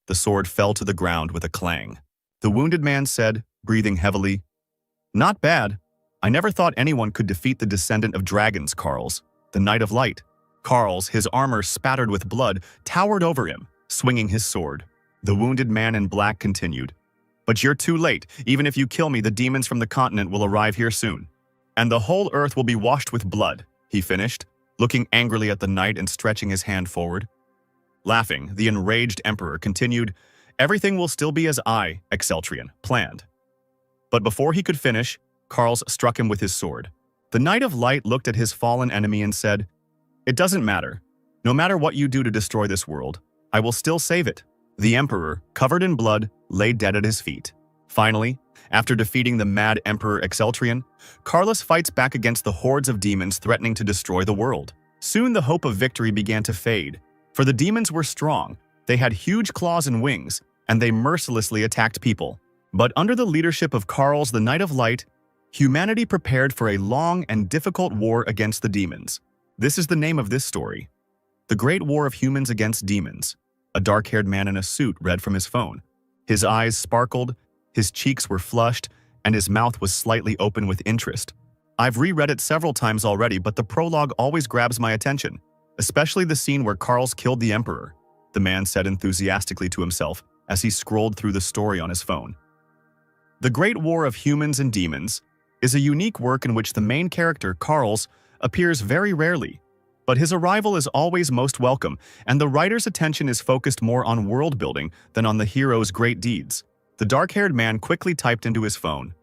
The sword fell to the ground with a clang. The wounded man said, breathing heavily, "Not bad. I never thought anyone could defeat the descendant of dragons, Carls, the Knight of Light." Carls, his armor spattered with blood, towered over him, swinging his sword. The wounded man in black continued, "But you're too late. Even if you kill me, the demons from the continent will arrive here soon. And the whole earth will be washed with blood," he finished, looking angrily at the knight and stretching his hand forward. Laughing, the enraged emperor continued, "Everything will still be as I, Exceltrian, planned." But before he could finish, Carls struck him with his sword. The Knight of Light looked at his fallen enemy and said, "It doesn't matter. No matter what you do to destroy this world, I will still save it." The emperor, covered in blood, lay dead at his feet. Finally, after defeating the mad Emperor Exceltrian, Carlos fights back against the hordes of demons threatening to destroy the world. Soon the hope of victory began to fade, for the demons were strong, they had huge claws and wings, and they mercilessly attacked people. But under the leadership of Carls, the Knight of Light, humanity prepared for a long and difficult war against the demons. This is the name of this story. The Great War of Humans Against Demons. A dark-haired man in a suit read from his phone. His eyes sparkled, his cheeks were flushed, and his mouth was slightly open with interest. I've reread it several times already, but the prologue always grabs my attention, especially the scene where Carls killed the Emperor, the man said enthusiastically to himself as he scrolled through the story on his phone. The Great War of Humans and Demons is a unique work in which the main character, Carls, appears very rarely, but his arrival is always most welcome, and the writer's attention is focused more on world building than on the hero's great deeds. The dark-haired man quickly typed into his phone,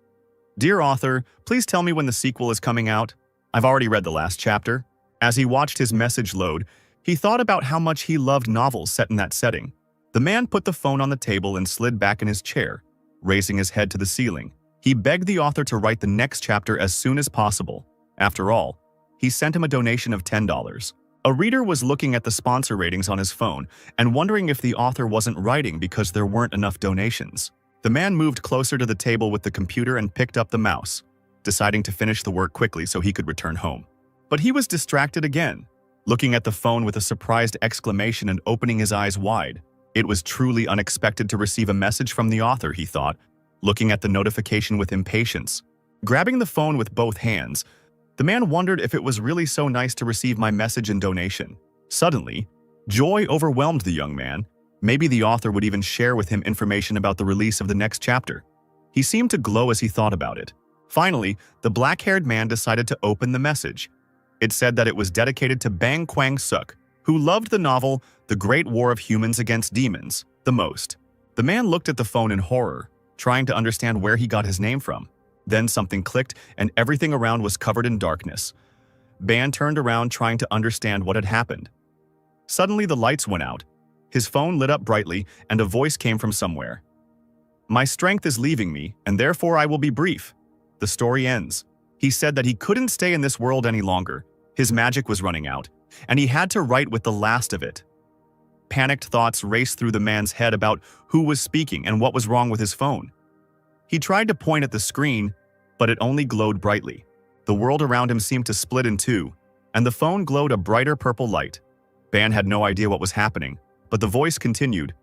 "Dear author, please tell me when the sequel is coming out. I've already read the last chapter." As he watched his message load, he thought about how much he loved novels set in that setting. The man put the phone on the table and slid back in his chair, raising his head to the ceiling. He begged the author to write the next chapter as soon as possible. After all, he sent him a donation of $10. A reader was looking at the sponsor ratings on his phone and wondering if the author wasn't writing because there weren't enough donations. The man moved closer to the table with the computer and picked up the mouse, deciding to finish the work quickly so he could return home. But he was distracted again, looking at the phone with a surprised exclamation and opening his eyes wide. It was truly unexpected to receive a message from the author, he thought, looking at the notification with impatience. Grabbing the phone with both hands, the man wondered if it was really so nice to receive my message and donation. Suddenly, joy overwhelmed the young man. Maybe the author would even share with him information about the release of the next chapter. He seemed to glow as he thought about it. Finally, the black-haired man decided to open the message. It said that it was dedicated to Bang Kwang-suk, who loved the novel The Great War of Humans Against Demons the most. The man looked at the phone in horror, trying to understand where he got his name from. Then something clicked and everything around was covered in darkness. Ban turned around trying to understand what had happened. Suddenly the lights went out. His phone lit up brightly and a voice came from somewhere. "My strength is leaving me, and therefore I will be brief." The story ends. He said that he couldn't stay in this world any longer. His magic was running out, and he had to write with the last of it. Panicked thoughts raced through the man's head about who was speaking and what was wrong with his phone. He tried to point at the screen, but it only glowed brightly. The world around him seemed to split in two, and the phone glowed a brighter purple light. Ban had no idea what was happening, but the voice continued.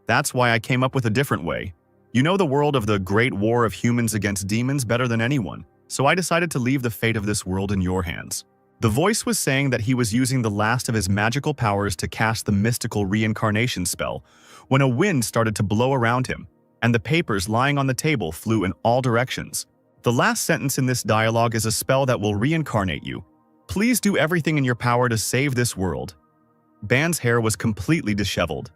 "That's why I came up with a different way. You know the world of the Great War of Humans Against Demons better than anyone, so I decided to leave the fate of this world in your hands." The voice was saying that he was using the last of his magical powers to cast the mystical reincarnation spell when a wind started to blow around him, and the papers lying on the table flew in all directions. The last sentence in this dialogue is a spell that will reincarnate you. Please do everything in your power to save this world. Ban's hair was completely disheveled.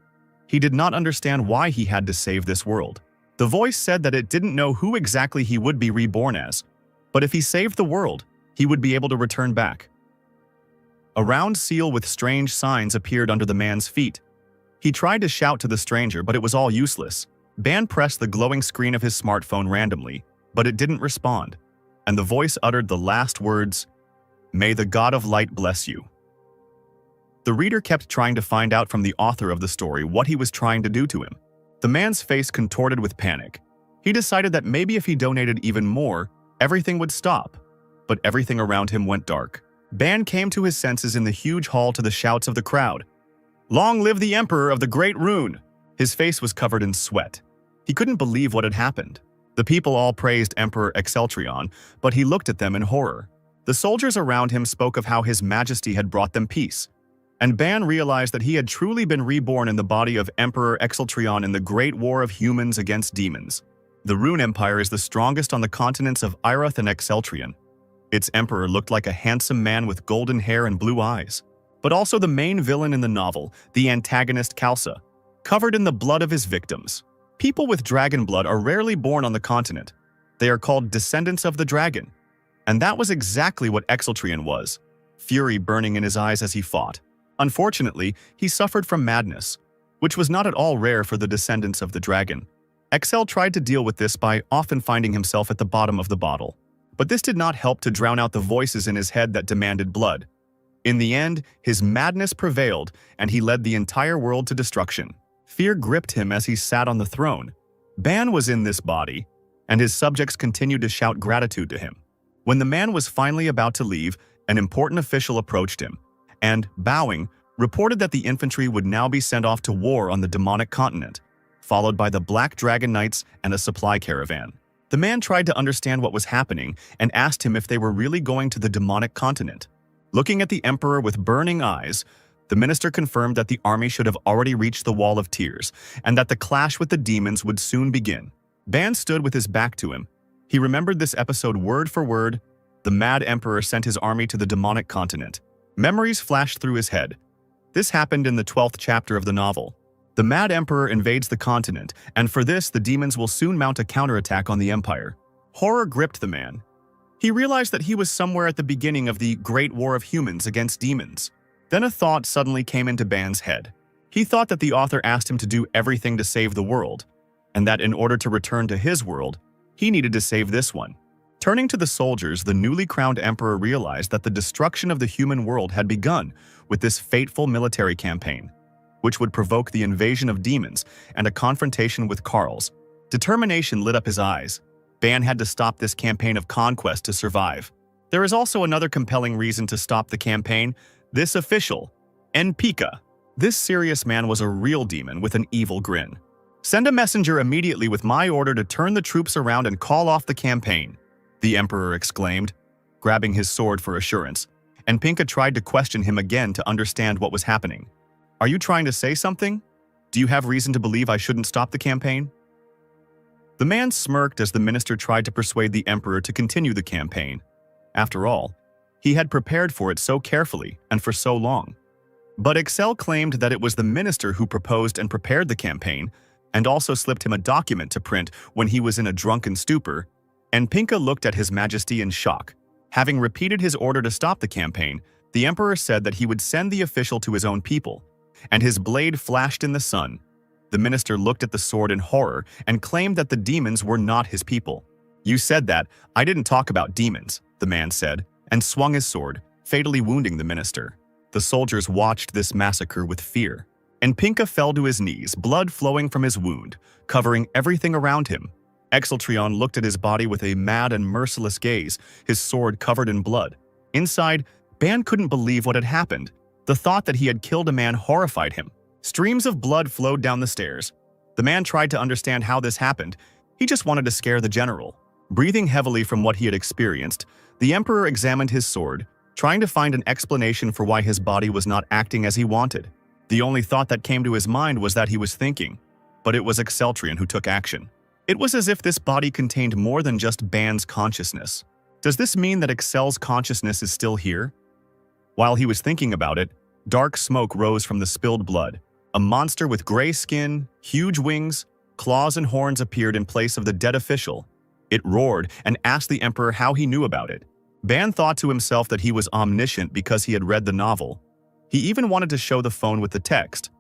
He did not understand why he had to save this world. The voice said that it didn't know who exactly he would be reborn as, but if he saved the world, he would be able to return back. A round seal with strange signs appeared under the man's feet. He tried to shout to the stranger, but it was all useless. Ban pressed the glowing screen of his smartphone randomly, but it didn't respond, and the voice uttered the last words, "May the God of Light bless you." The reader kept trying to find out from the author of the story what he was trying to do to him. The man's face contorted with panic. He decided that maybe if he donated even more, everything would stop, but everything around him went dark. Ban came to his senses in the huge hall to the shouts of the crowd. "Long live the Emperor of the Great Rune!" His face was covered in sweat. He couldn't believe what had happened. The people all praised Emperor Exceltrion, but he looked at them in horror. The soldiers around him spoke of how His Majesty had brought them peace. And Ban realized that he had truly been reborn in the body of Emperor Exceltrion in the Great War of Humans against Demons. The Rune Empire is the strongest on the continents of Irath and Exceltrion. Its emperor looked like a handsome man with golden hair and blue eyes, but also the main villain in the novel, the antagonist Khalsa, covered in the blood of his victims. People with dragon blood are rarely born on the continent. They are called descendants of the dragon. And that was exactly what Exceltrion was, fury burning in his eyes as he fought. Unfortunately, he suffered from madness, which was not at all rare for the descendants of the dragon. Excel tried to deal with this by often finding himself at the bottom of the bottle. But this did not help to drown out the voices in his head that demanded blood. In the end, his madness prevailed, and he led the entire world to destruction. Fear gripped him as he sat on the throne. Ban was in this body, and his subjects continued to shout gratitude to him. When the man was finally about to leave, an important official approached him, and, bowing, reported that the infantry would now be sent off to war on the demonic continent, followed by the Black Dragon Knights and a supply caravan. The man tried to understand what was happening and asked him if they were really going to the demonic continent. Looking at the emperor with burning eyes, the minister confirmed that the army should have already reached the Wall of Tears and that the clash with the demons would soon begin. Ban stood with his back to him. He remembered this episode word for word. The mad emperor sent his army to the demonic continent. Memories flashed through his head. This happened in the 12th chapter of the novel. The Mad Emperor invades the continent, and for this, the demons will soon mount a counterattack on the Empire. Horror gripped the man. He realized that he was somewhere at the beginning of the Great War of Humans against demons. Then a thought suddenly came into Ban's head. He thought that the author asked him to do everything to save the world, and that in order to return to his world, he needed to save this one. Turning to the soldiers, the newly crowned emperor realized that the destruction of the human world had begun with this fateful military campaign, which would provoke the invasion of demons and a confrontation with Carls. Determination lit up his eyes. Ban had to stop this campaign of conquest to survive. There is also another compelling reason to stop the campaign. This official, Enpika. This serious man was a real demon with an evil grin. Send a messenger immediately with my order to turn the troops around and call off the campaign, the emperor exclaimed, grabbing his sword for assurance. Enpika tried to question him again to understand what was happening. Are you trying to say something? Do you have reason to believe I shouldn't stop the campaign? The man smirked as the minister tried to persuade the emperor to continue the campaign. After all, he had prepared for it so carefully and for so long. But Excel claimed that it was the minister who proposed and prepared the campaign, and also slipped him a document to print when he was in a drunken stupor, and Pinka looked at His Majesty in shock. Having repeated his order to stop the campaign, the emperor said that he would send the official to his own people, and his blade flashed in the sun. The minister looked at the sword in horror and claimed that the demons were not his people. You said that. I didn't talk about demons, the man said, and swung his sword, fatally wounding the minister. The soldiers watched this massacre with fear, and Pinka fell to his knees, blood flowing from his wound, covering everything around him. Exceltrion looked at his body with a mad and merciless gaze, his sword covered in blood. Inside, Ban couldn't believe what had happened. The thought that he had killed a man horrified him. Streams of blood flowed down the stairs. The man tried to understand how this happened. He just wanted to scare the general. Breathing heavily from what he had experienced, the emperor examined his sword, trying to find an explanation for why his body was not acting as he wanted. The only thought that came to his mind was that he was thinking, but it was Exceltrion who took action. It was as if this body contained more than just Ban's consciousness. Does this mean that Excel's consciousness is still here? While he was thinking about it, dark smoke rose from the spilled blood. A monster with gray skin, huge wings, claws and horns appeared in place of the dead official. It roared and asked the emperor how he knew about it. Ban thought to himself that he was omniscient because he had read the novel. He even wanted to show the phone with the text.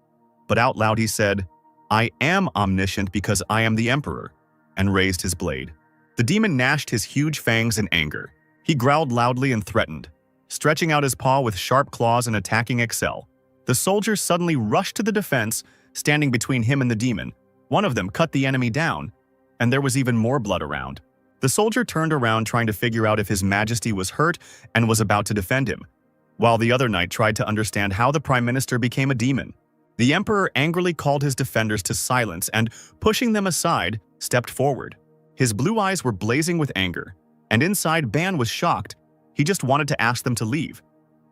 But out loud he said, I am omniscient because I am the emperor, and raised his blade. The demon gnashed his huge fangs in anger. He growled loudly and threatened, stretching out his paw with sharp claws and attacking Excel. The soldiers suddenly rushed to the defense, standing between him and the demon. One of them cut the enemy down, and there was even more blood around. The soldier turned around trying to figure out if His Majesty was hurt and was about to defend him, while the other knight tried to understand how the Prime Minister became a demon. The emperor angrily called his defenders to silence and, pushing them aside, stepped forward. His blue eyes were blazing with anger, and inside Ban was shocked. He just wanted to ask them to leave.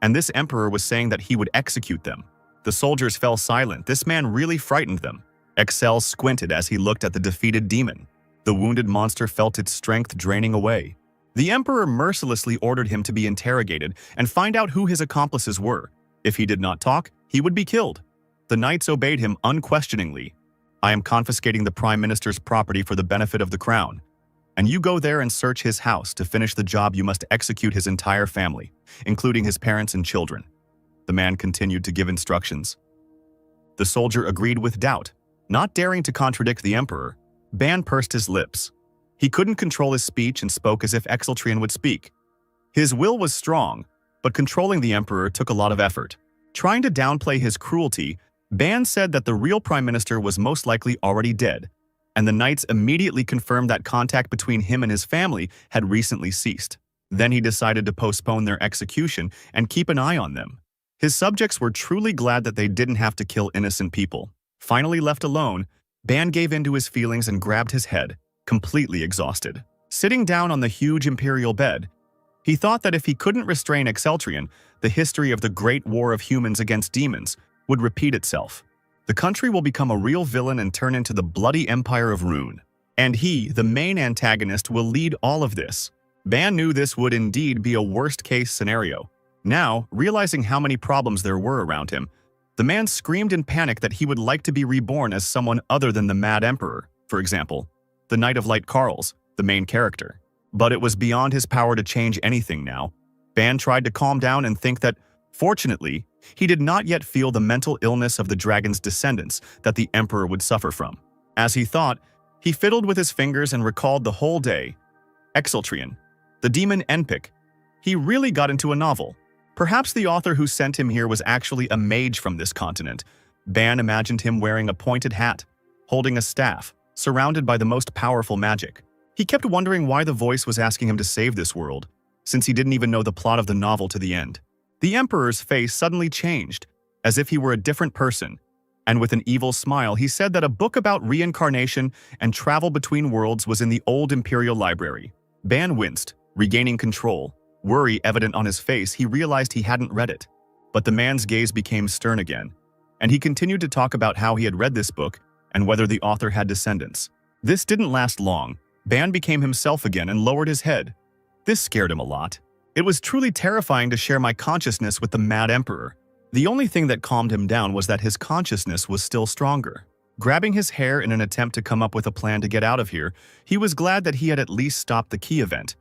And this emperor was saying that he would execute them. The soldiers fell silent. This man really frightened them. Excel squinted as he looked at the defeated demon. The wounded monster felt its strength draining away. The emperor mercilessly ordered him to be interrogated and find out who his accomplices were. If he did not talk, he would be killed. The knights obeyed him unquestioningly. I am confiscating the prime minister's property for the benefit of the crown. And you go there and search his house. To finish the job, you must execute his entire family, including his parents and children. The man continued to give instructions. The soldier agreed with doubt. Not daring to contradict the emperor, Ban pursed his lips. He couldn't control his speech and spoke as if Exeltrian would speak. His will was strong, but controlling the emperor took a lot of effort. Trying to downplay his cruelty, Ban said that the real prime minister was most likely already dead, and the knights immediately confirmed that contact between him and his family had recently ceased. Then he decided to postpone their execution and keep an eye on them. His subjects were truly glad that they didn't have to kill innocent people. Finally left alone, Ban gave in to his feelings and grabbed his head, completely exhausted. Sitting down on the huge imperial bed, he thought that if he couldn't restrain Exeltrian, the history of the great war of humans against demons would repeat itself. The country will become a real villain and turn into the bloody empire of Rune. And he, the main antagonist, will lead all of this. Ban knew this would indeed be a worst-case scenario. Now, realizing how many problems there were around him, the man screamed in panic that he would like to be reborn as someone other than the Mad Emperor, for example, the Knight of Light Carls, the main character. But it was beyond his power to change anything now. Ban tried to calm down and think that, fortunately, he did not yet feel the mental illness of the dragon's descendants that the Emperor would suffer from. As he thought, he fiddled with his fingers and recalled the whole day. Exeltrian, the demon Enpic. He really got into a novel. Perhaps the author who sent him here was actually a mage from this continent. Ban imagined him wearing a pointed hat, holding a staff, surrounded by the most powerful magic. He kept wondering why the voice was asking him to save this world, since he didn't even know the plot of the novel to the end. The Emperor's face suddenly changed, as if he were a different person, and with an evil smile he said that a book about reincarnation and travel between worlds was in the old Imperial Library. Ban winced, regaining control. Worry evident on his face, he realized he hadn't read it. But the man's gaze became stern again, and he continued to talk about how he had read this book and whether the author had descendants. This didn't last long. Ban became himself again and lowered his head. This scared him a lot. It was truly terrifying to share my consciousness with the Mad Emperor. The only thing that calmed him down was that his consciousness was still stronger. Grabbing his hair in an attempt to come up with a plan to get out of here, he was glad that he had at least stopped the key event,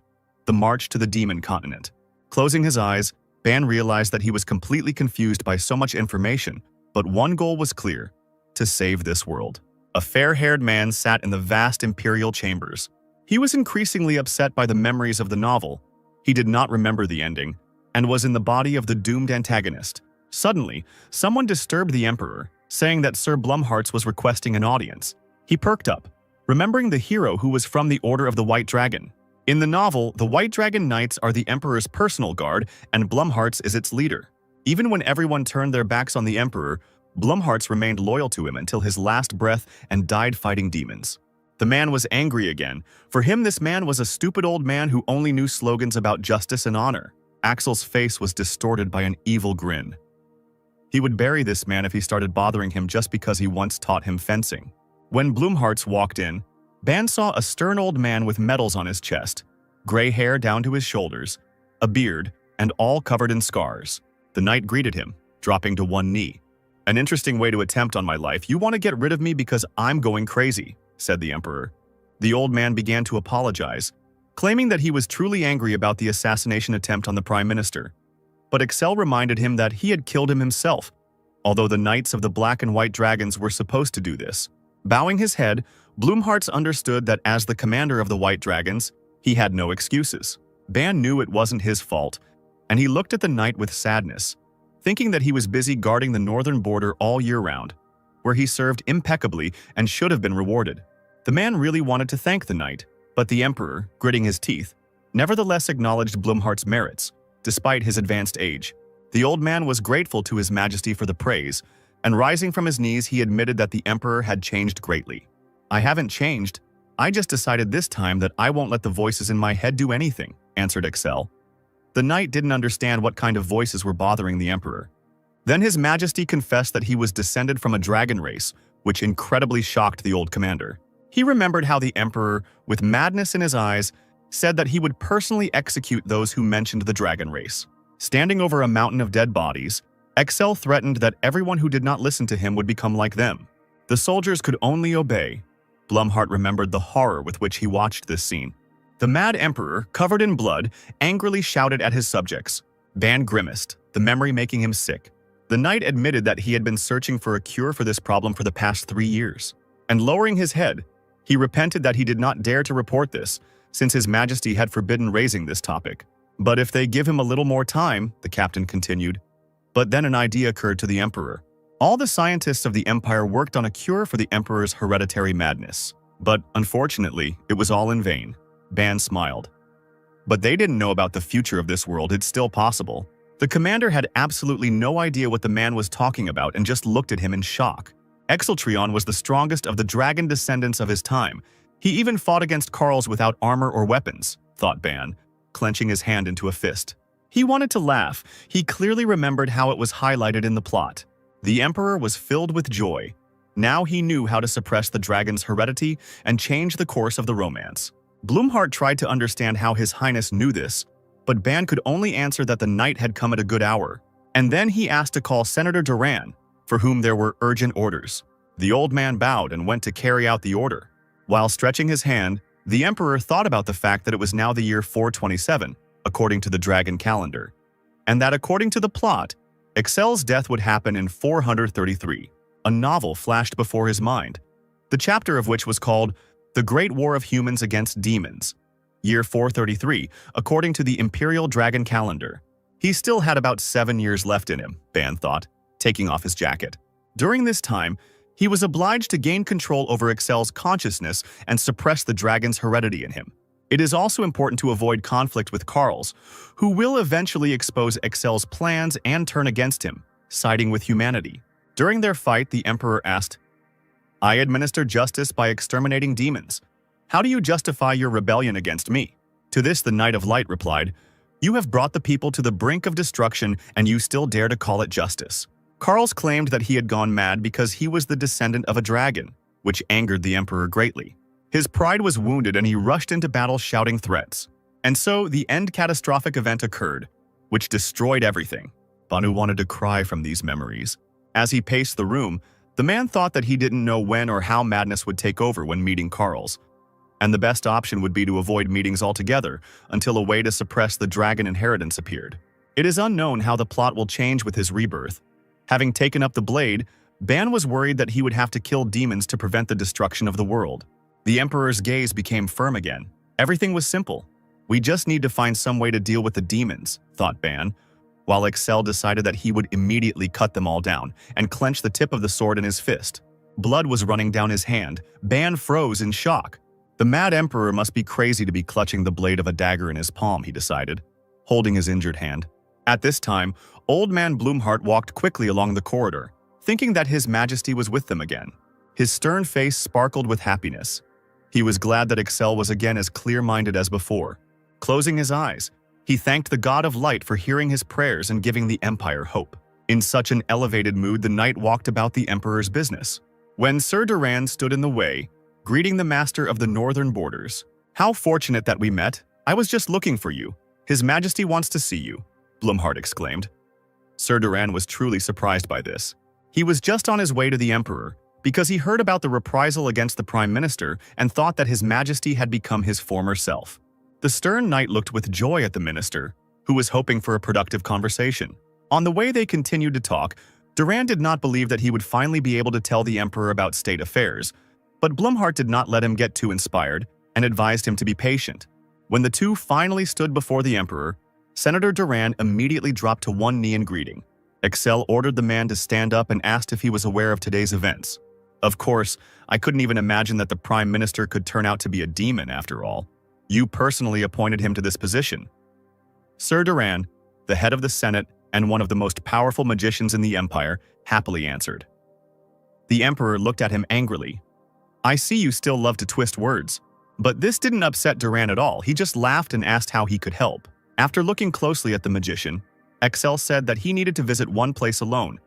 the march to the demon continent. Closing his eyes, Ban realized that he was completely confused by so much information, but one goal was clear: to save this world. A fair-haired man sat in the vast imperial chambers. He was increasingly upset by the memories of the novel. He did not remember the ending, and was in the body of the doomed antagonist. Suddenly, someone disturbed the Emperor, saying that Sir Blumhartz was requesting an audience. He perked up, remembering the hero who was from the Order of the White Dragon. In the novel, the White Dragon Knights are the Emperor's personal guard, and Blumhartz is its leader. Even when everyone turned their backs on the Emperor, Blumhartz remained loyal to him until his last breath and died fighting demons. The man was angry again. For him, this man was a stupid old man who only knew slogans about justice and honor. Axel's face was distorted by an evil grin. He would bury this man if he started bothering him just because he once taught him fencing. When Blumhartz walked in, Ban saw a stern old man with medals on his chest, gray hair down to his shoulders, a beard, and all covered in scars. The knight greeted him, dropping to one knee. "An interesting way to attempt on my life. You want to get rid of me because I'm going crazy," said the Emperor. The old man began to apologize, claiming that he was truly angry about the assassination attempt on the Prime Minister. But Excel reminded him that he had killed him himself, although the Knights of the Black and White Dragons were supposed to do this. Bowing his head, Blumhartz understood that as the commander of the White Dragons, he had no excuses. Ban knew it wasn't his fault, and he looked at the knight with sadness, thinking that he was busy guarding the northern border all year round, where he served impeccably and should have been rewarded. The man really wanted to thank the knight, but the Emperor, gritting his teeth, nevertheless acknowledged Blumhartz's merits, despite his advanced age. The old man was grateful to His Majesty for the praise, and rising from his knees, he admitted that the emperor had changed greatly. "I haven't changed. I just decided this time that I won't let the voices in my head do anything," answered Excel. The knight didn't understand what kind of voices were bothering the emperor. Then His Majesty confessed that he was descended from a dragon race, which incredibly shocked the old commander. He remembered how the emperor, with madness in his eyes, said that he would personally execute those who mentioned the dragon race. Standing over a mountain of dead bodies, Excel threatened that everyone who did not listen to him would become like them. The soldiers could only obey. Blumhardt remembered the horror with which he watched this scene. The mad emperor, covered in blood, angrily shouted at his subjects. Ban grimaced, the memory making him sick. The knight admitted that he had been searching for a cure for this problem for the past 3 years. And lowering his head, he repented that he did not dare to report this, since His Majesty had forbidden raising this topic. "But if they give him a little more time," the captain continued. But then an idea occurred to the emperor. All the scientists of the empire worked on a cure for the emperor's hereditary madness. But unfortunately, it was all in vain. Ban smiled. But they didn't know about the future of this world. It's still possible. The commander had absolutely no idea what the man was talking about and just looked at him in shock. Exeltrion was the strongest of the dragon descendants of his time. He even fought against Karls without armor or weapons, thought Ban, clenching his hand into a fist. He wanted to laugh. He clearly remembered how it was highlighted in the plot. The emperor was filled with joy. Now he knew how to suppress the dragon's heredity and change the course of the romance. Blumhardt tried to understand how His Highness knew this, but Ban could only answer that the knight had come at a good hour. And then he asked to call Senator Duran, for whom there were urgent orders. The old man bowed and went to carry out the order. While stretching his hand, the emperor thought about the fact that it was now the year 427, according to the dragon calendar, and that according to the plot, Excel's death would happen in 433. A novel flashed before his mind, the chapter of which was called The Great War of Humans Against Demons. Year 433, according to the Imperial Dragon Calendar. He still had about 7 years left in him, Ban thought, taking off his jacket. During this time, he was obliged to gain control over Excel's consciousness and suppress the dragon's heredity in him. It is also important to avoid conflict with Karls, who will eventually expose Excel's plans and turn against him, siding with humanity. During their fight, the emperor asked, "I administer justice by exterminating demons. How do you justify your rebellion against me?" To this, the Knight of Light replied, "You have brought the people to the brink of destruction, and you still dare to call it justice." Karls claimed that he had gone mad because he was the descendant of a dragon, which angered the emperor greatly. His pride was wounded and he rushed into battle shouting threats. And so the end catastrophic event occurred, which destroyed everything. Banu wanted to cry from these memories. As he paced the room, the man thought that he didn't know when or how madness would take over when meeting Karls. And the best option would be to avoid meetings altogether until a way to suppress the dragon inheritance appeared. It is unknown how the plot will change with his rebirth. Having taken up the blade, Ban was worried that he would have to kill demons to prevent the destruction of the world. The emperor's gaze became firm again. Everything was simple. "We just need to find some way to deal with the demons," thought Ban, while Excel decided that he would immediately cut them all down and clench the tip of the sword in his fist. Blood was running down his hand. Ban froze in shock. The mad emperor must be crazy to be clutching the blade of a dagger in his palm, he decided, holding his injured hand. At this time, Old Man Blumhardt walked quickly along the corridor, thinking that His Majesty was with them again. His stern face sparkled with happiness. He was glad that Excel was again as clear-minded as before. Closing his eyes, he thanked the God of Light for hearing his prayers and giving the Empire hope. In such an elevated mood, the knight walked about the Emperor's business. When Sir Duran stood in the way, greeting the master of the northern borders. "How fortunate that we met. I was just looking for you. His Majesty wants to see you," Blumhardt exclaimed. Sir Duran was truly surprised by this. He was just on his way to the Emperor, because he heard about the reprisal against the Prime Minister and thought that His Majesty had become his former self. The stern knight looked with joy at the minister, who was hoping for a productive conversation. On the way they continued to talk, Duran did not believe that he would finally be able to tell the emperor about state affairs, but Blumhardt did not let him get too inspired and advised him to be patient. When the two finally stood before the emperor, Senator Duran immediately dropped to one knee in greeting. Excel ordered the man to stand up and asked if he was aware of today's events. "Of course, I couldn't even imagine that the Prime Minister could turn out to be a demon after all. You personally appointed him to this position." Sir Duran, the head of the Senate, and one of the most powerful magicians in the empire, happily answered. The emperor looked at him angrily. I see you still love to twist words. But this didn't upset Duran at all. He just laughed and asked how he could help. After looking closely at the magician, Excel said that he needed to visit one place alone,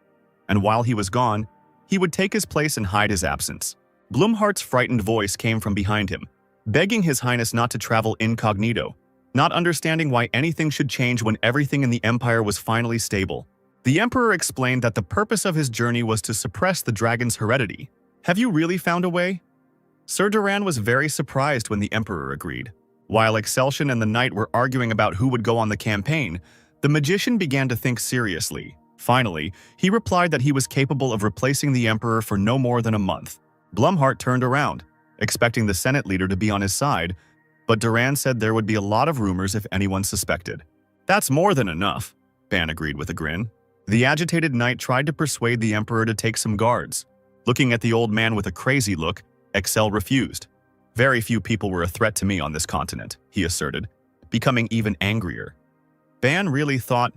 and while he was gone, he would take his place and hide his absence. Blumhart's frightened voice came from behind him, begging His Highness not to travel incognito, not understanding why anything should change when everything in the empire was finally stable. The emperor explained that the purpose of his journey was to suppress the dragon's heredity. Have you really found a way? Sir Duran was very surprised when the emperor agreed. While Excelsior and the knight were arguing about who would go on the campaign, the magician began to think seriously. Finally, he replied that he was capable of replacing the emperor for no more than a month. Blumhart turned around, expecting the Senate leader to be on his side, but Duran said there would be a lot of rumors if anyone suspected. That's more than enough, Ban agreed with a grin. The agitated knight tried to persuade the emperor to take some guards. Looking at the old man with a crazy look, Excel refused. Very few people were a threat to me on this continent, he asserted, becoming even angrier. Ban really thought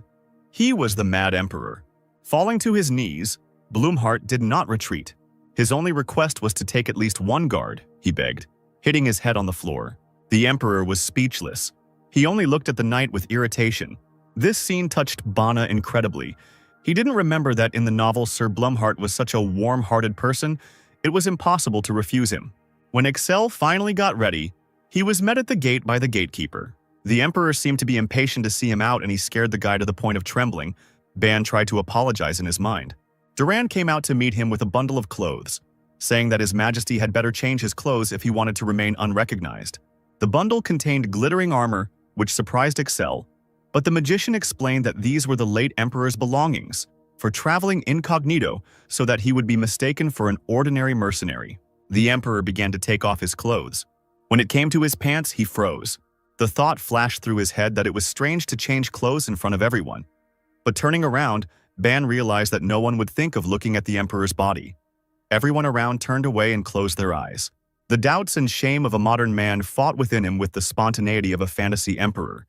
he was the mad emperor. Falling to his knees, Blumhart did not retreat. His only request was to take at least one guard, he begged, hitting his head on the floor. The emperor was speechless. He only looked at the knight with irritation. This scene touched Bana incredibly. He didn't remember that in the novel Sir Blumhart was such a warm-hearted person, it was impossible to refuse him. When Excel finally got ready, he was met at the gate by the gatekeeper. The emperor seemed to be impatient to see him out and he scared the guy to the point of trembling. Ban tried to apologize in his mind. Duran came out to meet him with a bundle of clothes, saying that His Majesty had better change his clothes if he wanted to remain unrecognized. The bundle contained glittering armor, which surprised Excel, but the magician explained that these were the late emperor's belongings for traveling incognito so that he would be mistaken for an ordinary mercenary. The emperor began to take off his clothes. When it came to his pants, he froze. The thought flashed through his head that it was strange to change clothes in front of everyone. But turning around, Ban realized that no one would think of looking at the emperor's body. Everyone around turned away and closed their eyes. The doubts and shame of a modern man fought within him with the spontaneity of a fantasy emperor.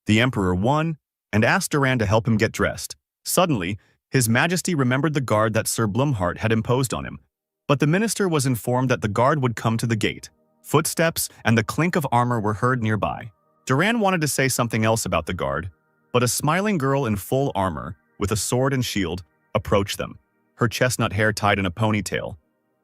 The emperor won and asked Duran to help him get dressed. Suddenly, His Majesty remembered the guard that Sir Blumhart had imposed on him. But the minister was informed that the guard would come to the gate. Footsteps and the clink of armor were heard nearby. Duran wanted to say something else about the guard, but a smiling girl in full armor, with a sword and shield, approached them, her chestnut hair tied in a ponytail.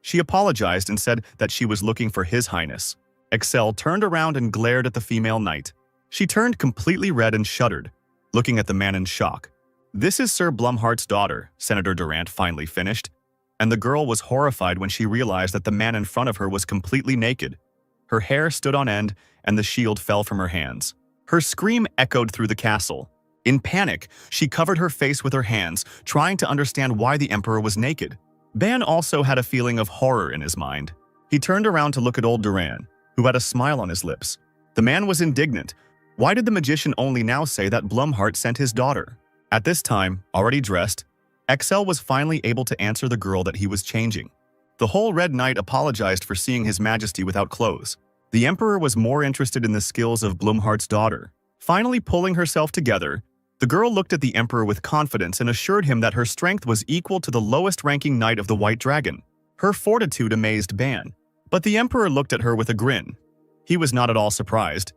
She apologized and said that she was looking for His Highness. Excel turned around and glared at the female knight. She turned completely red and shuddered, looking at the man in shock. This is Sir Blumhart's daughter, Senator Durant finally finished, and the girl was horrified when she realized that the man in front of her was completely naked. Her hair stood on end, and the shield fell from her hands. Her scream echoed through the castle. In panic, she covered her face with her hands, trying to understand why the emperor was naked. Ban also had a feeling of horror in his mind. He turned around to look at old Duran, who had a smile on his lips. The man was indignant. Why did the magician only now say that Blumhart sent his daughter? At this time, already dressed, Excel was finally able to answer the girl that he was changing. The whole Red Knight apologized for seeing His Majesty without clothes. The emperor was more interested in the skills of Blumhart's daughter. Finally pulling herself together, the girl looked at the emperor with confidence and assured him that her strength was equal to the lowest-ranking knight of the White Dragon. Her fortitude amazed Ban, but the emperor looked at her with a grin. He was not at all surprised.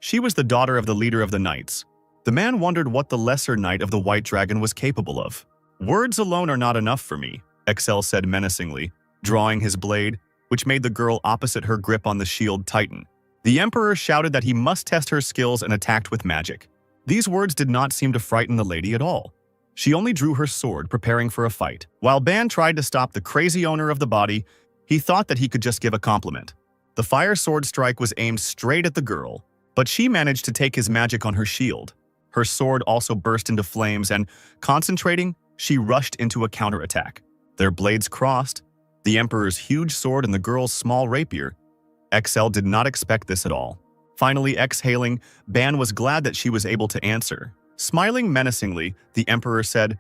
She was the daughter of the leader of the knights. The man wondered what the lesser knight of the White Dragon was capable of. Words alone are not enough for me, Excel said menacingly, drawing his blade, which made the girl opposite her grip on the shield tighten. The emperor shouted that he must test her skills and attacked with magic. These words did not seem to frighten the lady at all. She only drew her sword, preparing for a fight. While Ban tried to stop the crazy owner of the body, he thought that he could just give a compliment. The fire sword strike was aimed straight at the girl, but she managed to take his magic on her shield. Her sword also burst into flames and, concentrating, she rushed into a counterattack. Their blades crossed, the emperor's huge sword and the girl's small rapier. Excel did not expect this at all. Finally exhaling, Ban was glad that she was able to answer. Smiling menacingly, the emperor said,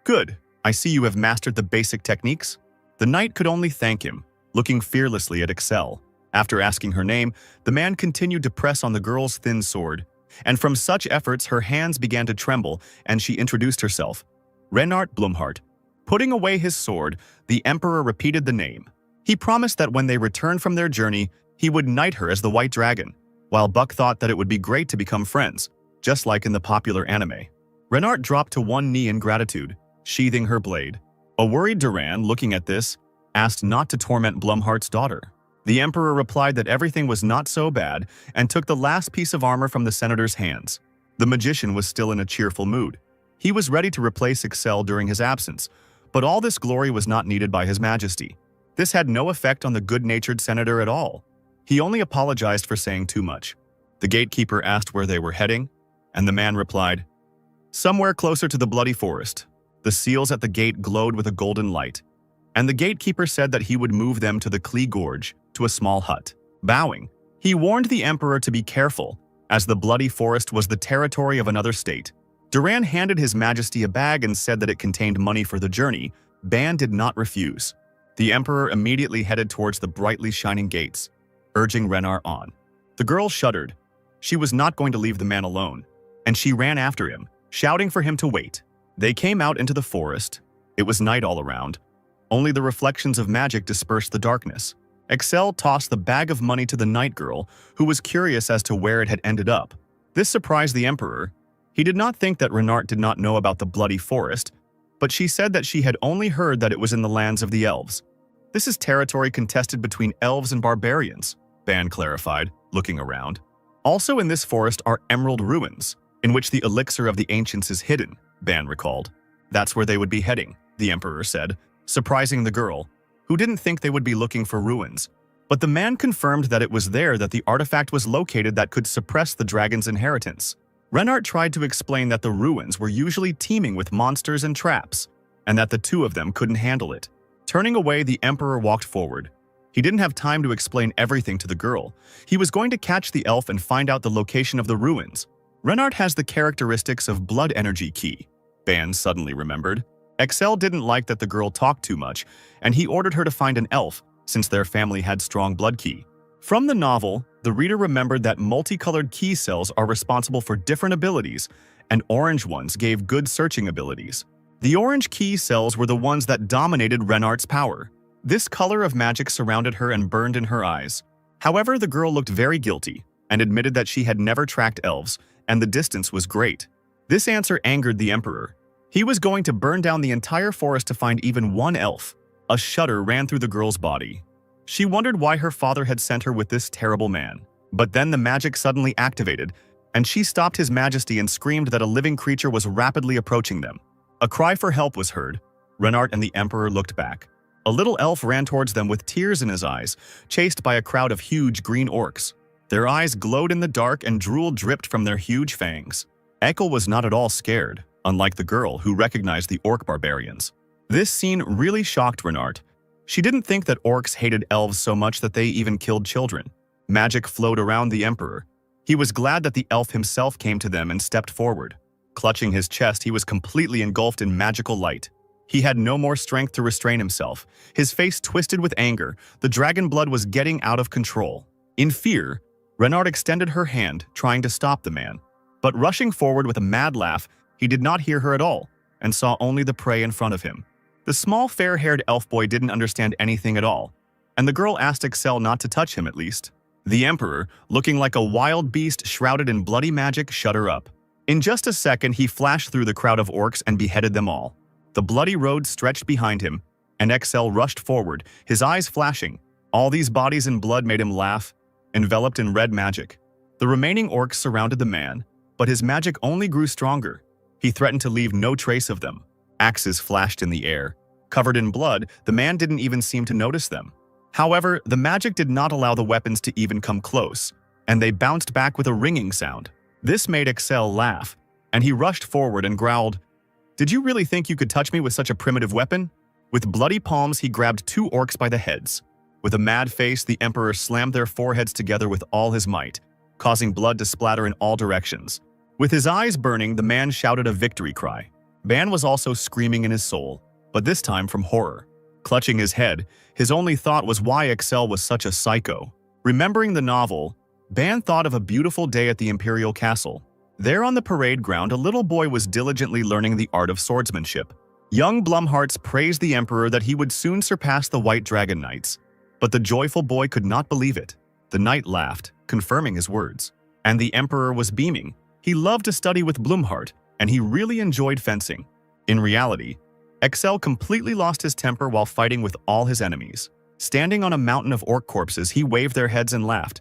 "Good, I see you have mastered the basic techniques." The knight could only thank him, looking fearlessly at Excel. After asking her name, the man continued to press on the girl's thin sword. And from such efforts, her hands began to tremble, and she introduced herself. Renard Blumhardt. Putting away his sword, the Emperor repeated the name. He promised that when they returned from their journey, he would knight her as the White Dragon, while Buck thought that it would be great to become friends, just like in the popular anime. Renard dropped to one knee in gratitude, sheathing her blade. A worried Duran, looking at this, asked not to torment Blumhardt's daughter. The Emperor replied that everything was not so bad and took the last piece of armor from the senator's hands. The magician was still in a cheerful mood. He was ready to replace Excel during his absence, but all this glory was not needed by His Majesty. This had no effect on the good-natured senator at all. He only apologized for saying too much. The gatekeeper asked where they were heading, and the man replied, "Somewhere closer to the bloody forest." The seals at the gate glowed with a golden light, and the gatekeeper said that he would move them to the Klee Gorge, to a small hut. Bowing, he warned the Emperor to be careful, as the bloody forest was the territory of another state. Duran handed His Majesty a bag and said that it contained money for the journey. Ban did not refuse. The Emperor immediately headed towards the brightly shining gates, urging Renard on. The girl shuddered. She was not going to leave the man alone, and she ran after him, shouting for him to wait. They came out into the forest. It was night all around. Only the reflections of magic dispersed the darkness. Excel tossed the bag of money to the night girl, who was curious as to where it had ended up. This surprised the Emperor. He did not think that Renard did not know about the bloody forest, but she said that she had only heard that it was in the lands of the elves. This is territory contested between elves and barbarians, Ban clarified, looking around. Also in this forest are emerald ruins, in which the elixir of the ancients is hidden, Ban recalled. That's where they would be heading, the Emperor said, surprising the girl, who didn't think they would be looking for ruins. But the man confirmed that it was there that the artifact was located that could suppress the dragon's inheritance. Renard tried to explain that the ruins were usually teeming with monsters and traps, and that the two of them couldn't handle it. Turning away, the Emperor walked forward. He didn't have time to explain everything to the girl. He was going to catch the elf and find out the location of the ruins. Renard has the characteristics of blood energy key, Ban suddenly remembered. Excel didn't like that the girl talked too much, and he ordered her to find an elf, since their family had strong blood key. From the novel, the reader remembered that multicolored key cells are responsible for different abilities, and orange ones gave good searching abilities. The orange key cells were the ones that dominated Renard's power. This color of magic surrounded her and burned in her eyes. However, the girl looked very guilty, and admitted that she had never tracked elves, and the distance was great. This answer angered the Emperor. He was going to burn down the entire forest to find even one elf. A shudder ran through the girl's body. She wondered why her father had sent her with this terrible man. But then the magic suddenly activated, and she stopped His Majesty and screamed that a living creature was rapidly approaching them. A cry for help was heard. Renard and the Emperor looked back. A little elf ran towards them with tears in his eyes, chased by a crowd of huge green orcs. Their eyes glowed in the dark and drool dripped from their huge fangs. Ekel was not at all scared, unlike the girl who recognized the orc barbarians. This scene really shocked Renard. She didn't think that orcs hated elves so much that they even killed children. Magic flowed around the Emperor. He was glad that the elf himself came to them and stepped forward. Clutching his chest, he was completely engulfed in magical light. He had no more strength to restrain himself. His face twisted with anger. The dragon blood was getting out of control. In fear, Renard extended her hand, trying to stop the man. But rushing forward with a mad laugh, he did not hear her at all, and saw only the prey in front of him. The small fair-haired elf boy didn't understand anything at all, and the girl asked Excel not to touch him at least. The Emperor, looking like a wild beast shrouded in bloody magic, shut her up. In just a second, he flashed through the crowd of orcs and beheaded them all. The bloody road stretched behind him, and Excel rushed forward, his eyes flashing. All these bodies and blood made him laugh, enveloped in red magic. The remaining orcs surrounded the man, but his magic only grew stronger. He threatened to leave no trace of them. Axes flashed in the air. Covered in blood, the man didn't even seem to notice them. However, the magic did not allow the weapons to even come close, and they bounced back with a ringing sound. This made Excel laugh, and he rushed forward and growled, "Did you really think you could touch me with such a primitive weapon?" With bloody palms, he grabbed two orcs by the heads. With a mad face, the Emperor slammed their foreheads together with all his might, causing blood to splatter in all directions. With his eyes burning, the man shouted a victory cry. Ban was also screaming in his soul, but this time from horror. Clutching his head, his only thought was why Excel was such a psycho. Remembering the novel, Ban thought of a beautiful day at the Imperial Castle. There on the parade ground, a little boy was diligently learning the art of swordsmanship. Young Blumharts praised the emperor that he would soon surpass the White Dragon Knights. But the joyful boy could not believe it. The knight laughed, confirming his words. And the emperor was beaming. He loved to study with Blumhart, and he really enjoyed fencing. In reality, Excel completely lost his temper while fighting with all his enemies. Standing on a mountain of orc corpses, he waved their heads and laughed.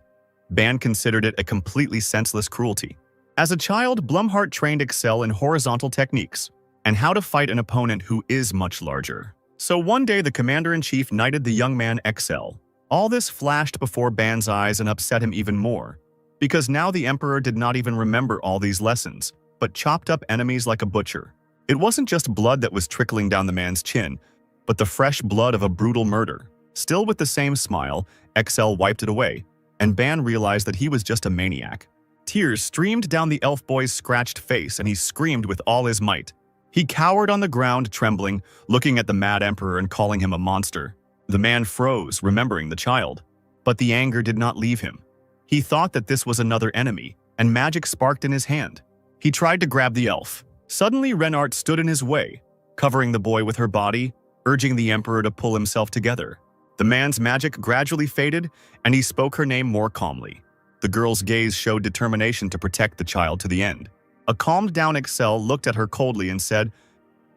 Ban considered it a completely senseless cruelty. As a child, Blumhart trained Excel in horizontal techniques and how to fight an opponent who is much larger. So one day the commander-in-chief knighted the young man Excel. All this flashed before Ban's eyes and upset him even more, because now the emperor did not even remember all these lessons, but chopped up enemies like a butcher. It wasn't just blood that was trickling down the man's chin, but the fresh blood of a brutal murder. Still with the same smile, Excel wiped it away, and Ban realized that he was just a maniac. Tears streamed down the elf boy's scratched face, and he screamed with all his might. He cowered on the ground, trembling, looking at the mad emperor and calling him a monster. The man froze, remembering the child. But the anger did not leave him. He thought that this was another enemy, and magic sparked in his hand. He tried to grab the elf. Suddenly, Renart stood in his way, covering the boy with her body, urging the emperor to pull himself together. The man's magic gradually faded, and he spoke her name more calmly. The girl's gaze showed determination to protect the child to the end. A calmed-down Excel looked at her coldly and said,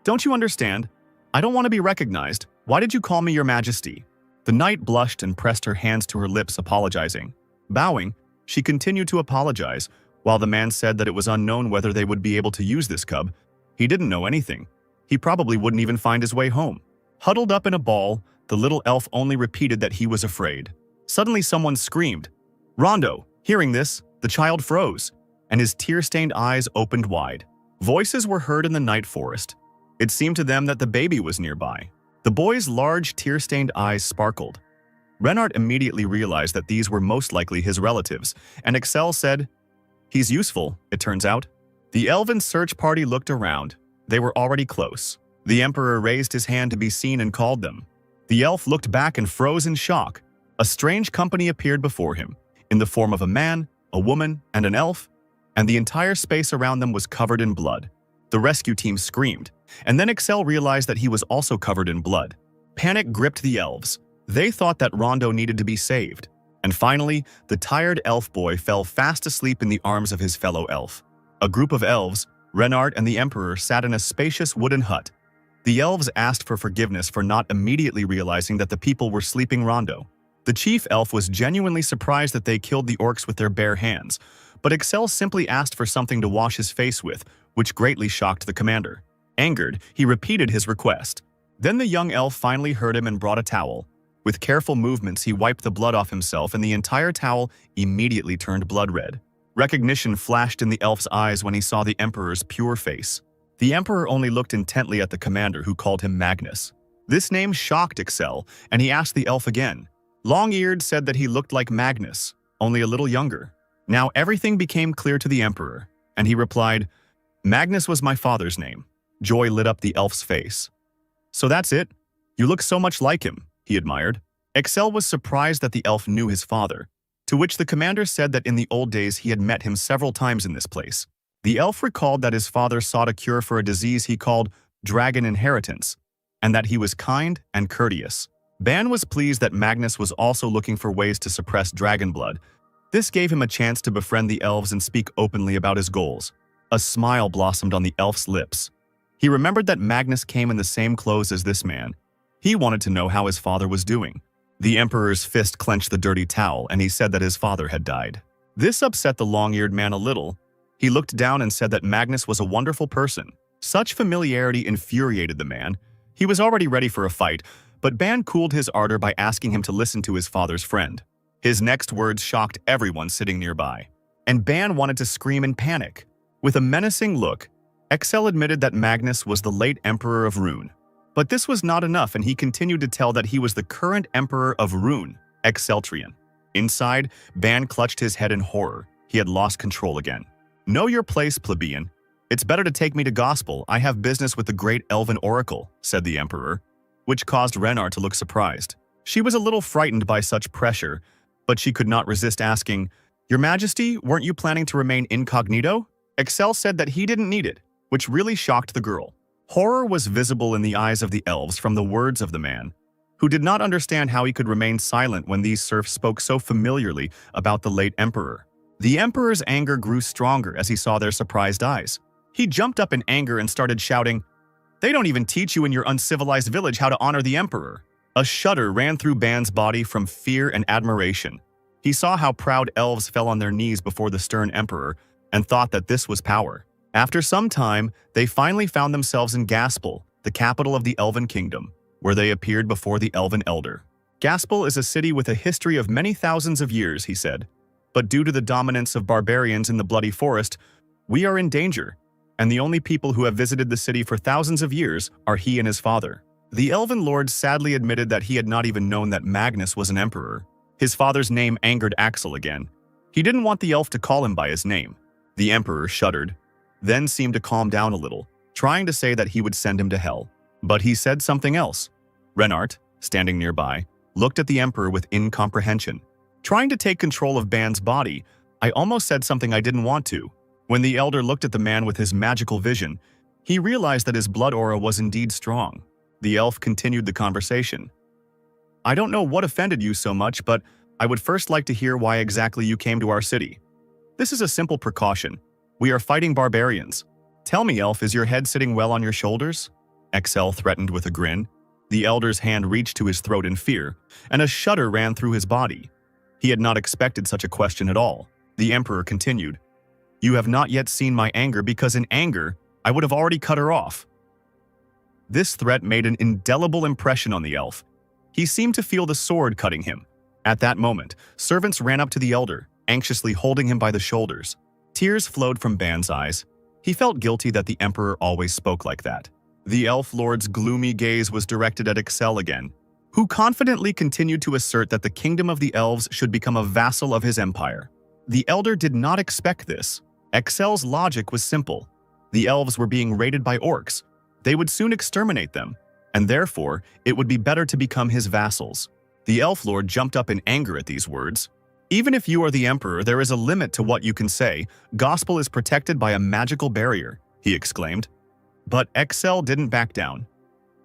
"Don't you understand? I don't want to be recognized. Why did you call me your majesty?" The knight blushed and pressed her hands to her lips, apologizing. Bowing, she continued to apologize, while the man said that it was unknown whether they would be able to use this cub. He didn't know anything. He probably wouldn't even find his way home. Huddled up in a ball, the little elf only repeated that he was afraid. Suddenly someone screamed, "Rondo!" Hearing this, the child froze, and his tear-stained eyes opened wide. Voices were heard in the night forest. It seemed to them that the baby was nearby. The boy's large, tear-stained eyes sparkled. Renard immediately realized that these were most likely his relatives, and Excel said, "He's useful, it turns out." The elven search party looked around. They were already close. The emperor raised his hand to be seen and called them. The elf looked back and froze in shock. A strange company appeared before him, in the form of a man, a woman, and an elf, and the entire space around them was covered in blood. The rescue team screamed, and then Excel realized that he was also covered in blood. Panic gripped the elves. They thought that Rondo needed to be saved. And finally, the tired elf boy fell fast asleep in the arms of his fellow elf. A group of elves, Renard and the emperor, sat in a spacious wooden hut. The elves asked for forgiveness for not immediately realizing that the people were sleeping Rondo. The chief elf was genuinely surprised that they killed the orcs with their bare hands, but Excel simply asked for something to wash his face with, which greatly shocked the commander. Angered, he repeated his request. Then the young elf finally heard him and brought a towel. With careful movements, he wiped the blood off himself, and the entire towel immediately turned blood red. Recognition flashed in the elf's eyes when he saw the emperor's pure face. The emperor only looked intently at the commander, who called him Magnus. This name shocked Excel, and he asked the elf again. Long-Eared said that he looked like Magnus, only a little younger. Now everything became clear to the emperor, and he replied, "Magnus was my father's name." Joy lit up the elf's face. "So that's it? You look so much like him," he admired. Excel was surprised that the elf knew his father, to which the commander said that in the old days he had met him several times in this place. The elf recalled that his father sought a cure for a disease he called dragon inheritance, and that he was kind and courteous. Ban was pleased that Magnus was also looking for ways to suppress dragon blood. This gave him a chance to befriend the elves and speak openly about his goals. A smile blossomed on the elf's lips. He remembered that Magnus came in the same clothes as this man. He wanted to know how his father was doing. The emperor's fist clenched the dirty towel, and he said that his father had died. This upset the long-eared man a little. He looked down and said that Magnus was a wonderful person. Such familiarity infuriated the man. He was already ready for a fight, but Ban cooled his ardor by asking him to listen to his father's friend. His next words shocked everyone sitting nearby, and Ban wanted to scream in panic. With a menacing look, Excel admitted that Magnus was the late Emperor of Rune. But this was not enough, and he continued to tell that he was the current Emperor of Rune, Exceltrian. Inside, Ban clutched his head in horror. He had lost control again. "Know your place, plebeian. It's better to take me to gospel. I have business with the great elven oracle," said the emperor, which caused Renard to look surprised. She was a little frightened by such pressure, but she could not resist asking, "Your Majesty, weren't you planning to remain incognito?" Excel said that he didn't need it, which really shocked the girl. Horror was visible in the eyes of the elves from the words of the man, who did not understand how he could remain silent when these serfs spoke so familiarly about the late emperor. The emperor's anger grew stronger as he saw their surprised eyes. He jumped up in anger and started shouting, "They don't even teach you in your uncivilized village how to honor the emperor." A shudder ran through Ban's body from fear and admiration. He saw how proud elves fell on their knees before the stern emperor and thought that this was power. After some time, they finally found themselves in Gaspel, the capital of the Elven Kingdom, where they appeared before the Elven Elder. Gaspel is a city with a history of many thousands of years, he said. But due to the dominance of barbarians in the Bloody Forest, we are in danger, and the only people who have visited the city for thousands of years are he and his father. The Elven Lord sadly admitted that he had not even known that Magnus was an emperor. His father's name angered Axel again. He didn't want the elf to call him by his name. The emperor shuddered, then seemed to calm down a little, trying to say that he would send him to hell. But he said something else. Renart, standing nearby, looked at the emperor with incomprehension. Trying to take control of Ban's body, I almost said something I didn't want to. When the elder looked at the man with his magical vision, he realized that his blood aura was indeed strong. The elf continued the conversation. "I don't know what offended you so much, but I would first like to hear why exactly you came to our city. This is a simple precaution. We are fighting barbarians. Tell me, elf, is your head sitting well on your shoulders?" Excel threatened with a grin. The elder's hand reached to his throat in fear, and a shudder ran through his body. He had not expected such a question at all. The emperor continued, "You have not yet seen my anger because in anger, I would have already cut her off." This threat made an indelible impression on the elf. He seemed to feel the sword cutting him. At that moment, servants ran up to the elder, anxiously holding him by the shoulders. Tears flowed from Ban's eyes. He felt guilty that the emperor always spoke like that. The elf lord's gloomy gaze was directed at Excel again, who confidently continued to assert that the kingdom of the elves should become a vassal of his empire. The elder did not expect this. Excel's logic was simple. The elves were being raided by orcs. They would soon exterminate them, and therefore, it would be better to become his vassals. The elf lord jumped up in anger at these words. "Even if you are the emperor, there is a limit to what you can say. Gospel is protected by a magical barrier," he exclaimed. But Excel didn't back down.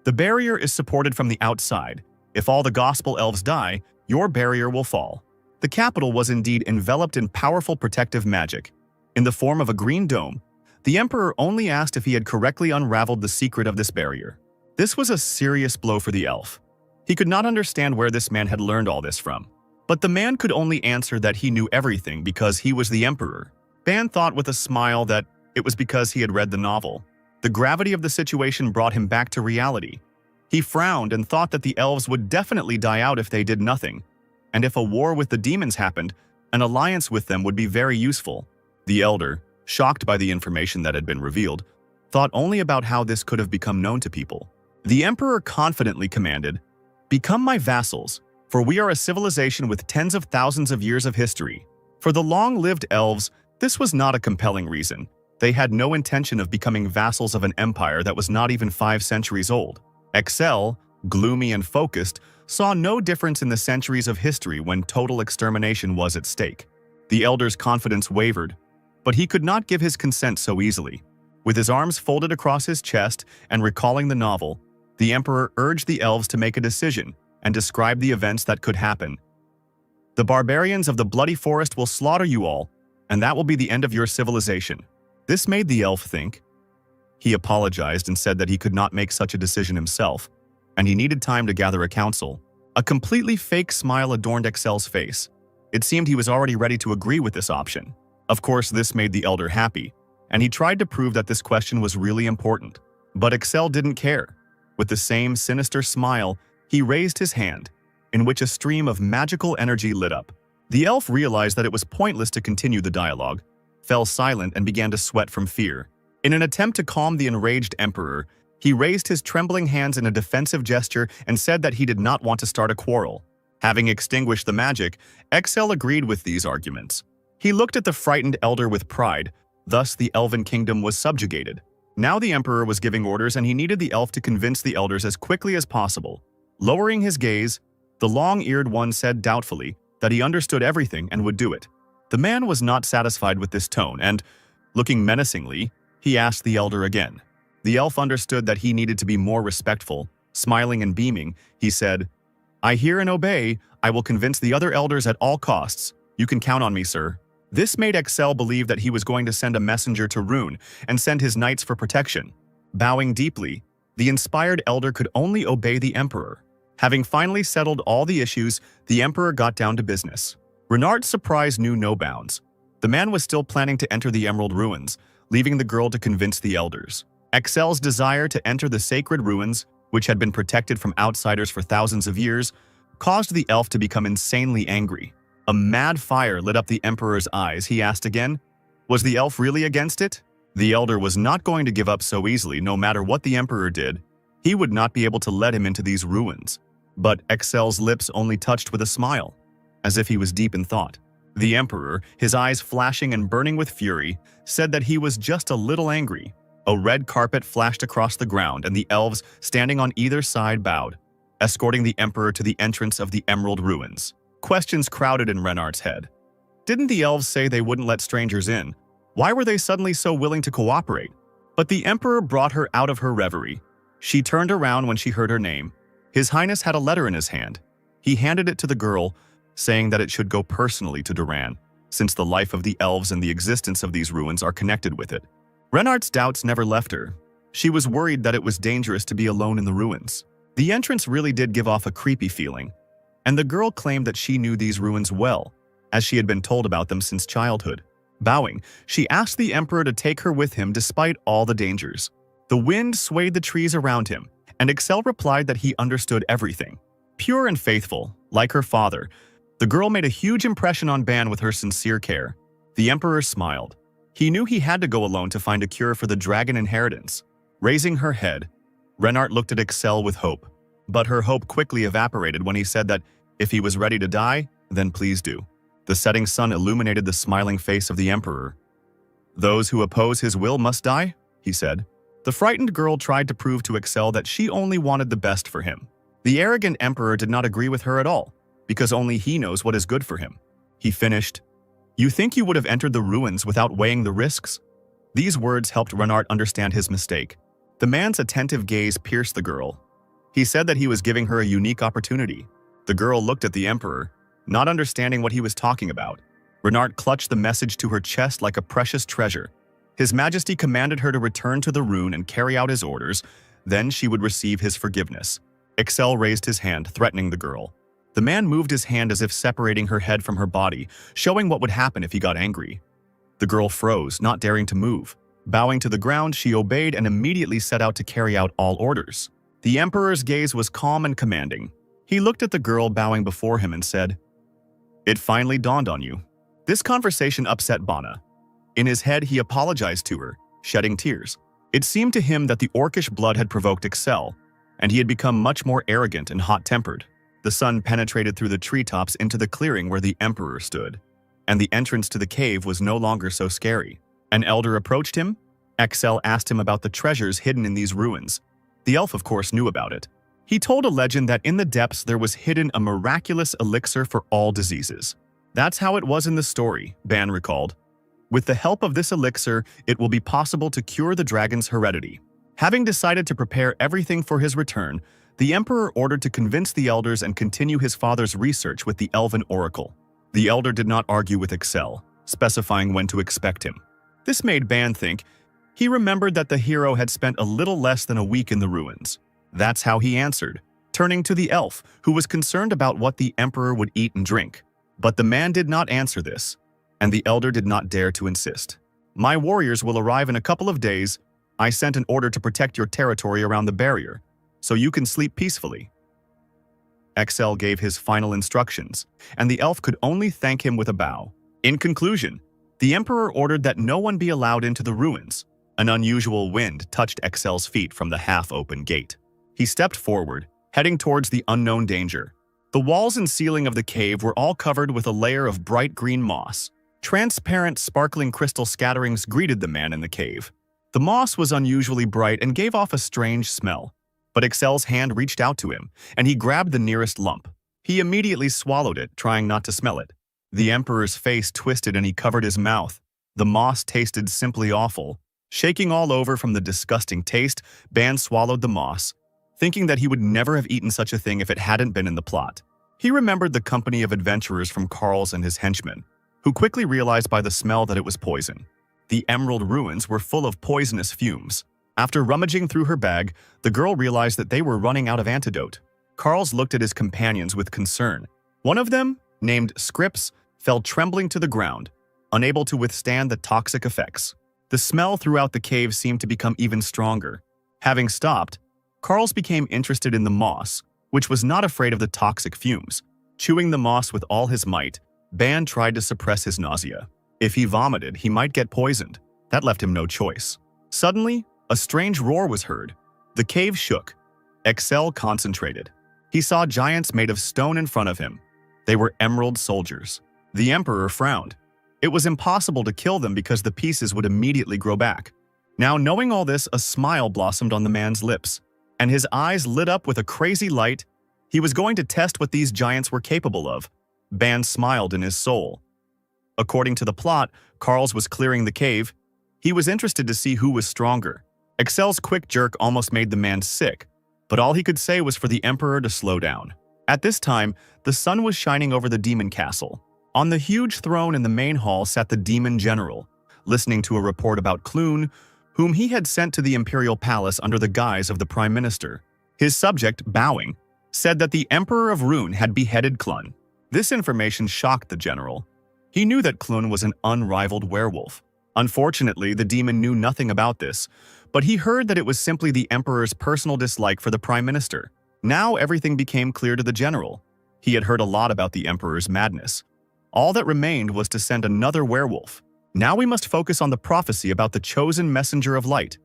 "The barrier is supported from the outside. If all the gospel elves die, your barrier will fall." The capital was indeed enveloped in powerful protective magic. In the form of a green dome, the emperor only asked if he had correctly unraveled the secret of this barrier. This was a serious blow for the elf. He could not understand where this man had learned all this from. But the man could only answer that he knew everything because he was the emperor. Ban thought with a smile that it was because he had read the novel. The gravity of the situation brought him back to reality. He frowned and thought that the elves would definitely die out if they did nothing. And if a war with the demons happened, an alliance with them would be very useful. The elder, shocked by the information that had been revealed, thought only about how this could have become known to people. The emperor confidently commanded, "Become my vassals, for we are a civilization with tens of thousands of years of history." For the long-lived elves, this was not a compelling reason. They had no intention of becoming vassals of an empire that was not even 5 centuries old. Excel, gloomy and focused, saw no difference in the centuries of history when total extermination was at stake. The elder's confidence wavered, but he could not give his consent so easily. With his arms folded across his chest and recalling the novel, the emperor urged the elves to make a decision and describe the events that could happen. "The barbarians of the Bloody Forest will slaughter you all, and that will be the end of your civilization." This made the elf think. He apologized and said that he could not make such a decision himself, and he needed time to gather a council. A completely fake smile adorned Excel's face. It seemed he was already ready to agree with this option. Of course, this made the elder happy, and he tried to prove that this question was really important. But Excel didn't care. With the same sinister smile, he raised his hand, in which a stream of magical energy lit up. The elf realized that it was pointless to continue the dialogue, fell silent and began to sweat from fear. In an attempt to calm the enraged emperor, he raised his trembling hands in a defensive gesture and said that he did not want to start a quarrel. Having extinguished the magic, Excel agreed with these arguments. He looked at the frightened elder with pride, thus the elven kingdom was subjugated. Now the emperor was giving orders and he needed the elf to convince the elders as quickly as possible. Lowering his gaze, the long-eared one said doubtfully that he understood everything and would do it. The man was not satisfied with this tone and, Looking menacingly, he asked the elder again. The elf understood that he needed to be more respectful. Smiling and beaming, he said, "I hear and obey. I will convince the other elders at all costs. You can count on me, sir." This made Excel believe that he was going to send a messenger to Rune and send his knights for protection. Bowing deeply, the inspired elder could only obey the emperor. Having finally settled all the issues, the emperor got down to business. Renard's surprise knew no bounds. The man was still planning to enter the Emerald Ruins, leaving the girl to convince the elders. Excel's desire to enter the sacred ruins, which had been protected from outsiders for thousands of years, caused the elf to become insanely angry. A mad fire lit up the emperor's eyes. He asked again, was the elf really against it? The elder was not going to give up so easily. No matter what the emperor did, he would not be able to let him into these ruins. But Excel's lips only touched with a smile, as if he was deep in thought. The emperor, his eyes flashing and burning with fury, said that he was just a little angry. A red carpet flashed across the ground, and the elves, standing on either side, bowed, escorting the emperor to the entrance of the Emerald Ruins. Questions crowded in Renard's head. Didn't the elves say they wouldn't let strangers in? Why were they suddenly so willing to cooperate? But the emperor brought her out of her reverie. She turned around when she heard her name. His Highness had a letter in his hand. He handed it to the girl, saying that it should go personally to Duran, since the life of the elves and the existence of these ruins are connected with it. Renard's doubts never left her. She was worried that it was dangerous to be alone in the ruins. The entrance really did give off a creepy feeling, and the girl claimed that she knew these ruins well, as she had been told about them since childhood. Bowing, she asked the emperor to take her with him despite all the dangers. The wind swayed the trees around him, and Excel replied that he understood everything. Pure and faithful, like her father, the girl made a huge impression on Ban with her sincere care. The emperor smiled. He knew he had to go alone to find a cure for the dragon inheritance. Raising her head, Renard looked at Excel with hope. But her hope quickly evaporated when he said that if he was ready to die, then please do. The setting sun illuminated the smiling face of the emperor. "Those who oppose his will must die," he said. The frightened girl tried to prove to Excel that she only wanted the best for him. The arrogant emperor did not agree with her at all, because only he knows what is good for him. He finished, "You think you would have entered the ruins without weighing the risks?" These words helped Renard understand his mistake. The man's attentive gaze pierced the girl. He said that he was giving her a unique opportunity. The girl looked at the emperor, not understanding what he was talking about. Renard clutched the message to her chest like a precious treasure. His Majesty commanded her to return to the rune and carry out his orders, then she would receive his forgiveness. Excel raised his hand, threatening the girl. The man moved his hand as if separating her head from her body, showing what would happen if he got angry. The girl froze, not daring to move. Bowing to the ground, she obeyed and immediately set out to carry out all orders. The emperor's gaze was calm and commanding. He looked at the girl bowing before him and said, "It finally dawned on you." This conversation upset Bana. In his head, he apologized to her, shedding tears. It seemed to him that the orcish blood had provoked Excel, and he had become much more arrogant and hot-tempered. The sun penetrated through the treetops into the clearing where the emperor stood, and the entrance to the cave was no longer so scary. An elder approached him. Excel asked him about the treasures hidden in these ruins. The elf, of course, knew about it. He told a legend that in the depths there was hidden a miraculous elixir for all diseases. That's how it was in the story, Ban recalled. With the help of this elixir, it will be possible to cure the dragon's heredity. Having decided to prepare everything for his return, the emperor ordered to convince the elders and continue his father's research with the elven oracle. The elder did not argue with Excel, specifying when to expect him. This made Ban think. He remembered that the hero had spent a little less than a week in the ruins. That's how he answered, turning to the elf, who was concerned about what the emperor would eat and drink. But the man did not answer this, and the elder did not dare to insist. "My warriors will arrive in a couple of days. I sent an order to protect your territory around the barrier, so you can sleep peacefully." Excel gave his final instructions, and the elf could only thank him with a bow. In conclusion, the emperor ordered that no one be allowed into the ruins. An unusual wind touched Excel's feet from the half-open gate. He stepped forward, heading towards the unknown danger. The walls and ceiling of the cave were all covered with a layer of bright green moss. Transparent, sparkling crystal scatterings greeted the man in the cave. The moss was unusually bright and gave off a strange smell. But Excel's hand reached out to him, and he grabbed the nearest lump. He immediately swallowed it, trying not to smell it. The emperor's face twisted and he covered his mouth. The moss tasted simply awful. Shaking all over from the disgusting taste, Ban swallowed the moss, thinking that he would never have eaten such a thing if it hadn't been in the plot. He remembered the company of adventurers from Carl's and his henchmen, who quickly realized by the smell that it was poison. The emerald ruins were full of poisonous fumes. After rummaging through her bag, the girl realized that they were running out of antidote. Carl's looked at his companions with concern. One of them, named Scripps, fell trembling to the ground, unable to withstand the toxic effects. The smell throughout the cave seemed to become even stronger. Having stopped, Carl's became interested in the moss, which was not afraid of the toxic fumes. Chewing the moss with all his might, Ban tried to suppress his nausea. If he vomited, he might get poisoned. That left him no choice. Suddenly, a strange roar was heard. The cave shook. Excel concentrated. He saw giants made of stone in front of him. They were emerald soldiers. The Emperor frowned. It was impossible to kill them because the pieces would immediately grow back. Now, knowing all this, a smile blossomed on the man's lips, and his eyes lit up with a crazy light. He was going to test what these giants were capable of. Ban smiled in his soul. According to the plot, Carl's was clearing the cave. He was interested to see who was stronger. Excel's quick jerk almost made the man sick, but all he could say was for the Emperor to slow down. At this time, the sun was shining over the demon castle. On the huge throne in the main hall sat the demon general, listening to a report about Clune, whom he had sent to the imperial palace under the guise of the prime minister. His subject, bowing, said that the Emperor of Rune had beheaded Clune. This information shocked the general. He knew that Clune was an unrivaled werewolf. Unfortunately, the demon knew nothing about this, but he heard that it was simply the Emperor's personal dislike for the prime minister. Now everything became clear to the general. He had heard a lot about the Emperor's madness. All that remained was to send another werewolf. Now we must focus on the prophecy about the chosen messenger of light.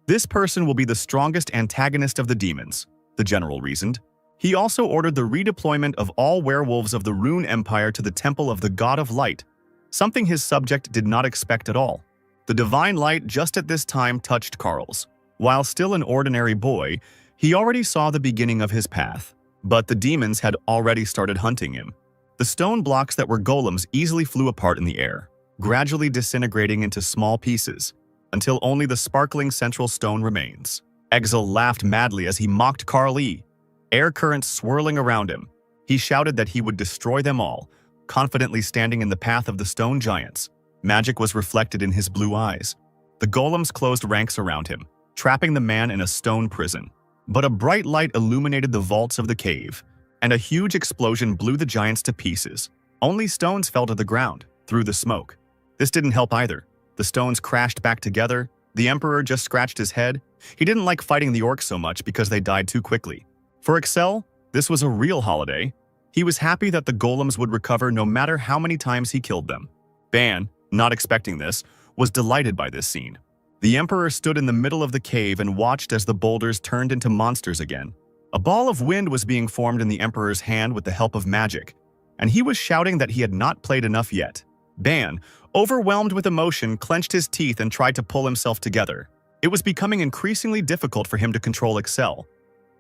This person will be the strongest antagonist of the demons, the general reasoned. He also ordered the redeployment of all werewolves of the Rune Empire to the Temple of the God of Light, something his subject did not expect at all. The divine light just at this time touched Carl's. While still an ordinary boy, he already saw the beginning of his path, but the demons had already started hunting him. The stone blocks that were golems easily flew apart in the air, gradually disintegrating into small pieces, until only the sparkling central stone remains. Exil laughed madly as he mocked Carl E., air currents swirling around him. He shouted that he would destroy them all, confidently standing in the path of the stone giants. Magic was reflected in his blue eyes. The golems closed ranks around him, trapping the man in a stone prison. But a bright light illuminated the vaults of the cave, and a huge explosion blew the giants to pieces. Only stones fell to the ground, through the smoke. This didn't help either. The stones crashed back together. The Emperor just scratched his head. He didn't like fighting the orcs so much because they died too quickly. For Excel, this was a real holiday. He was happy that the golems would recover no matter how many times he killed them. Ban, not expecting this, was delighted by this scene. The Emperor stood in the middle of the cave and watched as the boulders turned into monsters again. A ball of wind was being formed in the Emperor's hand with the help of magic, and he was shouting that he had not played enough yet. Ban, overwhelmed with emotion, clenched his teeth and tried to pull himself together. It was becoming increasingly difficult for him to control Excel.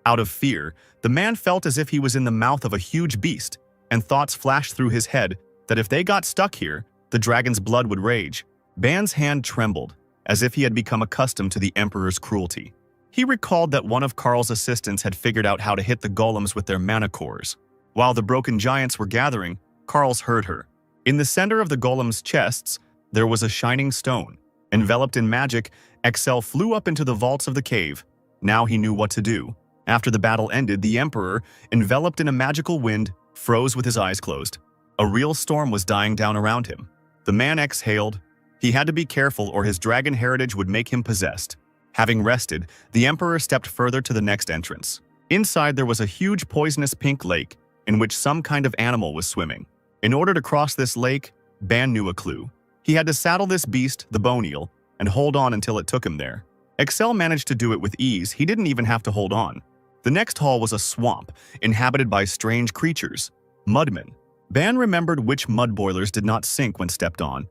Out of fear, the man felt as if he was in the mouth of a huge beast, and thoughts flashed through his head that if they got stuck here, the dragon's blood would rage. Ban's hand trembled, as if he had become accustomed to the Emperor's cruelty. He recalled that one of Carl's assistants had figured out how to hit the golems with their mana cores. While the broken giants were gathering, Carl's heard her. In the center of the golems' chests, there was a shining stone. Enveloped in magic, Excel flew up into the vaults of the cave. Now he knew what to do. After the battle ended, the Emperor, enveloped in a magical wind, froze with his eyes closed. A real storm was dying down around him. The man exhaled. He had to be careful or his dragon heritage would make him possessed. Having rested, the Emperor stepped further to the next entrance. Inside there was a huge poisonous pink lake in which some kind of animal was swimming. In order to cross this lake, Ban knew a clue. He had to saddle this beast, the bone eel, and hold on until it took him there. Excel managed to do it with ease. He didn't even have to hold on. The next hall was a swamp, inhabited by strange creatures, mudmen. Ban remembered which mud boilers did not sink when stepped on,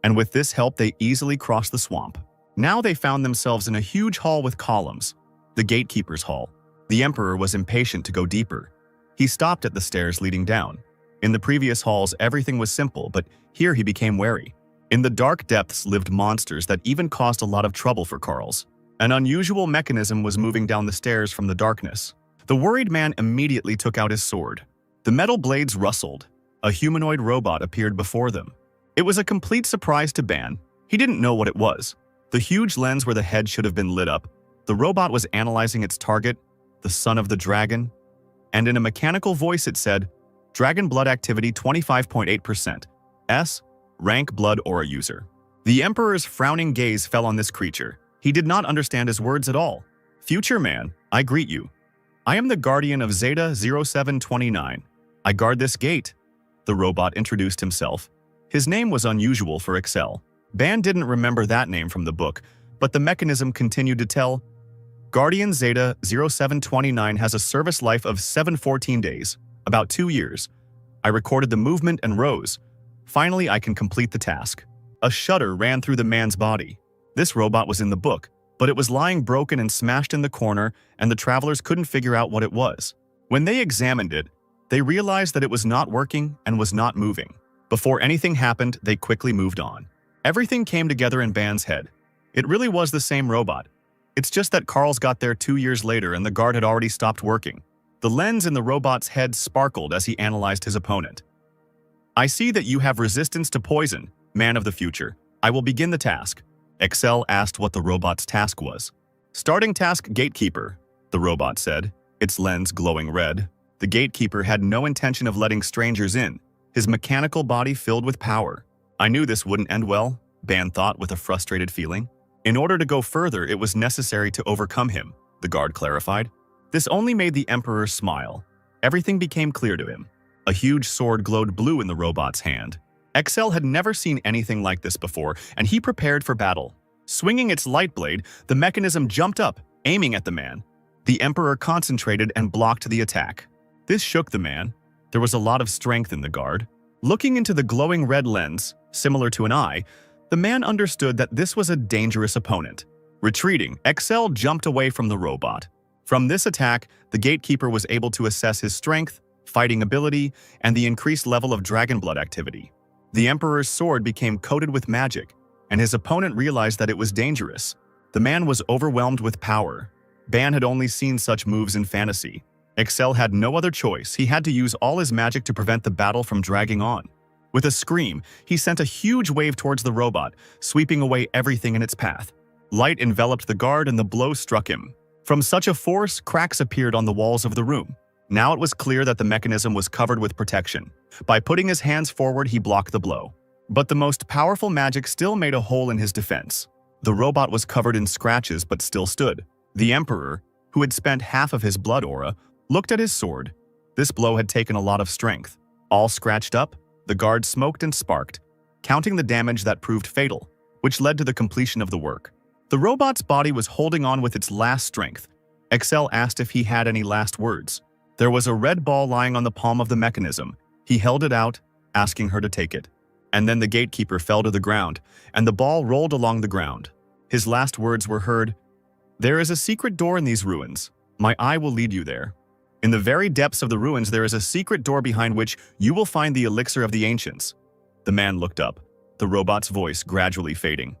and with this help they easily crossed the swamp. Now they found themselves in a huge hall with columns, the gatekeeper's hall. The Emperor was impatient to go deeper. He stopped at the stairs leading down. In the previous halls, everything was simple, but here he became wary. In the dark depths lived monsters that even caused a lot of trouble for Carls. An unusual mechanism was moving down the stairs from the darkness. The worried man immediately took out his sword. The metal blades rustled. A humanoid robot appeared before them. It was a complete surprise to Ban. He didn't know what it was. The huge lens where the head should have been lit up. The robot was analyzing its target, the son of the dragon, and in a mechanical voice it said, "Dragon blood activity 25.8%. S. Rank blood aura user." The Emperor's frowning gaze fell on this creature. He did not understand his words at all. "Future man, I greet you. I am the guardian of Zeta 0729. I guard this gate." The robot introduced himself. His name was unusual for Excel. Ban didn't remember that name from the book, but the mechanism continued to tell, "Guardian Zeta 0729 has a service life of 714 days, about 2 years. I recorded the movement and rose. Finally, I can complete the task." A shudder ran through the man's body. This robot was in the book, but it was lying broken and smashed in the corner, and the travelers couldn't figure out what it was. When they examined it, they realized that it was not working and was not moving. Before anything happened, they quickly moved on. Everything came together in Ban's head. It really was the same robot. It's just that Carls got there 2 years later and the guard had already stopped working. The lens in the robot's head sparkled as he analyzed his opponent. "I see that you have resistance to poison, man of the future. I will begin the task." Excel asked what the robot's task was. "Starting task gatekeeper," the robot said, its lens glowing red. The gatekeeper had no intention of letting strangers in, his mechanical body filled with power. "I knew this wouldn't end well," Ban thought with a frustrated feeling. "In order to go further, it was necessary to overcome him," the guard clarified. This only made the Emperor smile. Everything became clear to him. A huge sword glowed blue in the robot's hand. Excel had never seen anything like this before, and he prepared for battle. Swinging its light blade, the mechanism jumped up, aiming at the man. The Emperor concentrated and blocked the attack. This shook the man. There was a lot of strength in the guard. Looking into the glowing red lens, similar to an eye, the man understood that this was a dangerous opponent. Retreating, Excel jumped away from the robot. From this attack, the gatekeeper was able to assess his strength, fighting ability, and the increased level of dragon blood activity. The Emperor's sword became coated with magic, and his opponent realized that it was dangerous. The man was overwhelmed with power. Ban had only seen such moves in fantasy. Excel had no other choice. He had to use all his magic to prevent the battle from dragging on. With a scream, he sent a huge wave towards the robot, sweeping away everything in its path. Light enveloped the guard and the blow struck him. From such a force, cracks appeared on the walls of the room. Now it was clear that the mechanism was covered with protection. By putting his hands forward, he blocked the blow. But the most powerful magic still made a hole in his defense. The robot was covered in scratches but still stood. The Emperor, who had spent half of his blood aura, looked at his sword. This blow had taken a lot of strength. All scratched up, the guard smoked and sparked, counting the damage that proved fatal, which led to the completion of the work. The robot's body was holding on with its last strength. Excel asked if he had any last words. There was a red ball lying on the palm of the mechanism. He held it out, asking her to take it. And then the gatekeeper fell to the ground, and the ball rolled along the ground. His last words were heard, "There is a secret door in these ruins. My eye will lead you there. In the very depths of the ruins there is a secret door behind which you will find the elixir of the ancients." The man looked up, the robot's voice gradually fading.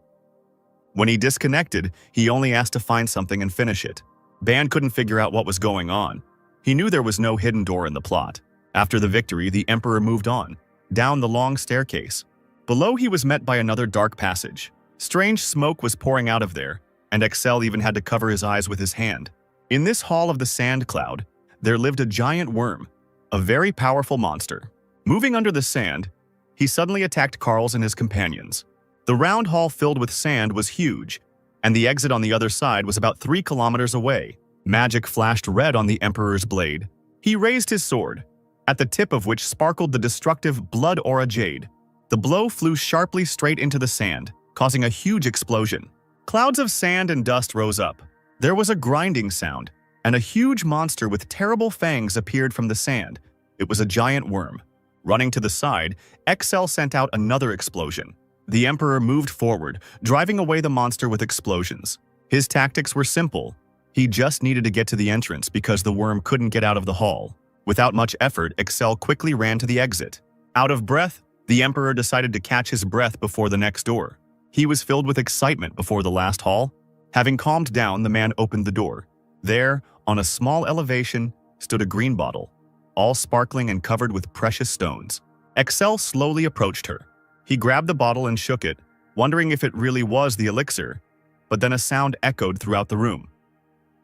When he disconnected, he only asked to find something and finish it. Ban couldn't figure out what was going on. He knew there was no hidden door in the plot. After the victory, the Emperor moved on, down the long staircase. Below he was met by another dark passage. Strange smoke was pouring out of there, and Excel even had to cover his eyes with his hand. In this hall of the sand cloud, there lived a giant worm, a very powerful monster. Moving under the sand, he suddenly attacked Carls and his companions. The round hall filled with sand was huge, and the exit on the other side was about 3 kilometers away. Magic flashed red on the Emperor's blade. He raised his sword, at the tip of which sparkled the destructive blood aura jade. The blow flew sharply straight into the sand, causing a huge explosion. Clouds of sand and dust rose up. There was a grinding sound, and a huge monster with terrible fangs appeared from the sand. It was a giant worm. Running to the side, Excel sent out another explosion. The Emperor moved forward, driving away the monster with explosions. His tactics were simple. He just needed to get to the entrance because the worm couldn't get out of the hall. Without much effort, Excel quickly ran to the exit. Out of breath, The Emperor decided to catch his breath before the next door. He was filled with excitement before the last hall. Having calmed down, the man opened the door. There, on a small elevation, stood a green bottle, all sparkling and covered with precious stones. Excel slowly approached her. He grabbed the bottle and shook it, wondering if it really was the elixir, but then a sound echoed throughout the room.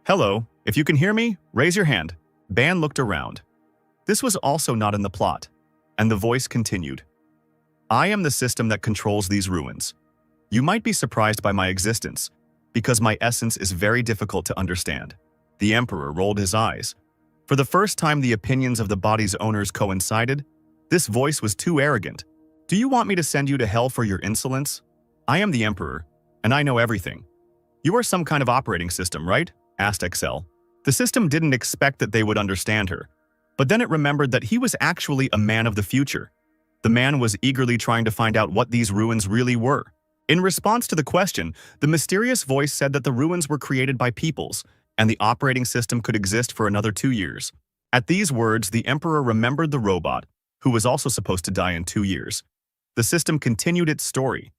"Hello, if you can hear me, raise your hand." Ban looked around. This was also not in the plot, and the voice continued. "I am the system that controls these ruins. You might be surprised by my existence, because my essence is very difficult to understand." The Emperor rolled his eyes. For the first time, the opinions of the body's owners coincided. This voice was too arrogant. "Do you want me to send you to hell for your insolence? I am the Emperor, and I know everything." "You are some kind of operating system, right?" asked Excel. The system didn't expect that they would understand her, but then it remembered that he was actually a man of the future. The man was eagerly trying to find out what these ruins really were. In response to the question, the mysterious voice said that the ruins were created by peoples, and the operating system could exist for another 2 years. At these words, the Emperor remembered the robot, who was also supposed to die in 2 years. The system continued its story.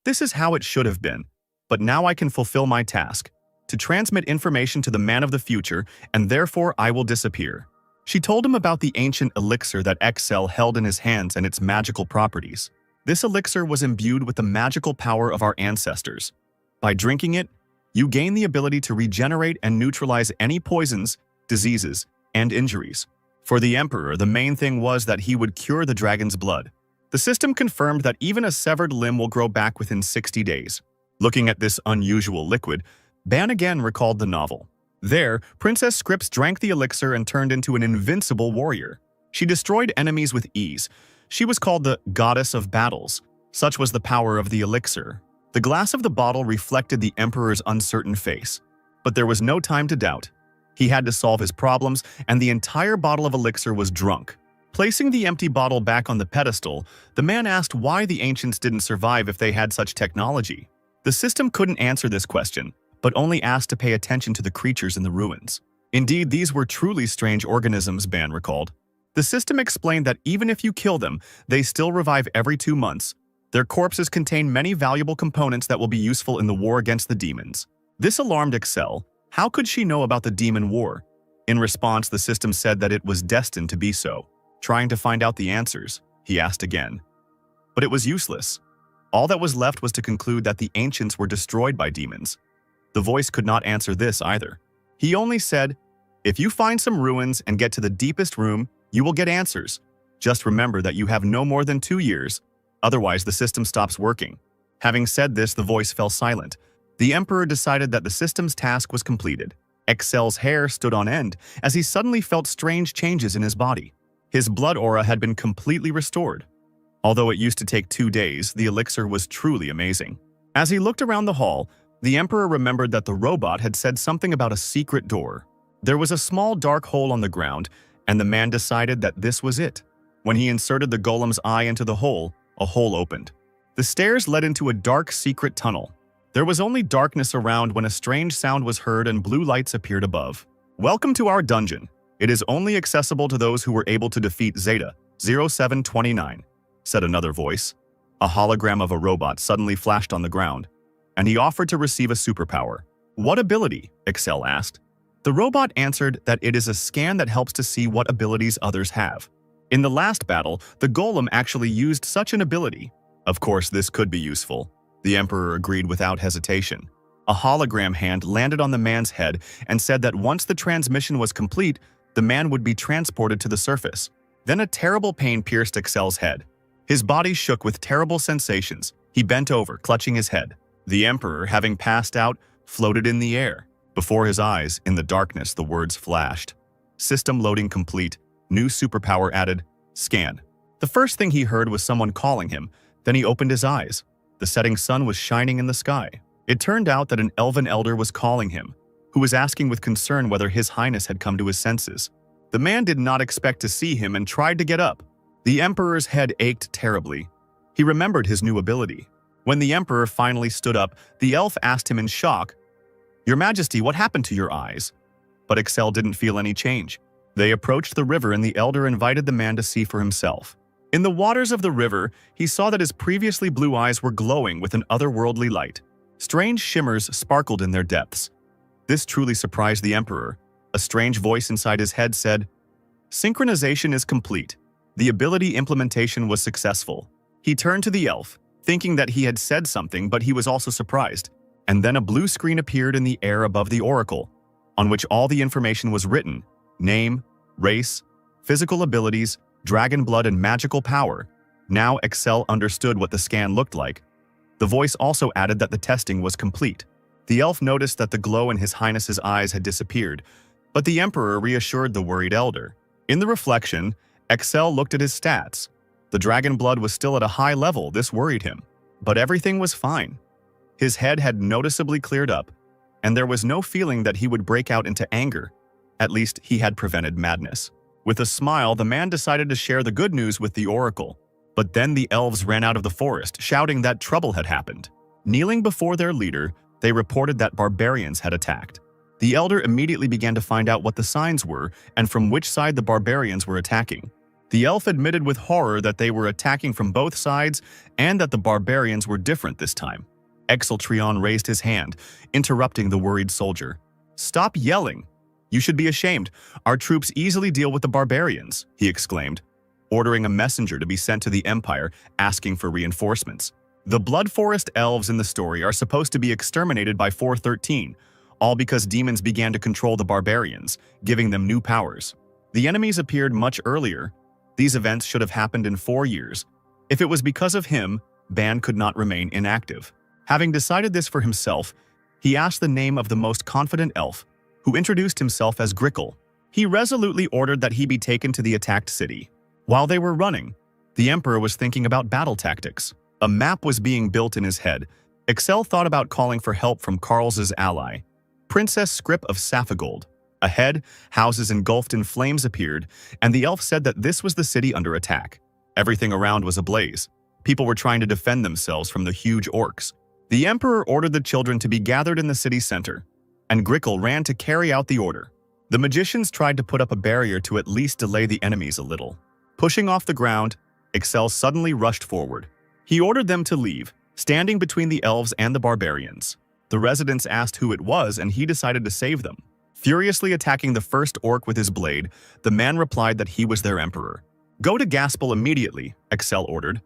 "This is how it should have been, but now I can fulfill my task, to transmit information to the man of the future, and therefore I will disappear." She told him about the ancient elixir that Excel held in his hands and its magical properties. This elixir was imbued with the magical power of our ancestors. By drinking it, you gain the ability to regenerate and neutralize any poisons, diseases, and injuries. For the Emperor, the main thing was that he would cure the dragon's blood. The system confirmed that even a severed limb will grow back within 60 days. Looking at this unusual liquid, Ban again recalled the novel. There, Princess Scripps drank the elixir and turned into an invincible warrior. She destroyed enemies with ease. She was called the Goddess of Battles. Such was the power of the elixir. The glass of the bottle reflected the Emperor's uncertain face. But there was no time to doubt. He had to solve his problems, and the entire bottle of elixir was drunk. Placing the empty bottle back on the pedestal, the man asked why the ancients didn't survive if they had such technology. The system couldn't answer this question, but only asked to pay attention to the creatures in the ruins. Indeed, these were truly strange organisms, Ban recalled. The system explained that even if you kill them, they still revive every 2 months. Their corpses contain many valuable components that will be useful in the war against the demons. This alarmed Excel. How could she know about the demon war? In response, the system said that it was destined to be so. Trying to find out the answers, he asked again. But it was useless. All that was left was to conclude that the ancients were destroyed by demons. The voice could not answer this either. He only said, "If you find some ruins and get to the deepest room, you will get answers. Just remember that you have no more than 2 years, otherwise the system stops working." Having said this, the voice fell silent. The Emperor decided that the system's task was completed. Excel's hair stood on end as he suddenly felt strange changes in his body. His blood aura had been completely restored. Although it used to take 2 days, the elixir was truly amazing. As he looked around the hall, the Emperor remembered that the robot had said something about a secret door. There was a small dark hole on the ground, and the man decided that this was it. When he inserted the golem's eye into the hole, a hole opened. The stairs led into a dark secret tunnel. There was only darkness around when a strange sound was heard and blue lights appeared above. "Welcome to our dungeon. It is only accessible to those who were able to defeat Zeta 0729, said another voice. A hologram of a robot suddenly flashed on the ground, and he offered to receive a superpower. "What ability?" Excel asked. The robot answered that it is a scan that helps to see what abilities others have. In the last battle, the golem actually used such an ability. Of course, this could be useful. The Emperor agreed without hesitation. A hologram hand landed on the man's head and said that once the transmission was complete, the man would be transported to the surface. Then a terrible pain pierced Excel's head. His body shook with terrible sensations. He bent over, clutching his head. The Emperor, having passed out, floated in the air. Before his eyes, in the darkness, the words flashed. System loading complete. New superpower added. Scan. The first thing he heard was someone calling him. Then he opened his eyes. The setting sun was shining in the sky. It turned out that an elven elder was calling him, who was asking with concern whether His Highness had come to his senses. The man did not expect to see him and tried to get up. The Emperor's head ached terribly. He remembered his new ability. When the Emperor finally stood up, the elf asked him in shock, "Your Majesty, what happened to your eyes?" But Excel didn't feel any change. They approached the river and the elder invited the man to see for himself. In the waters of the river, he saw that his previously blue eyes were glowing with an otherworldly light. Strange shimmers sparkled in their depths. This truly surprised the Emperor. A strange voice inside his head said, "Synchronization is complete." The ability implementation was successful. He turned to the elf, thinking that he had said something, but he was also surprised. And then a blue screen appeared in the air above the oracle, on which all the information was written: name, race, physical abilities, dragon blood, and magical power. Now Excel understood what the scan looked like. The voice also added that the testing was complete. The elf noticed that the glow in His Highness's eyes had disappeared, but the Emperor reassured the worried elder. In the reflection, Excel looked at his stats. The dragon blood was still at a high level. This worried him. But everything was fine. His head had noticeably cleared up, and there was no feeling that he would break out into anger. At least he had prevented madness. With a smile, the man decided to share the good news with the oracle. But then the elves ran out of the forest, shouting that trouble had happened. Kneeling before their leader, they reported that barbarians had attacked. The elder immediately began to find out what the signs were and from which side the barbarians were attacking. The elf admitted with horror that they were attacking from both sides and that the barbarians were different this time. Exeltrion raised his hand, interrupting the worried soldier. "Stop yelling! You should be ashamed. Our troops easily deal with the barbarians," he exclaimed, ordering a messenger to be sent to the Empire, asking for reinforcements. The Blood Forest elves in the story are supposed to be exterminated by 413, all because demons began to control the barbarians, giving them new powers. The enemies appeared much earlier. These events should have happened in 4 years. If it was because of him, Ban could not remain inactive. Having decided this for himself, he asked the name of the most confident elf, who introduced himself as Grickle. He resolutely ordered that he be taken to the attacked city. While they were running, the Emperor was thinking about battle tactics. A map was being built in his head. Excel thought about calling for help from Carl's ally, Princess Scrip of Saphigold. Ahead, houses engulfed in flames appeared, and the elf said that this was the city under attack. Everything around was ablaze. People were trying to defend themselves from the huge orcs. The Emperor ordered the children to be gathered in the city center, and Grickle ran to carry out the order. The magicians tried to put up a barrier to at least delay the enemies a little. Pushing off the ground, Excel suddenly rushed forward. He ordered them to leave, standing between the elves and the barbarians. The residents asked who it was, and he decided to save them. Furiously attacking the first orc with his blade, the man replied that he was their emperor. "Go to Gaspel immediately," Excel ordered.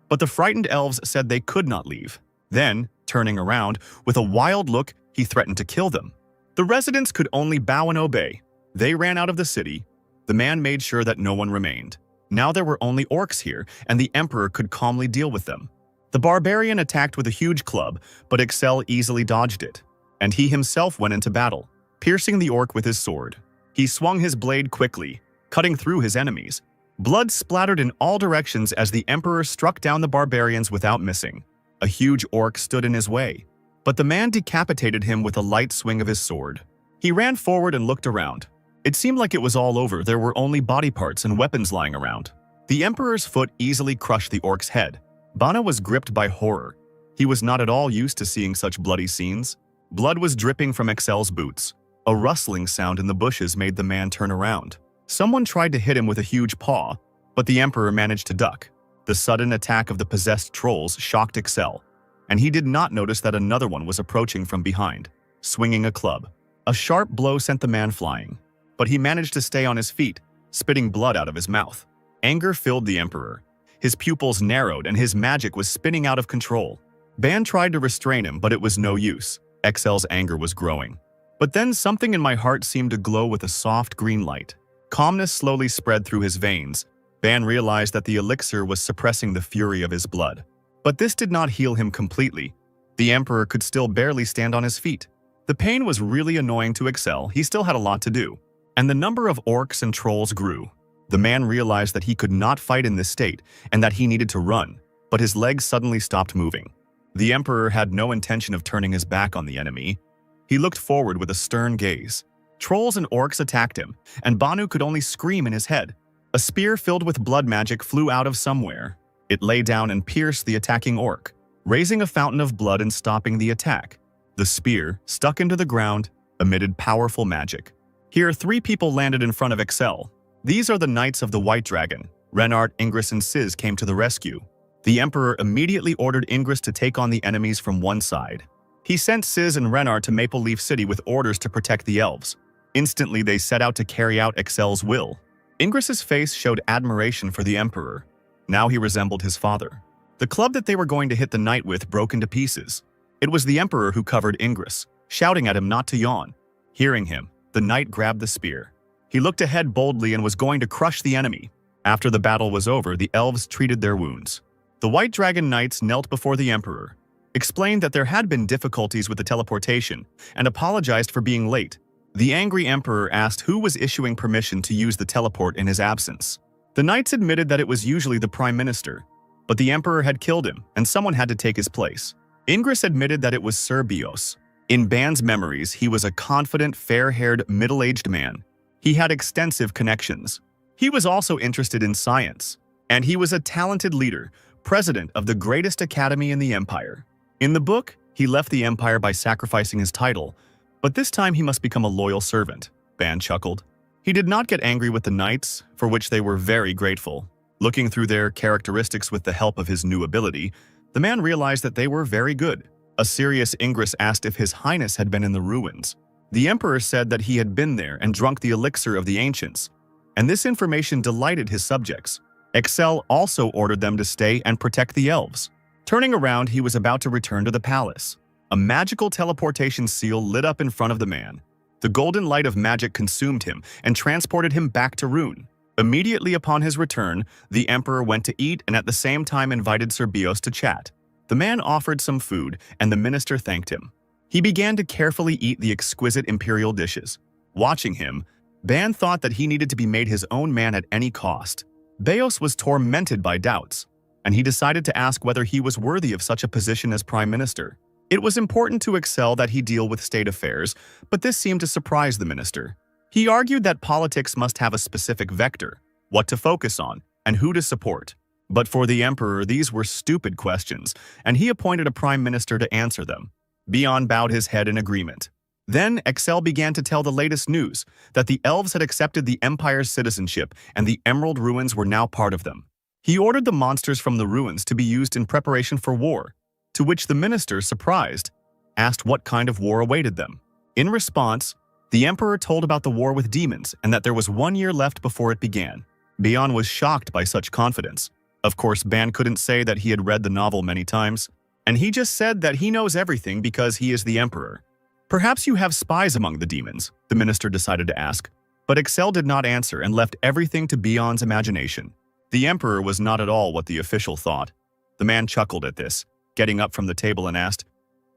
But the frightened elves said they could not leave. Then, turning around, with a wild look, he threatened to kill them. The residents could only bow and obey. They ran out of the city. The man made sure that no one remained. Now there were only orcs here, and the Emperor could calmly deal with them. The barbarian attacked with a huge club, but Excel easily dodged it, and he himself went into battle, piercing the orc with his sword. He swung his blade quickly, cutting through his enemies. Blood splattered in all directions as the Emperor struck down the barbarians without missing. A huge orc stood in his way, but the man decapitated him with a light swing of his sword. He ran forward and looked around. It seemed like it was all over. There were only body parts and weapons lying around. The Emperor's foot easily crushed the orc's head. Bana was gripped by horror. He was not at all used to seeing such bloody scenes. Blood was dripping from Excel's boots. A rustling sound in the bushes made the man turn around. Someone tried to hit him with a huge paw, but the Emperor managed to duck. The sudden attack of the possessed trolls shocked Excel, and he did not notice that another one was approaching from behind, swinging a club. A sharp blow sent the man flying, but he managed to stay on his feet, spitting blood out of his mouth. Anger filled the Emperor. His pupils narrowed and his magic was spinning out of control. Ban tried to restrain him, but it was no use. Excel's anger was growing. But then something in my heart seemed to glow with a soft green light. Calmness slowly spread through his veins. Ban realized that the elixir was suppressing the fury of his blood. But this did not heal him completely. The Emperor could still barely stand on his feet. The pain was really annoying to Excel. He still had a lot to do. And the number of orcs and trolls grew. The man realized that he could not fight in this state and that he needed to run, but his legs suddenly stopped moving. The Emperor had no intention of turning his back on the enemy. He looked forward with a stern gaze. Trolls and orcs attacked him, and Banu could only scream in his head. A spear filled with blood magic flew out of somewhere. It lay down and pierced the attacking orc, raising a fountain of blood and stopping the attack. The spear, stuck into the ground, emitted powerful magic. Here, 3 people landed in front of Excel. These are the Knights of the White Dragon. Renard, Ingress, and Sis came to the rescue. The Emperor immediately ordered Ingress to take on the enemies from one side. He sent Sis and Renard to Maple Leaf City with orders to protect the elves. Instantly, they set out to carry out Excel's will. Ingress's face showed admiration for the Emperor. Now he resembled his father. The club that they were going to hit the knight with broke into pieces. It was the Emperor who covered Ingress, shouting at him not to yawn. Hearing him, the knight grabbed the spear. He looked ahead boldly and was going to crush the enemy. After the battle was over, the elves treated their wounds. The White Dragon Knights knelt before the Emperor, explained that there had been difficulties with the teleportation, and apologized for being late. The angry Emperor asked who was issuing permission to use the teleport in his absence. The Knights admitted that it was usually the Prime Minister, but the Emperor had killed him, and someone had to take his place. Ingress admitted that it was Sir Bios. In Ban's memories, he was a confident, fair-haired, middle-aged man. He had extensive connections. He was also interested in science, and he was a talented leader, president of the greatest academy in the Empire. In the book, he left the Empire by sacrificing his title, but this time he must become a loyal servant, Ban chuckled. He did not get angry with the Knights, for which they were very grateful. Looking through their characteristics with the help of his new ability, the man realized that they were very good. A serious Ingress asked if His Highness had been in the ruins. The Emperor said that he had been there and drunk the elixir of the ancients, and this information delighted his subjects. Excel also ordered them to stay and protect the elves. Turning around, he was about to return to the palace. A magical teleportation seal lit up in front of the man. The golden light of magic consumed him and transported him back to Rune. Immediately upon his return, the Emperor went to eat and at the same time invited Sir Bios to chat. The man offered some food, and the minister thanked him. He began to carefully eat the exquisite imperial dishes. Watching him, Ban thought that he needed to be made his own man at any cost. Bios was tormented by doubts, and he decided to ask whether he was worthy of such a position as Prime Minister. It was important to Excel that he deal with state affairs, but this seemed to surprise the minister. He argued that politics must have a specific vector, what to focus on, and who to support. But for the Emperor, these were stupid questions, and he appointed a Prime Minister to answer them. Bion bowed his head in agreement. Then Excel began to tell the latest news, that the elves had accepted the Empire's citizenship and the Emerald Ruins were now part of them. He ordered the monsters from the ruins to be used in preparation for war, to which the minister, surprised, asked what kind of war awaited them. In response, the Emperor told about the war with demons and that there was 1 year left before it began. Bion was shocked by such confidence. Of course, Ban couldn't say that he had read the novel many times, and he just said that he knows everything because he is the Emperor. Perhaps you have spies among the demons, the minister decided to ask, but Excel did not answer and left everything to Bion's imagination. The Emperor was not at all what the official thought. The man chuckled at this, getting up from the table and asked,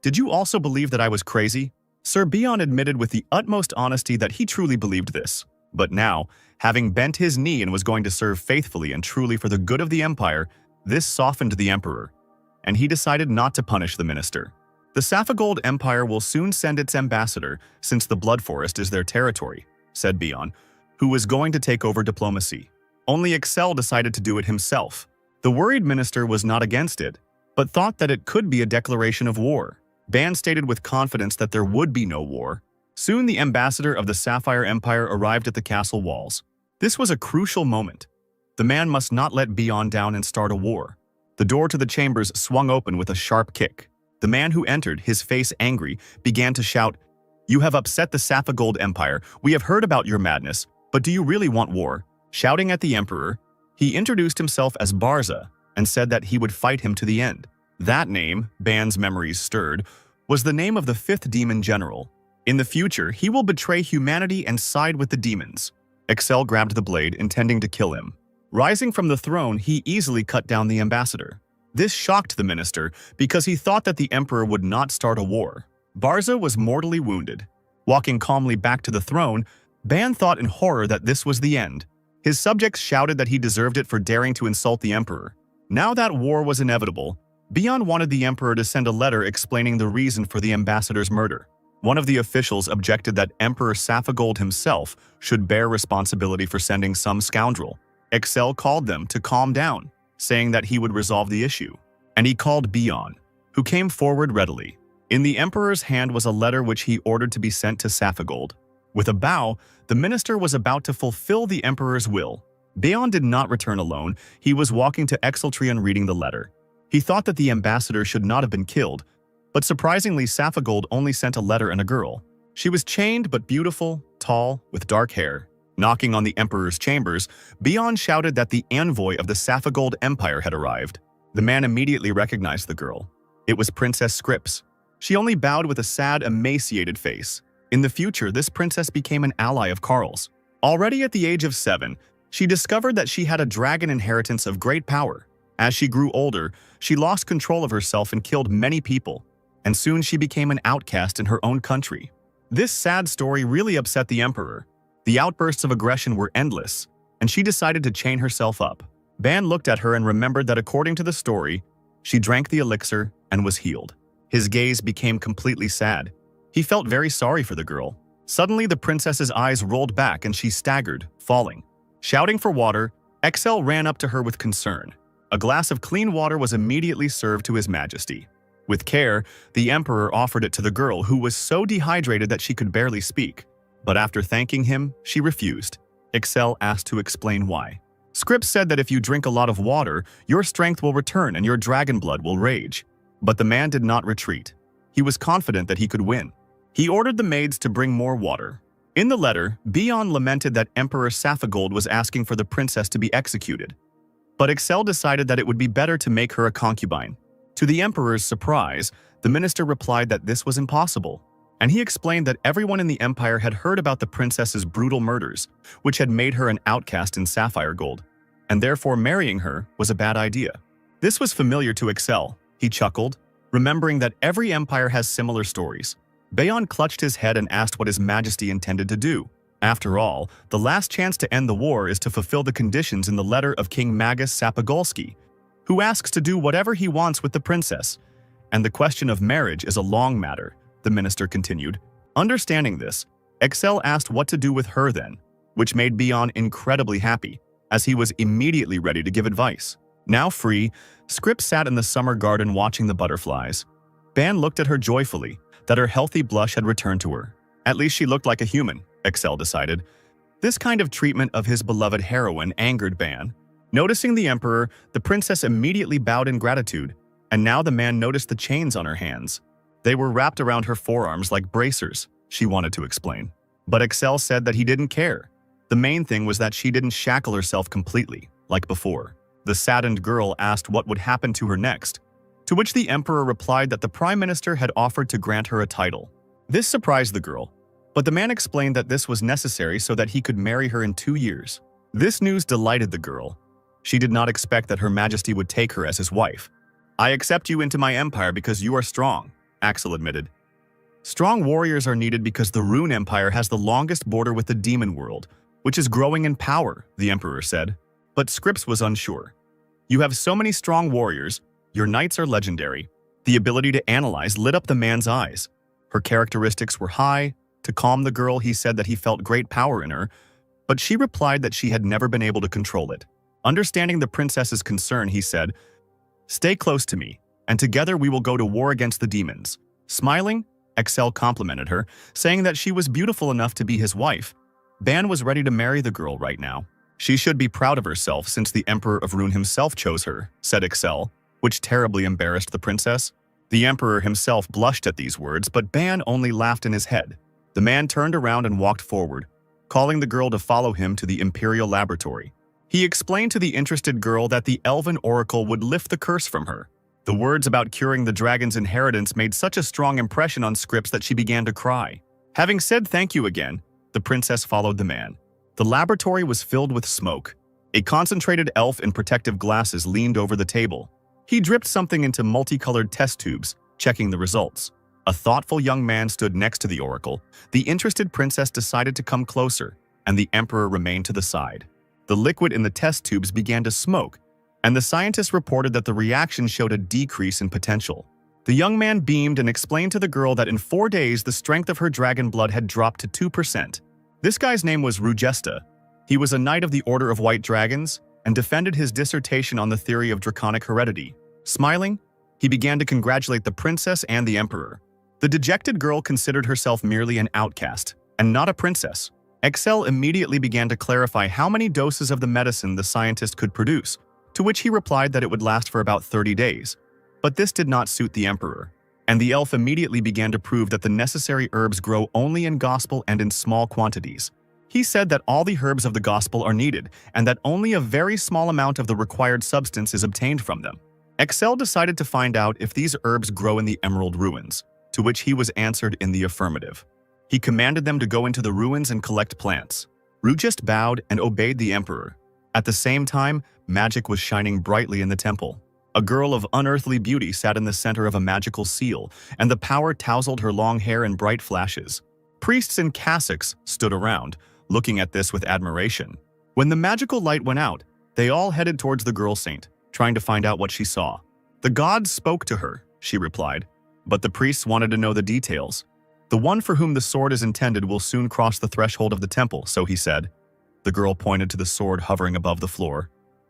"Did you also believe that I was crazy?" Sir Bion admitted with the utmost honesty that he truly believed this. But now, having bent his knee and was going to serve faithfully and truly for the good of the Empire, this softened the Emperor, and he decided not to punish the minister. The Saphigold Empire will soon send its ambassador, since the Blood Forest is their territory, said Bion, who was going to take over diplomacy. Only Excel decided to do it himself. The worried minister was not against it, but thought that it could be a declaration of war. Ban stated with confidence that there would be no war. Soon the ambassador of the Sapphire Empire arrived at the castle walls. This was a crucial moment. The man must not let Bion down and start a war. The door to the chambers swung open with a sharp kick. The man who entered, his face angry, began to shout, "You have upset the Saphigold Empire. We have heard about your madness, but do you really want war?" Shouting at the Emperor, he introduced himself as Barza and said that he would fight him to the end. That name, Ban's memories stirred, was the name of the 5th demon general. In the future, he will betray humanity and side with the demons. Excel grabbed the blade, intending to kill him. Rising from the throne, he easily cut down the ambassador. This shocked the minister because he thought that the Emperor would not start a war. Barza was mortally wounded. Walking calmly back to the throne, Ban thought in horror that this was the end. His subjects shouted that he deserved it for daring to insult the Emperor. Now that war was inevitable, Bion wanted the Emperor to send a letter explaining the reason for the ambassador's murder. One of the officials objected that Emperor Saphigold himself should bear responsibility for sending some scoundrel. Excel called them to calm down, saying that he would resolve the issue. And he called Bion, who came forward readily. In the Emperor's hand was a letter which he ordered to be sent to Saphigold. With a bow, the minister was about to fulfill the Emperor's will. Bayon did not return alone. He was walking to Exeltrion reading the letter. He thought that the ambassador should not have been killed, but surprisingly Saphigold only sent a letter and a girl. She was chained but beautiful, tall, with dark hair. Knocking on the emperor's chambers, Bayon shouted that the envoy of the Saphigold Empire had arrived. The man immediately recognized the girl. It was Princess Scripps. She only bowed with a sad, emaciated face. In the future, this princess became an ally of Karl's. Already at the age of 7, she discovered that she had a dragon inheritance of great power. As she grew older, she lost control of herself and killed many people, and soon she became an outcast in her own country. This sad story really upset the emperor. The outbursts of aggression were endless, and she decided to chain herself up. Ban looked at her and remembered that according to the story, she drank the elixir and was healed. His gaze became completely sad. He felt very sorry for the girl. Suddenly, the princess's eyes rolled back and she staggered, falling. Shouting for water, Excel ran up to her with concern. A glass of clean water was immediately served to His Majesty. With care, the emperor offered it to the girl, who was so dehydrated that she could barely speak. But after thanking him, she refused. Excel asked to explain why. Scripps said that if you drink a lot of water, your strength will return and your dragon blood will rage. But the man did not retreat. He was confident that he could win. He ordered the maids to bring more water. In the letter, Bayon lamented that Emperor Saphigold was asking for the princess to be executed. But Excel decided that it would be better to make her a concubine. To the emperor's surprise, the minister replied that this was impossible, and he explained that everyone in the empire had heard about the princess's brutal murders, which had made her an outcast in Sapphire Gold, and therefore marrying her was a bad idea. This was familiar to Excel. He chuckled, remembering that every empire has similar stories. Bayon clutched his head and asked what His Majesty intended to do. After all, the last chance to end the war is to fulfill the conditions in the letter of King Magus Sapogolski, who asks to do whatever he wants with the princess. And the question of marriage is a long matter, the minister continued. Understanding this, Excel asked what to do with her then, which made Bayon incredibly happy, as he was immediately ready to give advice. Now free, Scripps sat in the summer garden watching the butterflies. Ban looked at her joyfully, that her healthy blush had returned to her. At least she looked like a human, Excel decided. This kind of treatment of his beloved heroine angered Ban. Noticing the emperor, the princess immediately bowed in gratitude, and now the man noticed the chains on her hands. They were wrapped around her forearms like bracers, she wanted to explain. But Excel said that he didn't care. The main thing was that she didn't shackle herself completely, like before. The saddened girl asked what would happen to her next, to which the emperor replied that the prime minister had offered to grant her a title. This surprised the girl, but the man explained that this was necessary so that he could marry her in 2 years. This news delighted the girl. She did not expect that Her Majesty would take her as his wife. I accept you into my empire because you are strong, Axel admitted. Strong warriors are needed because the Rune Empire has the longest border with the demon world, which is growing in power, the emperor said. But Scripps was unsure. You have so many strong warriors, your knights are legendary. The ability to analyze lit up the man's eyes. Her characteristics were high. To calm the girl, he said that he felt great power in her, but she replied that she had never been able to control it. Understanding the princess's concern, he said, "Stay close to me, and together we will go to war against the demons." Smiling, Excel complimented her, saying that she was beautiful enough to be his wife. Ban was ready to marry the girl right now. She should be proud of herself since the Emperor of Rune himself chose her, said Excel, which terribly embarrassed the princess. The emperor himself blushed at these words, but Ban only laughed in his head. The man turned around and walked forward, calling the girl to follow him to the imperial laboratory. He explained to the interested girl that the elven oracle would lift the curse from her. The words about curing the dragon's inheritance made such a strong impression on Scripps that she began to cry. Having said thank you again, the princess followed the man. The laboratory was filled with smoke. A concentrated elf in protective glasses leaned over the table. He dripped something into multicolored test tubes, checking the results. A thoughtful young man stood next to the oracle. The interested princess decided to come closer, and the emperor remained to the side. The liquid in the test tubes began to smoke, and the scientist reported that the reaction showed a decrease in potential. The young man beamed and explained to the girl that in 4 days the strength of her dragon blood had dropped to 2%. This guy's name was Rugesta. He was a knight of the Order of White Dragons and defended his dissertation on the theory of draconic heredity. Smiling, he began to congratulate the princess and the emperor. The dejected girl considered herself merely an outcast, and not a princess. Excel immediately began to clarify how many doses of the medicine the scientist could produce, to which he replied that it would last for about 30 days. But this did not suit the emperor, and the elf immediately began to prove that the necessary herbs grow only in gospel and in small quantities. He said that all the herbs of the gospel are needed, and that only a very small amount of the required substance is obtained from them. Excel decided to find out if these herbs grow in the Emerald Ruins, to which he was answered in the affirmative. He commanded them to go into the ruins and collect plants. Ru just bowed and obeyed the emperor. At the same time, magic was shining brightly in the temple. A girl of unearthly beauty sat in the center of a magical seal, and the power tousled her long hair in bright flashes. Priests in cassocks stood around, looking at this with admiration. When the magical light went out, they all headed towards the girl saint, trying to find out what she saw. "The gods spoke to her," she replied, but the priests wanted to know the details. "The one for whom the sword is intended will soon cross the threshold of the temple," so he said. The girl pointed to the sword hovering above the floor.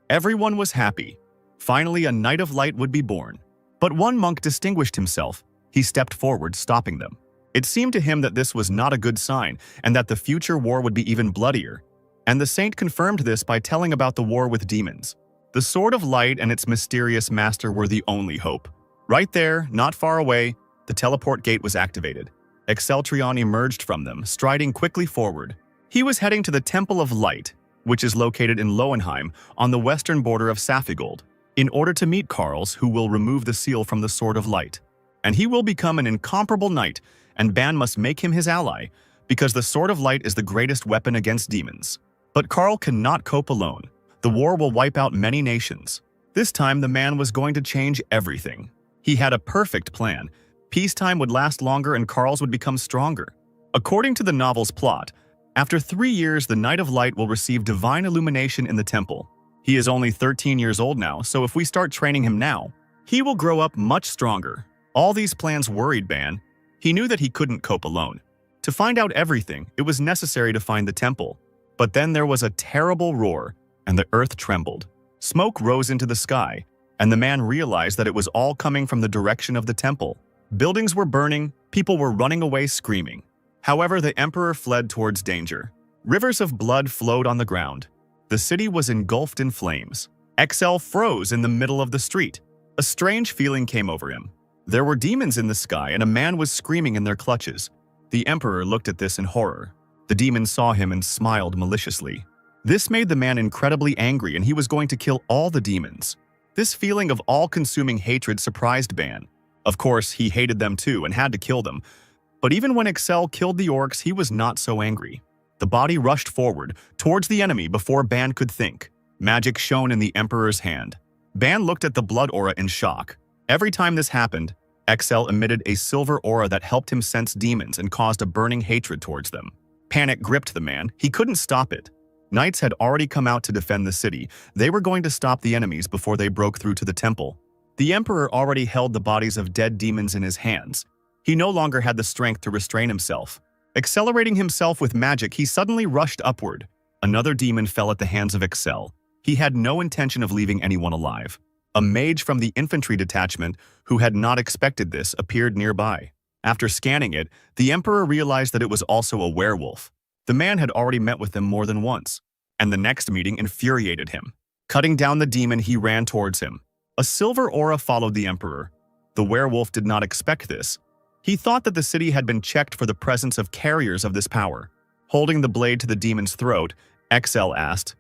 Everyone was happy. Finally, a knight of light would be born. But one monk distinguished himself. He stepped forward, stopping them. It seemed to him that this was not a good sign, and that the future war would be even bloodier. And the saint confirmed this by telling about the war with demons. The Sword of Light and its mysterious master were the only hope. Right there, not far away, the teleport gate was activated. Exceltrion emerged from them, striding quickly forward. He was heading to the Temple of Light, which is located in Lowenheim, on the western border of Safigold, in order to meet Karls, who will remove the seal from the Sword of Light. And he will become an incomparable knight, and Ban must make him his ally, because the Sword of Light is the greatest weapon against demons. But Karl cannot cope alone. The war will wipe out many nations. This time, the man was going to change everything. He had a perfect plan. Peacetime would last longer and Karls would become stronger. According to the novel's plot, after 3 years, the Knight of Light will receive divine illumination in the temple. He is only 13 years old now, so if we start training him now, he will grow up much stronger. All these plans worried Ban. He knew that he couldn't cope alone. To find out everything, it was necessary to find the temple. But then there was a terrible roar, and the earth trembled. Smoke rose into the sky, and the man realized that it was all coming from the direction of the temple. Buildings were burning, people were running away screaming. However, the emperor fled towards danger. Rivers of blood flowed on the ground. The city was engulfed in flames. Excel froze in the middle of the street. A strange feeling came over him. There were demons in the sky, and a man was screaming in their clutches. The emperor looked at this in horror. The demon saw him and smiled maliciously. This made the man incredibly angry, and he was going to kill all the demons. This feeling of all-consuming hatred surprised Ban. Of course, he hated them too and had to kill them. But even when Excel killed the orcs, he was not so angry. The body rushed forward, towards the enemy before Ban could think. Magic shone in the emperor's hand. Ban looked at the blood aura in shock. Every time this happened, Excel emitted a silver aura that helped him sense demons and caused a burning hatred towards them. Panic gripped the man. He couldn't stop it. Knights had already come out to defend the city. They were going to stop the enemies before they broke through to the temple. The emperor already held the bodies of dead demons in his hands. He no longer had the strength to restrain himself. Accelerating himself with magic, he suddenly rushed upward. Another demon fell at the hands of Excel. He had no intention of leaving anyone alive. A mage from the infantry detachment, who had not expected this, appeared nearby. After scanning it, the emperor realized that it was also a werewolf. The man had already met with them more than once, and the next meeting infuriated him. Cutting down the demon, he ran towards him. A silver aura followed the emperor. The werewolf did not expect this. He thought that the city had been checked for the presence of carriers of this power. Holding the blade to the demon's throat, Excel asked,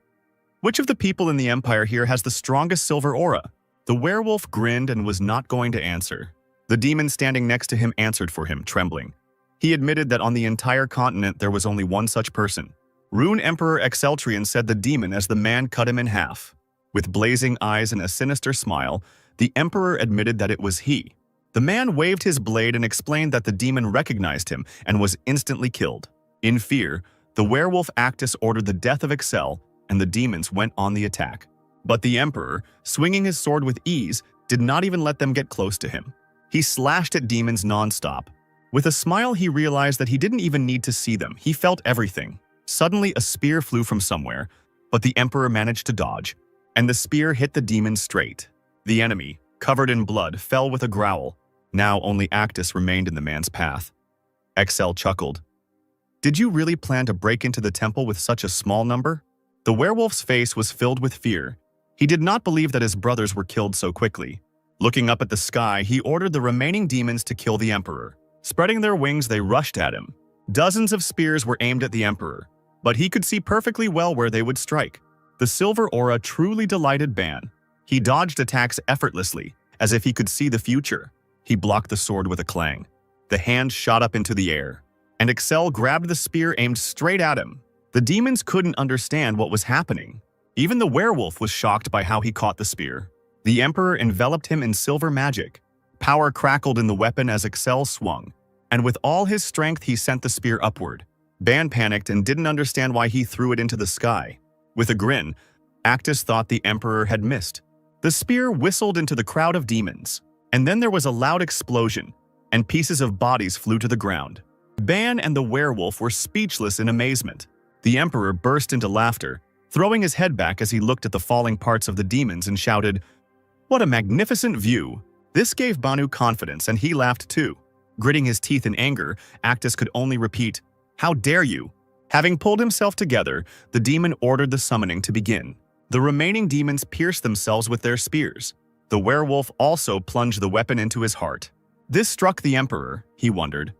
"Which of the people in the empire here has the strongest silver aura?" The werewolf grinned and was not going to answer. The demon standing next to him answered for him, trembling. He admitted that on the entire continent there was only one such person. Rune Emperor Exceltrion said the demon as the man cut him in half. With blazing eyes and a sinister smile, the emperor admitted that it was he. The man waved his blade and explained that the demon recognized him and was instantly killed. In fear, the werewolf Actus ordered the death of Excel, and the demons went on the attack. But the emperor, swinging his sword with ease, did not even let them get close to him. He slashed at demons non-stop. With a smile, he realized that he didn't even need to see them. He felt everything. Suddenly, a spear flew from somewhere, but the emperor managed to dodge, and the spear hit the demon straight. The enemy, covered in blood, fell with a growl. Now only Actus remained in the man's path. Excel chuckled. Did you really plan to break into the temple with such a small number? The werewolf's face was filled with fear. He did not believe that his brothers were killed so quickly. Looking up at the sky, he ordered the remaining demons to kill the emperor. Spreading their wings, they rushed at him. Dozens of spears were aimed at the emperor, but he could see perfectly well where they would strike. The silver aura truly delighted Ban. He dodged attacks effortlessly, as if he could see the future. He blocked the sword with a clang. The hand shot up into the air, and Excel grabbed the spear aimed straight at him. The demons couldn't understand what was happening. Even the werewolf was shocked by how he caught the spear. The emperor enveloped him in silver magic. Power crackled in the weapon as Excel swung, and with all his strength he sent the spear upward. Ban panicked and didn't understand why he threw it into the sky. With a grin, Actus thought the emperor had missed. The spear whistled into the crowd of demons, and then there was a loud explosion, and pieces of bodies flew to the ground. Ban and the werewolf were speechless in amazement. The emperor burst into laughter, throwing his head back as he looked at the falling parts of the demons and shouted, "What a magnificent view!" This gave Banu confidence, and he laughed too. Gritting his teeth in anger, Actus could only repeat, "How dare you?" Having pulled himself together, the demon ordered the summoning to begin. The remaining demons pierced themselves with their spears. The werewolf also plunged the weapon into his heart. This struck the emperor, he wondered.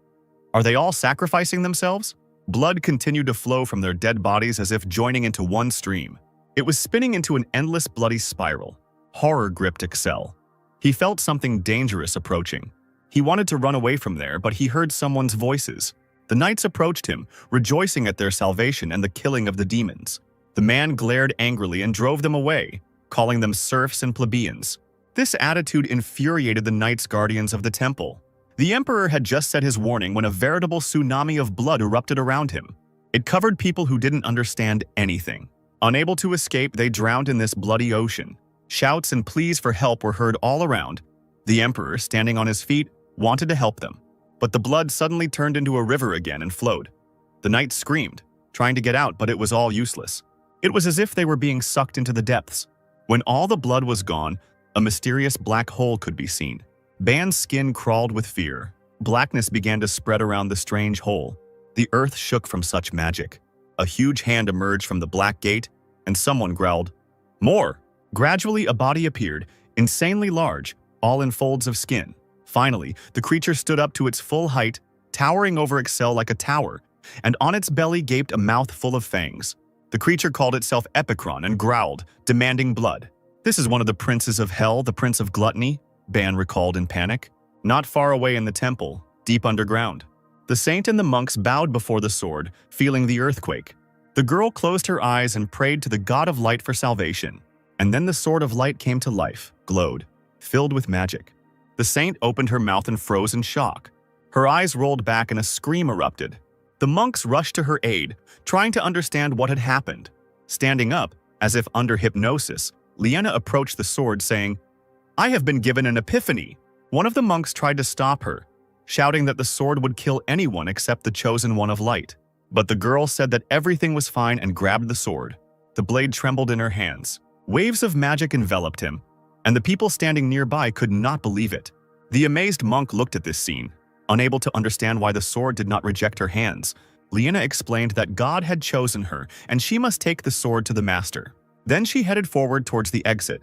Are they all sacrificing themselves? Blood continued to flow from their dead bodies as if joining into one stream. It was spinning into an endless bloody spiral. Horror gripped Excel. He felt something dangerous approaching. He wanted to run away from there, but he heard someone's voices. The knights approached him, rejoicing at their salvation and the killing of the demons. The man glared angrily and drove them away, calling them serfs and plebeians. This attitude infuriated the knights guardians of the temple. The emperor had just said his warning when a veritable tsunami of blood erupted around him. It covered people who didn't understand anything. Unable to escape, they drowned in this bloody ocean. Shouts and pleas for help were heard all around. The emperor, standing on his feet, wanted to help them. But the blood suddenly turned into a river again and flowed. The knights screamed, trying to get out, but it was all useless. It was as if they were being sucked into the depths. When all the blood was gone, a mysterious black hole could be seen. Ban's skin crawled with fear. Blackness began to spread around the strange hole. The earth shook from such magic. A huge hand emerged from the black gate, and someone growled, "More!" Gradually, a body appeared, insanely large, all in folds of skin. Finally, the creature stood up to its full height, towering over Excel like a tower, and on its belly gaped a mouth full of fangs. The creature called itself Epicron and growled, demanding blood. "This is one of the princes of hell, the prince of gluttony," Ban recalled in panic. Not far away in the temple, deep underground. The saint and the monks bowed before the sword, feeling the earthquake. The girl closed her eyes and prayed to the god of light for salvation. And then the sword of light came to life, glowed, filled with magic. The saint opened her mouth and froze in shock. Her eyes rolled back and a scream erupted. The monks rushed to her aid, trying to understand what had happened. Standing up, as if under hypnosis, Liena approached the sword saying, "I have been given an epiphany." One of the monks tried to stop her, shouting that the sword would kill anyone except the chosen one of light. But the girl said that everything was fine and grabbed the sword. The blade trembled in her hands. Waves of magic enveloped him, and the people standing nearby could not believe it. The amazed monk looked at this scene. Unable to understand why the sword did not reject her hands, Liena explained that God had chosen her and she must take the sword to the master. Then she headed forward towards the exit.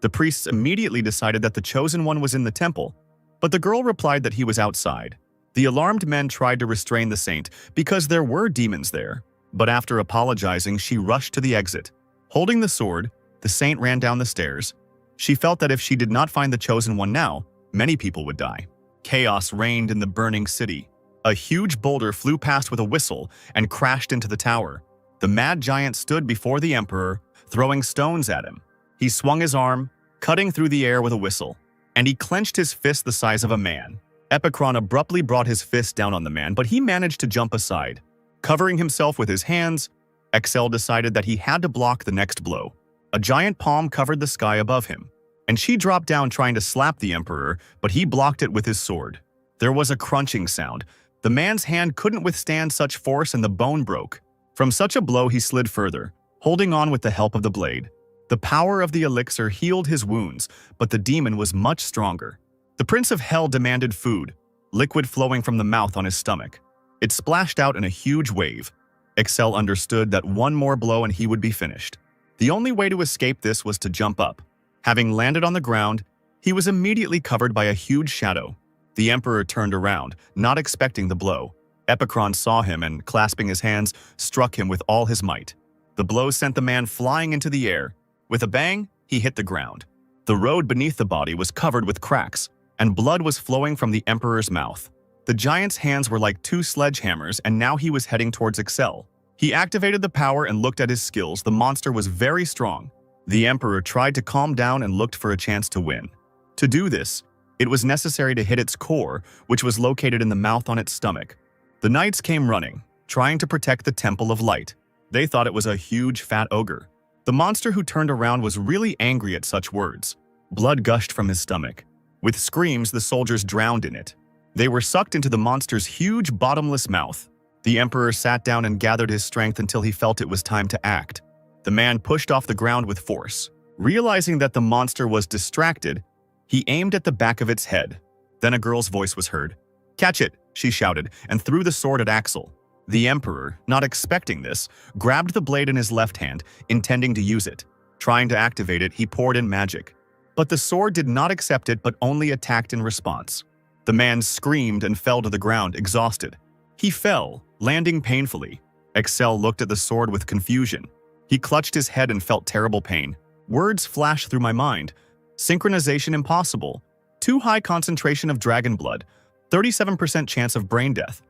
The priests immediately decided that the chosen one was in the temple, but the girl replied that he was outside. The alarmed men tried to restrain the saint because there were demons there, but after apologizing, she rushed to the exit. Holding the sword, the saint ran down the stairs. She felt that if she did not find the chosen one now, many people would die. Chaos reigned in the burning city. A huge boulder flew past with a whistle and crashed into the tower. The mad giant stood before the emperor, throwing stones at him. He swung his arm, cutting through the air with a whistle, and he clenched his fist the size of a man. Epicron abruptly brought his fist down on the man, but he managed to jump aside. Covering himself with his hands, Excel decided that he had to block the next blow. A giant palm covered the sky above him, and she dropped down trying to slap the emperor, but he blocked it with his sword. There was a crunching sound. The man's hand couldn't withstand such force and the bone broke. From such a blow he slid further, holding on with the help of the blade. The power of the elixir healed his wounds, but the demon was much stronger. The prince of hell demanded food, liquid flowing from the mouth on his stomach. It splashed out in a huge wave. Excel understood that one more blow and he would be finished. The only way to escape this was to jump up. Having landed on the ground, he was immediately covered by a huge shadow. The Emperor turned around, not expecting the blow. Epicron saw him and, clasping his hands, struck him with all his might. The blow sent the man flying into the air. With a bang, he hit the ground. The road beneath the body was covered with cracks, and blood was flowing from the Emperor's mouth. The giant's hands were like two sledgehammers, and now he was heading towards Excel. He activated the power and looked at his skills. The monster was very strong. The Emperor tried to calm down and looked for a chance to win. To do this, it was necessary to hit its core, which was located in the mouth on its stomach. The knights came running, trying to protect the Temple of Light. They thought it was a huge fat ogre. The monster who turned around was really angry at such words. Blood gushed from his stomach. With screams, the soldiers drowned in it. They were sucked into the monster's huge bottomless mouth. The Emperor sat down and gathered his strength until he felt it was time to act. The man pushed off the ground with force. Realizing that the monster was distracted, he aimed at the back of its head. Then a girl's voice was heard. "Catch it!" she shouted, and threw the sword at Axel. The Emperor, not expecting this, grabbed the blade in his left hand, intending to use it. Trying to activate it, he poured in magic. But the sword did not accept it but only attacked in response. The man screamed and fell to the ground, exhausted. He fell, landing painfully. Excel looked at the sword with confusion. He clutched his head and felt terrible pain. Words flashed through my mind. Synchronization impossible. Too high concentration of dragon blood. 37% chance of brain death.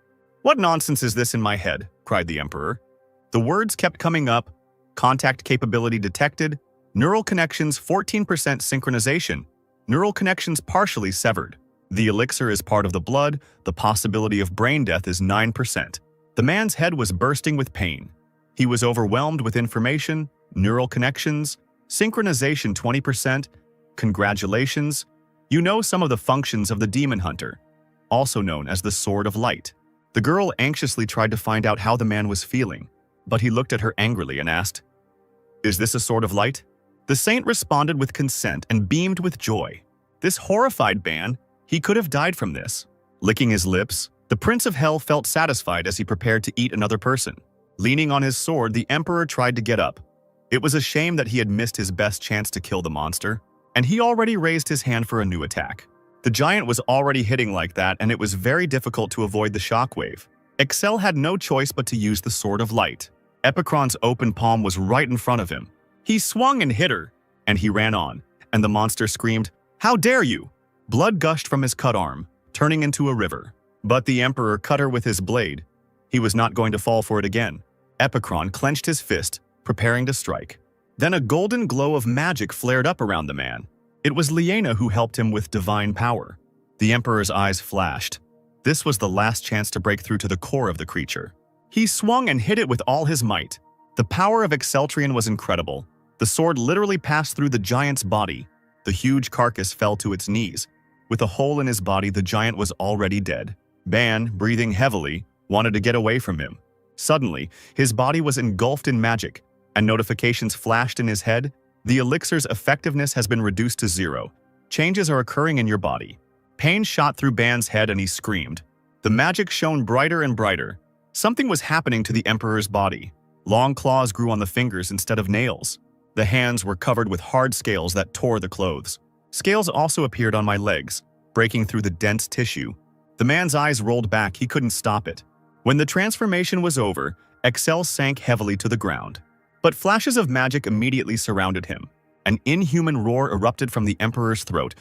"What nonsense is this in my head?" cried the Emperor. The words kept coming up. Contact capability detected. Neural connections 14% synchronization. Neural connections partially severed. The elixir is part of the blood. The possibility of brain death is 9%. The man's head was bursting with pain. He was overwhelmed with information, neural connections, synchronization 20%. Congratulations. You know some of the functions of the Demon Hunter, also known as the Sword of Light. The girl anxiously tried to find out how the man was feeling, but he looked at her angrily and asked, "Is this a sword of light?" The saint responded with consent and beamed with joy. This horrified man, he could have died from this. Licking his lips, the Prince of Hell felt satisfied as he prepared to eat another person. Leaning on his sword, the Emperor tried to get up. It was a shame that he had missed his best chance to kill the monster, and he already raised his hand for a new attack. The giant was already hitting like that, and it was very difficult to avoid the shockwave. Excel had no choice but to use the Sword of Light. Epicron's open palm was right in front of him. He swung and hit her, and he ran on, and the monster screamed, "How dare you!" Blood gushed from his cut arm, turning into a river. But the Emperor cut her with his blade. He was not going to fall for it again. Epicron clenched his fist, preparing to strike. Then a golden glow of magic flared up around the man. It was Liena who helped him with divine power. The Emperor's eyes flashed. This was the last chance to break through to the core of the creature. He swung and hit it with all his might. The power of Exceltrion was incredible. The sword literally passed through the giant's body. The huge carcass fell to its knees. With a hole in his body, the giant was already dead. Ban, breathing heavily, wanted to get away from him. Suddenly, his body was engulfed in magic, and notifications flashed in his head. The elixir's effectiveness has been reduced to 0. Changes are occurring in your body. Pain shot through Ban's head and he screamed. The magic shone brighter and brighter. Something was happening to the Emperor's body. Long claws grew on the fingers instead of nails. The hands were covered with hard scales that tore the clothes. Scales also appeared on my legs, breaking through the dense tissue. The man's eyes rolled back. He couldn't stop it. When the transformation was over, Excel sank heavily to the ground. But flashes of magic immediately surrounded him. An inhuman roar erupted from the Emperor's throat.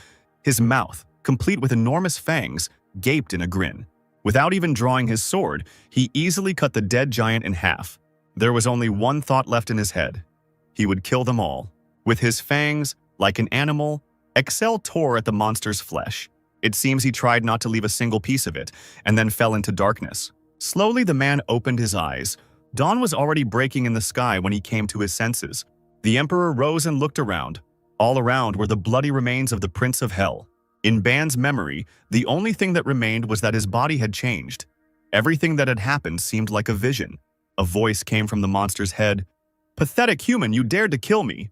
His mouth, complete with enormous fangs, gaped in a grin. Without even drawing his sword, he easily cut the dead giant in half. There was only one thought left in his head. He would kill them all. With his fangs, like an animal, Excel tore at the monster's flesh. It seems he tried not to leave a single piece of it, and then fell into darkness. Slowly the man opened his eyes. Dawn was already breaking in the sky when he came to his senses. The Emperor rose and looked around. All around were the bloody remains of the Prince of Hell. In Ban's memory, the only thing that remained was that his body had changed. Everything that had happened seemed like a vision. A voice came from the monster's head. "Pathetic human, you dared to kill me!"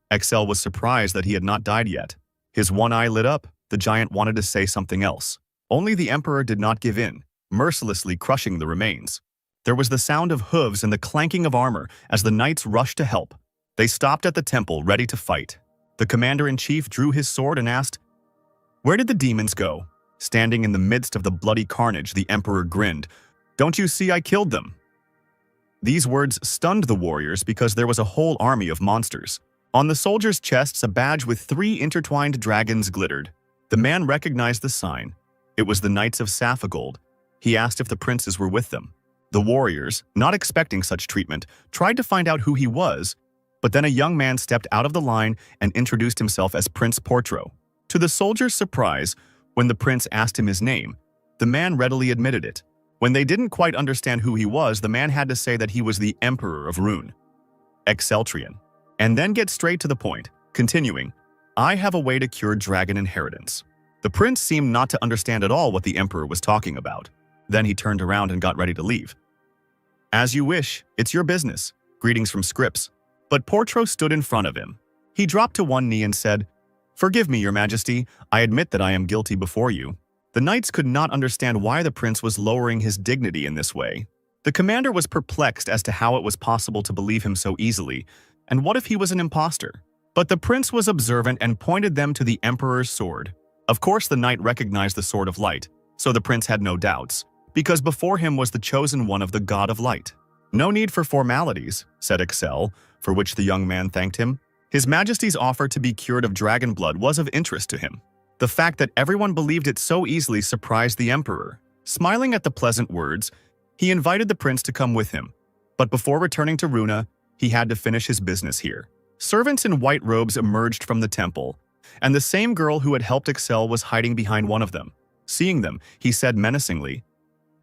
Excel was surprised that he had not died yet. His one eye lit up. The giant wanted to say something else. Only the Emperor did not give in. mercilessly crushing the remains. There was the sound of hooves and the clanking of armor as the knights rushed to help. They stopped at the temple, ready to fight. The commander-in-chief drew his sword and asked, "Where did the demons go?" Standing in the midst of the bloody carnage, the emperor grinned. "Don't you see I killed them?" These words stunned the warriors because there was a whole army of monsters. On the soldiers' chests, a badge with 3 intertwined dragons glittered. The man recognized the sign. It was the Knights of Saphigold. He asked if the princes were with them. The warriors, not expecting such treatment, tried to find out who he was, but then a young man stepped out of the line and introduced himself as Prince Portro. To the soldiers' surprise, when the prince asked him his name, the man readily admitted it. When they didn't quite understand who he was, the man had to say that he was the Emperor of Rune, Exceltrian, and then get straight to the point, continuing, "I have a way to cure dragon inheritance." The prince seemed not to understand at all what the emperor was talking about. Then he turned around and got ready to leave. "As you wish, it's your business. Greetings from Scripps." But Portro stood in front of him. He dropped to one knee and said, "Forgive me, your majesty, I admit that I am guilty before you." The knights could not understand why the prince was lowering his dignity in this way. The commander was perplexed as to how it was possible to believe him so easily, and what if he was an imposter? But the prince was observant and pointed them to the emperor's sword. Of course, the knight recognized the Sword of Light, so the prince had no doubts, because before him was the chosen one of the God of Light. "No need for formalities," said Excel, for which the young man thanked him. His Majesty's offer to be cured of dragon blood was of interest to him. The fact that everyone believed it so easily surprised the emperor. Smiling at the pleasant words, he invited the prince to come with him. But before returning to Runa, he had to finish his business here. Servants in white robes emerged from the temple, and the same girl who had helped Excel was hiding behind one of them. Seeing them, he said menacingly,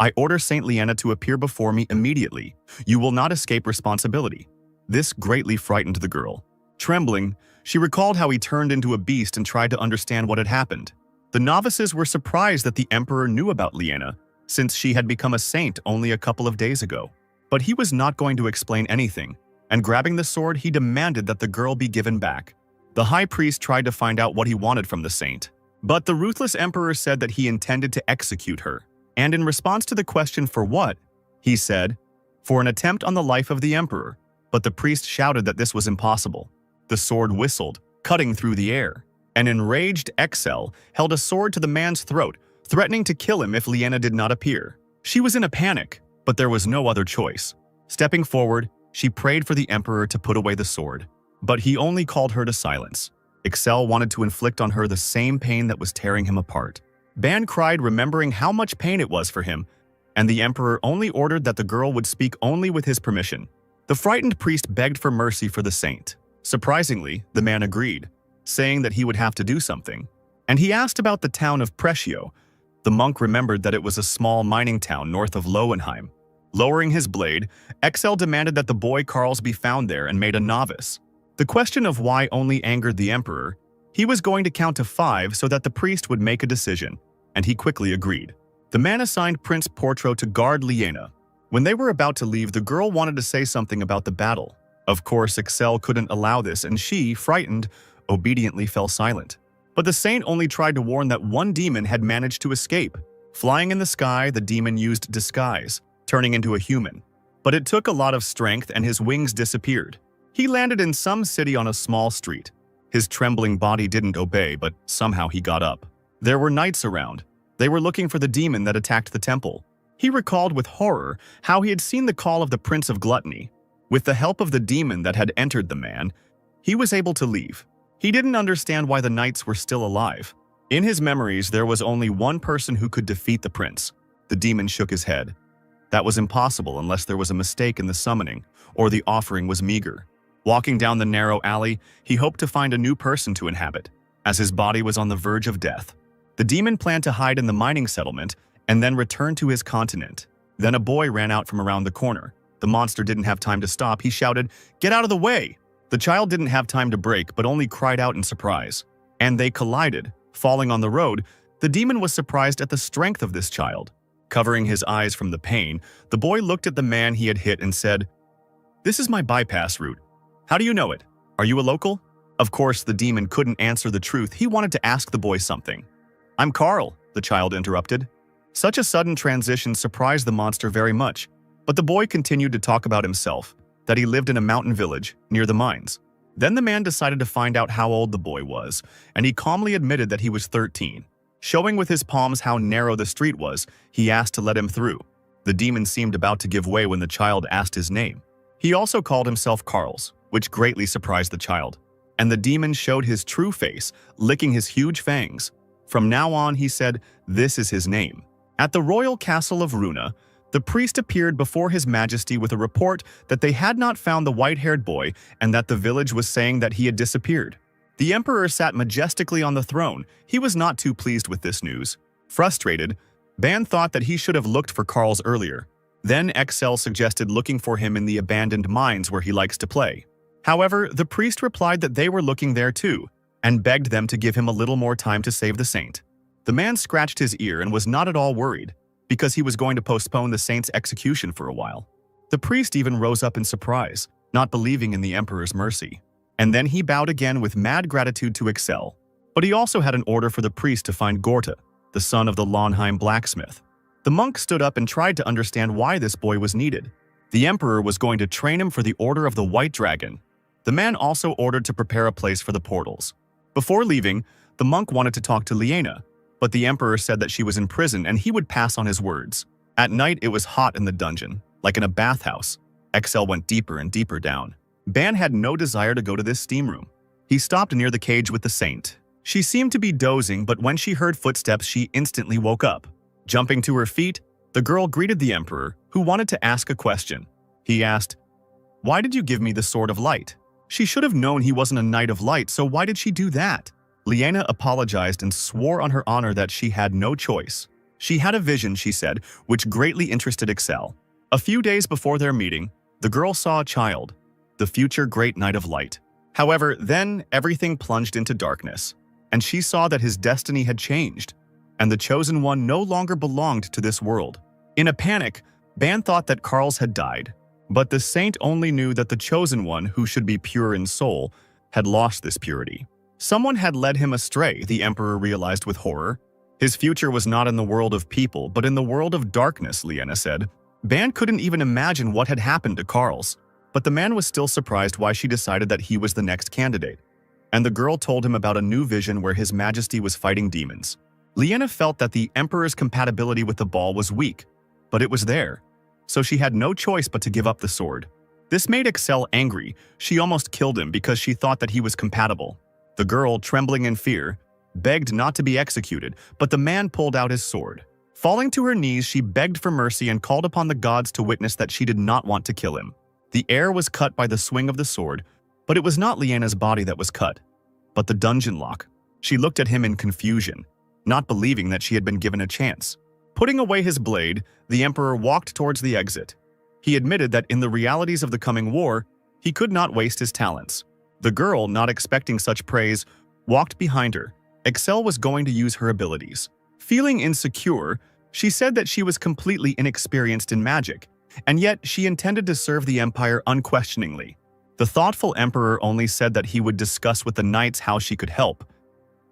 "I order Saint Leanna to appear before me immediately. You will not escape responsibility." This greatly frightened the girl. Trembling, she recalled how he turned into a beast and tried to understand what had happened. The novices were surprised that the emperor knew about Leanna, since she had become a saint only a couple of days ago. But he was not going to explain anything, and grabbing the sword, he demanded that the girl be given back. The high priest tried to find out what he wanted from the saint, but the ruthless emperor said that he intended to execute her. And in response to the question for what, he said, "For an attempt on the life of the emperor," but the priest shouted that this was impossible. The sword whistled, cutting through the air. An enraged Excel held a sword to the man's throat, threatening to kill him if Leanna did not appear. She was in a panic, but there was no other choice. Stepping forward, she prayed for the emperor to put away the sword, but he only called her to silence. Excel wanted to inflict on her the same pain that was tearing him apart. Ban cried, remembering how much pain it was for him, and the emperor only ordered that the girl would speak only with his permission. The frightened priest begged for mercy for the saint. Surprisingly, the man agreed, saying that he would have to do something. And he asked about the town of Prescio. The monk remembered that it was a small mining town north of Lowenheim. Lowering his blade, Excel demanded that the boy Carls be found there and made a novice. The question of why only angered the emperor. He was going to count to 5 so that the priest would make a decision, and he quickly agreed. The man assigned Prince Portro to guard Leanna. When they were about to leave, the girl wanted to say something about the battle. Of course, Excel couldn't allow this, and she, frightened, obediently fell silent. But the saint only tried to warn that one demon had managed to escape. Flying in the sky, the demon used disguise, turning into a human. But it took a lot of strength and his wings disappeared. He landed in some city on a small street. His trembling body didn't obey, but somehow he got up. There were knights around. They were looking for the demon that attacked the temple. He recalled with horror how he had seen the call of the Prince of Gluttony. With the help of the demon that had entered the man, he was able to leave. He didn't understand why the knights were still alive. In his memories, there was only one person who could defeat the prince. The demon shook his head. That was impossible unless there was a mistake in the summoning, or the offering was meager. Walking down the narrow alley, he hoped to find a new person to inhabit, as his body was on the verge of death. The demon planned to hide in the mining settlement and then return to his continent. Then a boy ran out from around the corner. The monster didn't have time to stop. He shouted, "Get out of the way!" The child didn't have time to break, but only cried out in surprise. And they collided. Falling on the road, the demon was surprised at the strength of this child. Covering his eyes from the pain, the boy looked at the man he had hit and said, "This is my bypass route. How do you know it? Are you a local?" Of course, the demon couldn't answer the truth. He wanted to ask the boy something. "I'm Carl," the child interrupted. Such a sudden transition surprised the monster very much, but the boy continued to talk about himself, that he lived in a mountain village near the mines. Then the man decided to find out how old the boy was, and he calmly admitted that he was 13. Showing with his palms how narrow the street was, he asked to let him through. The demon seemed about to give way when the child asked his name. He also called himself Carls, which greatly surprised the child. And the demon showed his true face, licking his huge fangs. From now on, he said, this is his name. At the royal castle of Runa, the priest appeared before his majesty with a report that they had not found the white-haired boy and that the village was saying that he had disappeared. The emperor sat majestically on the throne. He was not too pleased with this news. Frustrated, Ban thought that he should have looked for Carls earlier. Then Excel suggested looking for him in the abandoned mines where he likes to play. However, the priest replied that they were looking there too, and begged them to give him a little more time to save the saint. The man scratched his ear and was not at all worried, because he was going to postpone the saint's execution for a while. The priest even rose up in surprise, not believing in the emperor's mercy. And then he bowed again with mad gratitude to Excel. But he also had an order for the priest to find Gorta, the son of the Launheim blacksmith. The monk stood up and tried to understand why this boy was needed. The emperor was going to train him for the Order of the White Dragon. The man also ordered to prepare a place for the portals. Before leaving, the monk wanted to talk to Liena, but the emperor said that she was in prison and he would pass on his words. At night, it was hot in the dungeon, like in a bathhouse. Excel went deeper and deeper down. Ban had no desire to go to this steam room. He stopped near the cage with the saint. She seemed to be dozing, but when she heard footsteps, she instantly woke up. Jumping to her feet, the girl greeted the emperor, who wanted to ask a question. He asked, "Why did you give me the Sword of Light?" She should have known he wasn't a Knight of Light, so why did she do that? Liena apologized and swore on her honor that she had no choice. She had a vision, she said, which greatly interested Excel. A few days before their meeting, the girl saw a child, the future great Knight of Light. However, then everything plunged into darkness, and she saw that his destiny had changed, and the Chosen One no longer belonged to this world. In a panic, Ban thought that Carls had died, but the saint only knew that the Chosen One, who should be pure in soul, had lost this purity. Someone had led him astray, the emperor realized with horror. His future was not in the world of people, but in the world of darkness, Liena said. Ban couldn't even imagine what had happened to Carls, but the man was still surprised why she decided that he was the next candidate. And the girl told him about a new vision where His Majesty was fighting demons. Liena felt that the emperor's compatibility with the ball was weak, but it was there, so she had no choice but to give up the sword. This made Excel angry. She almost killed him because she thought that he was compatible. The girl, trembling in fear, begged not to be executed, but the man pulled out his sword. Falling to her knees, she begged for mercy and called upon the gods to witness that she did not want to kill him. The air was cut by the swing of the sword, but it was not Liena's body that was cut, but the dungeon lock. She looked at him in confusion, not believing that she had been given a chance. Putting away his blade, the emperor walked towards the exit. He admitted that in the realities of the coming war, he could not waste his talents. The girl, not expecting such praise, walked behind her. Excel was going to use her abilities. Feeling insecure, she said that she was completely inexperienced in magic, and yet she intended to serve the empire unquestioningly. The thoughtful emperor only said that he would discuss with the knights how she could help.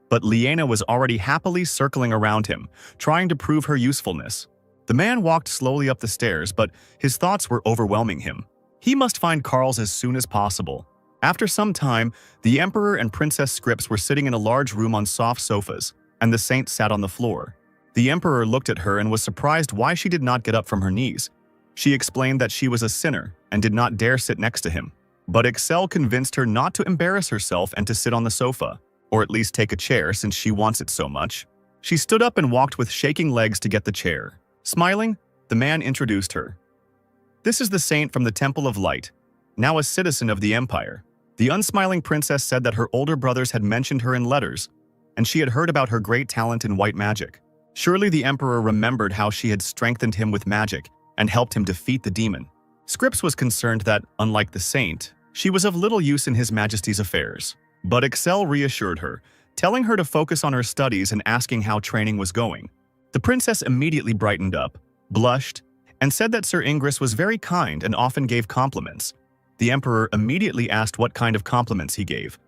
But Liena was already happily circling around him, trying to prove her usefulness. The man walked slowly up the stairs, but his thoughts were overwhelming him. He must find Carls as soon as possible. After some time, the emperor and Princess Scripps were sitting in a large room on soft sofas, and the saint sat on the floor. The emperor looked at her and was surprised why she did not get up from her knees. She explained that she was a sinner and did not dare sit next to him. But Excel convinced her not to embarrass herself and to sit on the sofa, or at least take a chair since she wants it so much. She stood up and walked with shaking legs to get the chair. Smiling, the man introduced her. "This is the saint from the Temple of Light, now a citizen of the Empire." The unsmiling princess said that her older brothers had mentioned her in letters, and she had heard about her great talent in white magic. Surely the emperor remembered how she had strengthened him with magic and helped him defeat the demon. Scripps was concerned that, unlike the saint, she was of little use in His Majesty's affairs. But Excel reassured her, telling her to focus on her studies and asking how training was going. The princess immediately brightened up, blushed, and said that Sir Ingress was very kind and often gave compliments. The emperor immediately asked what kind of compliments he gave.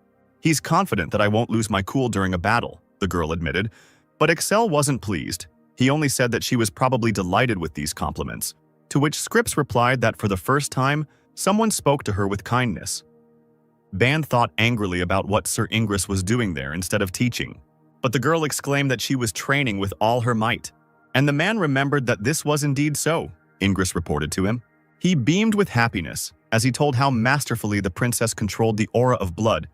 "He's confident that I won't lose my cool during a battle," the girl admitted. But Excel wasn't pleased. He only said that she was probably delighted with these compliments, to which Scripps replied that for the first time, someone spoke to her with kindness. Ban thought angrily about what Sir Ingress was doing there instead of teaching, but the girl exclaimed that she was training with all her might. And the man remembered that this was indeed so, Ingress reported to him. He beamed with happiness as he told how masterfully the princess controlled the aura of blood,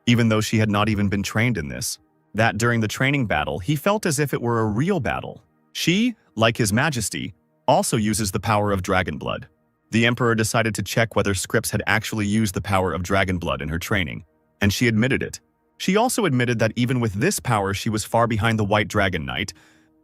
even though she had not even been trained in this. That during the training battle, he felt as if it were a real battle. She, like His Majesty, also uses the power of dragon blood. The Emperor decided to check whether Scripps had actually used the power of dragon blood in her training, and she admitted it. She also admitted that even with this power she was far behind the White Dragon Knight.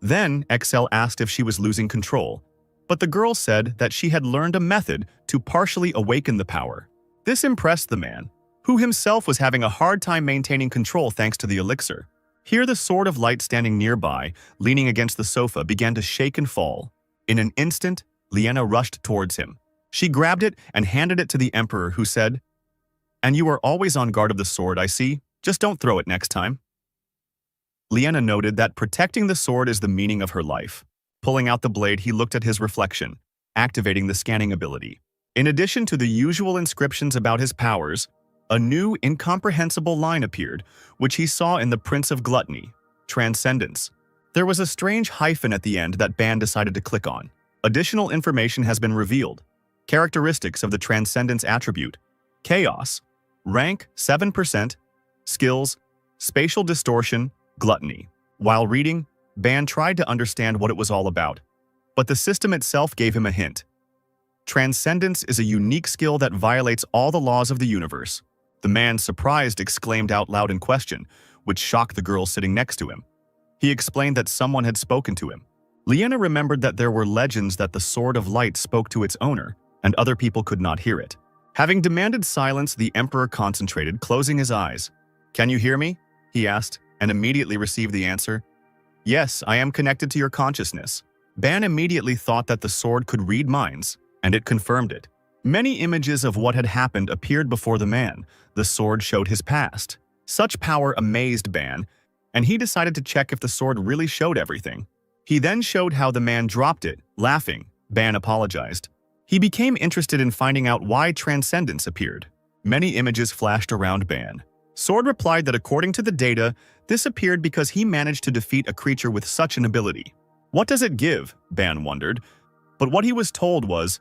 Then Excel asked if she was losing control, but the girl said that she had learned a method to partially awaken the power. This impressed the man, who himself was having a hard time maintaining control thanks to the elixir. Here the Sword of Light standing nearby, leaning against the sofa, began to shake and fall. In an instant, Liena rushed towards him. She grabbed it and handed it to the Emperor, who said, "And you are always on guard of the sword, I see. Just don't throw it next time." Liena noted that protecting the sword is the meaning of her life. Pulling out the blade, he looked at his reflection, activating the scanning ability. In addition to the usual inscriptions about his powers, a new, incomprehensible line appeared, which he saw in the Prince of Gluttony, Transcendence. There was a strange hyphen at the end that Ban decided to click on. Additional information has been revealed. Characteristics of the Transcendence attribute: Chaos, rank 7%, skills, spatial distortion, gluttony. While reading, Ban tried to understand what it was all about, but the system itself gave him a hint. Transcendence is a unique skill that violates all the laws of the universe. The man, surprised, exclaimed out loud in question, which shocked the girl sitting next to him. He explained that someone had spoken to him. Liena remembered that there were legends that the Sword of Light spoke to its owner, and other people could not hear it. Having demanded silence, the Emperor concentrated, closing his eyes. "Can you hear me?" he asked, and immediately received the answer. "Yes, I am connected to your consciousness." Ban immediately thought that the sword could read minds, and it confirmed it. Many images of what had happened appeared before the man. The sword showed his past. Such power amazed Ban, and he decided to check if the sword really showed everything. He then showed how the man dropped it, laughing. Ban apologized. He became interested in finding out why Transcendence appeared. Many images flashed around Ban. Sword replied that according to the data, this appeared because he managed to defeat a creature with such an ability. What does it give? Ban wondered. But what he was told was,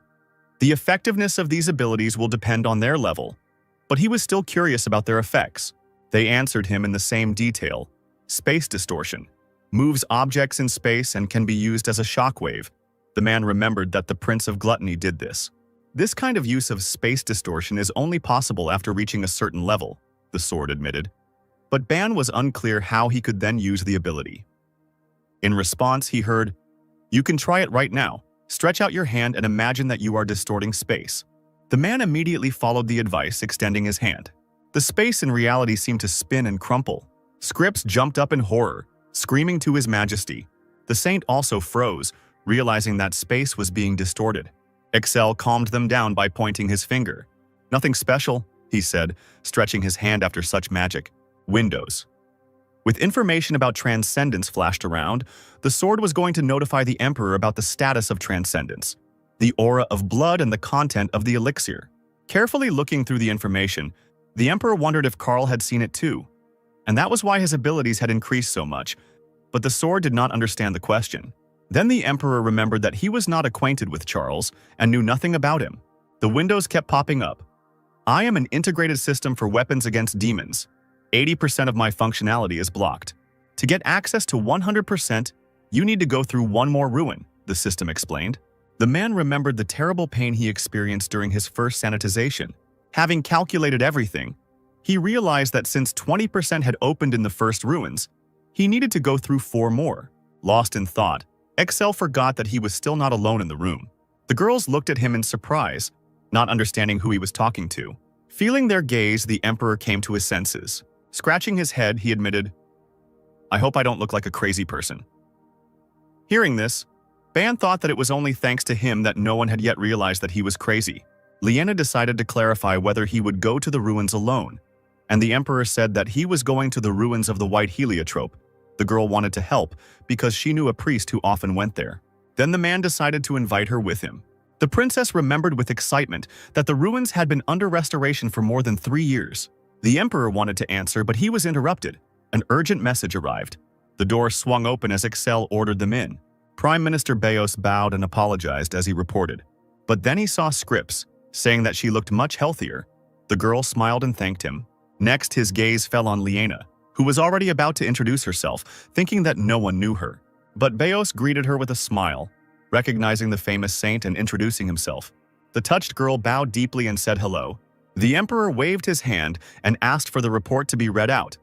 the effectiveness of these abilities will depend on their level. But he was still curious about their effects. They answered him in the same detail. Space distortion. Moves objects in space and can be used as a shockwave. The man remembered that the Prince of Gluttony did this. This kind of use of space distortion is only possible after reaching a certain level, the sword admitted. But Ban was unclear how he could then use the ability. In response, he heard, "You can try it right now. Stretch out your hand and imagine that you are distorting space." The man immediately followed the advice, extending his hand. The space in reality seemed to spin and crumple. Scripps jumped up in horror, screaming to His Majesty. The saint also froze, realizing that space was being distorted. Excel calmed them down by pointing his finger. "Nothing special," he said, stretching his hand after such magic. Windows. With information about Transcendence flashed around, the sword was going to notify the Emperor about the status of Transcendence, the aura of blood and the content of the elixir. Carefully looking through the information, the Emperor wondered if Karl had seen it too. And that was why his abilities had increased so much, but the sword did not understand the question. Then the Emperor remembered that he was not acquainted with Charles and knew nothing about him. The windows kept popping up. "I am an integrated system for weapons against demons. 80% of my functionality is blocked. To get access to 100%, you need to go through one more ruin," the system explained. The man remembered the terrible pain he experienced during his first sanitization. Having calculated everything, he realized that since 20% had opened in the first ruins, he needed to go through 4 more. Lost in thought, Excel forgot that he was still not alone in the room. The girls looked at him in surprise, not understanding who he was talking to. Feeling their gaze, the Emperor came to his senses. Scratching his head, he admitted, "I hope I don't look like a crazy person." Hearing this, Ban thought that it was only thanks to him that no one had yet realized that he was crazy. Liena decided to clarify whether he would go to the ruins alone, and the Emperor said that he was going to the ruins of the White Heliotrope, The girl wanted to help because she knew a priest who often went there. Then the man decided to invite her with him. The princess remembered with excitement that the ruins had been under restoration for more than 3 years. The emperor wanted to answer, but he was interrupted. An urgent message arrived. The door swung open as Excel ordered them in. Prime Minister Beos bowed and apologized as he reported. But then he saw scripts, saying that she looked much healthier. The girl smiled and thanked him. Next, his gaze fell on Liena, who was already about to introduce herself, thinking that no one knew her. But Beos greeted her with a smile, recognizing the famous saint and introducing himself. The touched girl bowed deeply and said hello. The emperor waved his hand and asked for the report to be read out,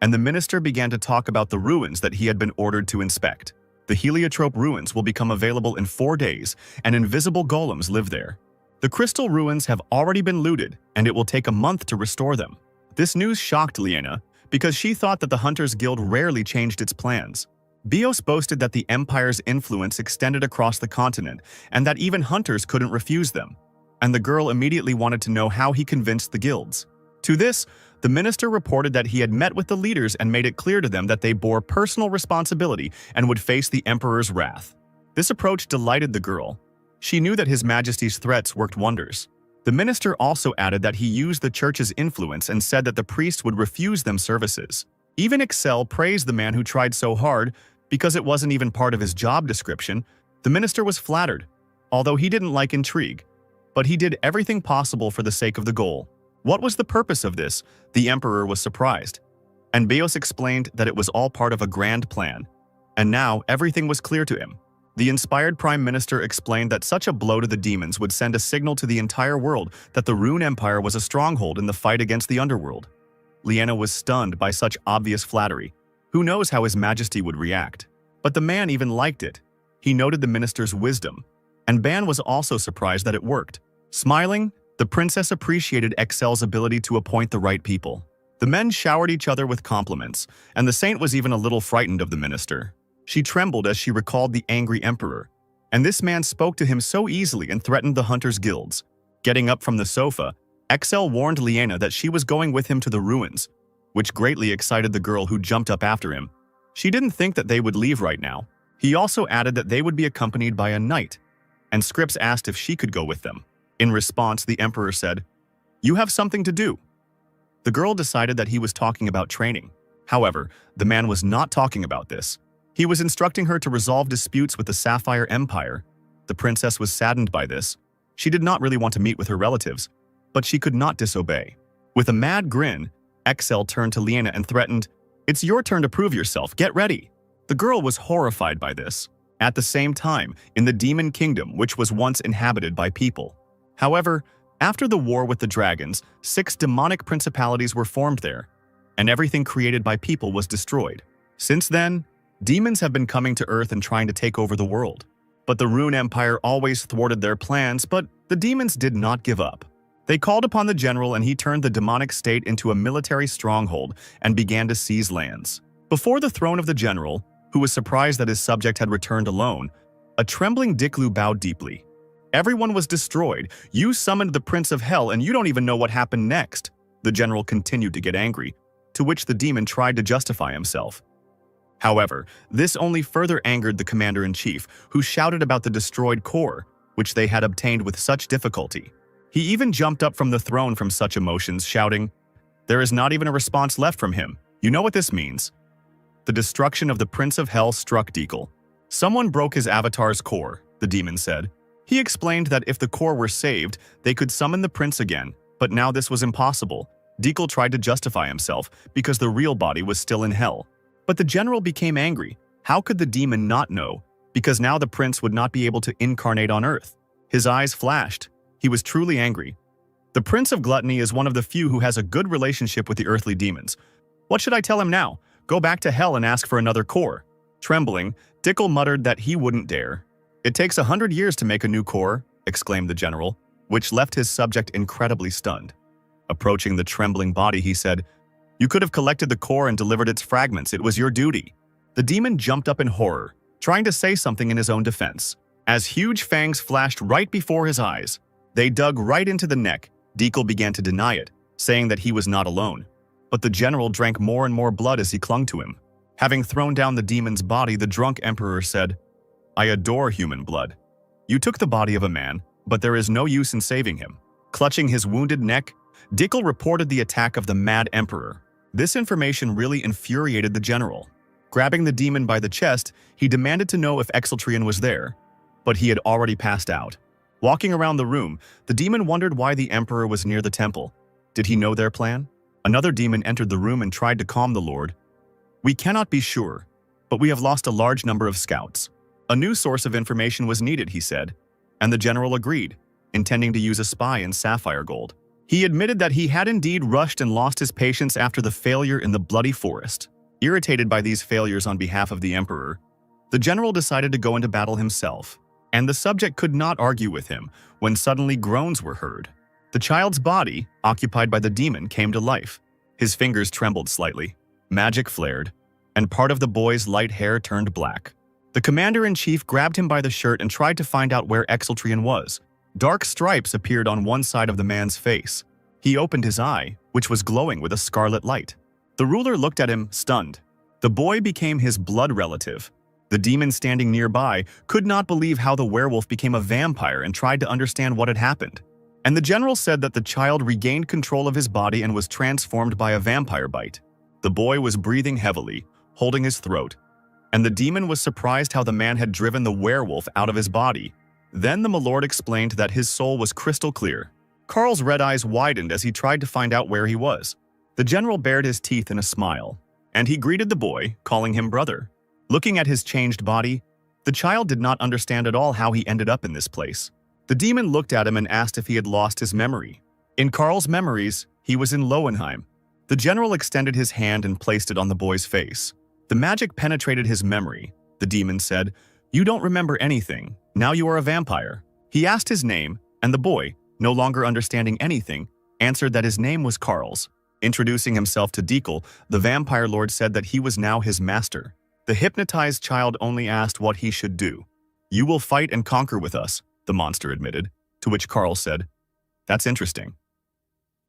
and the minister began to talk about the ruins that he had been ordered to inspect. The heliotrope ruins will become available in 4 days, and invisible golems live there. The crystal ruins have already been looted, and it will take a month to restore them. This news shocked Liena, because she thought that the Hunters Guild rarely changed its plans. Beos boasted that the Empire's influence extended across the continent, and that even hunters couldn't refuse them. And the girl immediately wanted to know how he convinced the guilds. To this, the minister reported that he had met with the leaders and made it clear to them that they bore personal responsibility and would face the emperor's wrath. This approach delighted the girl. She knew that His Majesty's threats worked wonders. The minister also added that he used the church's influence and said that the priest would refuse them services. Even Excel praised the man who tried so hard because it wasn't even part of his job description. The minister was flattered, although he didn't like intrigue. But he did everything possible for the sake of the goal. What was the purpose of this? The emperor was surprised. And Beos explained that it was all part of a grand plan. And now everything was clear to him. The inspired prime minister explained that such a blow to the demons would send a signal to the entire world that the Rune Empire was a stronghold in the fight against the underworld. Liena was stunned by such obvious flattery. Who knows how His Majesty would react? But the man even liked it. He noted the minister's wisdom. And Ban was also surprised that it worked. Smiling, the princess appreciated Excel's ability to appoint the right people. The men showered each other with compliments, and the saint was even a little frightened of the minister. She trembled as she recalled the angry emperor. And this man spoke to him so easily and threatened the hunters' guilds. Getting up from the sofa, Excel warned Liena that she was going with him to the ruins, which greatly excited the girl who jumped up after him. She didn't think that they would leave right now. He also added that they would be accompanied by a knight, and Scripps asked if she could go with them. In response, the emperor said, "You have something to do." The girl decided that he was talking about training. However, the man was not talking about this. He was instructing her to resolve disputes with the Sapphire Empire. The princess was saddened by this. She did not really want to meet with her relatives, but she could not disobey. With a mad grin, Excel turned to Liena and threatened, "It's your turn to prove yourself, get ready." The girl was horrified by this. At the same time, in the Demon Kingdom, which was once inhabited by people. However, after the war with the dragons, 6 demonic principalities were formed there, and everything created by people was destroyed. Since then, demons have been coming to Earth and trying to take over the world. But the Rune Empire always thwarted their plans, but the demons did not give up. They called upon the general and he turned the demonic state into a military stronghold and began to seize lands. Before the throne of the general, who was surprised that his subject had returned alone, a trembling Diklu bowed deeply. "Everyone was destroyed. You summoned the Prince of Hell and you don't even know what happened next." The general continued to get angry, to which the demon tried to justify himself. However, this only further angered the commander-in-chief, who shouted about the destroyed core, which they had obtained with such difficulty. He even jumped up from the throne from such emotions, shouting, "There is not even a response left from him. You know what this means?" The destruction of the Prince of Hell struck Dekel. "Someone broke his avatar's core," the demon said. He explained that if the core were saved, they could summon the prince again, but now this was impossible. Dekel tried to justify himself because the real body was still in hell. But the general became angry. How could the demon not know? Because now the prince would not be able to incarnate on Earth. His eyes flashed. He was truly angry. The Prince of Gluttony is one of the few who has a good relationship with the earthly demons. What should I tell him now? Go back to hell and ask for another core. Trembling, Dekel muttered that he wouldn't dare. "It takes 100 years to make a new core," exclaimed the general, which left his subject incredibly stunned. Approaching the trembling body, he said, "You could have collected the core and delivered its fragments. It was your duty." The demon jumped up in horror, trying to say something in his own defense. As huge fangs flashed right before his eyes, they dug right into the neck. Dekel began to deny it, saying that he was not alone. But the general drank more and more blood as he clung to him. Having thrown down the demon's body, the drunk emperor said, "I adore human blood. You took the body of a man, but there is no use in saving him." Clutching his wounded neck, Dickel reported the attack of the mad emperor. This information really infuriated the general. Grabbing the demon by the chest, he demanded to know if Exeltrian was there, but he had already passed out. Walking around the room, the demon wondered why the emperor was near the temple. Did he know their plan? Another demon entered the room and tried to calm the lord. "We cannot be sure, but we have lost a large number of scouts." A new source of information was needed, he said, and the general agreed, intending to use a spy in sapphire gold. He admitted that he had indeed rushed and lost his patience after the failure in the bloody forest. Irritated by these failures on behalf of the emperor, the general decided to go into battle himself, and the subject could not argue with him when suddenly groans were heard. The child's body, occupied by the demon, came to life. His fingers trembled slightly, magic flared, and part of the boy's light hair turned black. The commander-in-chief grabbed him by the shirt and tried to find out where Exeltrian was. Dark stripes appeared on one side of the man's face. He opened his eye, which was glowing with a scarlet light. The ruler looked at him, stunned. The boy became his blood relative. The demon standing nearby could not believe how the werewolf became a vampire and tried to understand what had happened. And the general said that the child regained control of his body and was transformed by a vampire bite. The boy was breathing heavily, holding his throat, and the demon was surprised how the man had driven the werewolf out of his body. Then the milord explained that his soul was crystal clear. Carl's red eyes widened as he tried to find out where he was. The general bared his teeth in a smile, and he greeted the boy, calling him brother. Looking at his changed body, the child did not understand at all how he ended up in this place. The demon looked at him and asked if he had lost his memory. In Carl's memories, he was in Lowenheim. The general extended his hand and placed it on the boy's face. The magic penetrated his memory. The demon said, "You don't remember anything. Now you are a vampire." He asked his name, and the boy, no longer understanding anything, answered that his name was Carl's. Introducing himself to Dickel, the vampire lord said that he was now his master. The hypnotized child only asked what he should do. "You will fight and conquer with us," the monster admitted, to which Carl said, "That's interesting."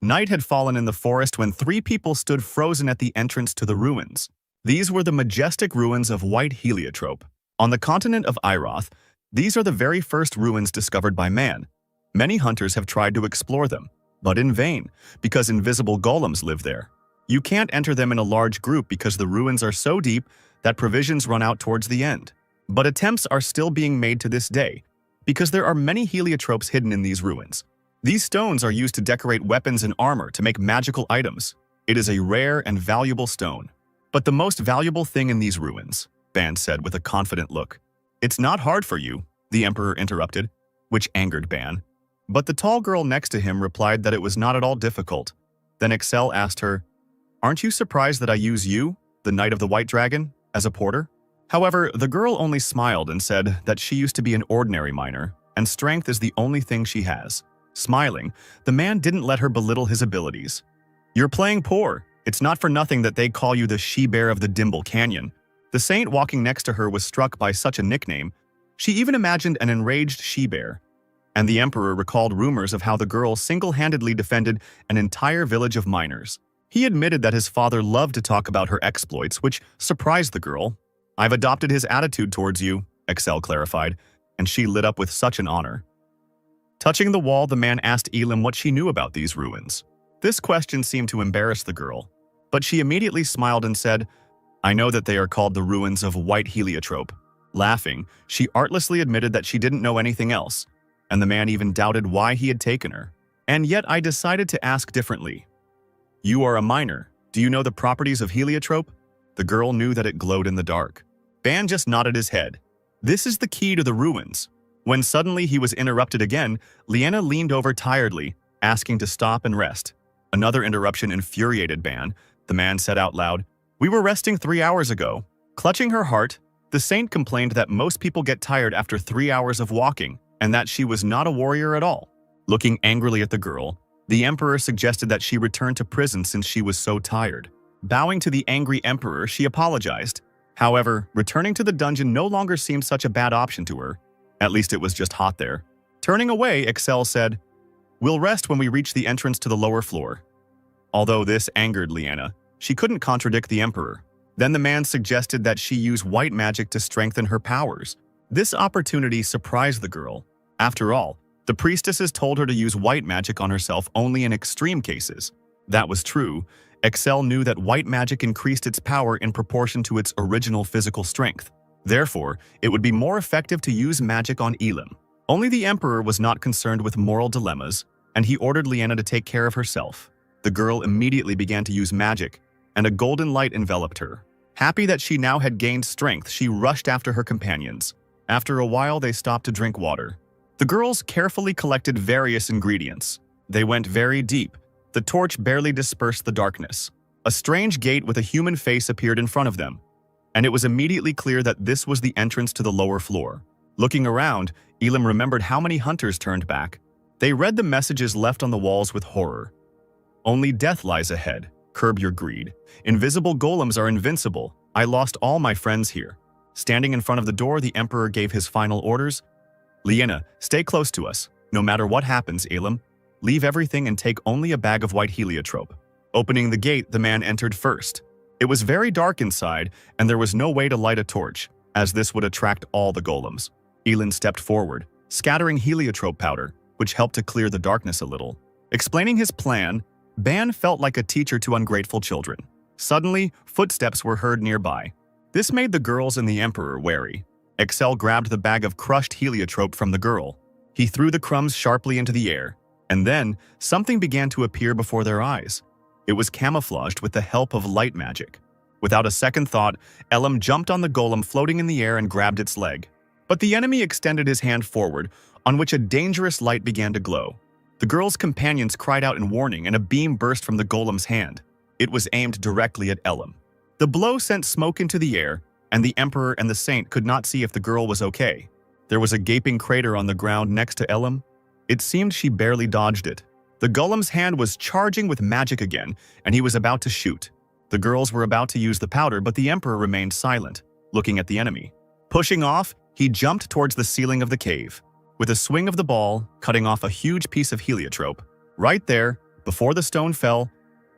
Night had fallen in the forest when 3 people stood frozen at the entrance to the ruins. These were the majestic ruins of White Heliotrope. On the continent of Iroth, these are the very first ruins discovered by man. Many hunters have tried to explore them, but in vain, because invisible golems live there. You can't enter them in a large group because the ruins are so deep that provisions run out towards the end. But attempts are still being made to this day, because there are many heliotropes hidden in these ruins. These stones are used to decorate weapons and armor to make magical items. It is a rare and valuable stone. "But the most valuable thing in these ruins," Ban said with a confident look. "It's not hard for you," the emperor interrupted, which angered Ban. But the tall girl next to him replied that it was not at all difficult. Then Excel asked her, "Aren't you surprised that I use you, the Knight of the White Dragon, as a porter?" However, the girl only smiled and said that she used to be an ordinary miner, and strength is the only thing she has. Smiling, the man didn't let her belittle his abilities. "You're playing poor. It's not for nothing that they call you the she-bear of the Dimble Canyon." The saint walking next to her was struck by such a nickname. She even imagined an enraged she-bear. And the emperor recalled rumors of how the girl single-handedly defended an entire village of miners. He admitted that his father loved to talk about her exploits, which surprised the girl. "I've adopted his attitude towards you," Excel clarified, and she lit up with such an honor. Touching the wall, the man asked Elim what she knew about these ruins. This question seemed to embarrass the girl, but she immediately smiled and said, "I know that they are called the ruins of White Heliotrope." Laughing, she artlessly admitted that she didn't know anything else, and the man even doubted why he had taken her. "And yet I decided to ask differently. You are a miner. Do you know the properties of heliotrope?" The girl knew that it glowed in the dark. Ban just nodded his head. "This is the key to the ruins." When suddenly he was interrupted again, Liana leaned over tiredly, asking to stop and rest. Another interruption infuriated Ban. The man said out loud, "We were resting 3 hours ago." Clutching her heart, the saint complained that most people get tired after 3 hours of walking, and that she was not a warrior at all. Looking angrily at the girl, the emperor suggested that she return to prison since she was so tired. Bowing to the angry emperor, she apologized. However, returning to the dungeon no longer seemed such a bad option to her. At least it was just hot there. Turning away, Excel said, "We'll rest when we reach the entrance to the lower floor." Although this angered Liana, she couldn't contradict the emperor. Then the man suggested that she use white magic to strengthen her powers. This opportunity surprised the girl. After all, the priestesses told her to use white magic on herself only in extreme cases. That was true. Excel knew that white magic increased its power in proportion to its original physical strength. Therefore, it would be more effective to use magic on Elam. Only the Emperor was not concerned with moral dilemmas, and he ordered Liana to take care of herself. The girl immediately began to use magic, and a golden light enveloped her. Happy that she now had gained strength, she rushed after her companions. After a while, they stopped to drink water. The girls carefully collected various ingredients. They went very deep. The torch barely dispersed the darkness. A strange gate with a human face appeared in front of them, and it was immediately clear that this was the entrance to the lower floor. Looking around, Elam remembered how many hunters turned back. They read the messages left on the walls with horror. Only death lies ahead. Curb your greed. Invisible golems are invincible. I lost all my friends here. Standing in front of the door, the Emperor gave his final orders. Liana, stay close to us. No matter what happens, Elam, leave everything and take only a bag of white heliotrope. Opening the gate, the man entered first. It was very dark inside, and there was no way to light a torch, as this would attract all the golems. Elam stepped forward, scattering heliotrope powder, which helped to clear the darkness a little. Explaining his plan, Ban felt like a teacher to ungrateful children. Suddenly, footsteps were heard nearby. This made the girls and the Emperor wary. Excel grabbed the bag of crushed heliotrope from the girl. He threw the crumbs sharply into the air, and then something began to appear before their eyes. It was camouflaged with the help of light magic. Without a second thought, Elam jumped on the golem floating in the air and grabbed its leg. But the enemy extended his hand forward, on which a dangerous light began to glow. The girl's companions cried out in warning, and a beam burst from the golem's hand. It was aimed directly at Elam. The blow sent smoke into the air, and the Emperor and the Saint could not see if the girl was okay. There was a gaping crater on the ground next to Elam. It seemed she barely dodged it. The golem's hand was charging with magic again, and he was about to shoot. The girls were about to use the powder, but the Emperor remained silent, looking at the enemy. Pushing off, he jumped towards the ceiling of the cave. With a swing of the ball, cutting off a huge piece of heliotrope. Right there, before the stone fell,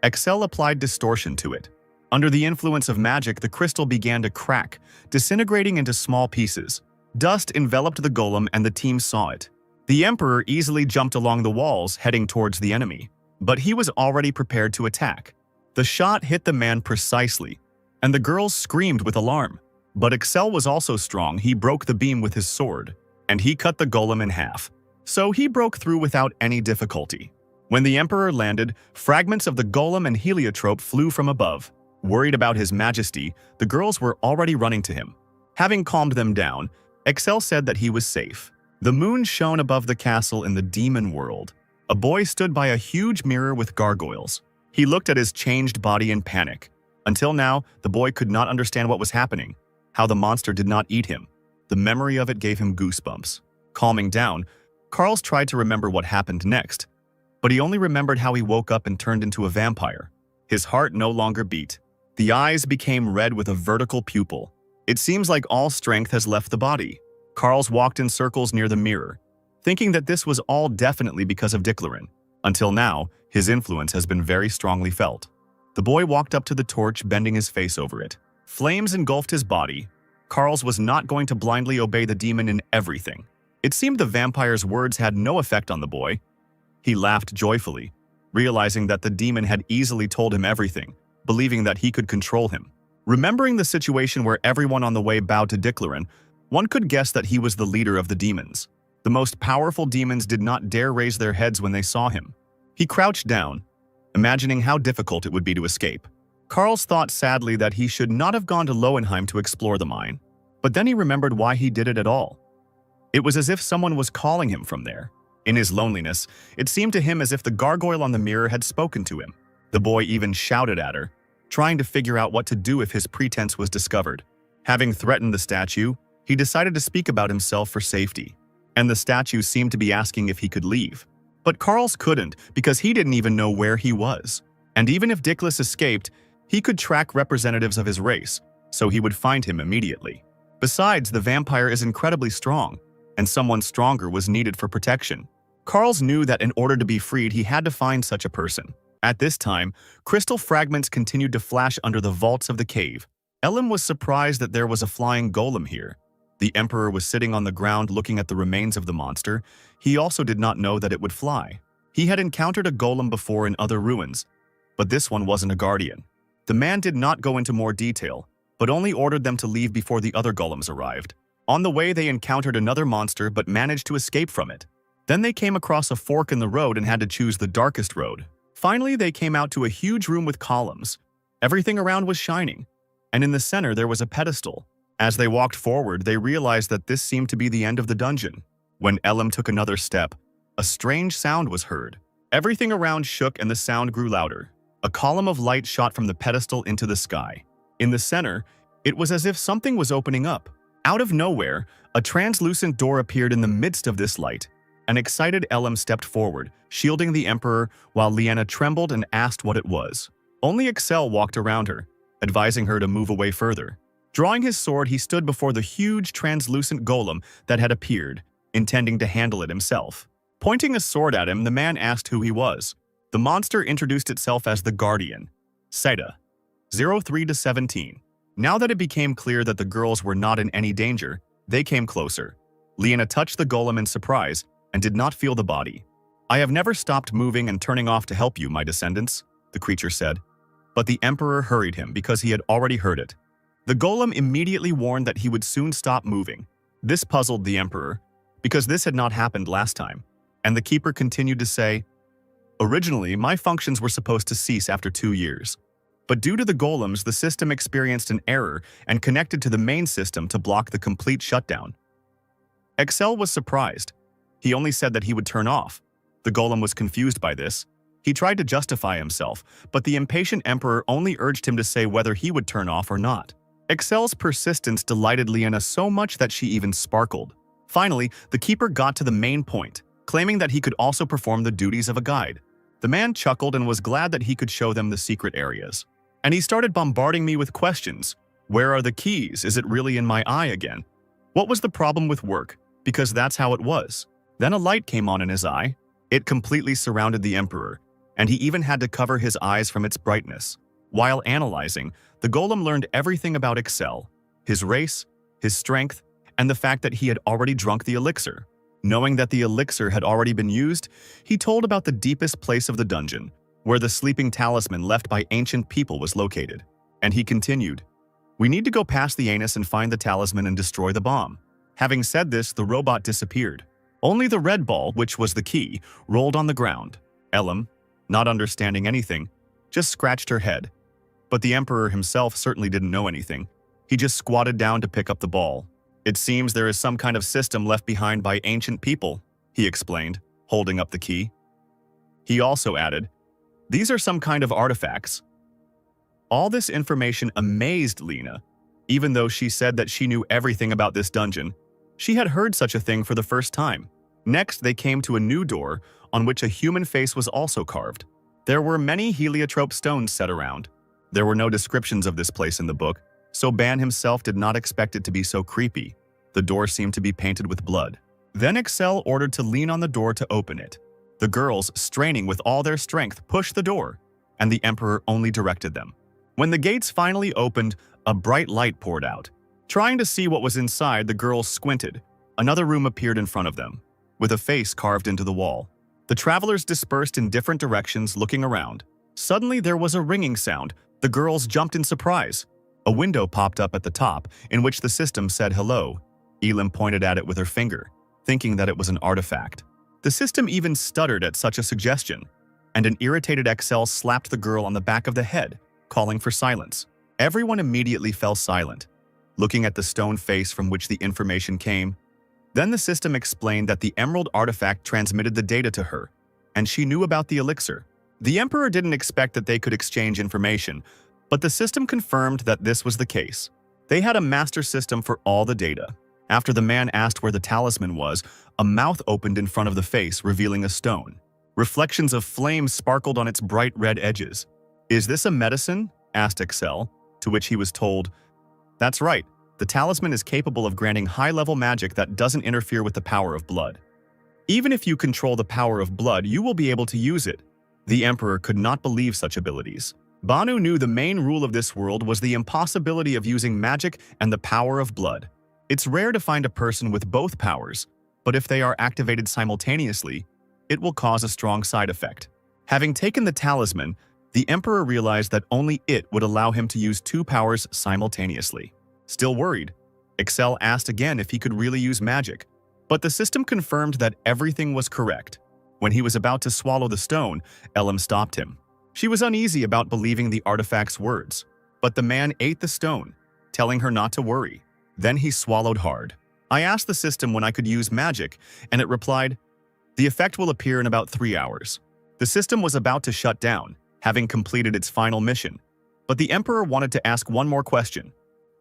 Excel applied distortion to it. Under the influence of magic, the crystal began to crack, disintegrating into small pieces. Dust enveloped the golem, and the team saw it. The Emperor easily jumped along the walls, heading towards the enemy. But he was already prepared to attack. The shot hit the man precisely, and the girls screamed with alarm. But Excel was also strong. He broke the beam with his sword, and he cut the golem in half. So he broke through without any difficulty. When the Emperor landed, fragments of the golem and heliotrope flew from above. Worried about his majesty, the girls were already running to him. Having calmed them down, Excel said that he was safe. The moon shone above the castle in the demon world. A boy stood by a huge mirror with gargoyles. He looked at his changed body in panic. Until now, the boy could not understand what was happening, how the monster did not eat him. The memory of it gave him goosebumps. Calming down, Carls tried to remember what happened next, but he only remembered how he woke up and turned into a vampire. His heart no longer beat. The eyes became red with a vertical pupil. It seems like all strength has left the body. Carls walked in circles near the mirror, thinking that this was all definitely because of Diclerin. Until now, his influence has been very strongly felt. The boy walked up to the torch, bending his face over it. Flames engulfed his body. Carls was not going to blindly obey the demon in everything. It seemed the vampire's words had no effect on the boy. He laughed joyfully, realizing that the demon had easily told him everything, believing that he could control him. Remembering the situation where everyone on the way bowed to Diclerin, one could guess that he was the leader of the demons. The most powerful demons did not dare raise their heads when they saw him. He crouched down, imagining how difficult it would be to escape. Carls thought sadly that he should not have gone to Lowenheim to explore the mine, but then he remembered why he did it at all. It was as if someone was calling him from there. In his loneliness, it seemed to him as if the gargoyle on the mirror had spoken to him. The boy even shouted at her, trying to figure out what to do if his pretense was discovered. Having threatened the statue, he decided to speak about himself for safety, and the statue seemed to be asking if he could leave. But Carls couldn't, because he didn't even know where he was. And even if Dickless escaped, he could track representatives of his race, so he would find him immediately. Besides, the vampire is incredibly strong, and someone stronger was needed for protection. Carls knew that in order to be freed, he had to find such a person. At this time, crystal fragments continued to flash under the vaults of the cave. Elam was surprised that there was a flying golem here. The Emperor was sitting on the ground looking at the remains of the monster. He also did not know that it would fly. He had encountered a golem before in other ruins, but this one wasn't a guardian. The man did not go into more detail, but only ordered them to leave before the other golems arrived. On the way, they encountered another monster but managed to escape from it. Then they came across a fork in the road and had to choose the darkest road. Finally, they came out to a huge room with columns. Everything around was shining, and in the center there was a pedestal. As they walked forward, they realized that this seemed to be the end of the dungeon. When Elam took another step, a strange sound was heard. Everything around shook and the sound grew louder. A column of light shot from the pedestal into the sky. In the center, it was as if something was opening up. Out of nowhere, a translucent door appeared in the midst of this light. An excited Elam stepped forward, shielding the Emperor, while Liana trembled and asked what it was. Only Excel walked around her, advising her to move away further. Drawing his sword, he stood before the huge translucent golem that had appeared, intending to handle it himself. Pointing a sword at him, the man asked who he was. The monster introduced itself as the Guardian, Saida, 03 to 17. Now that it became clear that the girls were not in any danger, they came closer. Liana touched the golem in surprise and did not feel the body. "I have never stopped moving and turning off to help you, my descendants," the creature said. But the Emperor hurried him because he had already heard it. The golem immediately warned that he would soon stop moving. This puzzled the Emperor, because this had not happened last time. And the keeper continued to say, "Originally, my functions were supposed to cease after 2 years. But due to the golems, the system experienced an error and connected to the main system to block the complete shutdown." Excel was surprised. He only said that he would turn off. The golem was confused by this. He tried to justify himself, but the impatient Emperor only urged him to say whether he would turn off or not. Excel's persistence delighted Liana so much that she even sparkled. Finally, the keeper got to the main point, claiming that he could also perform the duties of a guide. The man chuckled and was glad that he could show them the secret areas. And he started bombarding me with questions. Where are the keys? Is it really in my eye again? What was the problem with work? Because that's how it was. Then a light came on in his eye. It completely surrounded the Emperor, and he even had to cover his eyes from its brightness. While analyzing, the golem learned everything about Excel, his race, his strength, and the fact that he had already drunk the elixir. Knowing that the elixir had already been used, he told about the deepest place of the dungeon, where the sleeping talisman left by ancient people was located. And he continued, "We need to go past the anus and find the talisman and destroy the bomb." Having said this, the robot disappeared. Only the red ball, which was the key, rolled on the ground. Elam, not understanding anything, just scratched her head. But the Emperor himself certainly didn't know anything. He just squatted down to pick up the ball. "It seems there is some kind of system left behind by ancient people," he explained, holding up the key. He also added, "These are some kind of artifacts." All this information amazed Lena. Even though she said that she knew everything about this dungeon, she had heard such a thing for the first time. Next, they came to a new door on which a human face was also carved. There were many heliotrope stones set around. There were no descriptions of this place in the book, so Ban himself did not expect it to be so creepy. The door seemed to be painted with blood. Then Excel ordered to lean on the door to open it. The girls, straining with all their strength, pushed the door, and the Emperor only directed them. When the gates finally opened, a bright light poured out. Trying to see what was inside, the girls squinted. Another room appeared in front of them, with a face carved into the wall. The travelers dispersed in different directions, looking around. Suddenly, there was a ringing sound. The girls jumped in surprise. A window popped up at the top, in which the system said hello. Elam pointed at it with her finger, thinking that it was an artifact. The system even stuttered at such a suggestion, and an irritated Excel slapped the girl on the back of the head, calling for silence. Everyone immediately fell silent, looking at the stone face from which the information came. Then the system explained that the emerald artifact transmitted the data to her, and she knew about the elixir. The Emperor didn't expect that they could exchange information, but the system confirmed that this was the case. They had a master system for all the data. After the man asked where the talisman was, a mouth opened in front of the face, revealing a stone. Reflections of flame sparkled on its bright red edges. "Is this a medicine?" asked Excel, to which he was told, "That's right. The talisman is capable of granting high-level magic that doesn't interfere with the power of blood. Even if you control the power of blood, you will be able to use it." The Emperor could not believe such abilities. Banu knew the main rule of this world was the impossibility of using magic and the power of blood. It's rare to find a person with both powers, but if they are activated simultaneously, it will cause a strong side effect. Having taken the talisman, the Emperor realized that only it would allow him to use two powers simultaneously. Still worried, Excel asked again if he could really use magic, but the system confirmed that everything was correct. When he was about to swallow the stone, Elam stopped him. She was uneasy about believing the artifact's words, but the man ate the stone, telling her not to worry. Then he swallowed hard. I asked the system when I could use magic, and it replied, "The effect will appear in about 3 hours." The system was about to shut down, having completed its final mission, but the Emperor wanted to ask one more question.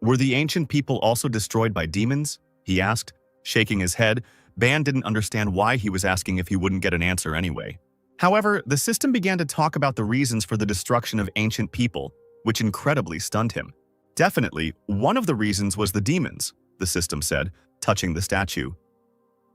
Were the ancient people also destroyed by demons? He asked, shaking his head. Ban didn't understand why he was asking if he wouldn't get an answer anyway. However, the system began to talk about the reasons for the destruction of ancient people, which incredibly stunned him. Definitely, one of the reasons was the demons, the system said, touching the statue.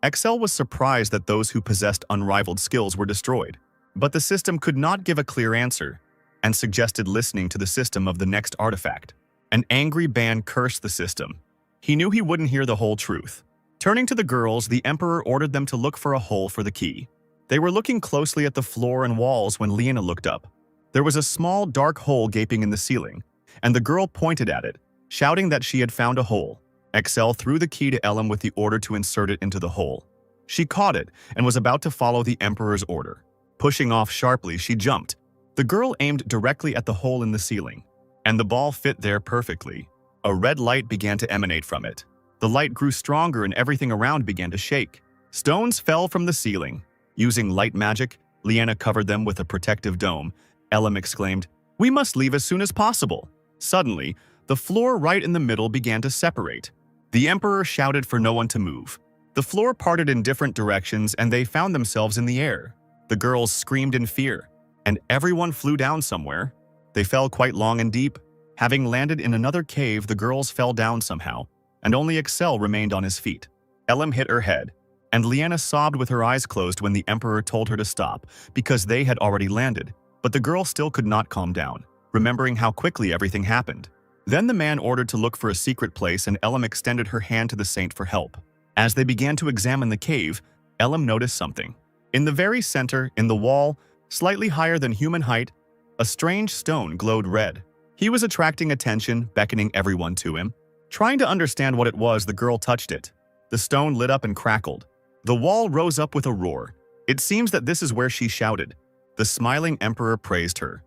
Excel was surprised that those who possessed unrivaled skills were destroyed, but the system could not give a clear answer and suggested listening to the system of the next artifact. An angry Ban cursed the system. He knew he wouldn't hear the whole truth. Turning to the girls, the Emperor ordered them to look for a hole for the key. They were looking closely at the floor and walls when Liana looked up. There was a small, dark hole gaping in the ceiling, and the girl pointed at it, shouting that she had found a hole. Excel threw the key to Elam with the order to insert it into the hole. She caught it and was about to follow the Emperor's order. Pushing off sharply, she jumped. The girl aimed directly at the hole in the ceiling, and the ball fit there perfectly. A red light began to emanate from it. The light grew stronger and everything around began to shake. Stones fell from the ceiling. Using light magic, Liana covered them with a protective dome. Elam exclaimed, "We must leave as soon as possible." Suddenly, the floor right in the middle began to separate. The Emperor shouted for no one to move. The floor parted in different directions and they found themselves in the air. The girls screamed in fear, and everyone flew down somewhere. They fell quite long and deep. Having landed in another cave, the girls fell down somehow, and only Excel remained on his feet. Elam hit her head, and Liana sobbed with her eyes closed when the Emperor told her to stop, because they had already landed. But the girl still could not calm down, remembering how quickly everything happened. Then the man ordered to look for a secret place, and Elam extended her hand to the saint for help. As they began to examine the cave, Elam noticed something. In the very center, in the wall, slightly higher than human height, a strange stone glowed red. He was attracting attention, beckoning everyone to him. Trying to understand what it was, the girl touched it. The stone lit up and crackled. The wall rose up with a roar. It seems that this is where she shouted. The smiling Emperor praised her.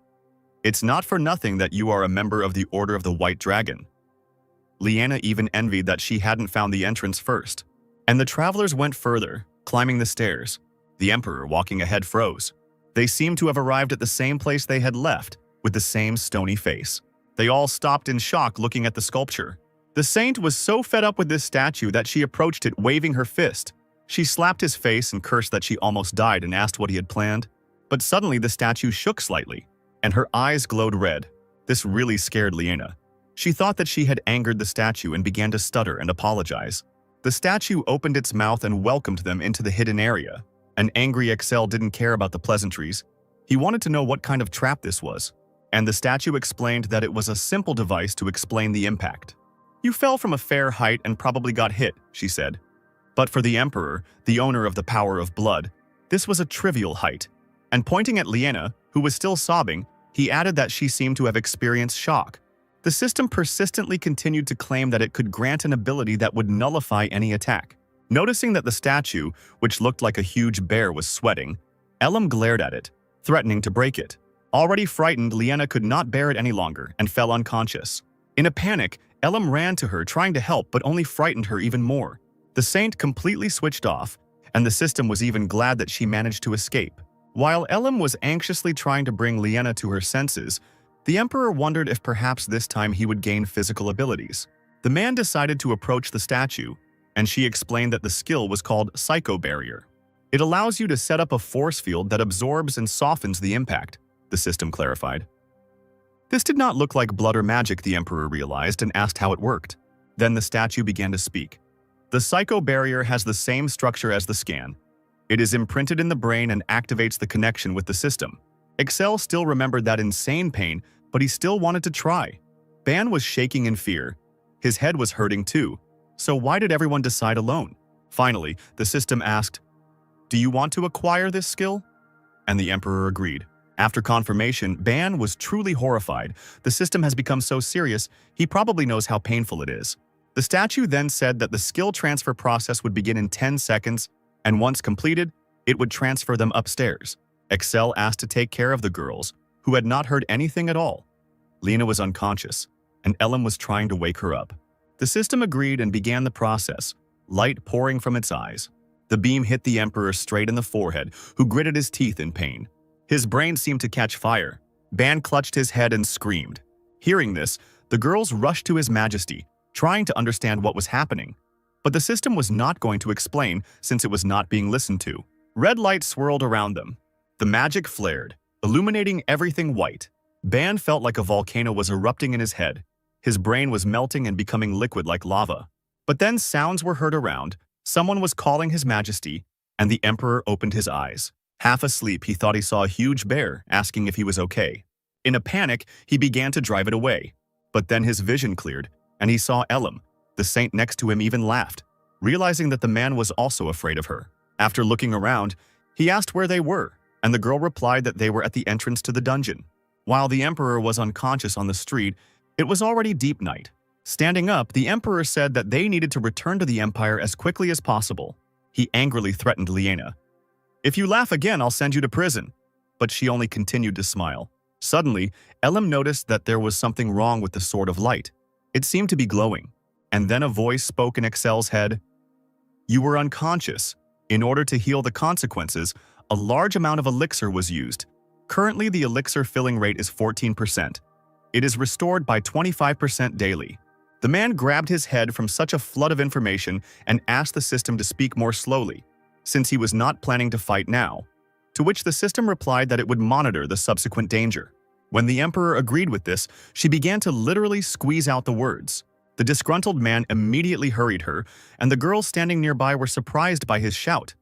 "It's not for nothing that you are a member of the Order of the White Dragon." Liana even envied that she hadn't found the entrance first. And the travelers went further, climbing the stairs. The Emperor, walking ahead, froze. They seemed to have arrived at the same place they had left, with the same stony face. They all stopped in shock looking at the sculpture. The saint was so fed up with this statue that she approached it waving her fist. She slapped his face and cursed that she almost died and asked what he had planned. But suddenly the statue shook slightly, and her eyes glowed red. This really scared Liana. She thought that she had angered the statue and began to stutter and apologize. The statue opened its mouth and welcomed them into the hidden area. An angry Excel didn't care about the pleasantries. He wanted to know what kind of trap this was. And the statue explained that it was a simple device to explain the impact. "You fell from a fair height and probably got hit," she said. But for the Emperor, the owner of the power of blood, this was a trivial height. And pointing at Liana, who was still sobbing, he added that she seemed to have experienced shock. The system persistently continued to claim that it could grant an ability that would nullify any attack. Noticing that the statue, which looked like a huge bear, was sweating, Elam glared at it, threatening to break it. Already frightened, Liana could not bear it any longer and fell unconscious. In a panic, Elam ran to her, trying to help, but only frightened her even more. The saint completely switched off, and the system was even glad that she managed to escape. While Elam was anxiously trying to bring Liana to her senses, the Emperor wondered if perhaps this time he would gain physical abilities. The man decided to approach the statue, and she explained that the skill was called Psycho Barrier. It allows you to set up a force field that absorbs and softens the impact, the system clarified. This did not look like blood or magic, the Emperor realized, and asked how it worked. Then the statue began to speak. The Psycho Barrier has the same structure as the scan. It is imprinted in the brain and activates the connection with the system. Excel still remembered that insane pain but he still wanted to try. Ban was shaking in fear. His head was hurting too. So why did everyone decide alone? Finally, the system asked, "Do you want to acquire this skill?" And the Emperor agreed. After confirmation, Ban was truly horrified. The system has become so serious, he probably knows how painful it is. The statue then said that the skill transfer process would begin in 10 seconds, and once completed, it would transfer them upstairs. Excel asked to take care of the girls, who had not heard anything at all. Lena was unconscious, and Ellen was trying to wake her up. The system agreed and began the process, light pouring from its eyes. The beam hit the Emperor straight in the forehead, who gritted his teeth in pain. His brain seemed to catch fire. Ban clutched his head and screamed. Hearing this, the girls rushed to His Majesty, trying to understand what was happening. But the system was not going to explain since it was not being listened to. Red light swirled around them. The magic flared, illuminating everything white. Ban felt like a volcano was erupting in his head. His brain was melting and becoming liquid like lava. But then sounds were heard around. Someone was calling His Majesty, and the Emperor opened his eyes. Half asleep, he thought he saw a huge bear, asking if he was okay. In a panic, he began to drive it away. But then his vision cleared, and he saw Elam. The saint next to him even laughed, realizing that the man was also afraid of her. After looking around, he asked where they were, and the girl replied that they were at the entrance to the dungeon. While the Emperor was unconscious on the street, it was already deep night. Standing up, the Emperor said that they needed to return to the Empire as quickly as possible. He angrily threatened Lena. "If you laugh again, I'll send you to prison." But she only continued to smile. Suddenly, Elam noticed that there was something wrong with the Sword of Light. It seemed to be glowing. And then a voice spoke in Excel's head. "You were unconscious. In order to heal the consequences, a large amount of elixir was used. Currently, the elixir filling rate is 14%. It is restored by 25% daily." The man grabbed his head from such a flood of information and asked the system to speak more slowly, since he was not planning to fight now, to which the system replied that it would monitor the subsequent danger. When the Emperor agreed with this, she began to literally squeeze out the words. The disgruntled man immediately hurried her, and the girls standing nearby were surprised by his shout.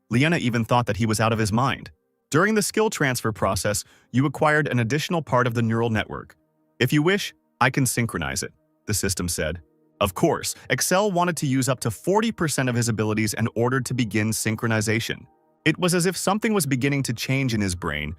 Lena even thought that he was out of his mind. During the skill transfer process, you acquired an additional part of the neural network. If you wish, I can synchronize it, the system said. Of course, Excel wanted to use up to 40% of his abilities in order to begin synchronization. It was as if something was beginning to change in his brain.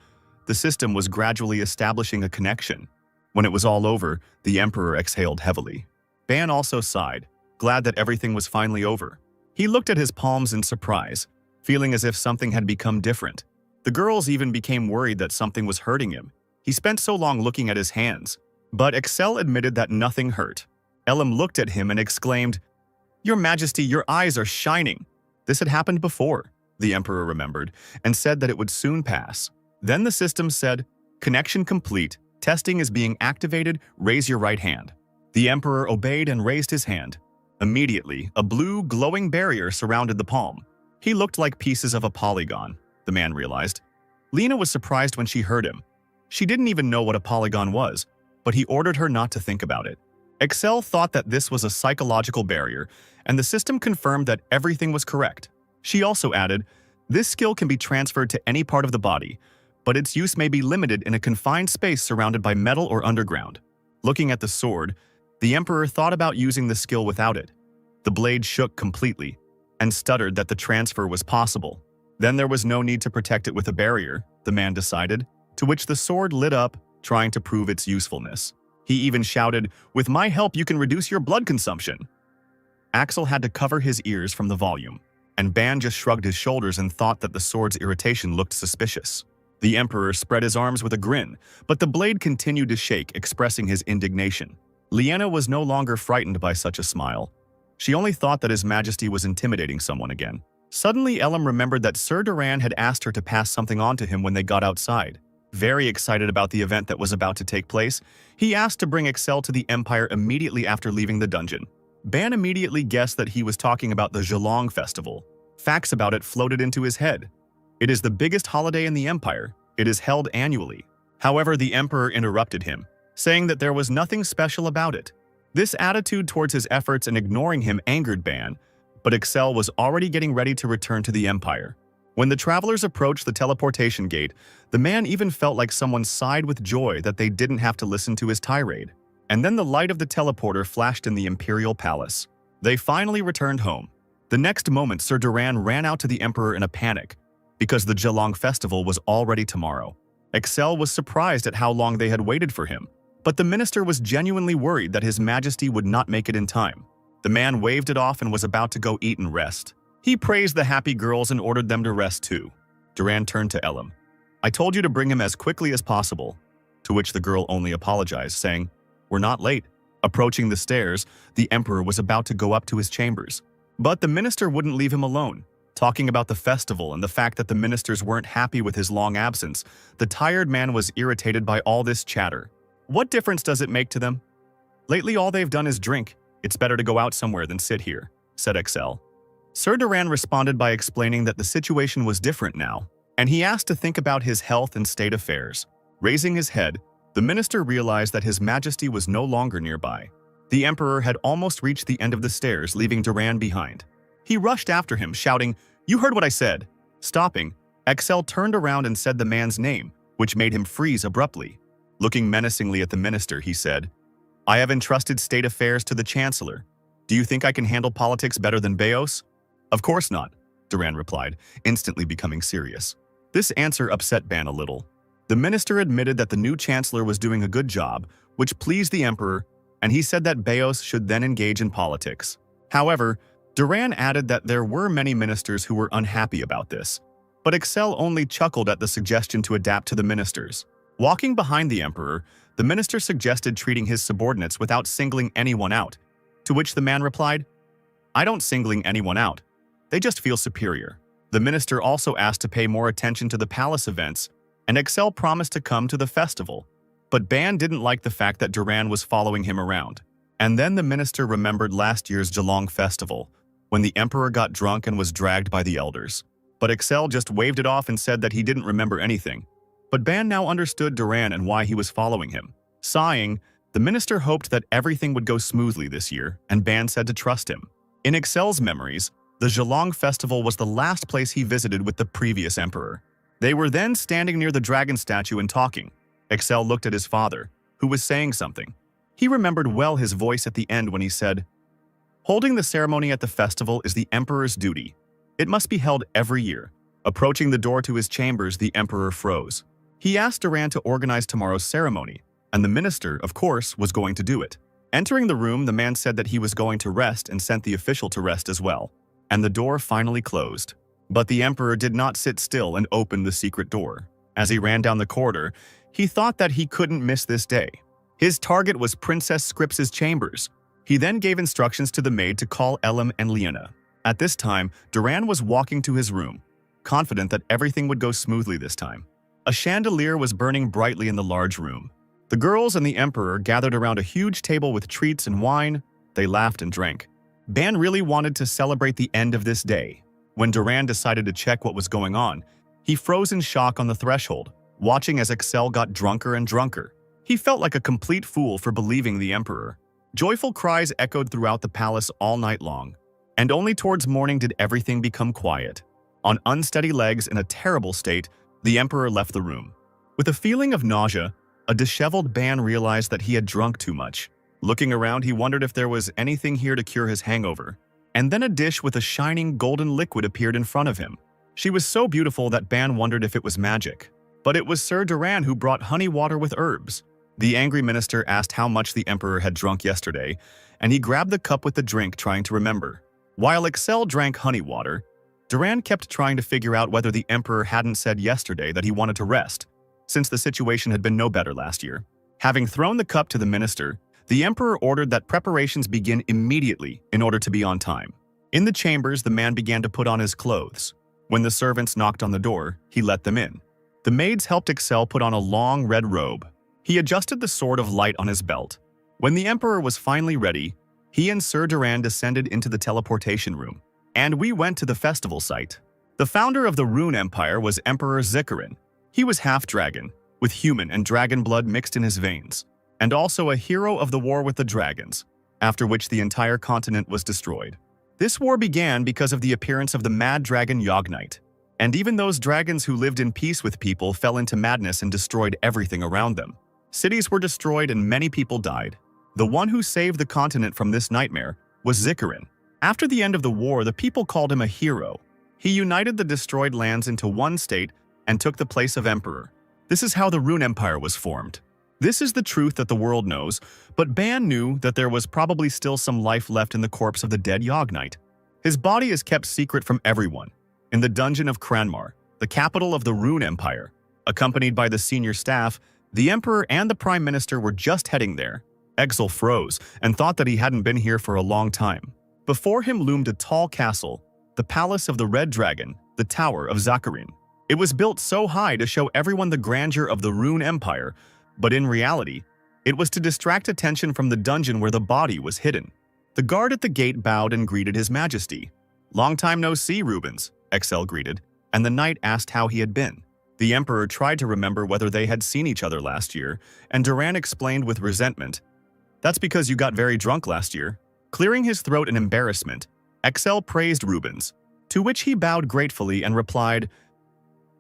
The system was gradually establishing a connection. When it was all over, the Emperor exhaled heavily. Ban also sighed, glad that everything was finally over. He looked at his palms in surprise, feeling as if something had become different. The girls even became worried that something was hurting him. He spent so long looking at his hands. But Excel admitted that nothing hurt. Elam looked at him and exclaimed, "Your Majesty, your eyes are shining." This had happened before, the Emperor remembered, and said that it would soon pass. Then the system said, "Connection complete. Testing is being activated. Raise your right hand." The Emperor obeyed and raised his hand. Immediately, a blue, glowing barrier surrounded the palm. He looked like pieces of a polygon, the man realized. Lena was surprised when she heard him. She didn't even know what a polygon was, but he ordered her not to think about it. Excel thought that this was a psychological barrier, and the system confirmed that everything was correct. She also added, "This skill can be transferred to any part of the body, but its use may be limited in a confined space surrounded by metal or underground." Looking at the sword, the Emperor thought about using the skill without it. The blade shook completely, and stuttered that the transfer was possible. Then there was no need to protect it with a barrier, the man decided, to which the sword lit up, trying to prove its usefulness. He even shouted, "With my help you can reduce your blood consumption." Axel had to cover his ears from the volume, and Ban just shrugged his shoulders and thought that the sword's irritation looked suspicious. The Emperor spread his arms with a grin, but the blade continued to shake, expressing his indignation. Lena was no longer frightened by such a smile. She only thought that His Majesty was intimidating someone again. Suddenly, Elam remembered that Sir Duran had asked her to pass something on to him when they got outside. Very excited about the event that was about to take place, he asked to bring Excel to the Empire immediately after leaving the dungeon. Ban immediately guessed that he was talking about the Zhelong Festival. Facts about it floated into his head. It is the biggest holiday in the Empire. It is held annually. However, the Emperor interrupted him, saying that there was nothing special about it. This attitude towards his efforts and ignoring him angered Ban, but Excel was already getting ready to return to the Empire. When the travelers approached the teleportation gate, the man even felt like someone sighed with joy that they didn't have to listen to his tirade. And then the light of the teleporter flashed in the Imperial Palace. They finally returned home. The next moment, Sir Duran ran out to the Emperor in a panic, because the Gelong festival was already tomorrow. Excel was surprised at how long they had waited for him, but the minister was genuinely worried that His Majesty would not make it in time. The man waved it off and was about to go eat and rest. He praised the happy girls and ordered them to rest too. Duran turned to Elam. "I told you to bring him as quickly as possible," to which the girl only apologized, saying, "We're not late." Approaching the stairs, the Emperor was about to go up to his chambers. But the minister wouldn't leave him alone. Talking about the festival and the fact that the ministers weren't happy with his long absence, the tired man was irritated by all this chatter. "What difference does it make to them? Lately all they've done is drink. It's better to go out somewhere than sit here," said Excel. Sir Duran responded by explaining that the situation was different now, and he asked to think about his health and state affairs. Raising his head, the minister realized that His Majesty was no longer nearby. The Emperor had almost reached the end of the stairs, leaving Duran behind. He rushed after him, shouting, "You heard what I said!" Stopping, Excel turned around and said the man's name, which made him freeze abruptly. Looking menacingly at the minister, he said, "I have entrusted state affairs to the Chancellor. Do you think I can handle politics better than Beos?" "Of course not," Duran replied, instantly becoming serious. This answer upset Ban a little. The minister admitted that the new Chancellor was doing a good job, which pleased the Emperor, and he said that Beos should then engage in politics. However, Duran added that there were many ministers who were unhappy about this, but Excel only chuckled at the suggestion to adapt to the ministers. Walking behind the Emperor, the minister suggested treating his subordinates without singling anyone out, to which the man replied, "I don't singling anyone out. They just feel superior." The minister also asked to pay more attention to the palace events, and Excel promised to come to the festival. But Ban didn't like the fact that Duran was following him around. And then the minister remembered last year's Gelong festival, when the Emperor got drunk and was dragged by the elders. But Excel just waved it off and said that he didn't remember anything. But Ban now understood Duran and why he was following him. Sighing, the minister hoped that everything would go smoothly this year, and Ban said to trust him. In Excel's memories, the Gelong festival was the last place he visited with the previous Emperor. They were then standing near the dragon statue and talking. Excel looked at his father, who was saying something. He remembered well his voice at the end when he said, "Holding the ceremony at the festival is the Emperor's duty. It must be held every year." Approaching the door to his chambers, the Emperor froze. He asked Duran to organize tomorrow's ceremony, and the minister, of course, was going to do it. Entering the room, the man said that he was going to rest and sent the official to rest as well, and the door finally closed. But the Emperor did not sit still and opened the secret door. As he ran down the corridor, he thought that he couldn't miss this day. His target was Princess Scrips's chambers. He then gave instructions to the maid to call Elam and Leona. At this time, Duran was walking to his room, confident that everything would go smoothly this time. A chandelier was burning brightly in the large room. The girls and the Emperor gathered around a huge table with treats and wine. They laughed and drank. Ban really wanted to celebrate the end of this day. When Duran decided to check what was going on, he froze in shock on the threshold, watching as Excel got drunker and drunker. He felt like a complete fool for believing the Emperor. Joyful cries echoed throughout the palace all night long, and only towards morning did everything become quiet. On unsteady legs in a terrible state, the Emperor left the room. With a feeling of nausea, a disheveled Ban realized that he had drunk too much. Looking around, he wondered if there was anything here to cure his hangover. And then a dish with a shining golden liquid appeared in front of him. She was so beautiful that Ban wondered if it was magic. But it was Sir Duran who brought honey water with herbs. The angry minister asked how much the Emperor had drunk yesterday, and he grabbed the cup with the drink, trying to remember. While Excel drank honey water, Duran kept trying to figure out whether the Emperor hadn't said yesterday that he wanted to rest, since the situation had been no better last year. Having thrown the cup to the minister, the Emperor ordered that preparations begin immediately in order to be on time. In the chambers, the man began to put on his clothes. When the servants knocked on the door, he let them in. The maids helped Excel put on a long red robe. He adjusted the sword of light on his belt. When the Emperor was finally ready, he and Sir Duran descended into the teleportation room, and we went to the festival site. The founder of the Rune Empire was Emperor Zikarin. He was half-dragon, with human and dragon blood mixed in his veins, and also a hero of the war with the dragons, after which the entire continent was destroyed. This war began because of the appearance of the mad dragon Yognite. And even those dragons who lived in peace with people fell into madness and destroyed everything around them. Cities were destroyed and many people died. The one who saved the continent from this nightmare was Zikarin. After the end of the war, the people called him a hero. He united the destroyed lands into one state and took the place of emperor. This is how the Rune Empire was formed. This is the truth that the world knows, but Ban knew that there was probably still some life left in the corpse of the dead Yogg Knight. His body is kept secret from everyone. In the dungeon of Cranmar, the capital of the Rune Empire, accompanied by the senior staff, the emperor and the prime minister were just heading there. Exil froze and thought that he hadn't been here for a long time. Before him loomed a tall castle, the palace of the Red Dragon, the Tower of Zakarin. It was built so high to show everyone the grandeur of the Rune Empire, but in reality, it was to distract attention from the dungeon where the body was hidden. The guard at the gate bowed and greeted His Majesty. "Long time no see, Rubens," Excel greeted, and the knight asked how he had been. The emperor tried to remember whether they had seen each other last year, and Duran explained with resentment, "That's because you got very drunk last year." Clearing his throat in embarrassment, Excel praised Rubens, to which he bowed gratefully and replied,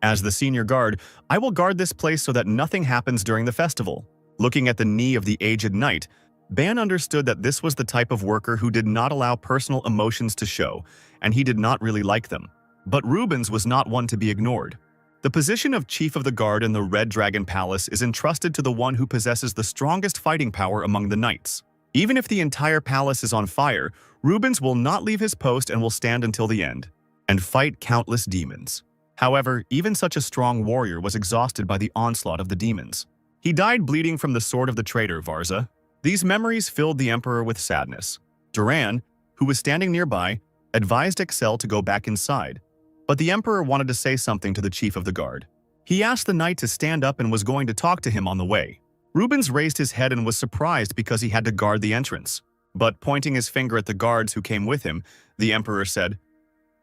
"As the senior guard, I will guard this place so that nothing happens during the festival." Looking at the knee of the aged knight, Ban understood that this was the type of worker who did not allow personal emotions to show, and he did not really like them. But Rubens was not one to be ignored. The position of Chief of the Guard in the Red Dragon Palace is entrusted to the one who possesses the strongest fighting power among the knights. Even if the entire palace is on fire, Rubens will not leave his post and will stand until the end, and fight countless demons. However, even such a strong warrior was exhausted by the onslaught of the demons. He died bleeding from the sword of the traitor, Varza. These memories filled the emperor with sadness. Duran, who was standing nearby, advised Excel to go back inside, but the emperor wanted to say something to the chief of the guard. He asked the knight to stand up and was going to talk to him on the way. Rubens raised his head and was surprised because he had to guard the entrance. But pointing his finger at the guards who came with him, the emperor said,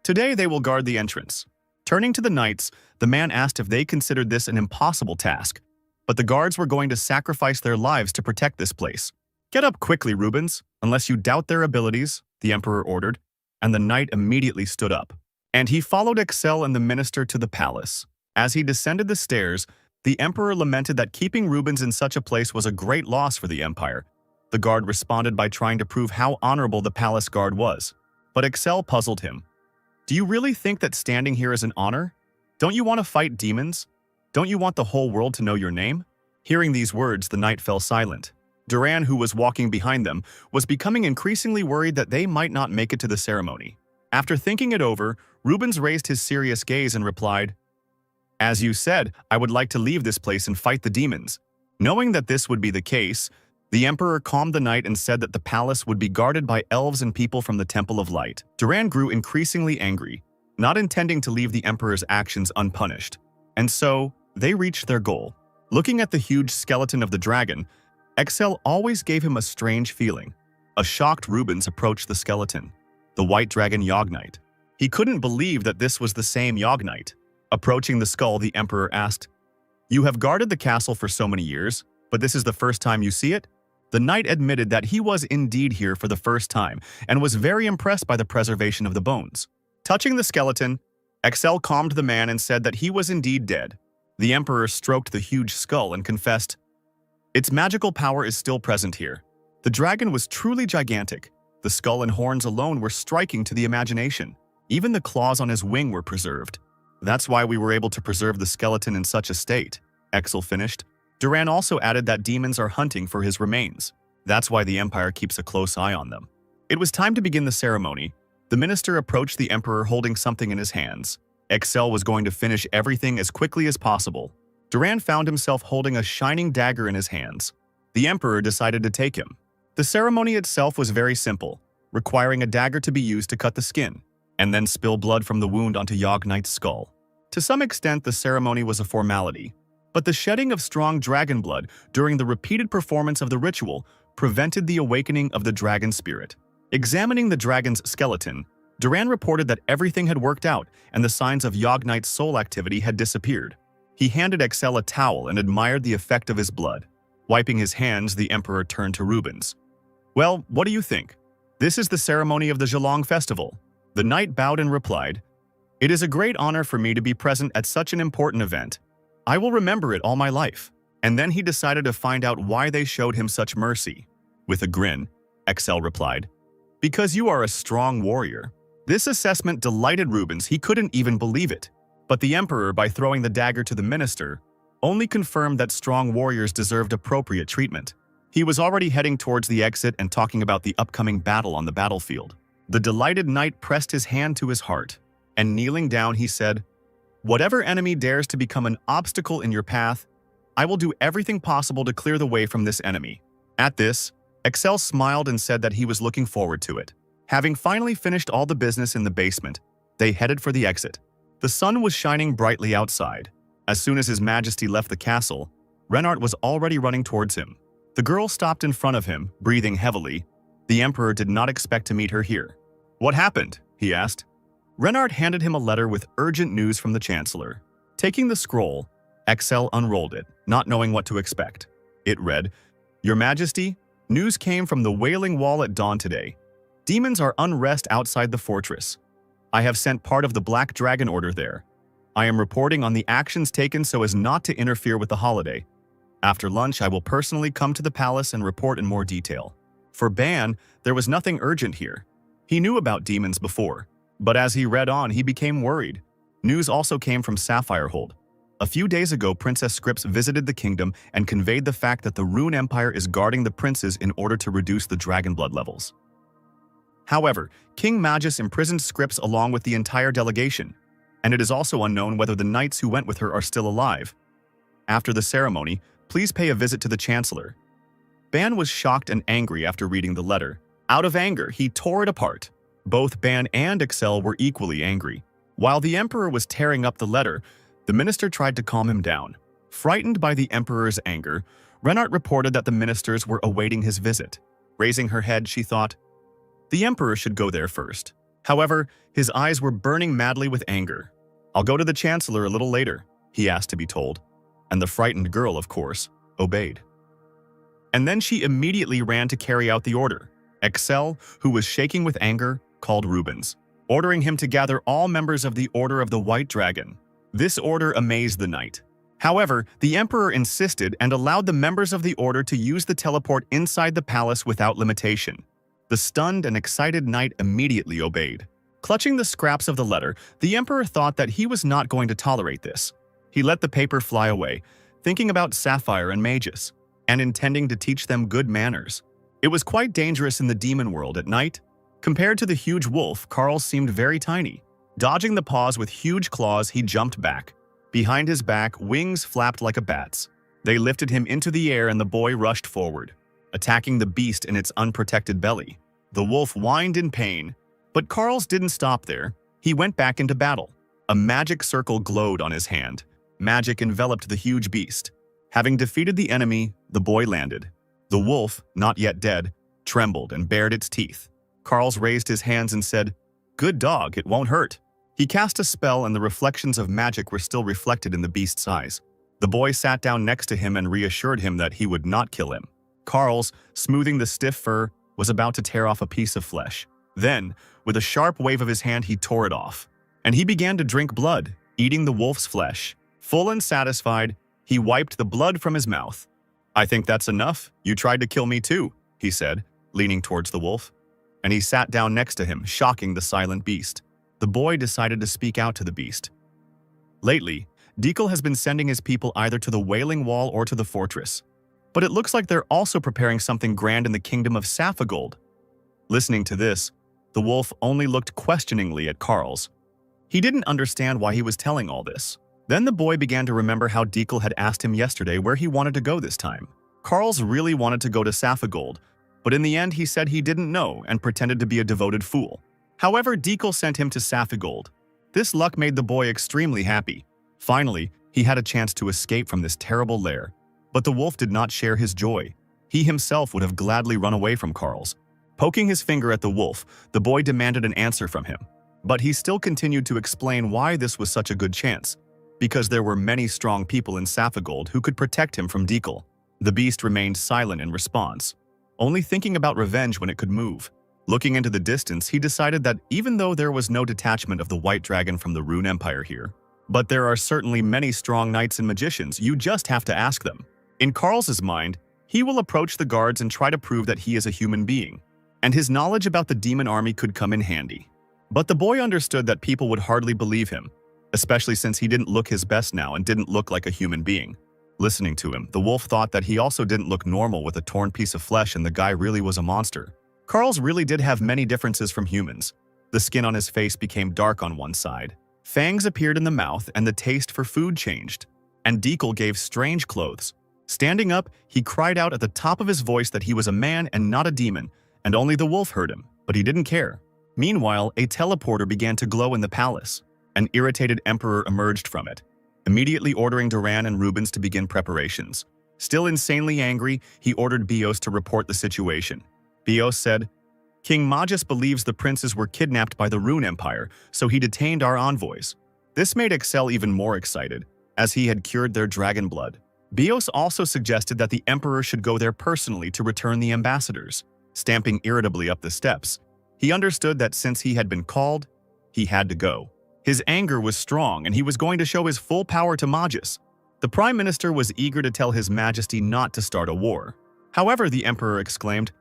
"Today they will guard the entrance." Turning to the knights, the man asked if they considered this an impossible task, but the guards were going to sacrifice their lives to protect this place. "Get up quickly, Rubens, unless you doubt their abilities," the emperor ordered, and the knight immediately stood up. And he followed Excel and the minister to the palace. As he descended the stairs, the emperor lamented that keeping Rubens in such a place was a great loss for the empire. The guard responded by trying to prove how honorable the palace guard was. But Excel puzzled him. "Do you really think that standing here is an honor? Don't you want to fight demons? Don't you want the whole world to know your name?" Hearing these words, the knight fell silent. Duran, who was walking behind them, was becoming increasingly worried that they might not make it to the ceremony. After thinking it over, Rubens raised his serious gaze and replied, "As you said, I would like to leave this place and fight the demons." Knowing that this would be the case, the emperor calmed the knight and said that the palace would be guarded by elves and people from the Temple of Light. Duran grew increasingly angry, not intending to leave the emperor's actions unpunished. And so, they reached their goal. Looking at the huge skeleton of the dragon, Excel always gave him a strange feeling. A shocked Rubens approached the skeleton, the white dragon Yogg Knight. He couldn't believe that this was the same Yogg Knight. Approaching the skull, the emperor asked, "You have guarded the castle for so many years, but this is the first time you see it?" The knight admitted that he was indeed here for the first time and was very impressed by the preservation of the bones. Touching the skeleton, Excel calmed the man and said that he was indeed dead. The emperor stroked the huge skull and confessed, "Its magical power is still present here. The dragon was truly gigantic. The skull and horns alone were striking to the imagination. Even the claws on his wing were preserved. That's why we were able to preserve the skeleton in such a state," Excel finished. Duran also added that demons are hunting for his remains. That's why the empire keeps a close eye on them. It was time to begin the ceremony. The minister approached the emperor holding something in his hands. Excel was going to finish everything as quickly as possible. Duran found himself holding a shining dagger in his hands. The emperor decided to take him. The ceremony itself was very simple, requiring a dagger to be used to cut the skin, and then spill blood from the wound onto Yogg Knight's skull. To some extent, the ceremony was a formality, but the shedding of strong dragon blood during the repeated performance of the ritual prevented the awakening of the dragon spirit. Examining the dragon's skeleton, Duran reported that everything had worked out and the signs of Yogg Knight's soul activity had disappeared. He handed Excel a towel and admired the effect of his blood. Wiping his hands, the emperor turned to Rubens. "Well, what do you think? This is the ceremony of the Zhelong festival." The knight bowed and replied, It is a great honor for me to be present at such an important event. I will remember it all my life. And then he decided to find out why they showed him such mercy. With a grin, Excel replied, "Because you are a strong warrior." This assessment delighted Rubens. He couldn't even believe it. But the emperor, by throwing the dagger to the minister, only confirmed that strong warriors deserved appropriate treatment. He was already heading towards the exit and talking about the upcoming battle on the battlefield. The delighted knight pressed his hand to his heart, and kneeling down he said, "Whatever enemy dares to become an obstacle in your path, I will do everything possible to clear the way from this enemy." At this, Excel smiled and said that he was looking forward to it. Having finally finished all the business in the basement, they headed for the exit. The sun was shining brightly outside. As soon as His Majesty left the castle, Renard was already running towards him. The girl stopped in front of him, breathing heavily. The emperor did not expect to meet her here. "What happened?" he asked. Renard handed him a letter with urgent news from the chancellor. Taking the scroll, Excel unrolled it, not knowing what to expect. It read, "Your Majesty, news came from the Wailing Wall at dawn today. Demons are unrest outside the fortress. I have sent part of the Black Dragon Order there. I am reporting on the actions taken so as not to interfere with the holiday. After lunch, I will personally come to the palace and report in more detail." For Ban, there was nothing urgent here. He knew about demons before, but as he read on, he became worried. News also came from Sapphirehold. A few days ago, Princess Scripps visited the kingdom and conveyed the fact that the Rune Empire is guarding the princes in order to reduce the dragon blood levels. However, King Magus imprisoned Scripps along with the entire delegation, and it is also unknown whether the knights who went with her are still alive. After the ceremony, please pay a visit to the chancellor. Ban was shocked and angry after reading the letter. Out of anger, he tore it apart. Both Ban and Excel were equally angry. While the emperor was tearing up the letter, the minister tried to calm him down. Frightened by the emperor's anger, Renard reported that the ministers were awaiting his visit. Raising her head, she thought, the emperor should go there first. However, his eyes were burning madly with anger. "I'll go to the chancellor a little later," he asked to be told. And the frightened girl, of course, obeyed. And then she immediately ran to carry out the order. Excel, who was shaking with anger, called Rubens, ordering him to gather all members of the Order of the White Dragon. This order amazed the knight. However, the emperor insisted and allowed the members of the order to use the teleport inside the palace without limitation. The stunned and excited knight immediately obeyed. Clutching the scraps of the letter, the emperor thought that he was not going to tolerate this. He let the paper fly away, thinking about Sapphire and Magus, and intending to teach them good manners. It was quite dangerous in the demon world at night. Compared to the huge wolf, Carl seemed very tiny. Dodging the paws with huge claws, he jumped back. Behind his back, wings flapped like a bat's. They lifted him into the air and the boy rushed forward, attacking the beast in its unprotected belly. The wolf whined in pain, but Carl's didn't stop there. He went back into battle. A magic circle glowed on his hand. Magic enveloped the huge beast. Having defeated the enemy, the boy landed. The wolf, not yet dead, trembled and bared its teeth. Carl's raised his hands and said, "Good dog, it won't hurt." He cast a spell and the reflections of magic were still reflected in the beast's eyes. The boy sat down next to him and reassured him that he would not kill him. Carl's, smoothing the stiff fur, was about to tear off a piece of flesh. Then, with a sharp wave of his hand, he tore it off. And he began to drink blood, eating the wolf's flesh. Full and satisfied, he wiped the blood from his mouth. "I think that's enough. You tried to kill me too," he said, leaning towards the wolf. And he sat down next to him, shocking the silent beast. The boy decided to speak out to the beast. Lately, Dekel has been sending his people either to the Wailing Wall or to the fortress. But it looks like they're also preparing something grand in the kingdom of Saphigold. Listening to this, the wolf only looked questioningly at Carl's. He didn't understand why he was telling all this. Then the boy began to remember how Dekel had asked him yesterday where he wanted to go this time. Carl's really wanted to go to Saphigold, but in the end he said he didn't know and pretended to be a devoted fool. However, Dekel sent him to Saphigold. This luck made the boy extremely happy. Finally, he had a chance to escape from this terrible lair. But the wolf did not share his joy. He himself would have gladly run away from Carl's. Poking his finger at the wolf, the boy demanded an answer from him. But he still continued to explain why this was such a good chance. Because there were many strong people in Saphigold who could protect him from Dekel. The beast remained silent in response, only thinking about revenge when it could move. Looking into the distance, he decided that even though there was no detachment of the White Dragon from the Rune Empire here, but there are certainly many strong knights and magicians, you just have to ask them. In Carl's mind, he will approach the guards and try to prove that he is a human being, and his knowledge about the demon army could come in handy. But the boy understood that people would hardly believe him, especially since he didn't look his best now and didn't look like a human being. Listening to him, the wolf thought that he also didn't look normal with a torn piece of flesh and the guy really was a monster. Carl's really did have many differences from humans. The skin on his face became dark on one side. Fangs appeared in the mouth and the taste for food changed. And Dekel gave strange clothes. Standing up, he cried out at the top of his voice that he was a man and not a demon, and only the wolf heard him, but he didn't care. Meanwhile, a teleporter began to glow in the palace. An irritated emperor emerged from it, immediately ordering Duran and Rubens to begin preparations. Still insanely angry, he ordered Bios to report the situation. Bios said, "King Magus believes the princes were kidnapped by the Rune Empire, so he detained our envoys." This made Excel even more excited, as he had cured their dragon blood. Bios also suggested that the emperor should go there personally to return the ambassadors. Stamping irritably up the steps, he understood that since he had been called, he had to go. His anger was strong and he was going to show his full power to Magus. The prime minister was eager to tell his majesty not to start a war. However, the emperor exclaimed,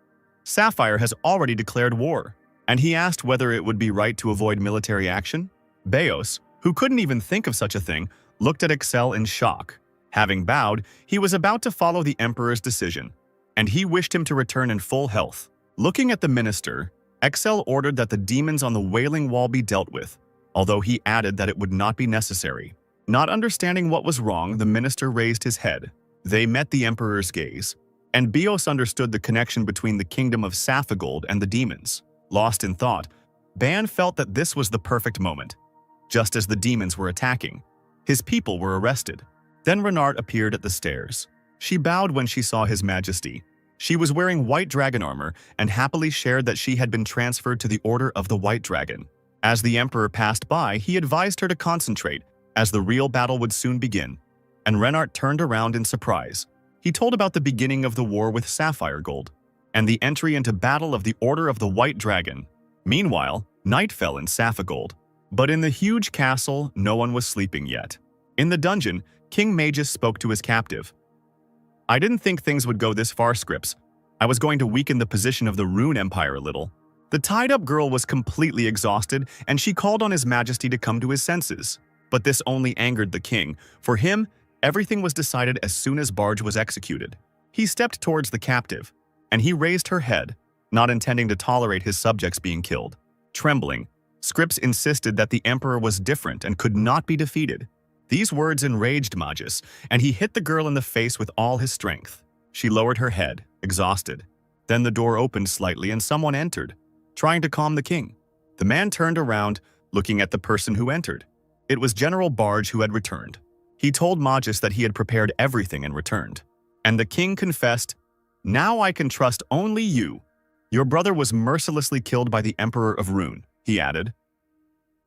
"Sapphire has already declared war," and he asked whether it would be right to avoid military action. Bios, who couldn't even think of such a thing, looked at Excel in shock. Having bowed, he was about to follow the emperor's decision, and he wished him to return in full health. Looking at the minister, Excel ordered that the demons on the Wailing Wall be dealt with, although he added that it would not be necessary. Not understanding what was wrong, the minister raised his head. They met the emperor's gaze, and Bios understood the connection between the kingdom of Saphigold and the demons. Lost in thought, Ban felt that this was the perfect moment. Just as the demons were attacking, his people were arrested. Then Renard appeared at the stairs. She bowed when she saw His Majesty. She was wearing white dragon armor and happily shared that she had been transferred to the Order of the White Dragon. As the Emperor passed by, he advised her to concentrate, as the real battle would soon begin. And Renard turned around in surprise. He told about the beginning of the war with Sapphire Gold, and the entry into battle of the Order of the White Dragon. Meanwhile, night fell in Saphigold. But in the huge castle, no one was sleeping yet. In the dungeon, King Magus spoke to his captive. "I didn't think things would go this far, Scripps. I was going to weaken the position of the Rune Empire a little." The tied-up girl was completely exhausted, and she called on His Majesty to come to his senses. But this only angered the king. For him, everything was decided as soon as Barge was executed. He stepped towards the captive, and he raised her head, not intending to tolerate his subjects being killed. Trembling, Scripps insisted that the emperor was different and could not be defeated. These words enraged Magus, and he hit the girl in the face with all his strength. She lowered her head, exhausted. Then the door opened slightly and someone entered, trying to calm the king. The man turned around, looking at the person who entered. It was General Barge who had returned. He told Magus that he had prepared everything and returned. And the king confessed, "Now I can trust only you. Your brother was mercilessly killed by the Emperor of Rune," he added.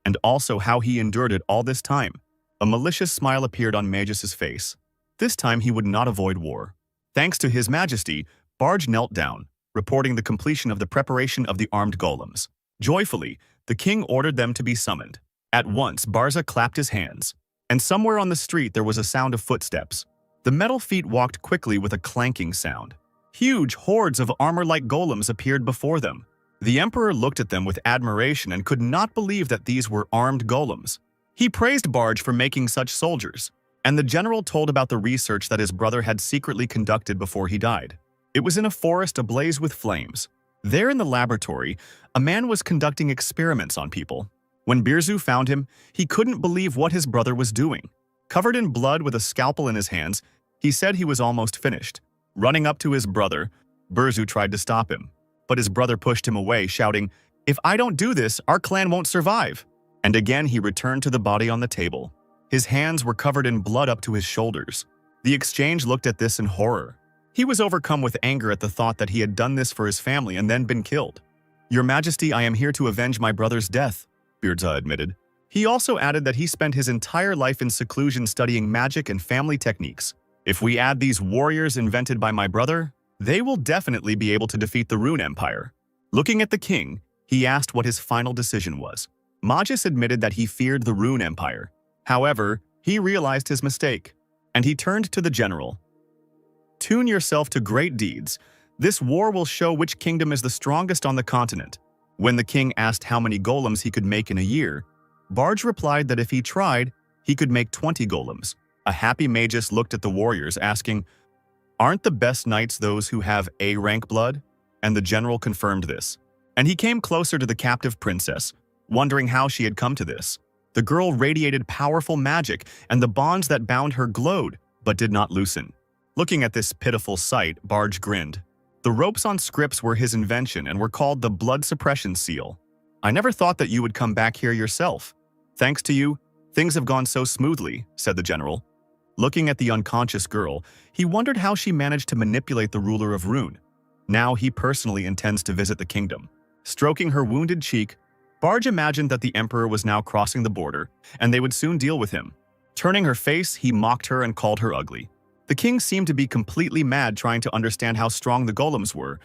"And also how he endured it all this time." A malicious smile appeared on Magus's face. This time he would not avoid war. Thanks to His Majesty, Barge knelt down, reporting the completion of the preparation of the armed golems. Joyfully, the king ordered them to be summoned. At once, Barza clapped his hands, and somewhere on the street there was a sound of footsteps. The metal feet walked quickly with a clanking sound. Huge hordes of armor-like golems appeared before them. The emperor looked at them with admiration and could not believe that these were armed golems. He praised Barge for making such soldiers, and the general told about the research that his brother had secretly conducted before he died. It was in a forest ablaze with flames. There in the laboratory, a man was conducting experiments on people. When Birzu found him, he couldn't believe what his brother was doing. Covered in blood with a scalpel in his hands, he said he was almost finished. Running up to his brother, Birzu tried to stop him, but his brother pushed him away, shouting, "If I don't do this, our clan won't survive." And again he returned to the body on the table. His hands were covered in blood up to his shoulders. The exchange looked at this in horror. He was overcome with anger at the thought that he had done this for his family and then been killed. "Your Majesty, I am here to avenge my brother's death," Birza admitted. He also added that he spent his entire life in seclusion studying magic and family techniques. "If we add these warriors invented by my brother, they will definitely be able to defeat the Rune Empire." Looking at the king, he asked what his final decision was. Magus admitted that he feared the Rune Empire. However, he realized his mistake, and he turned to the general. Tune yourself to great deeds. This war will show which kingdom is the strongest on the continent. When the king asked how many golems he could make in a year, Barge replied that if he tried, he could make 20 golems. A happy Magus looked at the warriors, asking, "Aren't the best knights those who have A-rank blood?" And the general confirmed this. And he came closer to the captive princess, wondering how she had come to this. The girl radiated powerful magic, and the bonds that bound her glowed, but did not loosen. Looking at this pitiful sight, Barge grinned. The ropes on scripts were his invention and were called the blood suppression seal. "I never thought that you would come back here yourself. Thanks to you, things have gone so smoothly," said the general. Looking at the unconscious girl, he wondered how she managed to manipulate the ruler of Rune. Now he personally intends to visit the kingdom. Stroking her wounded cheek, Barge imagined that the emperor was now crossing the border, and they would soon deal with him. Turning her face, he mocked her and called her ugly. The king seemed to be completely mad, trying to understand how strong the golems were,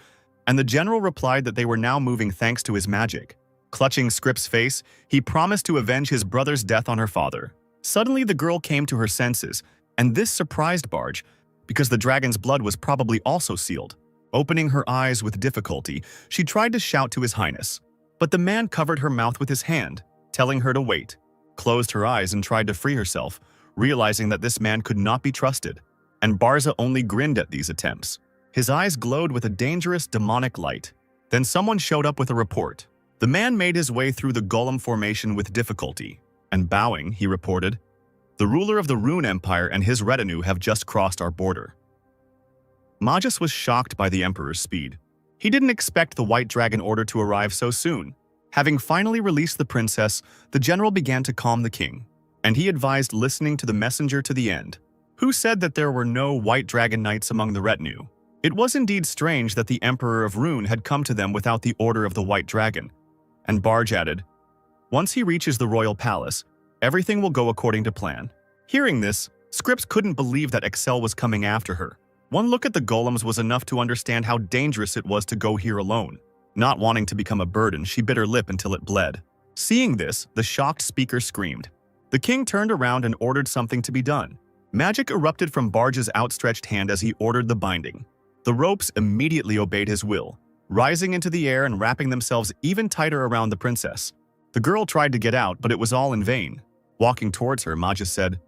and the general replied that they were now moving thanks to his magic. Clutching Scrip's face, he promised to avenge his brother's death on her father. Suddenly, the girl came to her senses, and this surprised Barge, because the dragon's blood was probably also sealed. Opening her eyes with difficulty, she tried to shout to his highness, but the man covered her mouth with his hand, telling her to wait, closed her eyes and tried to free herself, realizing that this man could not be trusted, and Barza only grinned at these attempts. His eyes glowed with a dangerous demonic light. Then someone showed up with a report. The man made his way through the golem formation with difficulty, and bowing, he reported, "The ruler of the Rune Empire and his retinue have just crossed our border." Magus was shocked by the emperor's speed. He didn't expect the White Dragon order to arrive so soon. Having finally released the princess, the general began to calm the king, and he advised listening to the messenger to the end, who said that there were no White Dragon knights among the retinue. It was indeed strange that the Emperor of Rune had come to them without the order of the White Dragon. And Barge added, "Once he reaches the royal palace, everything will go according to plan." Hearing this, Scripps couldn't believe that Excel was coming after her. One look at the golems was enough to understand how dangerous it was to go here alone. Not wanting to become a burden, she bit her lip until it bled. Seeing this, the shocked speaker screamed. The king turned around and ordered something to be done. Magic erupted from Barge's outstretched hand as he ordered the binding. The ropes immediately obeyed his will, rising into the air and wrapping themselves even tighter around the princess. The girl tried to get out, but it was all in vain. Walking towards her, Magus said,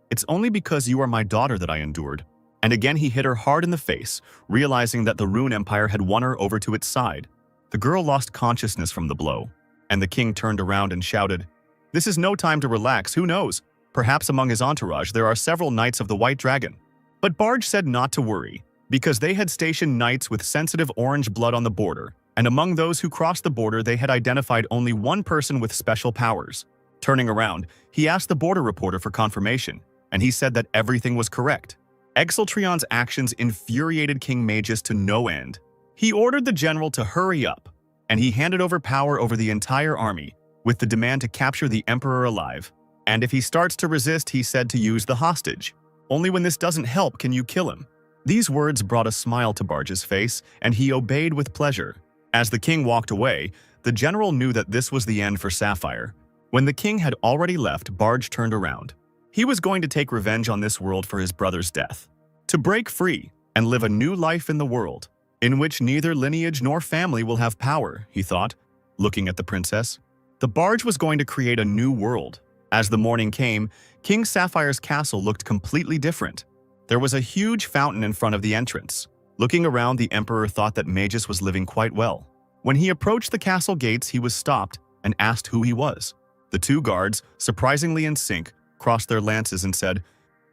"It's only because you are my daughter that I endured." And again he hit her hard in the face, realizing that the Rune Empire had won her over to its side. The girl lost consciousness from the blow, and the king turned around and shouted, "This is no time to relax, who knows? Perhaps among his entourage there are several knights of the White Dragon." But Barge said not to worry, because they had stationed knights with sensitive orange blood on the border, and among those who crossed the border they had identified only one person with special powers. Turning around, he asked the border reporter for confirmation, and he said that everything was correct. Exeltrion's actions infuriated King Magus to no end. He ordered the general to hurry up, and he handed over power over the entire army, with the demand to capture the emperor alive. And if he starts to resist, he said to use the hostage. Only when this doesn't help can you kill him. These words brought a smile to Barge's face, and he obeyed with pleasure. As the king walked away, the general knew that this was the end for Sapphire. When the king had already left, Barge turned around. He was going to take revenge on this world for his brother's death. To break free and live a new life in the world, in which neither lineage nor family will have power, he thought, looking at the princess. The Barge was going to create a new world. As the morning came, King Sapphire's castle looked completely different. There was a huge fountain in front of the entrance. Looking around, the emperor thought that Magus was living quite well. When he approached the castle gates, he was stopped and asked who he was. The two guards, surprisingly in sync, crossed their lances and said,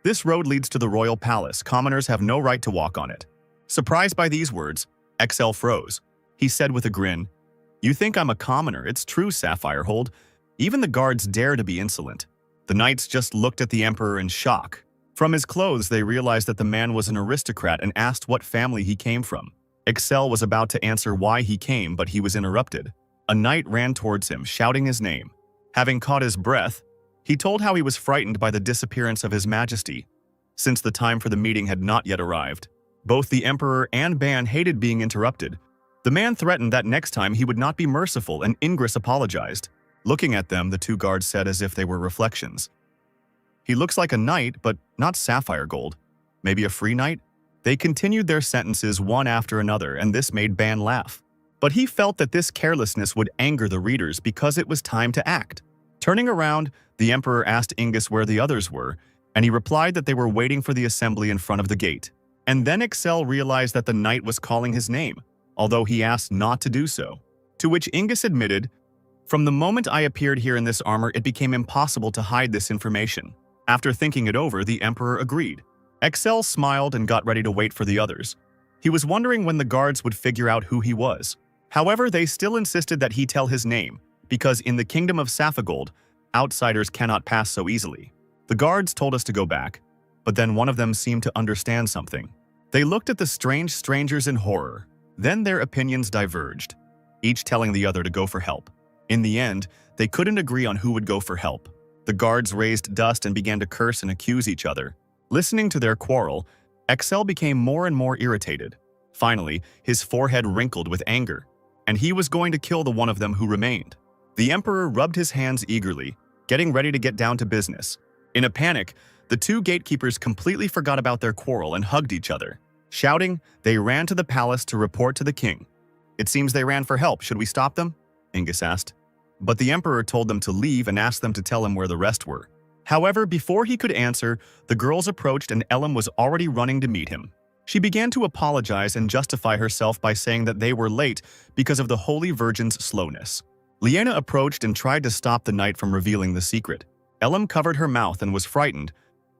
"This road leads to the royal palace. Commoners have no right to walk on it." Surprised by these words, Excel froze. He said with a grin, "You think I'm a commoner? It's true, Sapphirehold. Even the guards dare to be insolent." The knights just looked at the emperor in shock. From his clothes, they realized that the man was an aristocrat and asked what family he came from. Excel was about to answer why he came, but he was interrupted. A knight ran towards him, shouting his name. Having caught his breath, he told how he was frightened by the disappearance of His Majesty, since the time for the meeting had not yet arrived. Both the Emperor and Ban hated being interrupted, The man threatened that next time he would not be merciful, and Ingress apologized. Looking at them, the two guards said as if they were reflections. He looks like a knight, but not sapphire gold. Maybe a free knight? They continued their sentences one after another, and this made Ban laugh. But he felt that this carelessness would anger the readers because it was time to act. Turning around, the Emperor asked Ingus where the others were, and he replied that they were waiting for the assembly in front of the gate. And then Excel realized that the knight was calling his name, although he asked not to do so. To which Ingus admitted, "From the moment I appeared here in this armor, it became impossible to hide this information." After thinking it over, the Emperor agreed. Excel smiled and got ready to wait for the others. He was wondering when the guards would figure out who he was. However, they still insisted that he tell his name, because in the kingdom of Saphigold, outsiders cannot pass so easily. The guards told us to go back, but then one of them seemed to understand something. They looked at the strange strangers in horror. Then their opinions diverged, each telling the other to go for help. In the end, they couldn't agree on who would go for help. The guards raised dust and began to curse and accuse each other. Listening to their quarrel, Excel became more and more irritated. Finally, his forehead wrinkled with anger, and he was going to kill the one of them who remained. The Emperor rubbed his hands eagerly, getting ready to get down to business. In a panic, the two gatekeepers completely forgot about their quarrel and hugged each other. Shouting, they ran to the palace to report to the king. "It seems they ran for help. Should we stop them?" Ingus asked. But the Emperor told them to leave and asked them to tell him where the rest were. However, before he could answer, the girls approached and Ellum was already running to meet him. She began to apologize and justify herself by saying that they were late because of the Holy Virgin's slowness. Liena approached and tried to stop the knight from revealing the secret. Ellum covered her mouth and was frightened.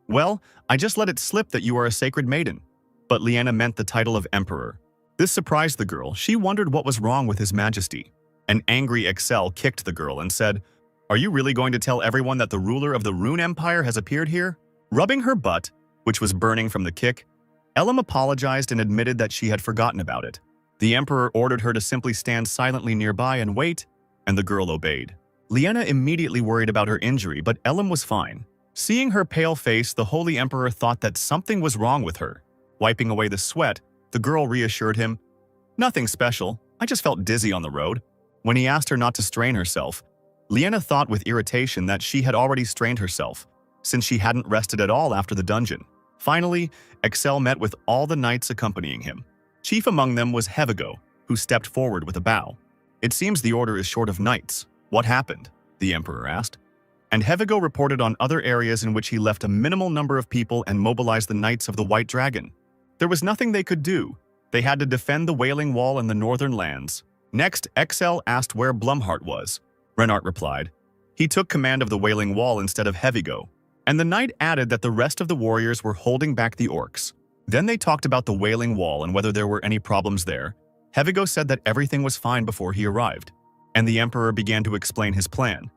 "Well, I just let it slip that you are a sacred maiden." But Liena meant the title of Emperor. This surprised the girl. She wondered what was wrong with His Majesty. An angry Excel kicked the girl and said, "Are you really going to tell everyone that the ruler of the Rune Empire has appeared here?" Rubbing her butt, which was burning from the kick, Ellum apologized and admitted that she had forgotten about it. The Emperor ordered her to simply stand silently nearby and wait, and the girl obeyed. Liena immediately worried about her injury, but Ellum was fine. Seeing her pale face, the Holy Emperor thought that something was wrong with her. Wiping away the sweat, the girl reassured him, "Nothing special, I just felt dizzy on the road." When he asked her not to strain herself, Liena thought with irritation that she had already strained herself, since she hadn't rested at all after the dungeon. Finally, Excel met with all the knights accompanying him. Chief among them was Hevigo, who stepped forward with a bow. "It seems the order is short of knights. What happened?" the Emperor asked. And Hevigo reported on other areas in which he left a minimal number of people and mobilized the Knights of the White Dragon. There was nothing they could do. They had to defend the Wailing Wall in the northern lands. Next, Excel asked where Blumhart was. Renart replied. He took command of the Wailing Wall instead of Hevigo. And the knight added that the rest of the warriors were holding back the orcs. Then they talked about the Wailing Wall and whether there were any problems there. Hevigo said that everything was fine before he arrived, and the Emperor began to explain his plan.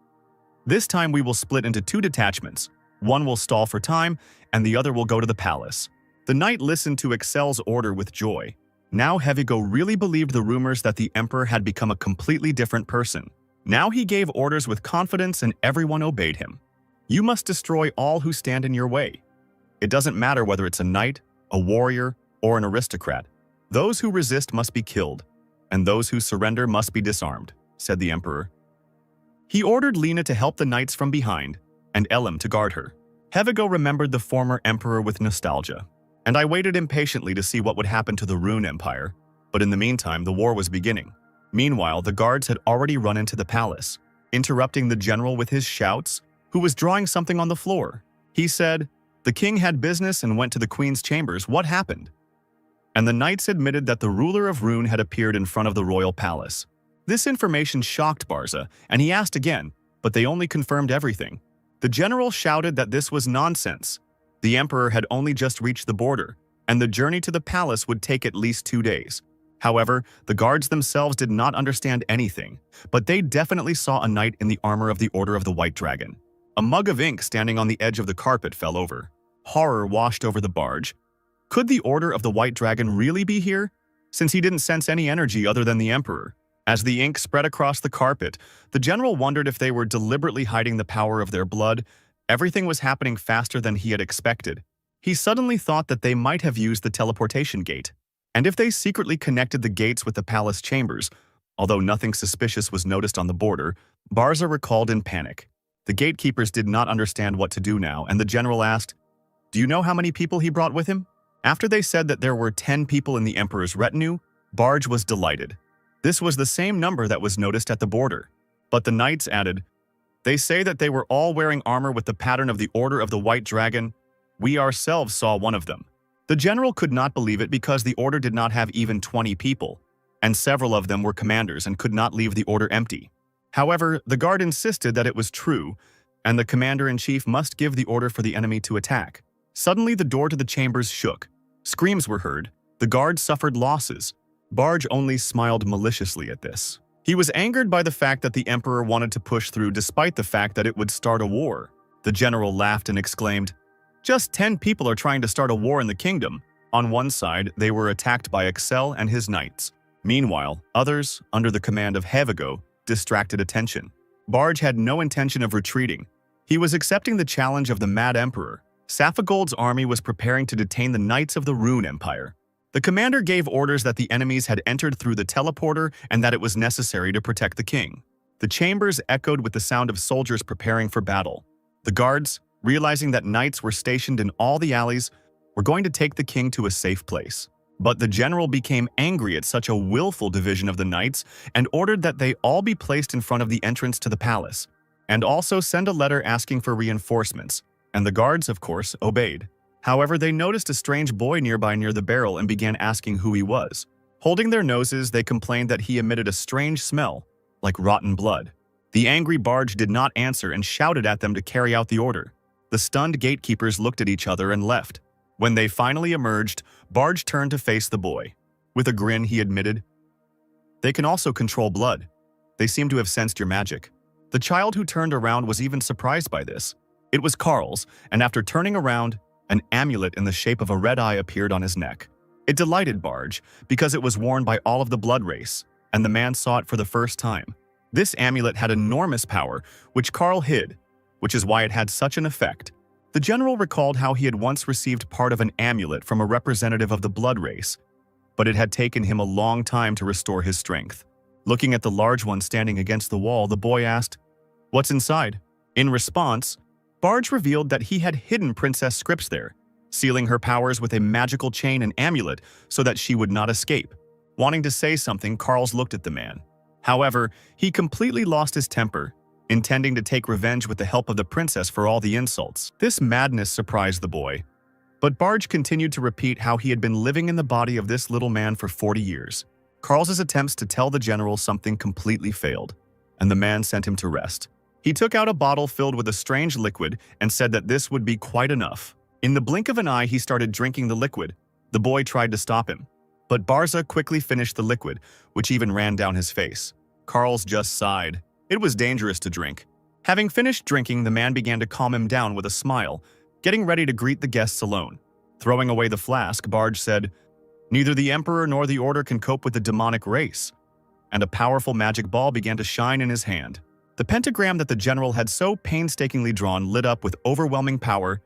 "This time we will split into 2 detachments. One will stall for time, and the other will go to the palace." The knight listened to Excel's order with joy. Now Hevigo really believed the rumors that the Emperor had become a completely different person. Now he gave orders with confidence and everyone obeyed him. "You must destroy all who stand in your way. It doesn't matter whether it's a knight, a warrior, or an aristocrat. Those who resist must be killed, and those who surrender must be disarmed," said the Emperor. He ordered Lena to help the knights from behind, and Elim to guard her. Hevigo remembered the former Emperor with nostalgia, and I waited impatiently to see what would happen to the Rune Empire, but in the meantime the war was beginning. Meanwhile, the guards had already run into the palace, interrupting the general with his shouts, who was drawing something on the floor. He said, "The king had business and went to the queen's chambers. What happened?" And the knights admitted that the ruler of Rune had appeared in front of the royal palace. This information shocked Barza, and he asked again, but they only confirmed everything. The general shouted that this was nonsense. The emperor had only just reached the border, and the journey to the palace would take at least 2 days. However, the guards themselves did not understand anything, but they definitely saw a knight in the armor of the Order of the White Dragon. A mug of ink standing on the edge of the carpet fell over. Horror washed over the barge. Could the Order of the White Dragon really be here? Since he didn't sense any energy other than the emperor. As the ink spread across the carpet, the general wondered if they were deliberately hiding the power of their blood. Everything was happening faster than he had expected. He suddenly thought that they might have used the teleportation gate. And if they secretly connected the gates with the palace chambers, although nothing suspicious was noticed on the border, Barza recalled in panic. The gatekeepers did not understand what to do now, and the general asked, "Do you know how many people he brought with him?" After they said that there were 10 people in the emperor's retinue, Barge was delighted. This was the same number that was noticed at the border. But the knights added, "They say that they were all wearing armor with the pattern of the Order of the White Dragon. We ourselves saw one of them." The general could not believe it because the order did not have even 20 people, and several of them were commanders and could not leave the order empty. However, the guard insisted that it was true, and the commander-in-chief must give the order for the enemy to attack. Suddenly, the door to the chambers shook. Screams were heard. The guard suffered losses. Barge only smiled maliciously at this. He was angered by the fact that the emperor wanted to push through despite the fact that it would start a war. The general laughed and exclaimed, "Just 10 people are trying to start a war in the kingdom." On one side, they were attacked by Excel and his knights. Meanwhile, others, under the command of Hevigo, distracted attention. Barge had no intention of retreating. He was accepting the challenge of the Mad Emperor. Saphigold's army was preparing to detain the Knights of the Rune Empire. The commander gave orders that the enemies had entered through the teleporter and that it was necessary to protect the king. The chambers echoed with the sound of soldiers preparing for battle. The guards, realizing that knights were stationed in all the alleys, were going to take the king to a safe place. But the general became angry at such a willful division of the knights and ordered that they all be placed in front of the entrance to the palace, and also send a letter asking for reinforcements, and the guards, of course, obeyed. However, they noticed a strange boy nearby near the barrel and began asking who he was. Holding their noses, they complained that he emitted a strange smell, like rotten blood. The angry Barge did not answer and shouted at them to carry out the order. The stunned gatekeepers looked at each other and left. When they finally emerged, Barge turned to face the boy. With a grin, he admitted, "They can also control blood. They seem to have sensed your magic." The child who turned around was even surprised by this. It was Carl's, and after turning around, an amulet in the shape of a red eye appeared on his neck. It delighted Barge, because it was worn by all of the blood race, and the man saw it for the first time. This amulet had enormous power, which Carl hid, which is why it had such an effect. The general recalled how he had once received part of an amulet from a representative of the blood race, but it had taken him a long time to restore his strength. Looking at the large one standing against the wall, the boy asked, "What's inside?" In response, Barge revealed that he had hidden Princess Scripps there, sealing her powers with a magical chain and amulet so that she would not escape. Wanting to say something, Carls looked at the man. However, he completely lost his temper, intending to take revenge with the help of the princess for all the insults. This madness surprised the boy. But Barge continued to repeat how he had been living in the body of this little man for 40 years. Carl's attempts to tell the general something completely failed, and the man sent him to rest. He took out a bottle filled with a strange liquid and said that this would be quite enough. In the blink of an eye, he started drinking the liquid. The boy tried to stop him, but Barza quickly finished the liquid, which even ran down his face. Carl's just sighed. It was dangerous to drink. Having finished drinking, the man began to calm him down with a smile, getting ready to greet the guests alone. Throwing away the flask, Barge said, "Neither the Emperor nor the Order can cope with the demonic race." And a powerful magic ball began to shine in his hand. The pentagram that the general had so painstakingly drawn lit up with overwhelming power.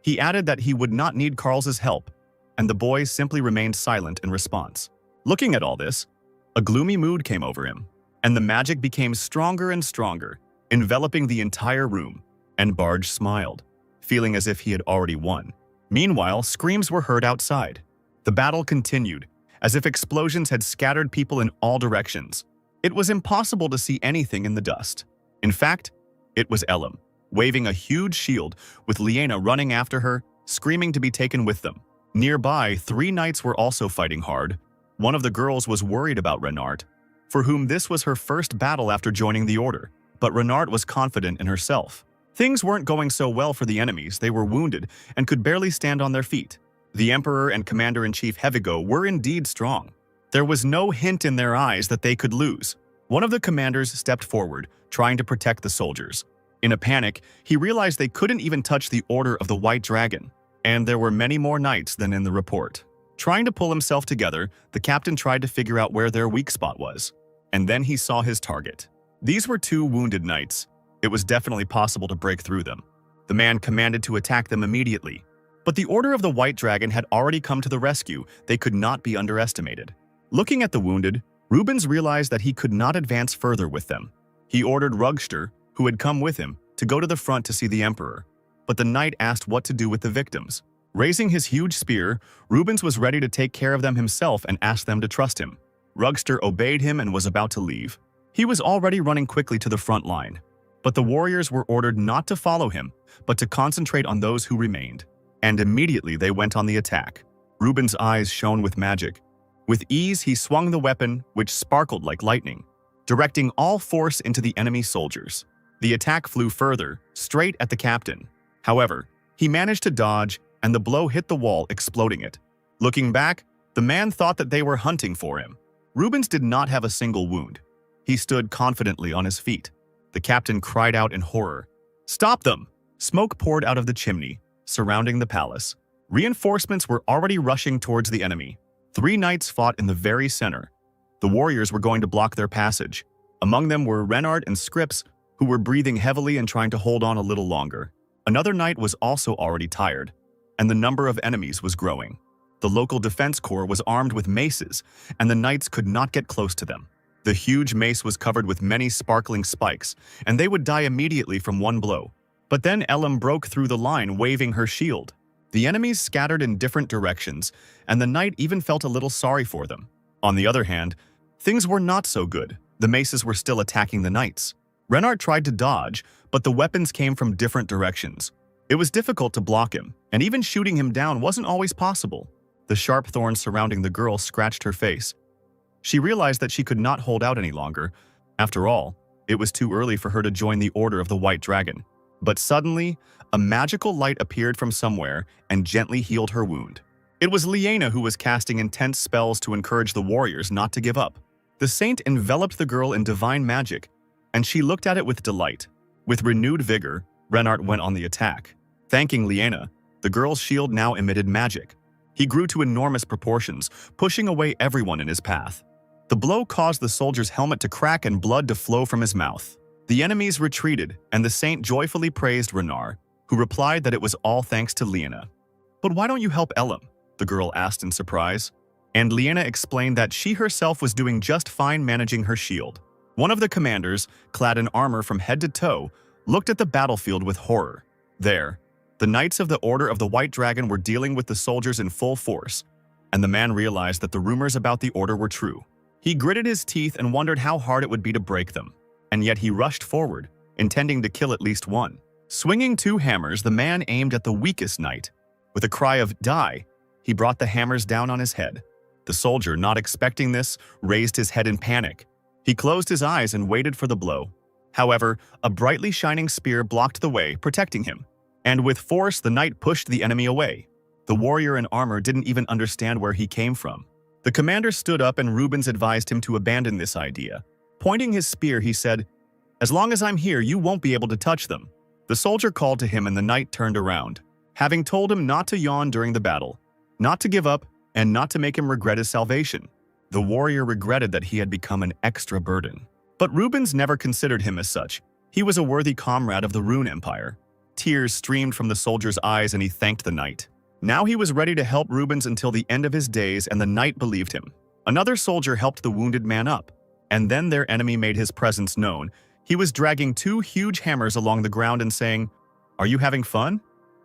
He added that he would not need Carl's help, and the boy simply remained silent in response. Looking at all this, a gloomy mood came over him, and the magic became stronger and stronger, enveloping the entire room, and Barge smiled, feeling as if he had already won. Meanwhile, screams were heard outside. The battle continued, as if explosions had scattered people in all directions. It was impossible to see anything in the dust. In fact, it was Elam, waving a huge shield, with Liena running after her, screaming to be taken with them. Nearby, 3 knights were also fighting hard. One of the girls was worried about Renard, for whom this was her first battle after joining the Order, but Renard was confident in herself. Things weren't going so well for the enemies. They were wounded and could barely stand on their feet. The Emperor and Commander-in-Chief Hevigo were indeed strong. There was no hint in their eyes that they could lose. One of the commanders stepped forward, trying to protect the soldiers. In a panic, he realized they couldn't even touch the Order of the White Dragon, and there were many more knights than in the report. Trying to pull himself together, the captain tried to figure out where their weak spot was, and then he saw his target. These were 2 wounded knights. It was definitely possible to break through them. The man commanded to attack them immediately. But the Order of the White Dragon had already come to the rescue. They could not be underestimated. Looking at the wounded, Rubens realized that he could not advance further with them. He ordered Rugster, who had come with him, to go to the front to see the Emperor. But the knight asked what to do with the victims. Raising his huge spear, Rubens was ready to take care of them himself and asked them to trust him. Rugster obeyed him and was about to leave. He was already running quickly to the front line. But the warriors were ordered not to follow him, but to concentrate on those who remained. And immediately they went on the attack. Rubens' eyes shone with magic. With ease, he swung the weapon, which sparkled like lightning, directing all force into the enemy soldiers. The attack flew further, straight at the captain. However, he managed to dodge, and the blow hit the wall, exploding it. Looking back, the man thought that they were hunting for him. Rubens did not have a single wound. He stood confidently on his feet. The captain cried out in horror. "Stop them!" Smoke poured out of the chimney, surrounding the palace. Reinforcements were already rushing towards the enemy. 3 knights fought in the very center. The warriors were going to block their passage. Among them were Renard and Scripps, who were breathing heavily and trying to hold on a little longer. Another knight was also already tired, and the number of enemies was growing. The local defense corps was armed with maces, and the knights could not get close to them. The huge mace was covered with many sparkling spikes, and they would die immediately from one blow. But then Elam broke through the line, waving her shield. The enemies scattered in different directions, and the knight even felt a little sorry for them. On the other hand, things were not so good. The maces were still attacking the knights. Renard tried to dodge, but the weapons came from different directions. It was difficult to block him, and even shooting him down wasn't always possible. The sharp thorns surrounding the girl scratched her face. She realized that she could not hold out any longer. After all, it was too early for her to join the Order of the White Dragon. But suddenly, a magical light appeared from somewhere and gently healed her wound. It was Liena who was casting intense spells to encourage the warriors not to give up. The saint enveloped the girl in divine magic, and she looked at it with delight. With renewed vigor, Renard went on the attack. Thanking Liena, the girl's shield now emitted magic. He grew to enormous proportions, pushing away everyone in his path. The blow caused the soldier's helmet to crack and blood to flow from his mouth. The enemies retreated, and the saint joyfully praised Renard, who replied that it was all thanks to Liena. "But why don't you help Elam?" the girl asked in surprise. And Liena explained that she herself was doing just fine managing her shield. One of the commanders, clad in armor from head to toe, looked at the battlefield with horror. There, the knights of the Order of the White Dragon were dealing with the soldiers in full force, and the man realized that the rumors about the order were true. He gritted his teeth and wondered how hard it would be to break them. And yet he rushed forward, intending to kill at least one. Swinging 2 hammers, the man aimed at the weakest knight. With a cry of "Die!" he brought the hammers down on his head. The soldier, not expecting this, raised his head in panic. He closed his eyes and waited for the blow. However, a brightly shining spear blocked the way, protecting him. And with force, the knight pushed the enemy away. The warrior in armor didn't even understand where he came from. The commander stood up and Rubens advised him to abandon this idea. Pointing his spear, he said, "As long as I'm here, you won't be able to touch them." The soldier called to him and the knight turned around, having told him not to yawn during the battle, not to give up, and not to make him regret his salvation. The warrior regretted that he had become an extra burden. But Rubens never considered him as such. He was a worthy comrade of the Rune Empire. Tears streamed from the soldier's eyes and he thanked the knight. Now he was ready to help Rubens until the end of his days, and the knight believed him. Another soldier helped the wounded man up, and then their enemy made his presence known. He was dragging 2 huge hammers along the ground and saying, "Are you having fun?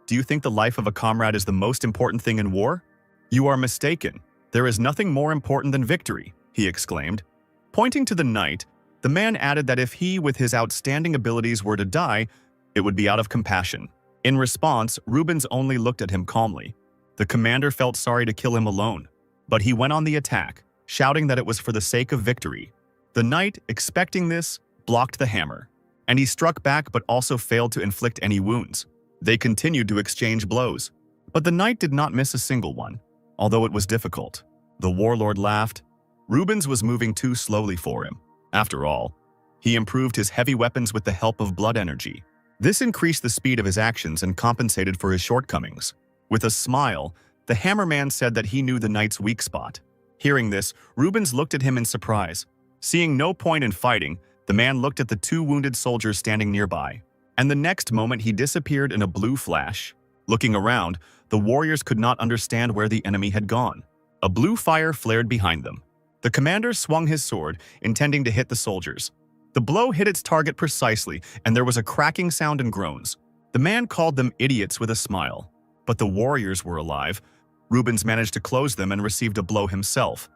Do you think the life of a comrade is the most important thing in war? You are mistaken. There is nothing more important than victory," he exclaimed. Pointing to the knight, the man added that if he, with his outstanding abilities, were to die, it would be out of compassion. In response, Rubens only looked at him calmly. The commander felt sorry to kill him alone, but he went on the attack, shouting that it was for the sake of victory. The knight, expecting this, blocked the hammer, and he struck back but also failed to inflict any wounds. They continued to exchange blows, but the knight did not miss a single one, although it was difficult. The warlord laughed. Rubens was moving too slowly for him. After all, he improved his heavy weapons with the help of blood energy. This increased the speed of his actions and compensated for his shortcomings. With a smile, the hammerman said that he knew the knight's weak spot. Hearing this, Rubens looked at him in surprise. Seeing no point in fighting, the man looked at the 2 wounded soldiers standing nearby, and the next moment he disappeared in a blue flash. Looking around, the warriors could not understand where the enemy had gone. A blue fire flared behind them. The commander swung his sword, intending to hit the soldiers. The blow hit its target precisely, and there was a cracking sound and groans. The man called them idiots with a smile. But the warriors were alive. Rubens managed to close them and received a blow himself.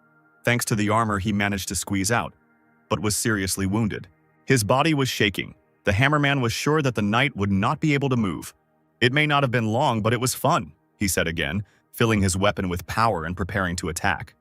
Thanks to the armor he managed to squeeze out, but was seriously wounded. His body was shaking. The hammerman was sure that the knight would not be able to move. "It may not have been long, but it was fun," he said again, filling his weapon with power and preparing to attack.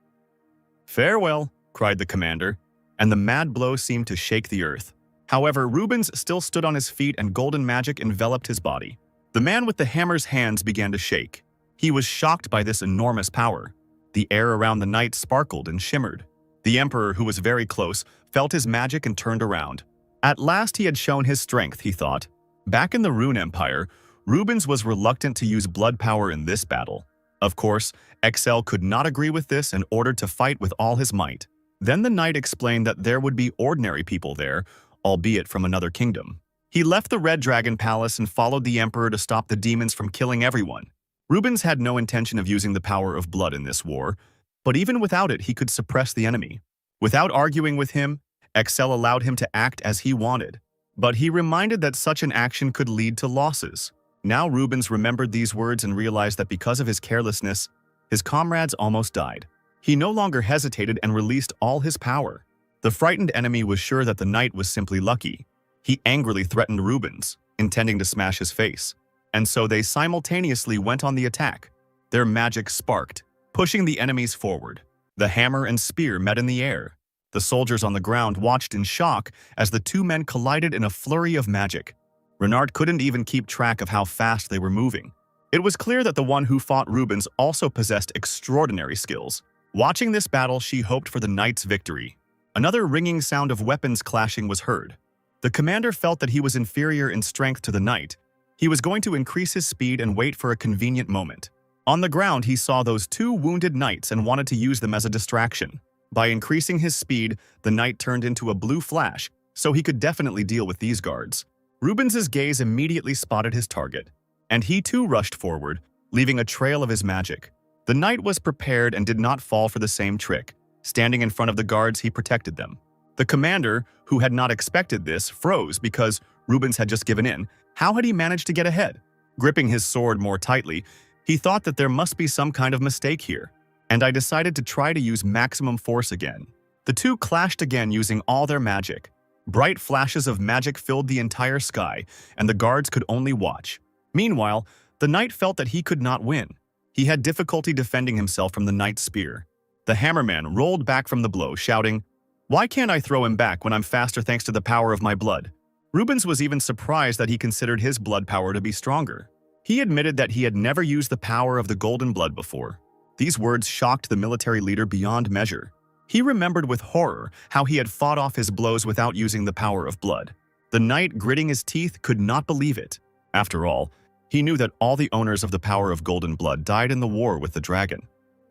"Farewell," cried the commander, and the mad blow seemed to shake the earth. However, Rubens still stood on his feet and golden magic enveloped his body. The man with the hammer's hands began to shake. He was shocked by this enormous power. The air around the knight sparkled and shimmered. The emperor, who was very close, felt his magic and turned around. At last he had shown his strength, he thought. Back in the Rune Empire, Rubens was reluctant to use blood power in this battle. Of course, Excel could not agree with this and ordered to fight with all his might. Then the knight explained that there would be ordinary people there, albeit from another kingdom. He left the Red Dragon Palace and followed the emperor to stop the demons from killing everyone. Rubens had no intention of using the power of blood in this war, but even without it he could suppress the enemy. Without arguing with him, Excel allowed him to act as he wanted. But he reminded that such an action could lead to losses. Now Rubens remembered these words and realized that because of his carelessness, his comrades almost died. He no longer hesitated and released all his power. The frightened enemy was sure that the knight was simply lucky. He angrily threatened Rubens, intending to smash his face. And so they simultaneously went on the attack. Their magic sparked, pushing the enemies forward. The hammer and spear met in the air. The soldiers on the ground watched in shock as the two men collided in a flurry of magic. Renard couldn't even keep track of how fast they were moving. It was clear that the one who fought Rubens also possessed extraordinary skills. Watching this battle, she hoped for the knight's victory. Another ringing sound of weapons clashing was heard. The commander felt that he was inferior in strength to the knight. He was going to increase his speed and wait for a convenient moment. On the ground, he saw those two wounded knights and wanted to use them as a distraction. By increasing his speed, the knight turned into a blue flash, so he could definitely deal with these guards. Rubens's gaze immediately spotted his target, and he too rushed forward, leaving a trail of his magic. The knight was prepared and did not fall for the same trick. Standing in front of the guards, he protected them. The commander, who had not expected this, froze because Rubens had just given in. How had he managed to get ahead? Gripping his sword more tightly, he thought that there must be some kind of mistake here, and I decided to try to use maximum force again. The two clashed again using all their magic. Bright flashes of magic filled the entire sky, and the guards could only watch. Meanwhile, the knight felt that he could not win. He had difficulty defending himself from the knight's spear. The hammerman rolled back from the blow, shouting, "Why can't I throw him back when I'm faster thanks to the power of my blood?" Rubens was even surprised that he considered his blood power to be stronger. He admitted that he had never used the power of the golden blood before. These words shocked the military leader beyond measure. He remembered with horror how he had fought off his blows without using the power of blood. The knight, gritting his teeth, could not believe it. After all, he knew that all the owners of the power of golden blood died in the war with the dragon.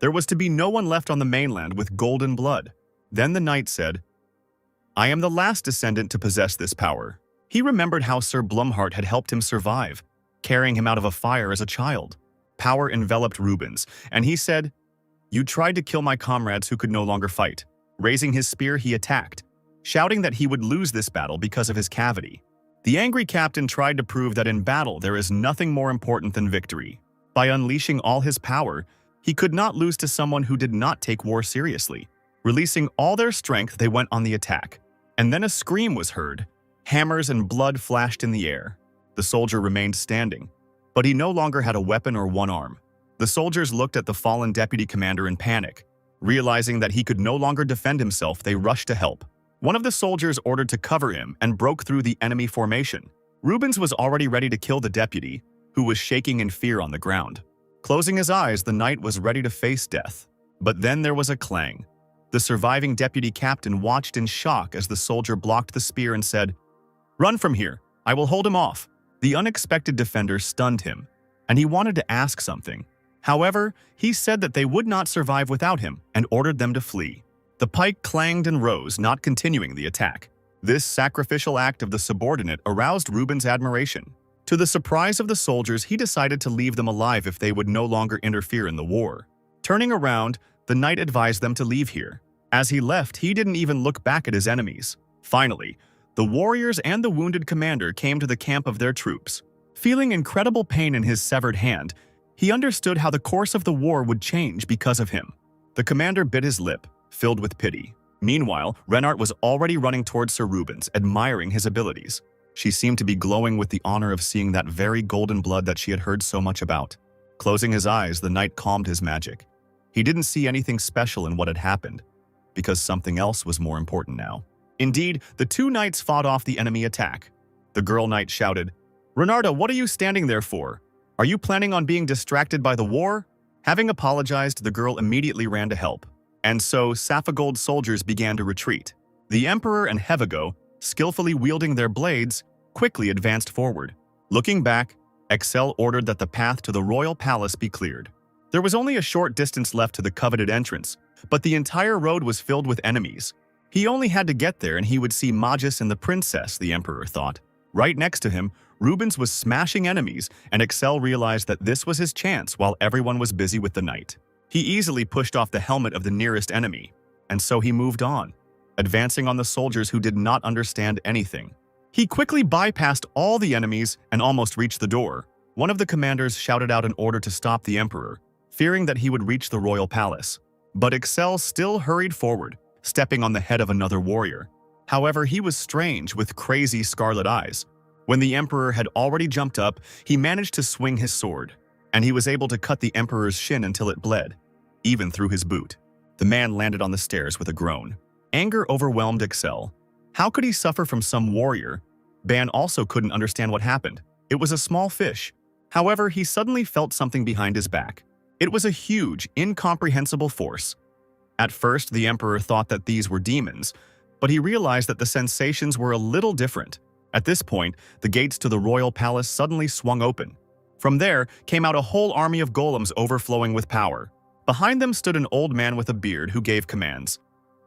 There was to be no one left on the mainland with golden blood. Then the knight said, "I am the last descendant to possess this power." He remembered how Sir Blumhart had helped him survive, carrying him out of a fire as a child. Power enveloped Rubens, and he said, "You tried to kill my comrades who could no longer fight." Raising his spear, he attacked, shouting that he would lose this battle because of his cavity. The angry captain tried to prove that in battle there is nothing more important than victory. By unleashing all his power, he could not lose to someone who did not take war seriously. Releasing all their strength, they went on the attack. And then a scream was heard. Hammers and blood flashed in the air. The soldier remained standing, but he no longer had a weapon or one arm. The soldiers looked at the fallen deputy commander in panic. Realizing that he could no longer defend himself, they rushed to help. One of the soldiers ordered to cover him and broke through the enemy formation. Rubens was already ready to kill the deputy, who was shaking in fear on the ground. Closing his eyes, the knight was ready to face death. But then there was a clang. The surviving deputy captain watched in shock as the soldier blocked the spear and said, "Run from here. I will hold him off." The unexpected defender stunned him, and he wanted to ask something. However, he said that they would not survive without him and ordered them to flee. The pike clanged and rose, not continuing the attack. This sacrificial act of the subordinate aroused Rubens' admiration. To the surprise of the soldiers, he decided to leave them alive if they would no longer interfere in the war. Turning around, the knight advised them to leave here. As he left, he didn't even look back at his enemies. Finally, the warriors and the wounded commander came to the camp of their troops. Feeling incredible pain in his severed hand, he understood how the course of the war would change because of him. The commander bit his lip, filled with pity. Meanwhile, Renard was already running towards Sir Rubens, admiring his abilities. She seemed to be glowing with the honor of seeing that very golden blood that she had heard so much about. Closing his eyes, the knight calmed his magic. He didn't see anything special in what had happened, because something else was more important now. Indeed, the two knights fought off the enemy attack. The girl knight shouted, "Renarda, what are you standing there for? Are you planning on being distracted by the war?" Having apologized, the girl immediately ran to help. And so, Saphigold's soldiers began to retreat. The Emperor and Hevigo, skillfully wielding their blades, quickly advanced forward. Looking back, Excel ordered that the path to the royal palace be cleared. There was only a short distance left to the coveted entrance, but the entire road was filled with enemies. He only had to get there and he would see Magus and the princess, the Emperor thought. Right next to him, Rubens was smashing enemies, and Excel realized that this was his chance while everyone was busy with the knight. He easily pushed off the helmet of the nearest enemy, and so he moved on, advancing on the soldiers who did not understand anything. He quickly bypassed all the enemies and almost reached the door. One of the commanders shouted out an order to stop the Emperor, fearing that he would reach the royal palace. But Excel still hurried forward, stepping on the head of another warrior. However, he was strange, with crazy scarlet eyes. When the Emperor had already jumped up, he managed to swing his sword, and he was able to cut the Emperor's shin until it bled, even through his boot. The man landed on the stairs with a groan. Anger overwhelmed Excel. How could he suffer from some warrior? Ban also couldn't understand what happened. It was a small fish. However, he suddenly felt something behind his back. It was a huge, incomprehensible force. At first, the Emperor thought that these were demons, but he realized that the sensations were a little different. At this point, the gates to the royal palace suddenly swung open. From there came out a whole army of golems overflowing with power. Behind them stood an old man with a beard who gave commands.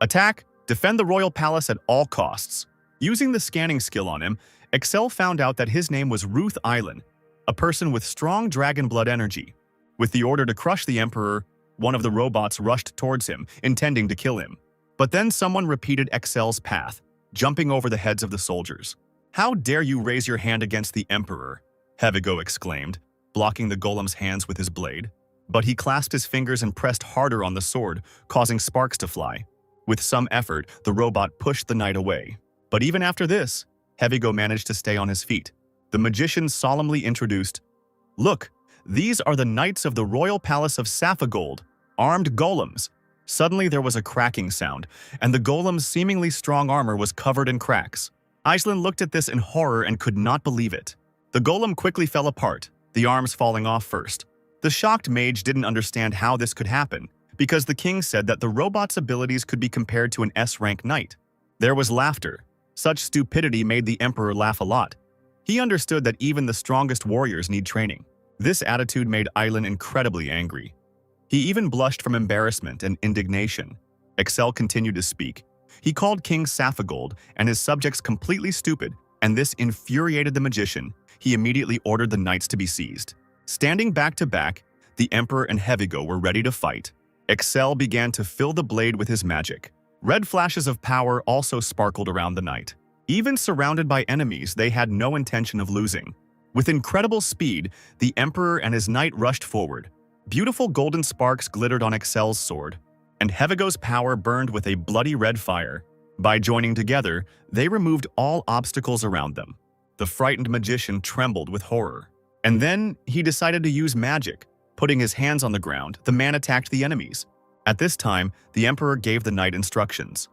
Attack! Defend the royal palace at all costs. Using the scanning skill on him, Excel found out that his name was Ruth Island, a person with strong dragon blood energy. With the order to crush the Emperor, one of the robots rushed towards him, intending to kill him. But then someone repeated Excel's path, jumping over the heads of the soldiers. "How dare you raise your hand against the Emperor?" Hevigo exclaimed, blocking the golem's hands with his blade. But he clasped his fingers and pressed harder on the sword, causing sparks to fly. With some effort, the robot pushed the knight away. But even after this, Hevigo managed to stay on his feet. The magician solemnly introduced, "Look, these are the knights of the royal palace of Saphigold, armed golems." Suddenly there was a cracking sound, and the golem's seemingly strong armor was covered in cracks. Iceland looked at this in horror and could not believe it. The golem quickly fell apart, the arms falling off first. The shocked mage didn't understand how this could happen, because the king said that the robot's abilities could be compared to an S-rank knight. There was laughter. Such stupidity made the Emperor laugh a lot. He understood that even the strongest warriors need training. This attitude made Island incredibly angry. He even blushed from embarrassment and indignation. Excel continued to speak. He called King Saphigold and his subjects completely stupid, and this infuriated the magician. He immediately ordered the knights to be seized. Standing back to back, the Emperor and Hevigo were ready to fight. Excel began to fill the blade with his magic. Red flashes of power also sparkled around the knight. Even surrounded by enemies, they had no intention of losing. With incredible speed, the Emperor and his knight rushed forward. Beautiful golden sparks glittered on Excel's sword, and Hevigo's power burned with a bloody red fire. By joining together, they removed all obstacles around them. The frightened magician trembled with horror. And then he decided to use magic. Putting his hands on the ground, the man attacked the enemies. At this time, the Emperor gave the knight instructions.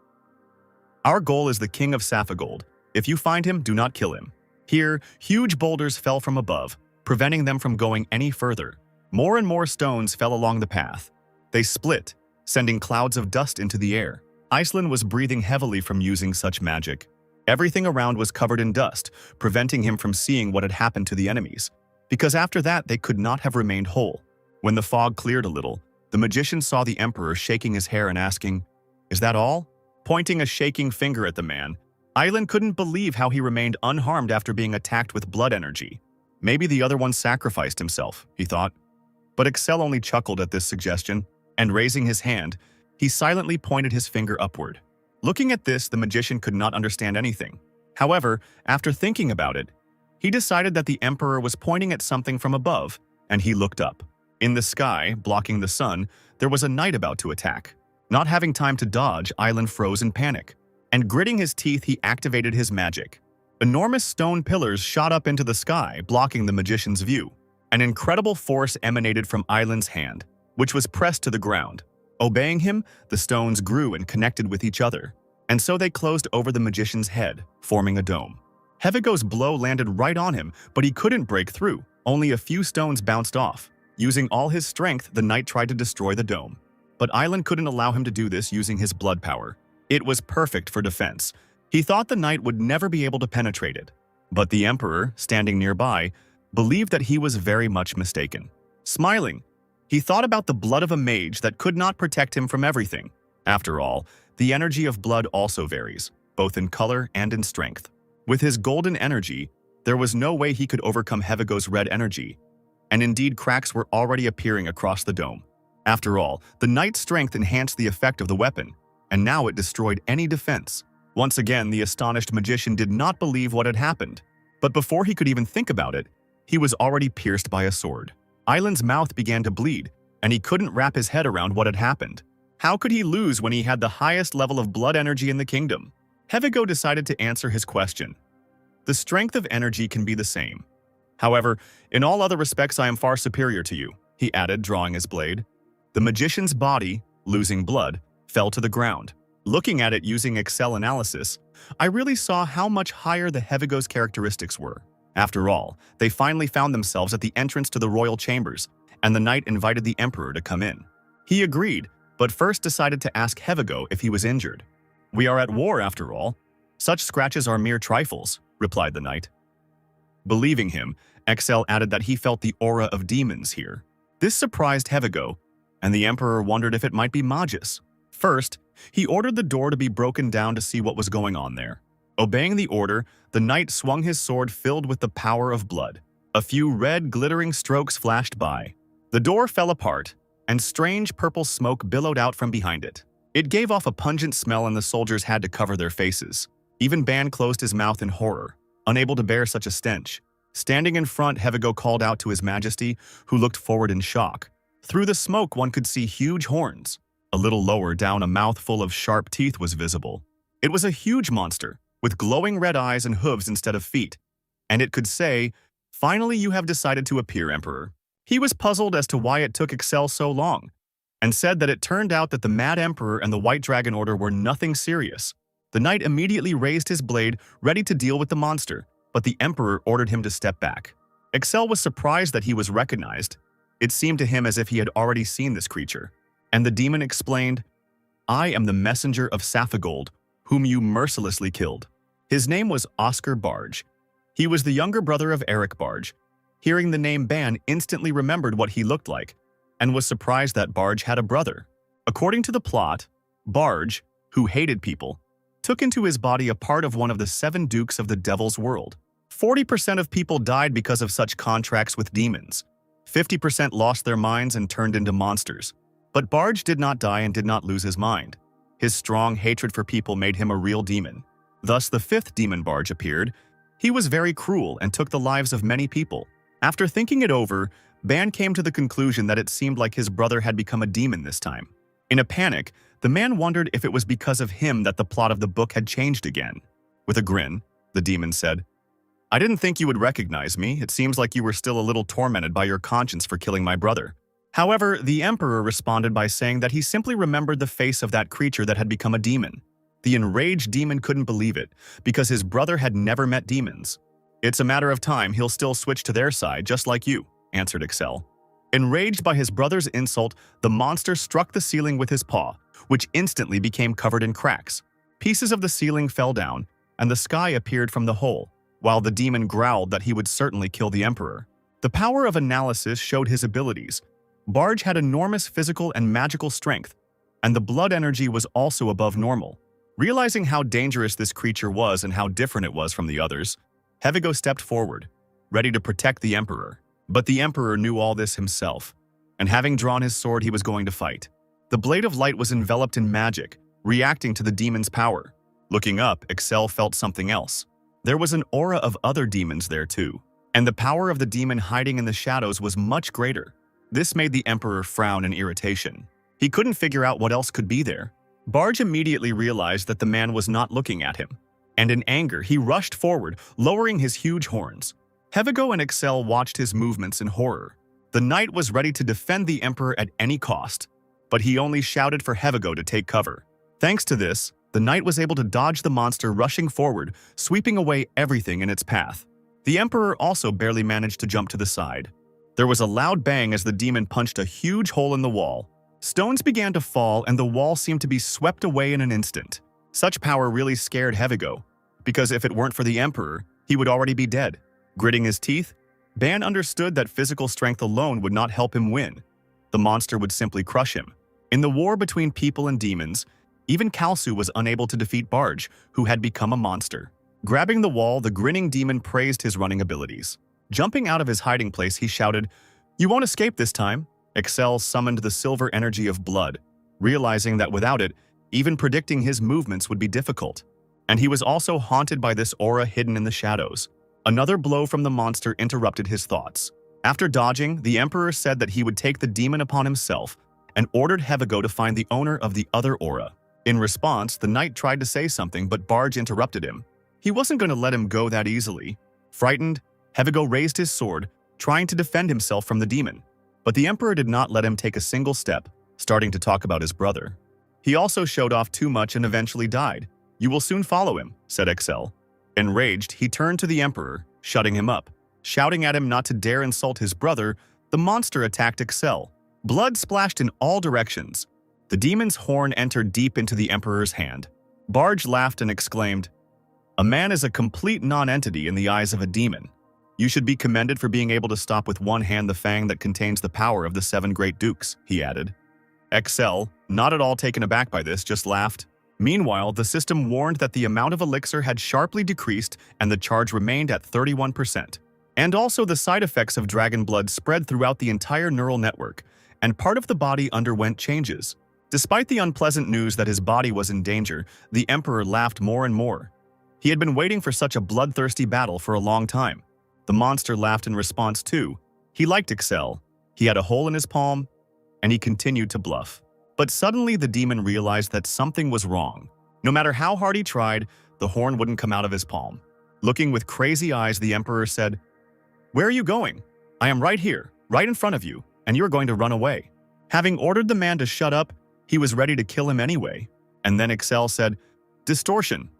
"Our goal is the King of Saphigold. If you find him, do not kill him." Here, huge boulders fell from above, preventing them from going any further. More and more stones fell along the path. They split, sending clouds of dust into the air. Iceland was breathing heavily from using such magic. Everything around was covered in dust, preventing him from seeing what had happened to the enemies, because after that they could not have remained whole. When the fog cleared a little, the magician saw the Emperor shaking his hair and asking, "Is that all?" Pointing a shaking finger at the man, Island couldn't believe how he remained unharmed after being attacked with blood energy. Maybe the other one sacrificed himself, he thought. But Excel only chuckled at this suggestion, and raising his hand, he silently pointed his finger upward. Looking at this, the magician could not understand anything. However, after thinking about it, he decided that the emperor was pointing at something from above, and he looked up. In the sky, blocking the sun, there was a knight about to attack. Not having time to dodge, Island froze in panic, and gritting his teeth, he activated his magic. Enormous stone pillars shot up into the sky, blocking the magician's view. An incredible force emanated from Island's hand, which was pressed to the ground. Obeying him, the stones grew and connected with each other, and so they closed over the magician's head, forming a dome. Hevigo's blow landed right on him, but he couldn't break through. Only a few stones bounced off. Using all his strength, the knight tried to destroy the dome. But Island couldn't allow him to do this using his blood power. It was perfect for defense. He thought the knight would never be able to penetrate it. But the emperor, standing nearby, believed that he was very much mistaken. Smiling, he thought about the blood of a mage that could not protect him from everything. After all, the energy of blood also varies, both in color and in strength. With his golden energy, there was no way he could overcome Hevigo's red energy, and indeed cracks were already appearing across the dome. After all, the knight's strength enhanced the effect of the weapon, and now it destroyed any defense. Once again, the astonished magician did not believe what had happened, but before he could even think about it, he was already pierced by a sword. Island's mouth began to bleed, and he couldn't wrap his head around what had happened. How could he lose when he had the highest level of blood energy in the kingdom? Hevigo decided to answer his question. The strength of energy can be the same. However, in all other respects I am far superior to you, he added, drawing his blade. The magician's body, losing blood, fell to the ground. Looking at it using Excel analysis, I really saw how much higher the Hevigo's characteristics were. After all, they finally found themselves at the entrance to the royal chambers, and the knight invited the emperor to come in. He agreed, but first decided to ask Hevigo if he was injured. We are at war, after all. Such scratches are mere trifles, replied the knight. Believing him, Excel added that he felt the aura of demons here. This surprised Hevigo, and the emperor wondered if it might be Magus. First, he ordered the door to be broken down to see what was going on there. Obeying the order, the knight swung his sword filled with the power of blood. A few red, glittering strokes flashed by. The door fell apart, and strange purple smoke billowed out from behind it. It gave off a pungent smell, and the soldiers had to cover their faces. Even Ban closed his mouth in horror, unable to bear such a stench. Standing in front, Hevigo called out to his majesty, who looked forward in shock. Through the smoke, one could see huge horns. A little lower down, a mouth full of sharp teeth was visible. It was a huge monster, with glowing red eyes and hooves instead of feet, and it could say, "Finally you have decided to appear, Emperor." He was puzzled as to why it took Excel so long, and said that it turned out that the Mad Emperor and the White Dragon Order were nothing serious. The knight immediately raised his blade, ready to deal with the monster, but the Emperor ordered him to step back. Excel was surprised that he was recognized. It seemed to him as if he had already seen this creature. And the demon explained, "I am the messenger of Saphigold, whom you mercilessly killed." His name was Oscar Barge. He was the younger brother of Eric Barge. Hearing the name Ban instantly remembered what he looked like, and was surprised that Barge had a brother. According to the plot, Barge, who hated people, took into his body a part of one of the 7 dukes of the Devil's World. 40% of people died because of such contracts with demons. 50% lost their minds and turned into monsters. But Barge did not die and did not lose his mind. His strong hatred for people made him a real demon. Thus, the 5th demon Barge appeared. He was very cruel and took the lives of many people. After thinking it over, Ban came to the conclusion that it seemed like his brother had become a demon this time. In a panic, the man wondered if it was because of him that the plot of the book had changed again. With a grin, the demon said, "I didn't think you would recognize me. It seems like you were still a little tormented by your conscience for killing my brother." However, the emperor responded by saying that he simply remembered the face of that creature that had become a demon. The enraged demon couldn't believe it, because his brother had never met demons. "It's a matter of time, he'll still switch to their side, just like you," answered Excel. Enraged by his brother's insult, the monster struck the ceiling with his paw, which instantly became covered in cracks. Pieces of the ceiling fell down, and the sky appeared from the hole, while the demon growled that he would certainly kill the emperor. The power of analysis showed his abilities. Barge had enormous physical and magical strength, and the blood energy was also above normal. Realizing how dangerous this creature was and how different it was from the others, Hevigo stepped forward. ready to protect the Emperor. But the Emperor knew all this himself, and having drawn his sword, he was going to fight. The blade of light was enveloped in magic, reacting to the demon's power. Looking up, Excel felt something else. There was an aura of other demons there too, and the power of the demon hiding in the shadows was much greater. This made the Emperor frown in irritation. He couldn't figure out what else could be there. Barge immediately realized that the man was not looking at him, and in anger, he rushed forward, lowering his huge horns. Hevigo and Excel watched his movements in horror. The knight was ready to defend the Emperor at any cost, but he only shouted for Hevigo to take cover. Thanks to this, the knight was able to dodge the monster rushing forward, sweeping away everything in its path. The Emperor also barely managed to jump to the side. There was a loud bang as the demon punched a huge hole in the wall. Stones began to fall and the wall seemed to be swept away in an instant. Such power really scared Hevigo, because if it weren't for the Emperor, he would already be dead. Gritting his teeth, Ban understood that physical strength alone would not help him win. The monster would simply crush him. In the war between people and demons, even Kalsu was unable to defeat Barge, who had become a monster. Grabbing the wall, the grinning demon praised his running abilities. Jumping out of his hiding place, he shouted, "You won't escape this time." Excel summoned the silver energy of blood, realizing that without it, even predicting his movements would be difficult. And he was also haunted by this aura hidden in the shadows. Another blow from the monster interrupted his thoughts. After dodging, the Emperor said that he would take the demon upon himself and ordered Hevigo to find the owner of the other aura. In response, the knight tried to say something, but Barge interrupted him. He wasn't going to let him go that easily. Frightened, Hevigo raised his sword, trying to defend himself from the demon. But the Emperor did not let him take a single step, starting to talk about his brother. He also showed off too much and eventually died. "You will soon follow him," said Excel. Enraged, he turned to the Emperor, shutting him up. Shouting at him not to dare insult his brother, the monster attacked Excel. Blood splashed in all directions. The demon's horn entered deep into the Emperor's hand. Barge laughed and exclaimed, "A man is a complete non-entity in the eyes of a demon. You should be commended for being able to stop with one hand the fang that contains the power of the 7 great dukes," he added. Excel, not at all taken aback by this, just laughed. Meanwhile, the system warned that the amount of elixir had sharply decreased and the charge remained at 31%. And also the side effects of dragon blood spread throughout the entire neural network, and part of the body underwent changes. Despite the unpleasant news that his body was in danger, the Emperor laughed more and more. He had been waiting for such a bloodthirsty battle for a long time. The monster laughed in response too. He liked Excel. He had a hole in his palm, and he continued to bluff. But suddenly the demon realized that something was wrong. No matter how hard he tried, the horn wouldn't come out of his palm. Looking with crazy eyes, the Emperor said, "Where are you going? I am right here, right in front of you, and you are going to run away." Having ordered the man to shut up, he was ready to kill him anyway. And then Excel said, "Distortion,"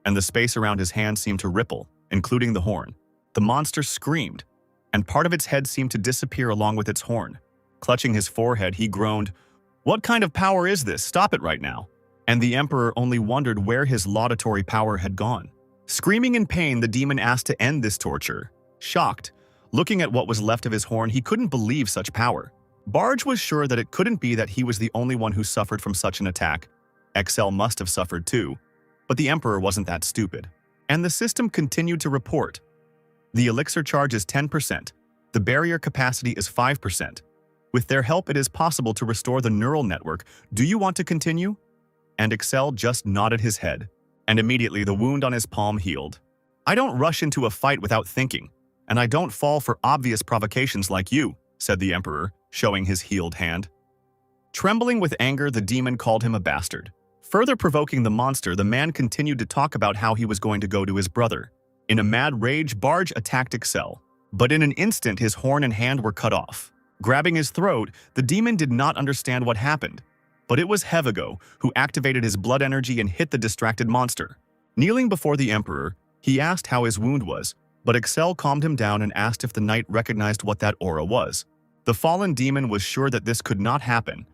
and the space around his hand seemed to ripple, including the horn. The monster screamed, and part of its head seemed to disappear along with its horn. Clutching his forehead, he groaned, "What kind of power is this? Stop it right now." And the Emperor only wondered where his laudatory power had gone. Screaming in pain, the demon asked to end this torture. Shocked, looking at what was left of his horn, he couldn't believe such power. Barge was sure that it couldn't be that he was the only one who suffered from such an attack. Excel must have suffered too, but the Emperor wasn't that stupid. And the system continued to report. The elixir charge is 10%. The barrier capacity is 5%. With their help, it is possible to restore the neural network. Do you want to continue? And Excel just nodded his head, and immediately the wound on his palm healed. "I don't rush into a fight without thinking, and I don't fall for obvious provocations like you," said the Emperor, showing his healed hand. Trembling with anger, the demon called him a bastard. Further provoking the monster, the man continued to talk about how he was going to go to his brother. In a mad rage, Barge attacked Excel, but in an instant his horn and hand were cut off. Grabbing his throat, the demon did not understand what happened, but it was Hevigo who activated his blood energy and hit the distracted monster. Kneeling before the Emperor, he asked how his wound was, but Excel calmed him down and asked if the knight recognized what that aura was. The fallen demon was sure that this could not happen,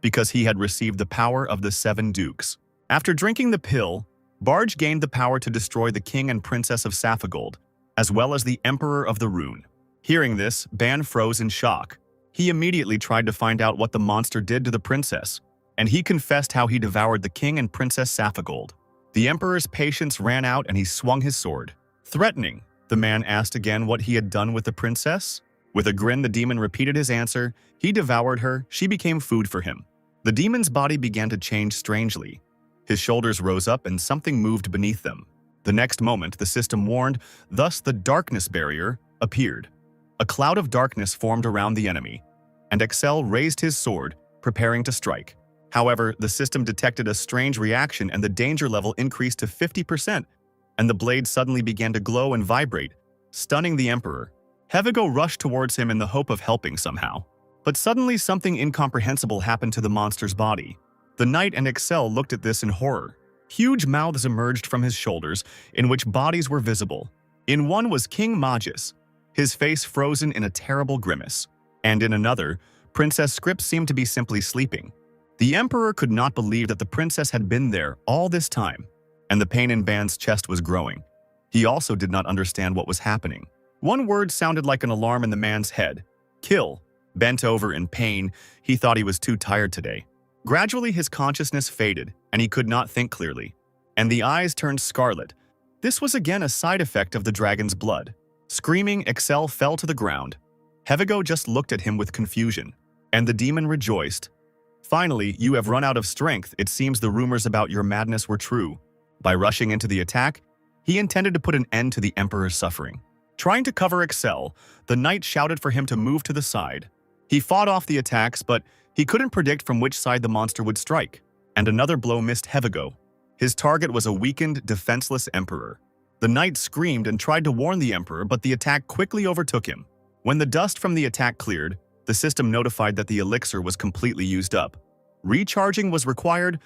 because he had received the power of the 7 dukes. After drinking the pill, Barge gained the power to destroy the king and princess of Saphigold, as well as the Emperor of the Rune. Hearing this, Ban froze in shock. He immediately tried to find out what the monster did to the princess, and he confessed how he devoured the king and princess Saphigold. The Emperor's patience ran out and he swung his sword. Threatening, The man asked again what he had done with the princess. With a grin, the demon repeated his answer. He devoured her. She became food for him. The demon's body began to change strangely. His shoulders rose up and something moved beneath them. The next moment, the system warned, thus the darkness barrier appeared. A cloud of darkness formed around the enemy, and Excel raised his sword, preparing to strike. However, the system detected a strange reaction and the danger level increased to 50%, and the blade suddenly began to glow and vibrate, stunning the Emperor. Hevigo rushed towards him in the hope of helping somehow. But suddenly something incomprehensible happened to the monster's body. The knight and Excel looked at this in horror. Huge mouths emerged from his shoulders, in which bodies were visible. In one was King Magus, his face frozen in a terrible grimace. And in another, Princess Scripps seemed to be simply sleeping. The Emperor could not believe that the princess had been there all this time, and the pain in Ban's chest was growing. He also did not understand what was happening. One word sounded like an alarm in the man's head. Kill. Bent over in pain, he thought he was too tired today. Gradually, his consciousness faded, and he could not think clearly. And the eyes turned scarlet. This was again a side effect of the dragon's blood. Screaming, Excel fell to the ground. Hevigo just looked at him with confusion, and the demon rejoiced. Finally, you have run out of strength. It seems the rumors about your madness were true. By rushing into the attack, he intended to put an end to the Emperor's suffering. Trying to cover Excel, the knight shouted for him to move to the side. He fought off the attacks, but he couldn't predict from which side the monster would strike, and another blow missed Hevigo. His target was a weakened, defenseless Emperor. The knight screamed and tried to warn the Emperor, but the attack quickly overtook him. When the dust from the attack cleared, the system notified that the elixir was completely used up. Recharging was required.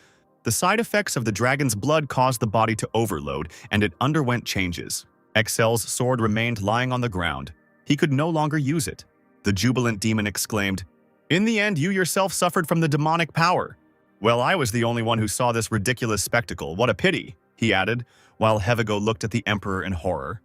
The side effects of the dragon's blood caused the body to overload, and it underwent changes. Excel's sword remained lying on the ground. He could no longer use it. The jubilant demon exclaimed, "In the end, you yourself suffered from the demonic power." "Well, I was the only one who saw this ridiculous spectacle. What a pity," he added, while Hevigo looked at the Emperor in horror.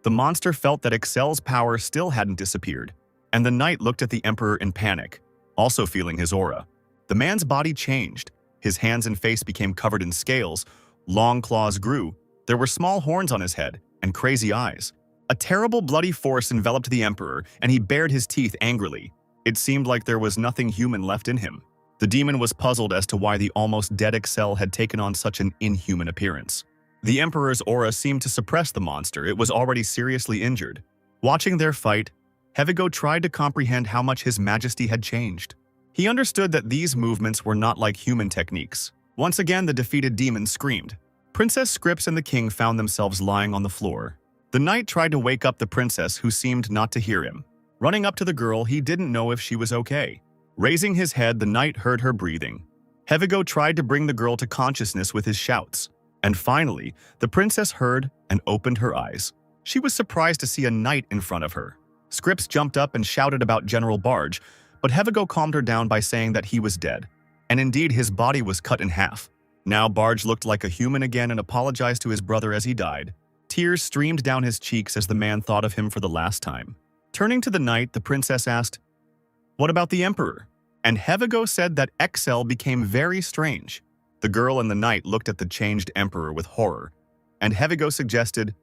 The monster felt that Excel's power still hadn't disappeared, and the knight looked at the Emperor in panic, also feeling his aura. The man's body changed. His hands and face became covered in scales, long claws grew, there were small horns on his head, and crazy eyes. A terrible bloody force enveloped the Emperor, and he bared his teeth angrily. It seemed like there was nothing human left in him. The demon was puzzled as to why the almost dead Excel had taken on such an inhuman appearance. The Emperor's aura seemed to suppress the monster. It was already seriously injured. Watching their fight, Hevigo tried to comprehend how much His Majesty had changed. He understood that these movements were not like human techniques. Once again, the defeated demon screamed. Princess Scripps and the king found themselves lying on the floor. The knight tried to wake up the princess, who seemed not to hear him. Running up to the girl, he didn't know if she was okay. Raising his head, the knight heard her breathing. Hevigo tried to bring the girl to consciousness with his shouts. And finally, the princess heard and opened her eyes. She was surprised to see a knight in front of her. Scripps jumped up and shouted about General Barge, but Hevigo calmed her down by saying that he was dead. And indeed, his body was cut in half. Now Barge looked like a human again and apologized to his brother as he died. Tears streamed down his cheeks as the man thought of him for the last time. Turning to the knight, the princess asked, "What about the Emperor?" And Hevigo said that Excel became very strange. The girl and the knight looked at the changed Emperor with horror, and Hevigo suggested,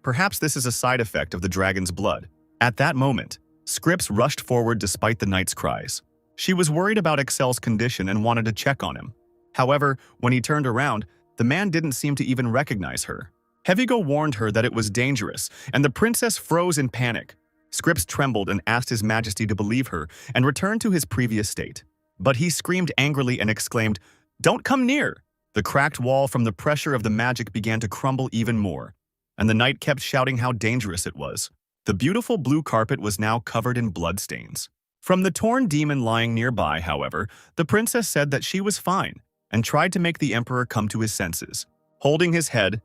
"Perhaps this is a side effect of the dragon's blood." At that moment, Scripps rushed forward despite the knight's cries. She was worried about Excel's condition and wanted to check on him. However, when he turned around, the man didn't seem to even recognize her. Hevigo warned her that it was dangerous, and the princess froze in panic. Scripps trembled and asked His Majesty to believe her and return to his previous state. But he screamed angrily and exclaimed, "Don't come near!" The cracked wall from the pressure of the magic began to crumble even more, and the knight kept shouting how dangerous it was. The beautiful blue carpet was now covered in bloodstains. From the torn demon lying nearby, however, the princess said that she was fine and tried to make the Emperor come to his senses. Holding his head,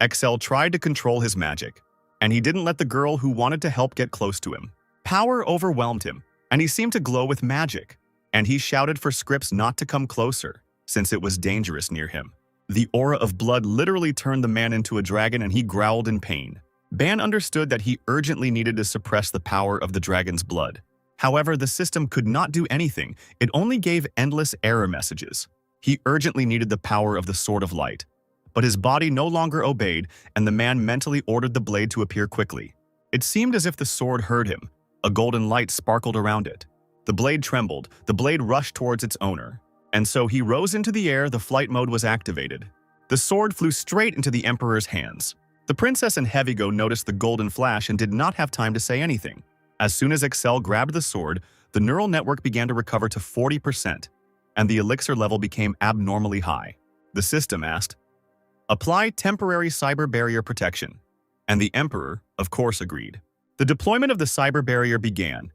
Excel tried to control his magic, and he didn't let the girl who wanted to help get close to him. Power overwhelmed him, and he seemed to glow with magic, and he shouted for Scripps not to come closer, since it was dangerous near him. The aura of blood literally turned the man into a dragon, and he growled in pain. Ban understood that he urgently needed to suppress the power of the dragon's blood. However, the system could not do anything. It only gave endless error messages. He urgently needed the power of the Sword of Light. but his body no longer obeyed, and the man mentally ordered the blade to appear quickly. It seemed as if the sword heard him. A golden light sparkled around it. The blade trembled, the blade rushed towards its owner. And so he rose into the air, the flight mode was activated. The sword flew straight into the Emperor's hands. The princess and Heavygo noticed the golden flash and did not have time to say anything. As soon as Excel grabbed the sword, the neural network began to recover to 40%, and the elixir level became abnormally high. The system asked, "Apply temporary cyber barrier protection." And the Emperor, of course, agreed. The deployment of the cyber barrier began,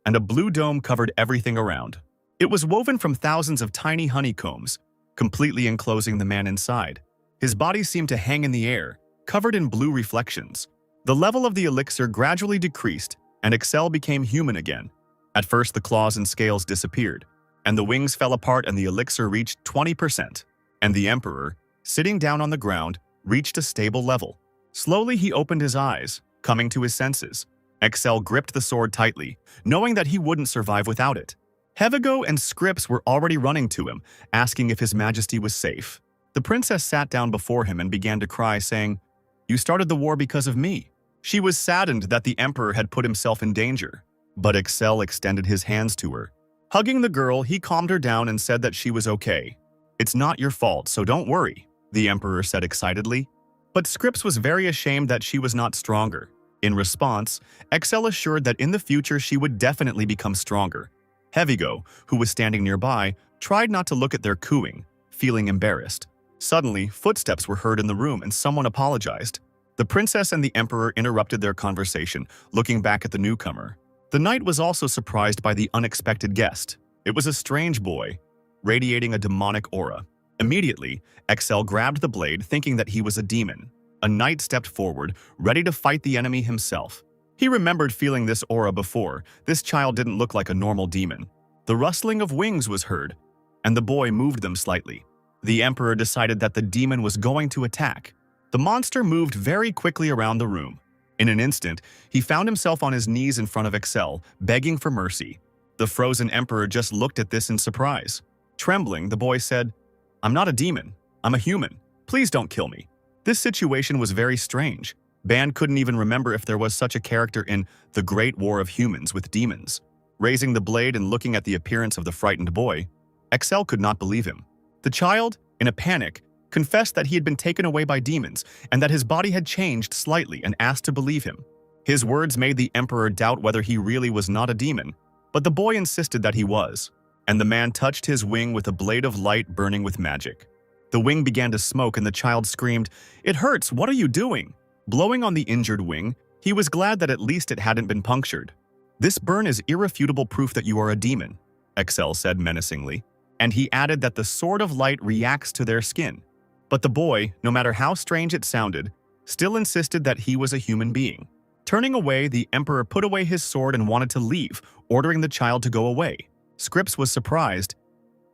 and a blue dome covered everything around. It was woven from thousands of tiny honeycombs, completely enclosing the man inside. His body seemed to hang in the air, covered in blue reflections. The level of the elixir gradually decreased, and Excel became human again. At first, the claws and scales disappeared, and the wings fell apart and the elixir reached 20%. And the Emperor, sitting down on the ground, reached a stable level. Slowly, he opened his eyes, coming to his senses. Excel gripped the sword tightly, knowing that he wouldn't survive without it. Heavygo and Scripps were already running to him, asking if His Majesty was safe. The princess sat down before him and began to cry, saying, "You started the war because of me." She was saddened that the Emperor had put himself in danger, but Excel extended his hands to her. Hugging the girl, he calmed her down and said that she was okay. "It's not your fault, so don't worry," the Emperor said excitedly. But Scripps was very ashamed that she was not stronger. In response, Excel assured that in the future she would definitely become stronger. Heavygo, who was standing nearby, tried not to look at their cooing, feeling embarrassed. Suddenly, footsteps were heard in the room and someone apologized. The princess and the Emperor interrupted their conversation, looking back at the newcomer. The knight was also surprised by the unexpected guest. It was a strange boy, radiating a demonic aura. Immediately, Excel grabbed the blade, thinking that he was a demon. A knight stepped forward, ready to fight the enemy himself. He remembered feeling this aura before. This child didn't look like a normal demon. The rustling of wings was heard, and the boy moved them slightly. The Emperor decided that the demon was going to attack. The monster moved very quickly around the room. In an instant, he found himself on his knees in front of Excel, begging for mercy. The frozen Emperor just looked at this in surprise. Trembling, the boy said, "I'm not a demon. I'm a human. Please don't kill me." This situation was very strange. Ban couldn't even remember if there was such a character in The Great War of Humans with Demons. Raising the blade and looking at the appearance of the frightened boy, Excel could not believe him. The child, in a panic, confessed that he had been taken away by demons and that his body had changed slightly and asked to believe him. His words made the Emperor doubt whether he really was not a demon, but the boy insisted that he was, and the man touched his wing with a blade of light burning with magic. The wing began to smoke and the child screamed, "It hurts, what are you doing?" Blowing on the injured wing, he was glad that at least it hadn't been punctured. "This burn is irrefutable proof that you are a demon," Excel said menacingly, and he added that the sword of light reacts to their skin. But the boy, no matter how strange it sounded, still insisted that he was a human being. Turning away, the Emperor put away his sword and wanted to leave, ordering the child to go away. Scripps was surprised.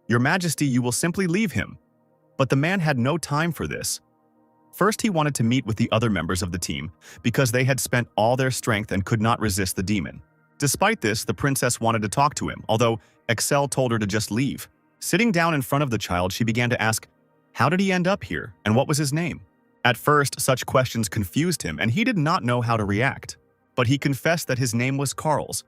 "Your Majesty, you will simply leave him." But the man had no time for this. First, he wanted to meet with the other members of the team because they had spent all their strength and could not resist the demon. Despite this, the princess wanted to talk to him, although Excel told her to just leave. Sitting down in front of the child, she began to ask, how did he end up here and what was his name? At first, such questions confused him and he did not know how to react. But he confessed that his name was Carl's.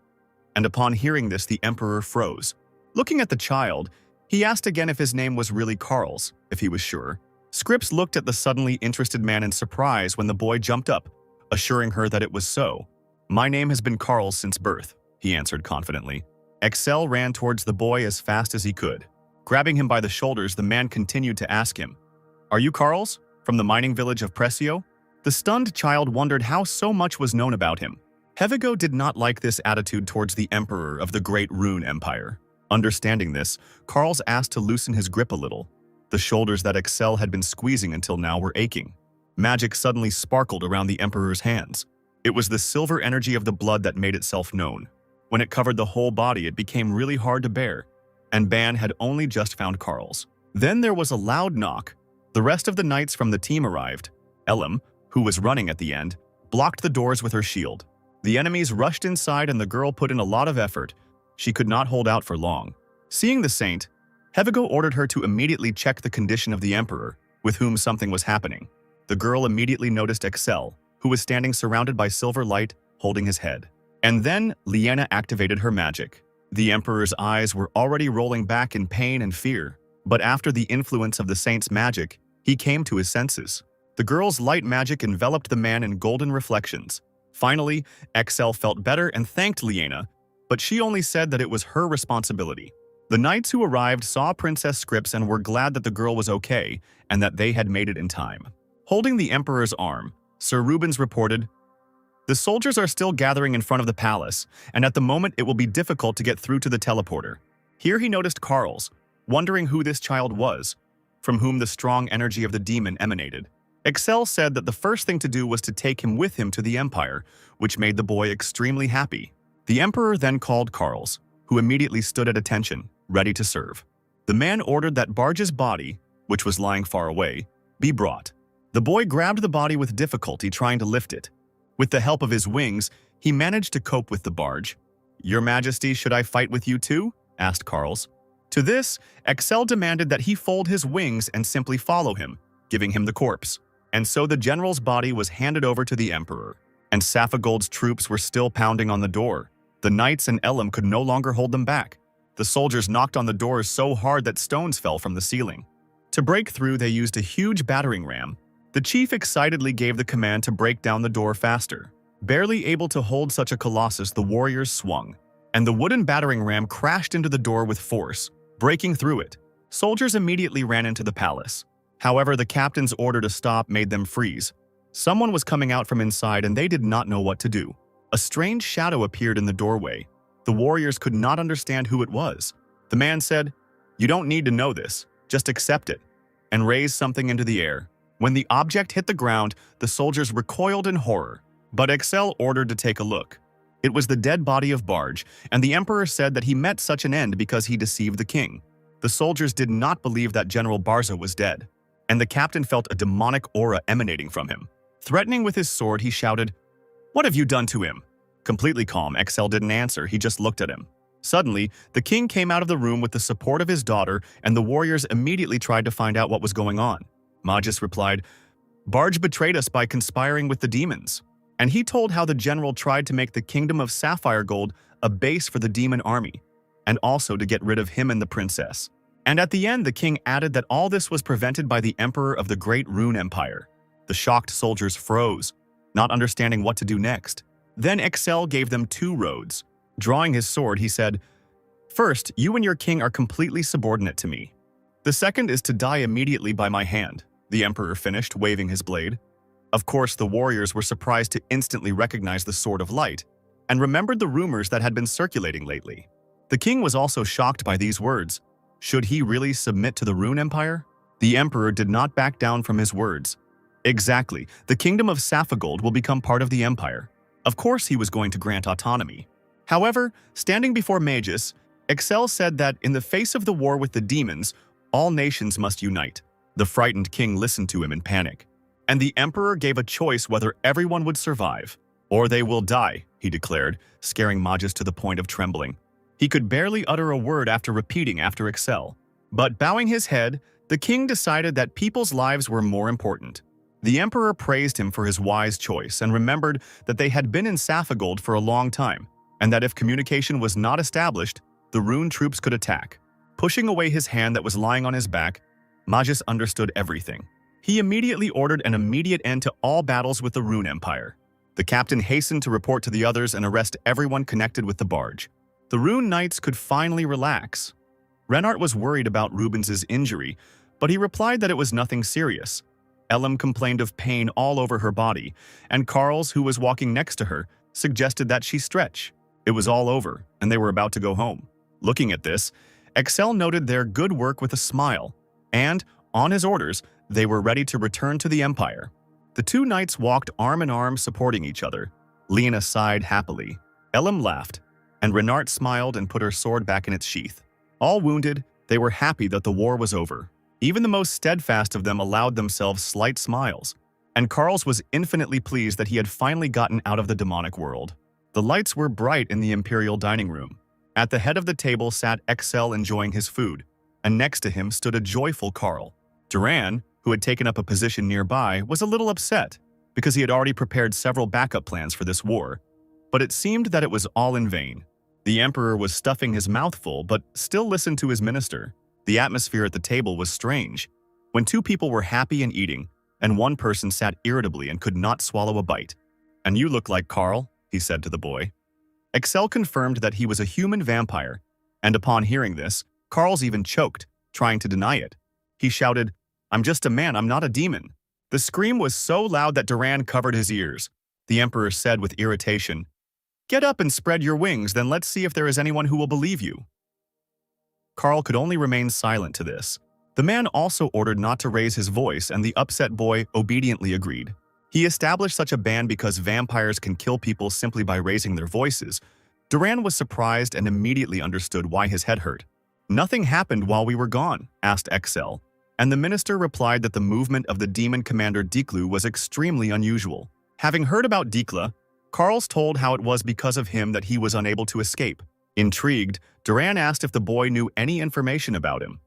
And upon hearing this, the Emperor froze. Looking at the child, he asked again if his name was really Carl's, if he was sure. Scripps looked at the suddenly interested man in surprise when the boy jumped up, assuring her that it was so. "My name has been Carl's since birth," he answered confidently. Excel ran towards the boy as fast as he could. Grabbing him by the shoulders, the man continued to ask him, "Are you Carl's, from the mining village of Precio?" The stunned child wondered how so much was known about him. Heavygo did not like this attitude towards the Emperor of the Great Rune Empire. Understanding this, Carl's asked to loosen his grip a little. The shoulders that Excel had been squeezing until now were aching. Magic suddenly sparkled around the Emperor's hands. It was the silver energy of the blood that made itself known. When it covered the whole body, it became really hard to bear, and Ban had only just found Carl's. Then there was a loud knock. The rest of the knights from the team arrived. Elam, who was running at the end, blocked the doors with her shield. The enemies rushed inside and the girl put in a lot of effort. She could not hold out for long. Seeing the saint, Heavygo ordered her to immediately check the condition of the Emperor. with whom something was happening. The girl immediately noticed Excel, who was standing surrounded by silver light, holding his head. And then Liena activated her magic. The Emperor's eyes were already rolling back in pain and fear, but after the influence of the saint's magic, he came to his senses. The girl's light magic enveloped the man in golden reflections. Finally, Excel felt better and thanked Liena, but she only said that it was her responsibility. The knights who arrived saw Princess Scripps and were glad that the girl was okay and that they had made it in time. Holding the Emperor's arm, Sir Rubens reported, "The soldiers are still gathering in front of the palace, and at the moment it will be difficult to get through to the teleporter." Here he noticed Carl's, wondering who this child was, from whom the strong energy of the demon emanated. Excel said that the first thing to do was to take him with him to the Empire, which made the boy extremely happy. The Emperor then called Carl's, who immediately stood at attention, ready to serve. The man ordered that Barge's body, which was lying far away, be brought. The boy grabbed the body with difficulty, trying to lift it. With the help of his wings, he managed to cope with the barge. "Your Majesty, should I fight with you too?" asked Carl's. To this, Excel demanded that he fold his wings and simply follow him, giving him the corpse. And so the general's body was handed over to the Emperor, and Saphigold's troops were still pounding on the door. The knights and Elam could no longer hold them back. The soldiers knocked on the doors so hard that stones fell from the ceiling. To break through, they used a huge battering ram. The chief excitedly gave the command to break down the door faster. Barely able to hold such a colossus, the warriors swung, and the wooden battering ram crashed into the door with force, breaking through it. Soldiers immediately ran into the palace. However, the captain's order to stop made them freeze. Someone was coming out from inside and they did not know what to do. A strange shadow appeared in the doorway. The warriors could not understand who it was. The man said, "You don't need to know this, just accept it," and raised something into the air. When the object hit the ground, the soldiers recoiled in horror, but Excel ordered to take a look. It was the dead body of Barge, and the Emperor said that he met such an end because he deceived the king. The soldiers did not believe that General Barza was dead, and the captain felt a demonic aura emanating from him. Threatening with his sword, he shouted, "What have you done to him?" Completely calm, Excel didn't answer, he just looked at him. Suddenly, the king came out of the room with the support of his daughter, and the warriors immediately tried to find out what was going on. Magus replied, "Barge betrayed us by conspiring with the demons." And he told how the general tried to make the kingdom of Sapphire Gold a base for the demon army, and also to get rid of him and the princess. And at the end, the king added that all this was prevented by the emperor of the Great Rune Empire. The shocked soldiers froze, not understanding what to do next. Then Excel gave them 2 roads. Drawing his sword, he said, "First, you and your king are completely subordinate to me. The second is to die immediately by my hand," the emperor finished, waving his blade. Of course, the warriors were surprised to instantly recognize the Sword of Light, and remembered the rumors that had been circulating lately. The king was also shocked by these words. Should he really submit to the Rune Empire? The emperor did not back down from his words. Exactly, the kingdom of Saphigold will become part of the empire. Of course he was going to grant autonomy. However, standing before Magus, Excel said that in the face of the war with the demons, all nations must unite. The frightened king listened to him in panic. And the emperor gave a choice whether everyone would survive, or they will die, he declared, scaring Magus to the point of trembling. He could barely utter a word after repeating after Excel. But bowing his head, the king decided that people's lives were more important. The emperor praised him for his wise choice and remembered that they had been in Saphigold for a long time, and that if communication was not established, the Rune troops could attack. Pushing away his hand that was lying on his back, Magus understood everything. He immediately ordered an immediate end to all battles with the Rune Empire. The captain hastened to report to the others and arrest everyone connected with the barge. The Rune Knights could finally relax. Renart was worried about Rubens's injury, but he replied that it was nothing serious. Elam complained of pain all over her body, and Carls, who was walking next to her, suggested that she stretch. It was all over, and they were about to go home. Looking at this, Excel noted their good work with a smile, and, on his orders, they were ready to return to the Empire. The 2 knights walked arm in arm, supporting each other. Lena sighed happily. Elam laughed, and Renart smiled and put her sword back in its sheath. All wounded, they were happy that the war was over. Even the most steadfast of them allowed themselves slight smiles, and Carls was infinitely pleased that he had finally gotten out of the demonic world. The lights were bright in the imperial dining room. At the head of the table sat Excel enjoying his food, and next to him stood a joyful Carl. Duran, who had taken up a position nearby, was a little upset because he had already prepared several backup plans for this war. But it seemed that it was all in vain. The emperor was stuffing his mouth full but still listened to his minister. The atmosphere at the table was strange. When two people were happy and eating, and one person sat irritably and could not swallow a bite. "And you look like Carl," he said to the boy. Excel confirmed that he was a human vampire, and upon hearing this, Carl's even choked, trying to deny it. He shouted, "I'm just a man, I'm not a demon." The scream was so loud that Duran covered his ears. The emperor said with irritation, "Get up and spread your wings, then let's see if there is anyone who will believe you." Carl could only remain silent to this. The man also ordered not to raise his voice, and the upset boy obediently agreed. He established such a ban because vampires can kill people simply by raising their voices. Duran was surprised and immediately understood why his head hurt. "Nothing happened while we were gone?" asked Excel, and the minister replied that the movement of the demon commander Diklu was extremely unusual. Having heard about Dikla, Carl's told how it was because of him that he was unable to escape. Intrigued, Duran asked if the boy knew any information about him,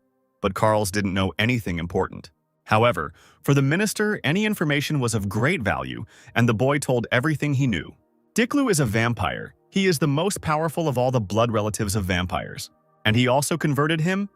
but Carl's didn't know anything important. However, for the minister, any information was of great value, and the boy told everything he knew. Diklu is a vampire. He is the most powerful of all the blood relatives of vampires. And he also converted him?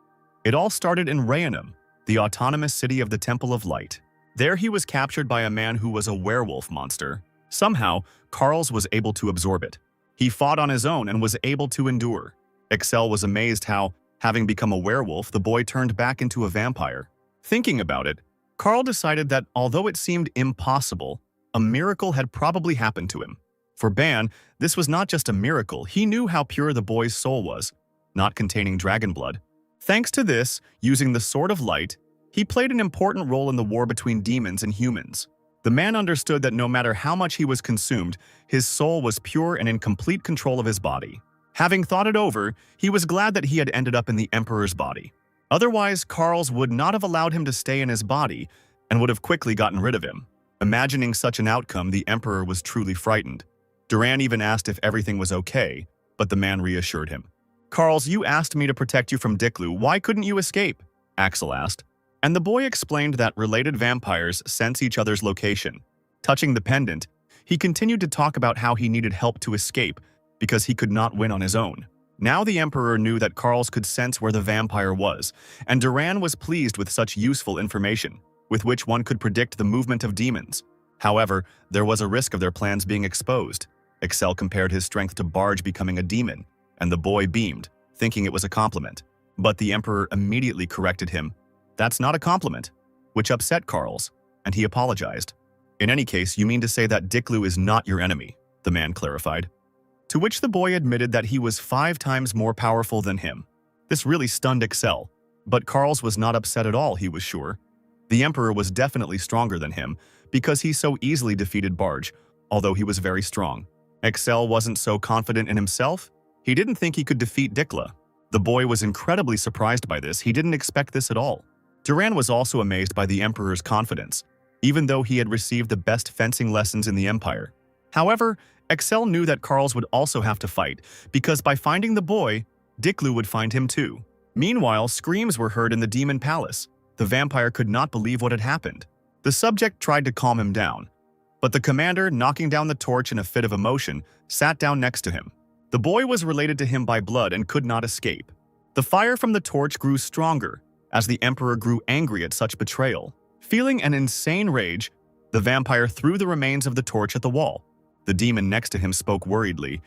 It all started in Rayanum, the autonomous city of the Temple of Light. There he was captured by a man who was a werewolf monster. Somehow, Carl's was able to absorb it. He fought on his own and was able to endure. Excel was amazed how, having become a werewolf, the boy turned back into a vampire. Thinking about it, Carl decided that although it seemed impossible, a miracle had probably happened to him. For Ban, this was not just a miracle, he knew how pure the boy's soul was, not containing dragon blood. Thanks to this, using the Sword of Light, he played an important role in the war between demons and humans. The man understood that no matter how much he was consumed, his soul was pure and in complete control of his body. Having thought it over, he was glad that he had ended up in the Emperor's body. Otherwise, Carl's would not have allowed him to stay in his body and would have quickly gotten rid of him. Imagining such an outcome, the Emperor was truly frightened. Duran even asked if everything was okay, but the man reassured him. "Carl's, you asked me to protect you from Diklu. Why couldn't you escape?" Axel asked. And the boy explained that related vampires sense each other's location. Touching the pendant, he continued to talk about how he needed help to escape because he could not win on his own. Now the Emperor knew that Carl's could sense where the vampire was, and Duran was pleased with such useful information, with which one could predict the movement of demons. However, there was a risk of their plans being exposed. Excel compared his strength to Barge becoming a demon, and the boy beamed, thinking it was a compliment. But the Emperor immediately corrected him. "That's not a compliment," which upset Carl's, and he apologized. "In any case, you mean to say that Diklu is not your enemy," the man clarified. To which the boy admitted that he was 5 times more powerful than him. This really stunned Excel, but Carl's was not upset at all, he was sure. The Emperor was definitely stronger than him because he so easily defeated Barge, although he was very strong. Excel wasn't so confident in himself. He didn't think he could defeat Dikla. The boy was incredibly surprised by this. He didn't expect this at all. Duran was also amazed by the Emperor's confidence, even though he had received the best fencing lessons in the Empire. However, Excel knew that Carl's would also have to fight, because by finding the boy, Diklu would find him too. Meanwhile, screams were heard in the Demon Palace. The vampire could not believe what had happened. The subject tried to calm him down, but the commander, knocking down the torch in a fit of emotion, sat down next to him. The boy was related to him by blood and could not escape. The fire from the torch grew stronger as the Emperor grew angry at such betrayal. Feeling an insane rage, the vampire threw the remains of the torch at the wall. The demon next to him spoke worriedly.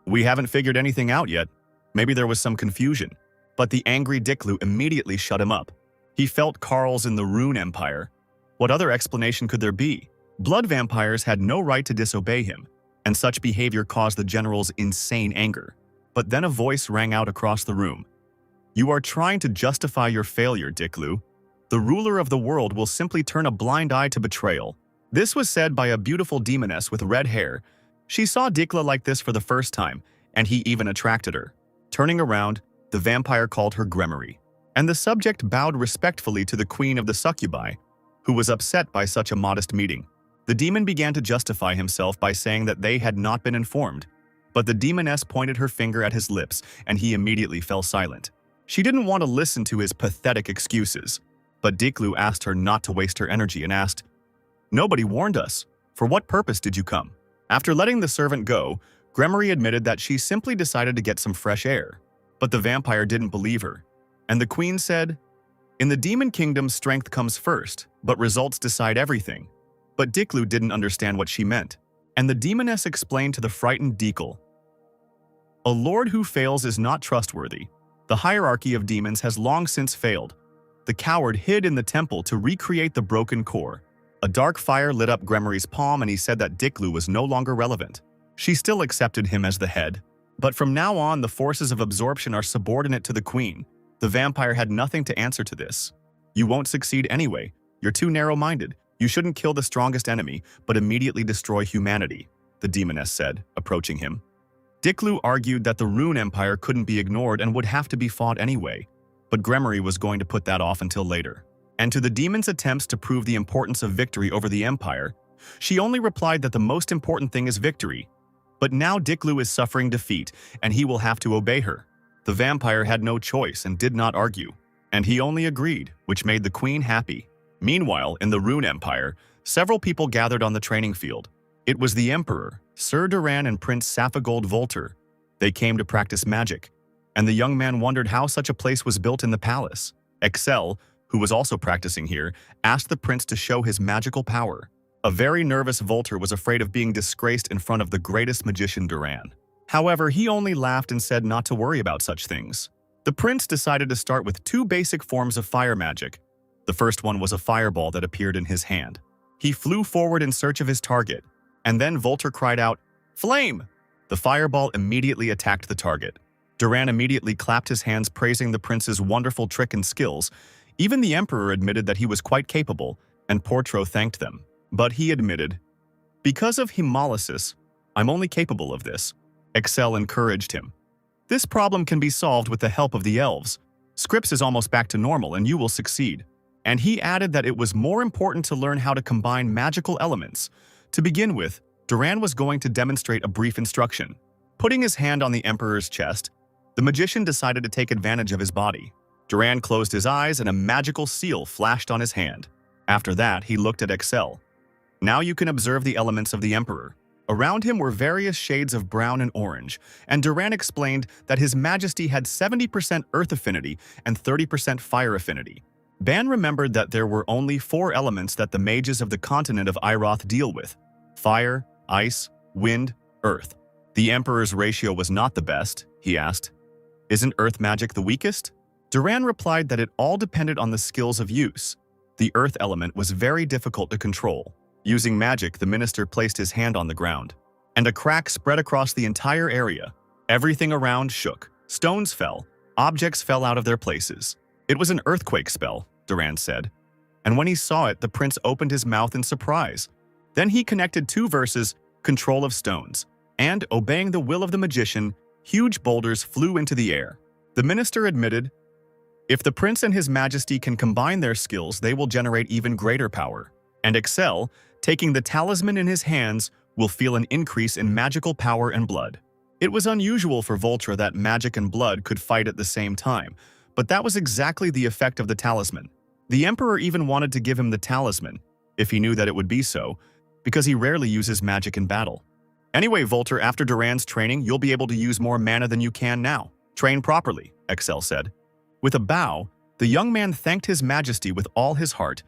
"We haven't figured anything out yet. Maybe there was some confusion." But the angry Diklu immediately shut him up. He felt Carl's in the Rune Empire. What other explanation could there be? Blood vampires had no right to disobey him, and such behavior caused the general's insane anger. But then a voice rang out across the room. "You are trying to justify your failure, Diklu. The ruler of the world will simply turn a blind eye to betrayal." This was said by a beautiful demoness with red hair. She saw Dikla like this for the first time, and he even attracted her. Turning around, the vampire called her Gremory, and the subject bowed respectfully to the queen of the succubi, who was upset by such a modest meeting. The demon began to justify himself by saying that they had not been informed, but the demoness pointed her finger at his lips, and he immediately fell silent. She didn't want to listen to his pathetic excuses. But Diklu asked her not to waste her energy and asked, "Nobody warned us. For what purpose did you come?" After letting the servant go, Gremory admitted that she simply decided to get some fresh air. But the vampire didn't believe her. And the queen said, "In the demon kingdom, strength comes first, but results decide everything." But Diklu didn't understand what she meant. And the demoness explained to the frightened Diklu, "A lord who fails is not trustworthy. The hierarchy of demons has long since failed." The coward hid in the temple to recreate the broken core. A dark fire lit up Gremory's palm and he said that Diklu was no longer relevant. She still accepted him as the head. But from now on, the forces of absorption are subordinate to the queen. The vampire had nothing to answer to this. "You won't succeed anyway. You're too narrow-minded. You shouldn't kill the strongest enemy, but immediately destroy humanity," the demoness said, approaching him. Diklu argued that the Rune Empire couldn't be ignored and would have to be fought anyway, but Gremory was going to put that off until later. And to the demon's attempts to prove the importance of victory over the Empire, she only replied that the most important thing is victory. But now Diklu is suffering defeat, and he will have to obey her. The vampire had no choice and did not argue, and he only agreed, which made the queen happy. Meanwhile, in the Rune Empire, several people gathered on the training field. It was the Emperor, Sir Duran and Prince Saphigold Volter. They came to practice magic, and the young man wondered how such a place was built in the palace. Excel, who was also practicing here, asked the prince to show his magical power. A very nervous Volter was afraid of being disgraced in front of the greatest magician Duran. However, he only laughed and said not to worry about such things. The prince decided to start with two basic forms of fire magic. The first one was a fireball that appeared in his hand. He flew forward in search of his target, and then Volter cried out, "Flame!" The fireball immediately attacked the target. Duran immediately clapped his hands praising the prince's wonderful trick and skills. Even the emperor admitted that he was quite capable, and Portro thanked them. But he admitted, "Because of hemolysis, I'm only capable of this." Excel encouraged him. "This problem can be solved with the help of the elves. Scripps is almost back to normal and you will succeed." And he added that it was more important to learn how to combine magical elements. To begin with, Duran was going to demonstrate a brief instruction. Putting his hand on the emperor's chest, the magician decided to take advantage of his body. Duran closed his eyes and a magical seal flashed on his hand. After that, he looked at Excel. Now you can observe the elements of the emperor. Around him were various shades of brown and orange, and Duran explained that His Majesty had 70% earth affinity and 30% fire affinity. Ban remembered that there were only 4 elements that the mages of the continent of Iroth deal with: fire, ice, wind, earth. The emperor's ratio was not the best, he asked. "Isn't earth magic the weakest?" Duran replied that it all depended on the skills of use. The earth element was very difficult to control. Using magic, the minister placed his hand on the ground, and a crack spread across the entire area. Everything around shook. Stones fell. Objects fell out of their places. "It was an earthquake spell," Duran said. And when he saw it, the prince opened his mouth in surprise. Then he connected 2 verses, control of stones, and, obeying the will of the magician, huge boulders flew into the air. The minister admitted, "If the prince and His Majesty can combine their skills, they will generate even greater power." And Excel, taking the talisman in his hands, will feel an increase in magical power and blood. It was unusual for Voltra that magic and blood could fight at the same time, but that was exactly the effect of the talisman. The emperor even wanted to give him the talisman, if he knew that it would be so, because he rarely uses magic in battle. "Anyway, Volter, after Duran's training, you'll be able to use more mana than you can now. Train properly," Excel said. With a bow, the young man thanked His Majesty with all his heart.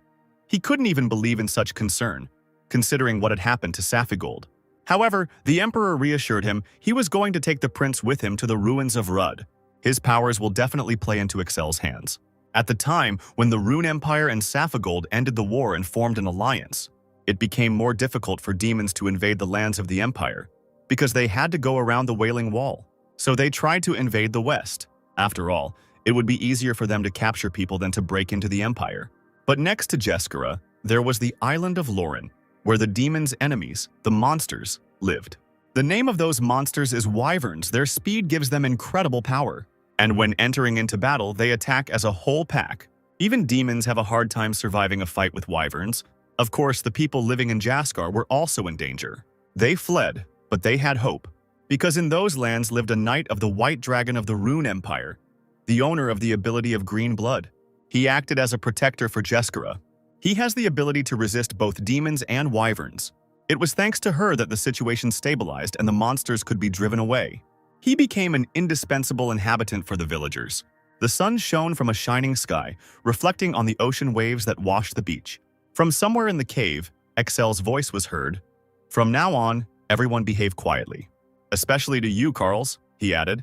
He couldn't even believe in such concern, considering what had happened to Saphigold. However, the emperor reassured him he was going to take the prince with him to the ruins of Rud. His powers will definitely play into Excel's hands. At the time when the Rune Empire and Saphigold ended the war and formed an alliance, it became more difficult for demons to invade the lands of the Empire, because they had to go around the Wailing Wall. So they tried to invade the West. After all, it would be easier for them to capture people than to break into the Empire. But next to Jeskara, there was the island of Lauren, where the demons' enemies, the monsters, lived. The name of those monsters is wyverns. Their speed gives them incredible power, and when entering into battle, they attack as a whole pack. Even demons have a hard time surviving a fight with wyverns. Of course, the people living in Jaskar were also in danger. They fled, but they had hope, because in those lands lived a knight of the White Dragon of the Rune Empire, the owner of the ability of green blood. He acted as a protector for Jeskara. He has the ability to resist both demons and wyverns. It was thanks to her that the situation stabilized and the monsters could be driven away. He became an indispensable inhabitant for the villagers. The sun shone from a shining sky, reflecting on the ocean waves that washed the beach. From somewhere in the cave, Excel's voice was heard. "From now on, everyone behave quietly. Especially to you, Carls," he added.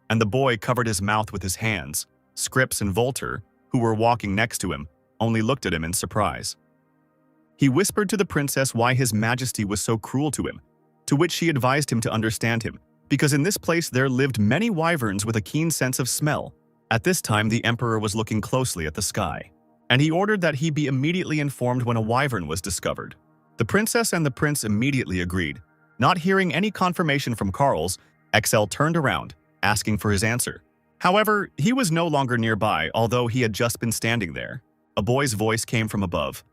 And the boy covered his mouth with his hands. Scripps and Volter, who were walking next to him, only looked at him in surprise. He whispered to the princess why His Majesty was so cruel to him, to which she advised him to understand him, because in this place there lived many wyverns with a keen sense of smell. At this time, the emperor was looking closely at the sky, and he ordered that he be immediately informed when a wyvern was discovered. The princess and the prince immediately agreed. Not hearing any confirmation from Carls, Excel turned around, asking for his answer. However, he was no longer nearby, although he had just been standing there. A boy's voice came from above.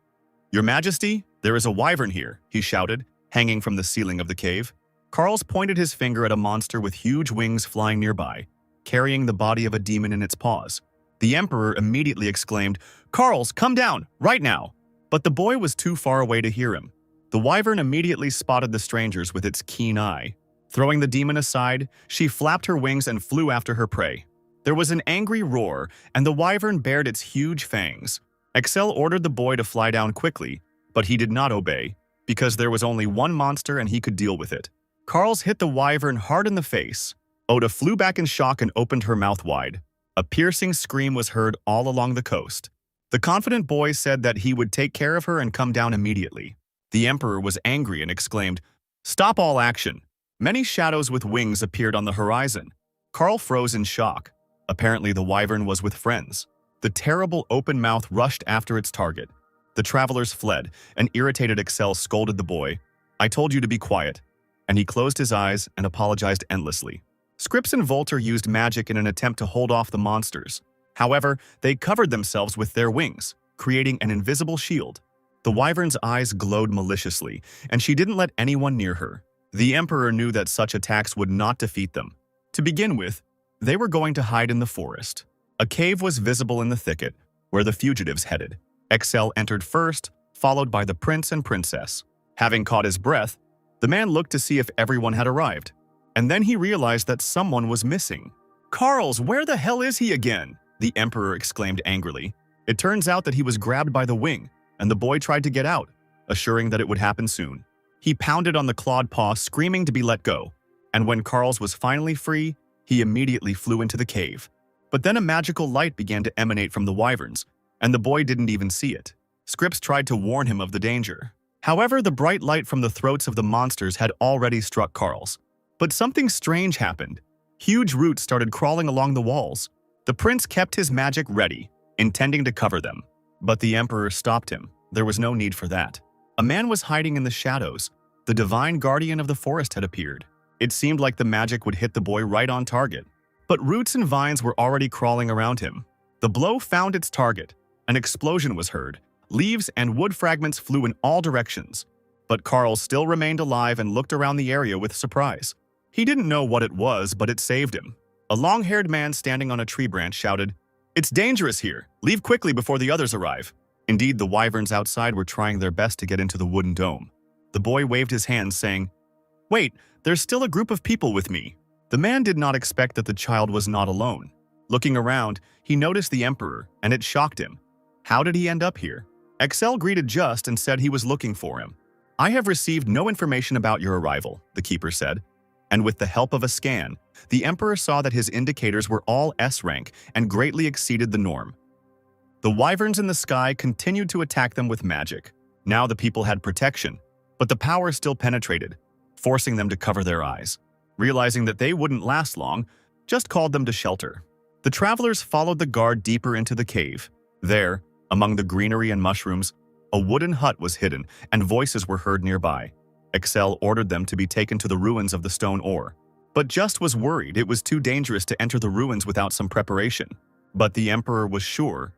"Your Majesty, there is a wyvern here," he shouted, hanging from the ceiling of the cave. Carls pointed his finger at a monster with huge wings flying nearby, carrying the body of a demon in its paws. The emperor immediately exclaimed, "Carls, come down, right now!" But the boy was too far away to hear him. The wyvern immediately spotted the strangers with its keen eye. Throwing the demon aside, she flapped her wings and flew after her prey. There was an angry roar, and the wyvern bared its huge fangs. Excel ordered the boy to fly down quickly, but he did not obey, because there was only one monster and he could deal with it. Carls hit the wyvern hard in the face. Oda flew back in shock and opened her mouth wide. A piercing scream was heard all along the coast. The confident boy said that he would take care of her and come down immediately. The emperor was angry and exclaimed, "Stop all action!" Many shadows with wings appeared on the horizon. Carl froze in shock. Apparently the wyvern was with friends. The terrible open mouth rushed after its target. The travelers fled, and irritated Excel scolded the boy. "I told you to be quiet." And he closed his eyes and apologized endlessly. Scripps and Volter used magic in an attempt to hold off the monsters. However, they covered themselves with their wings, creating an invisible shield. The wyvern's eyes glowed maliciously, and she didn't let anyone near her. The emperor knew that such attacks would not defeat them. To begin with, they were going to hide in the forest. A cave was visible in the thicket, where the fugitives headed. Excel entered first, followed by the prince and princess. Having caught his breath, the man looked to see if everyone had arrived. And then he realized that someone was missing. "Carls, where the hell is he again?" the emperor exclaimed angrily. It turns out that he was grabbed by the wing, and the boy tried to get out, assuring that it would happen soon. He pounded on the clawed paw, screaming to be let go. And when Carls was finally free, he immediately flew into the cave. But then a magical light began to emanate from the wyverns, and the boy didn't even see it. Scripps tried to warn him of the danger. However, the bright light from the throats of the monsters had already struck Carls. But something strange happened. Huge roots started crawling along the walls. The prince kept his magic ready, intending to cover them. But the emperor stopped him. There was no need for that. A man was hiding in the shadows. The divine guardian of the forest had appeared. It seemed like the magic would hit the boy right on target. But roots and vines were already crawling around him. The blow found its target. An explosion was heard. Leaves and wood fragments flew in all directions. But Carl still remained alive and looked around the area with surprise. He didn't know what it was, but it saved him. A long-haired man standing on a tree branch shouted, "It's dangerous here. Leave quickly before the others arrive." Indeed, the wyverns outside were trying their best to get into the wooden dome. The boy waved his hands, saying, "Wait, there's still a group of people with me." The man did not expect that the child was not alone. Looking around, he noticed the emperor, and it shocked him. How did he end up here? Excel greeted Just and said he was looking for him. "I have received no information about your arrival," the keeper said. And with the help of a scan, the emperor saw that his indicators were all S rank and greatly exceeded the norm. The wyverns in the sky continued to attack them with magic. Now the people had protection, but the power still penetrated, forcing them to cover their eyes. Realizing that they wouldn't last long, just called them to shelter. The travelers followed the guard deeper into the cave. There, among the greenery and mushrooms, a wooden hut was hidden, and voices were heard nearby. Excel ordered them to be taken to the ruins of the stone ore. But Just was worried it was too dangerous to enter the ruins without some preparation. But the emperor was sure.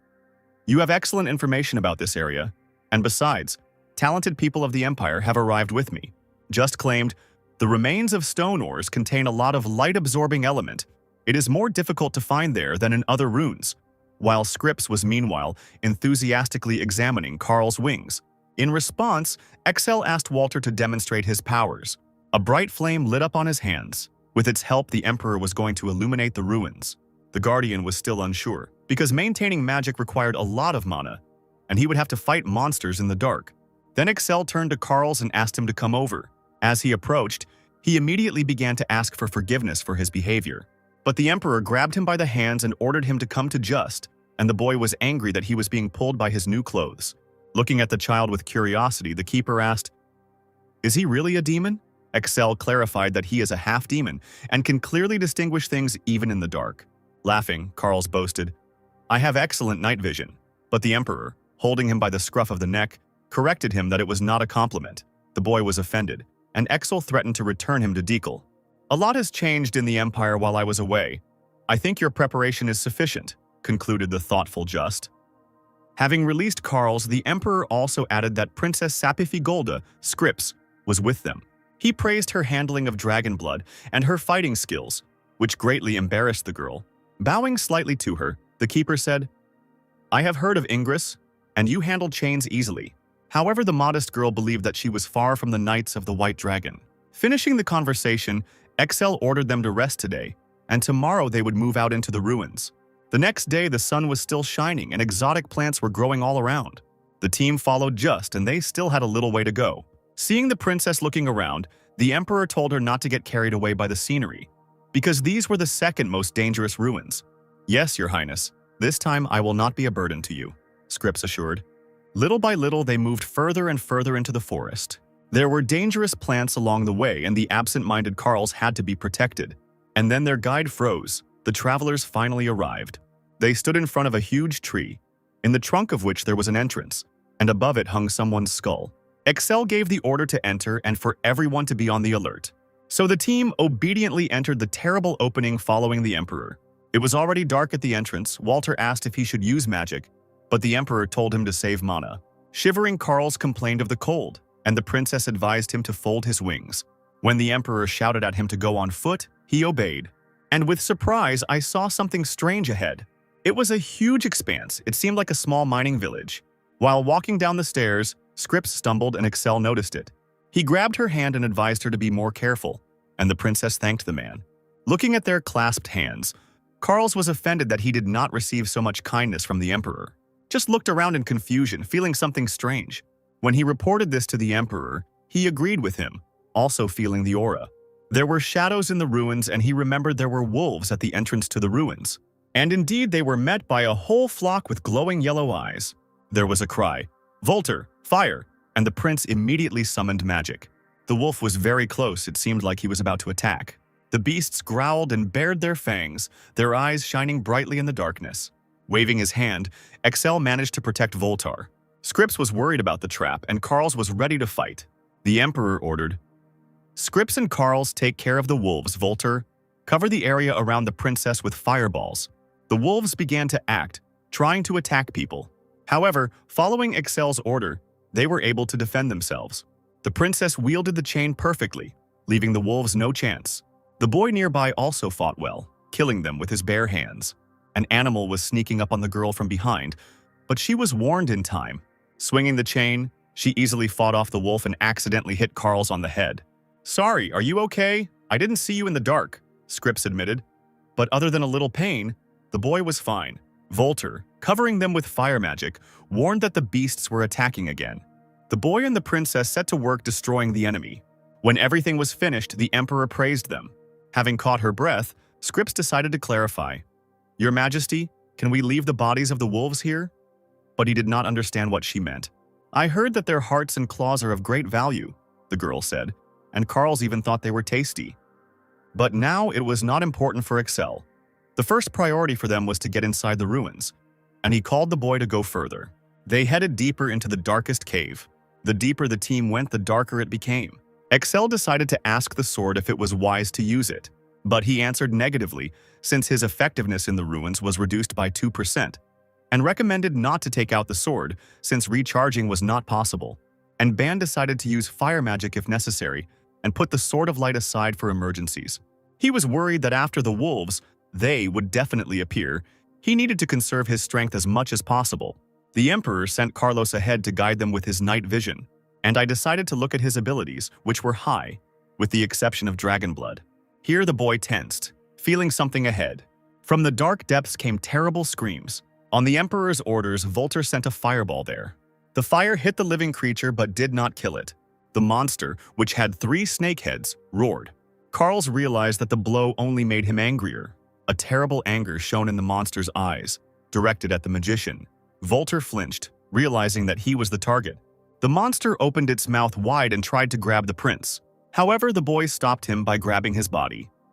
"You have excellent information about this area, and besides, talented people of the empire have arrived with me." Just claimed, "The remains of stone ores contain a lot of light-absorbing element. It is more difficult to find there than in other runes. while Scripps was meanwhile enthusiastically examining Carl's wings. In response, Excel asked Walter to demonstrate his powers. A bright flame lit up on his hands. With its help, the Emperor was going to illuminate the ruins. The Guardian was still unsure, because maintaining magic required a lot of mana, and he would have to fight monsters in the dark. Then Excel turned to Carls and asked him to come over. As he approached, he immediately began to ask for forgiveness for his behavior. But the Emperor grabbed him by the hands and ordered him to come to just, and the boy was angry that he was being pulled by his new clothes. Looking at the child with curiosity, the keeper asked, "Is he really a demon?" Excel clarified that he is a half-demon and can clearly distinguish things even in the dark. Laughing, Carls boasted, "I have excellent night vision." But the Emperor, holding him by the scruff of the neck, corrected him that it was not a compliment. The boy was offended, and Excel threatened to return him to Dekel. "A lot has changed in the Empire while I was away. I think your preparation is sufficient," concluded the thoughtful Just. Having released Carls, the Emperor also added that Princess Sapifigolda, Scripps, was with them. He praised her handling of dragon blood and her fighting skills, which greatly embarrassed the girl. Bowing slightly to her, the keeper said, "I have heard of Ingress, and you handle chains easily." However, the modest girl believed that she was far from the Knights of the White Dragon. Finishing the conversation, Excel ordered them to rest today, and tomorrow they would move out into the ruins. The next day, the sun was still shining and exotic plants were growing all around. The team followed Just, and they still had a little way to go. Seeing the princess looking around, the Emperor told her not to get carried away by the scenery, because these were the second most dangerous ruins. "Yes, Your Highness, this time I will not be a burden to you," Scripps assured. Little by little, they moved further and further into the forest. There were dangerous plants along the way, and the absent-minded Carls had to be protected. And then their guide froze. The travelers finally arrived. They stood in front of a huge tree, in the trunk of which there was an entrance, and above it hung someone's skull. Excel gave the order to enter and for everyone to be on the alert. So the team obediently entered the terrible opening following the Emperor. It was already dark at the entrance. Walter asked if he should use magic, but the Emperor told him to save mana. Shivering Carls complained of the cold, and the princess advised him to fold his wings. When the Emperor shouted at him to go on foot, he obeyed. And with surprise, I saw something strange ahead. It was a huge expanse. It seemed like a small mining village. While walking down the stairs, Scripps stumbled and Excel noticed it. He grabbed her hand and advised her to be more careful, and the princess thanked the man. Looking at their clasped hands, Carls was offended that he did not receive so much kindness from the Emperor. Just looked around in confusion, feeling something strange. When he reported this to the Emperor, he agreed with him, also feeling the aura. There were shadows in the ruins, and he remembered there were wolves at the entrance to the ruins. And indeed, they were met by a whole flock with glowing yellow eyes. There was a cry, "Volter, fire!" and the prince immediately summoned magic. The wolf was very close. It seemed like he was about to attack. The beasts growled and bared their fangs, their eyes shining brightly in the darkness. Waving his hand, Excel managed to protect Voltar. Scripps was worried about the trap, and Carls was ready to fight. The Emperor ordered, "Scripps and Carls take care of the wolves, Volter. Cover the area around the princess with fireballs." The wolves began to act, trying to attack people. However, following Excel's order, they were able to defend themselves. The princess wielded the chain perfectly, leaving the wolves no chance. The boy nearby also fought well, killing them with his bare hands. An animal was sneaking up on the girl from behind, but she was warned in time. Swinging the chain, she easily fought off the wolf and accidentally hit Carls on the head. "Sorry, are you okay? I didn't see you in the dark," Scripps admitted. But other than a little pain, the boy was fine. Volter, covering them with fire magic, warned that the beasts were attacking again. The boy and the princess set to work destroying the enemy. When everything was finished, the Emperor praised them. Having caught her breath, Scripps decided to clarify, "Your Majesty, can we leave the bodies of the wolves here?" But he did not understand what she meant. "I heard that their hearts and claws are of great value," the girl said, and Carls even thought they were tasty. But now it was not important for Excel. The first priority for them was to get inside the ruins, and he called the boy to go further. They headed deeper into the darkest cave. The deeper the team went, the darker it became. Excel decided to ask the sword if it was wise to use it, but he answered negatively since his effectiveness in the ruins was reduced by 2%, and recommended not to take out the sword since recharging was not possible. And Ban decided to use fire magic if necessary and put the Sword of Light aside for emergencies. He was worried that after the wolves, they would definitely appear, He needed to conserve his strength as much as possible. The Emperor sent Carlos ahead to guide them with his night vision, and I decided to look at his abilities, which were high, with the exception of Dragon Blood. Here the boy tensed, feeling something ahead. From the dark depths came terrible screams. On the Emperor's orders, Volter sent a fireball there. The fire hit the living creature but did not kill it. The monster, which had 3 snake heads, roared. Carls realized that the blow only made him angrier. A terrible anger shone in the monster's eyes, directed at the magician. Volter flinched, realizing that he was the target. The monster opened its mouth wide and tried to grab the prince. However, the boy stopped him by grabbing his body.